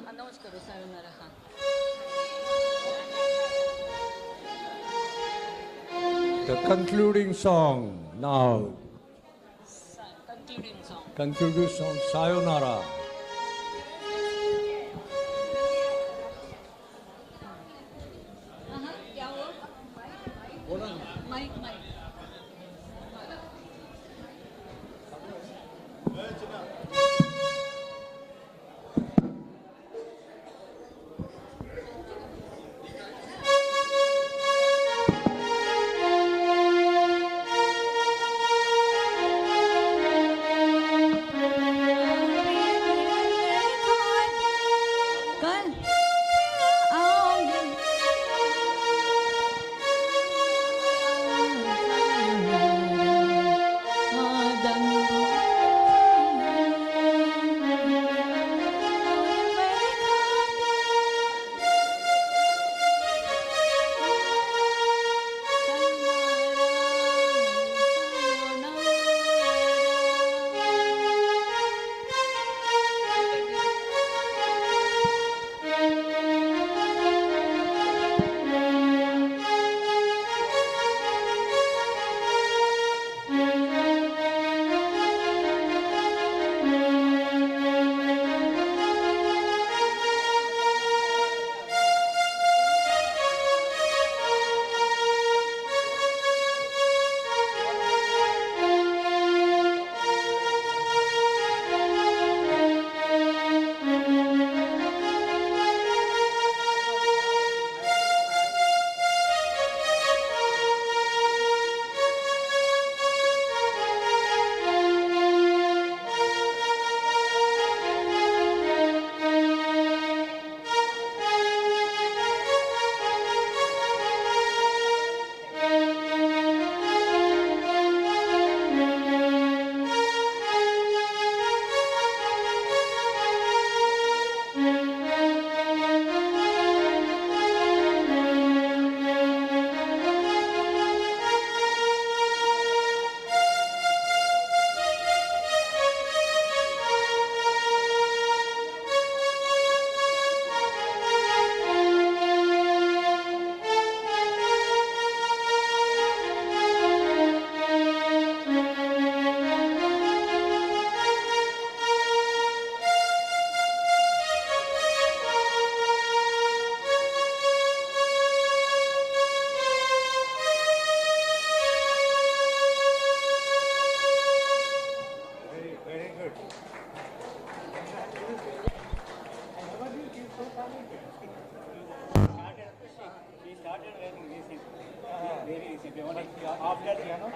Speaker 10: अनाउंस करो सायोनारा हाँ
Speaker 19: The concluding song now. Concluding song, Sayonara.
Speaker 10: क्या हुआ माइक माइक
Speaker 6: कल आओगे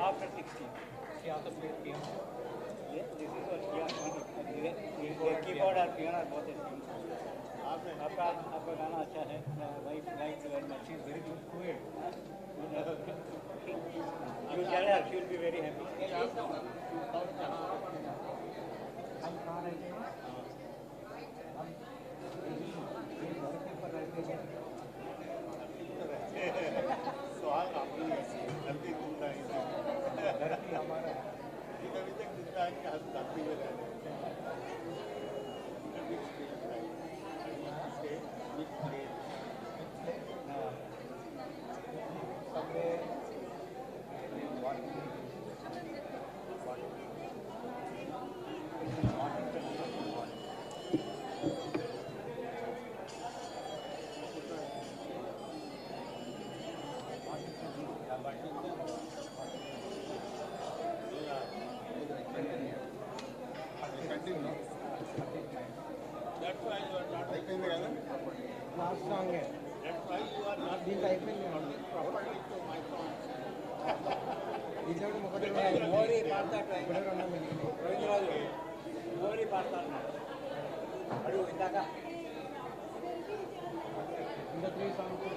Speaker 12: after 16. She also played piano. Yes, this is what keyboard और piano are both the same. आपका गाना अच्छा है. Wife likes very much. She is very good poet. You tell her, she will be very happy.
Speaker 14: That's why you are not అయిపోయింది కదా last song That's why you are not దీంట్లో అయిపోయింది properly to my song. దీంట్లో ఒకటి mori పాడతాడు ఇక్కడ ఉన్నాం Ravindra Raju mori పాడతాడు అడుగు ఇందాక ఇంకా 3 సాంగ్స్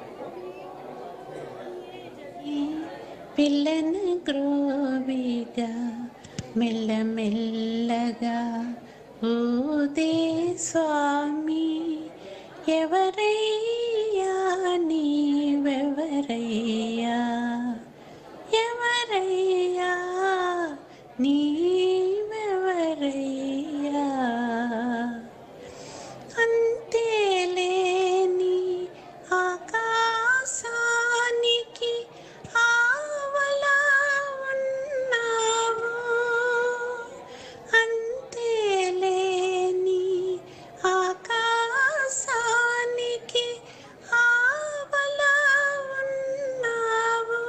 Speaker 7: పిల్లను గ్రోవిగా మెల్లమెల్లగా ఊదే స్వామి ఎవరయ్యా నీవెవరయ్యా ఎవరయ్యా నీవెవరయ్యా అంతేలేని ఆకాశానికి ఆవలా ఉన్నావు అంతేలేని ఆకాశానికి ఆవలా ఉన్నావు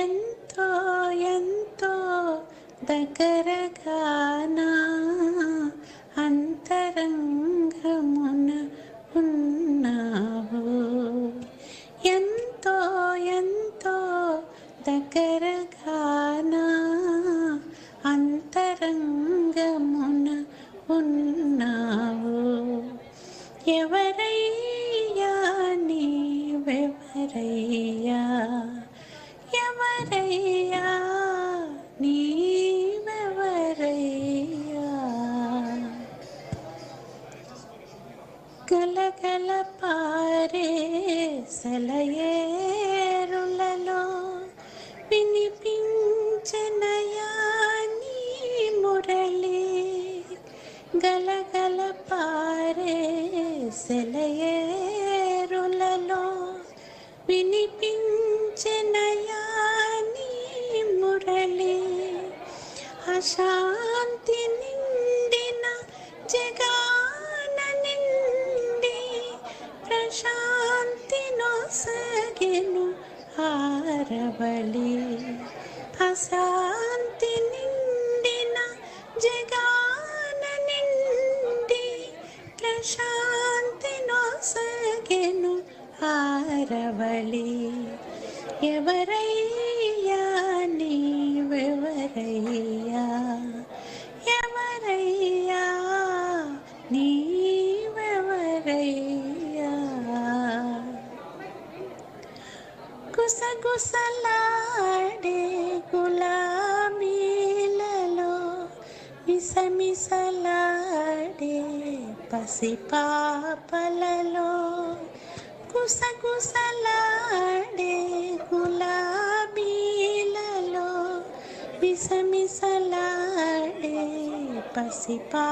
Speaker 7: ఎంతో ఎంతో దగ్గరగానా అంతరంగమున ఉన్నావు ఎంతో ఎంతో దగ్గరగానా అంతరంగమున ఉన్నావు ఎవరయ్యా నీవెవరయ్యా ఎవరయ్యా నీవెవరయ్యా గలగల పారే సెలయేరులలో వినిపించనయా నీ మురళి గలగల పారే సెలయేరులలో వినిపించనయా నీ మురళి అశాంతి నిండిన జగాన నిండి ప్రశాంతి నొసగెను హారవళి అశాంతి నిండిన జగాన నిండి ప్రశాంతి నొసగెను హారవళి ఎవరయ్యా నీవెవరయ్యా ఎవరయ్యా నీవెవరయ్యా గుసగుసలాడే గులాబీలలో మిసమిసలాడే పసిపాపలలో గుసగుసలాడే గులాబీలలో మిసమిసలాడే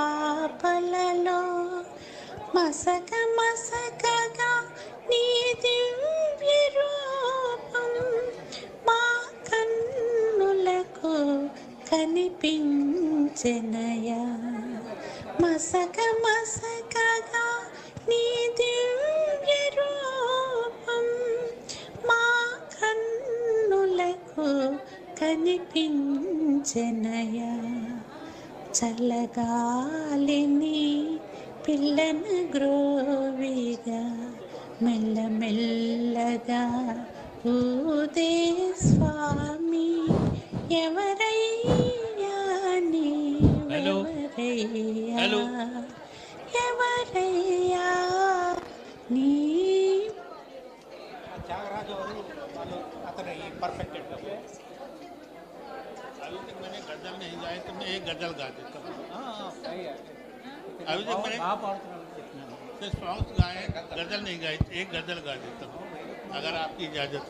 Speaker 7: పసిపాపలలో మసక మసకగా నీ దివ్య రూపం మా కన్నులకు కనిపించెనయా మసక మసకగా నీ దివ్య రూపం మా కన్నులకు కనిపించెనయా చల్లగాలిని పిల్లను గ్రోవిగా మెల్లమెల్లగా ఊదే స్వామి ఎవరయ్యా నీవెవరయ్యా ఎవరయ్యా నీ
Speaker 14: త్యాగరాజు ಅವರು अतने परफेक्ट है अभी तक मैंने गजल नहीं गाए तो मैं एक गजल गा देता हूँ अभी तक मैंने सिर्फ सॉन्ग्स गाए गजल नहीं गाई एक गजल गा देता हूँ अगर आपकी इजाज़त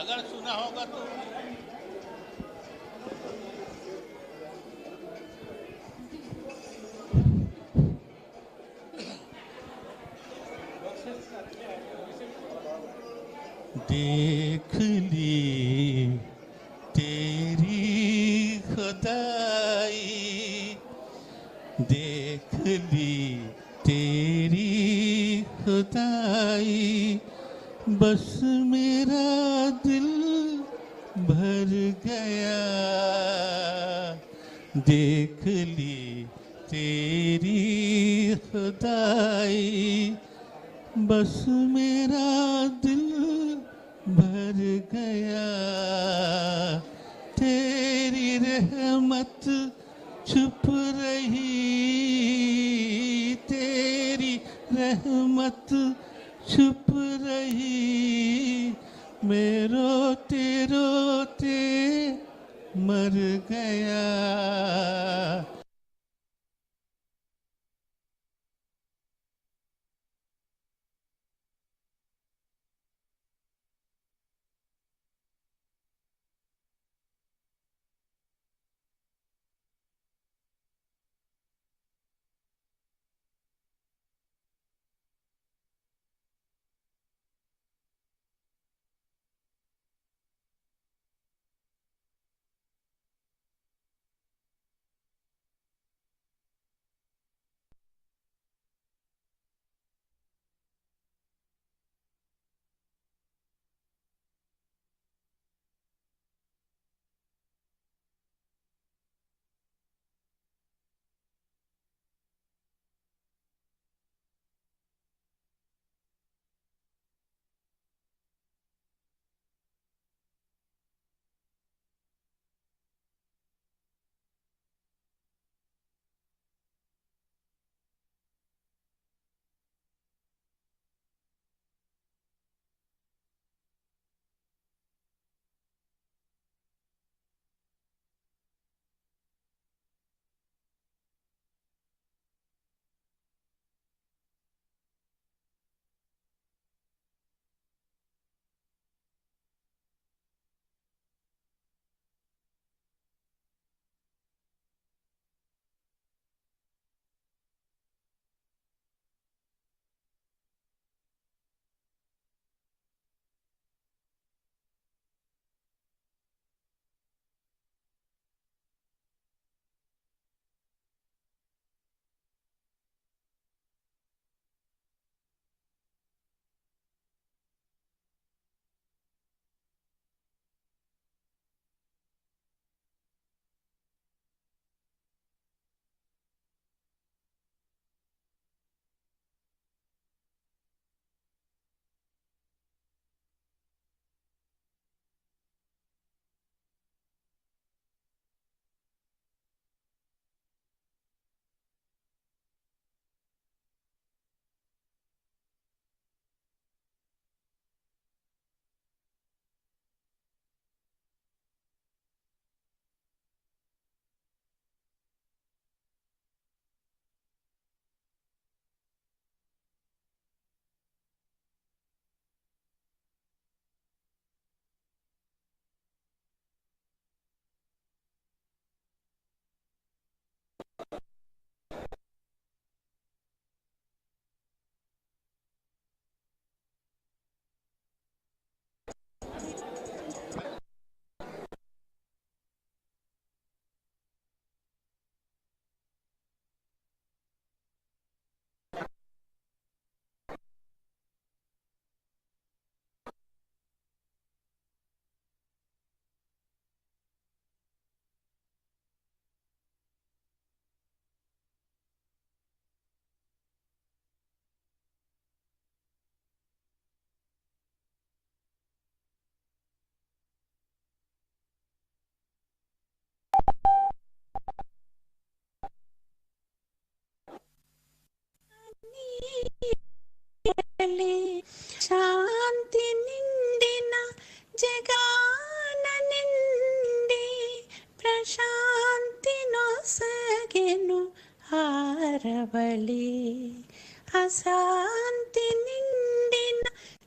Speaker 14: अगर सुना होगा तो
Speaker 18: देख ली तेरी खुदाई देख ली तेरी खुदाई बस मेरा दिल भर भर गया देख ली तेरी खुदाई बस मेरा दिल भर गया तेरी रहमत छुप रही तेरी रहमत छुप रही मैं रोते रोते मर गया
Speaker 7: శాంతి నిండిన జగాన నిండి ప్రశాంతి నొసగెను హారవళి అశాంతి నిండిన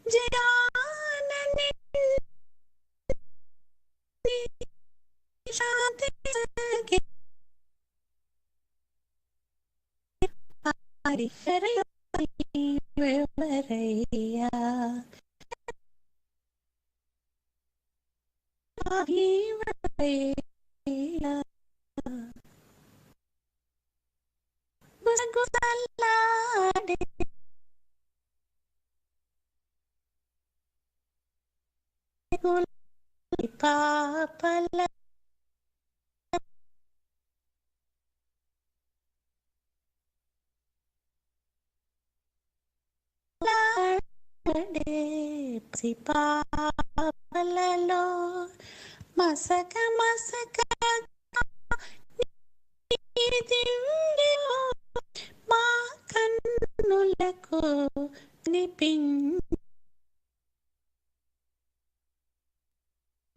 Speaker 7: జగాన నిండి శాంతి నొసగెను ఎవరయ్యా గుసగుసలాడే పాపల పాపలలో మసక మసక దిండిలో మా కన్నులకు నిపించ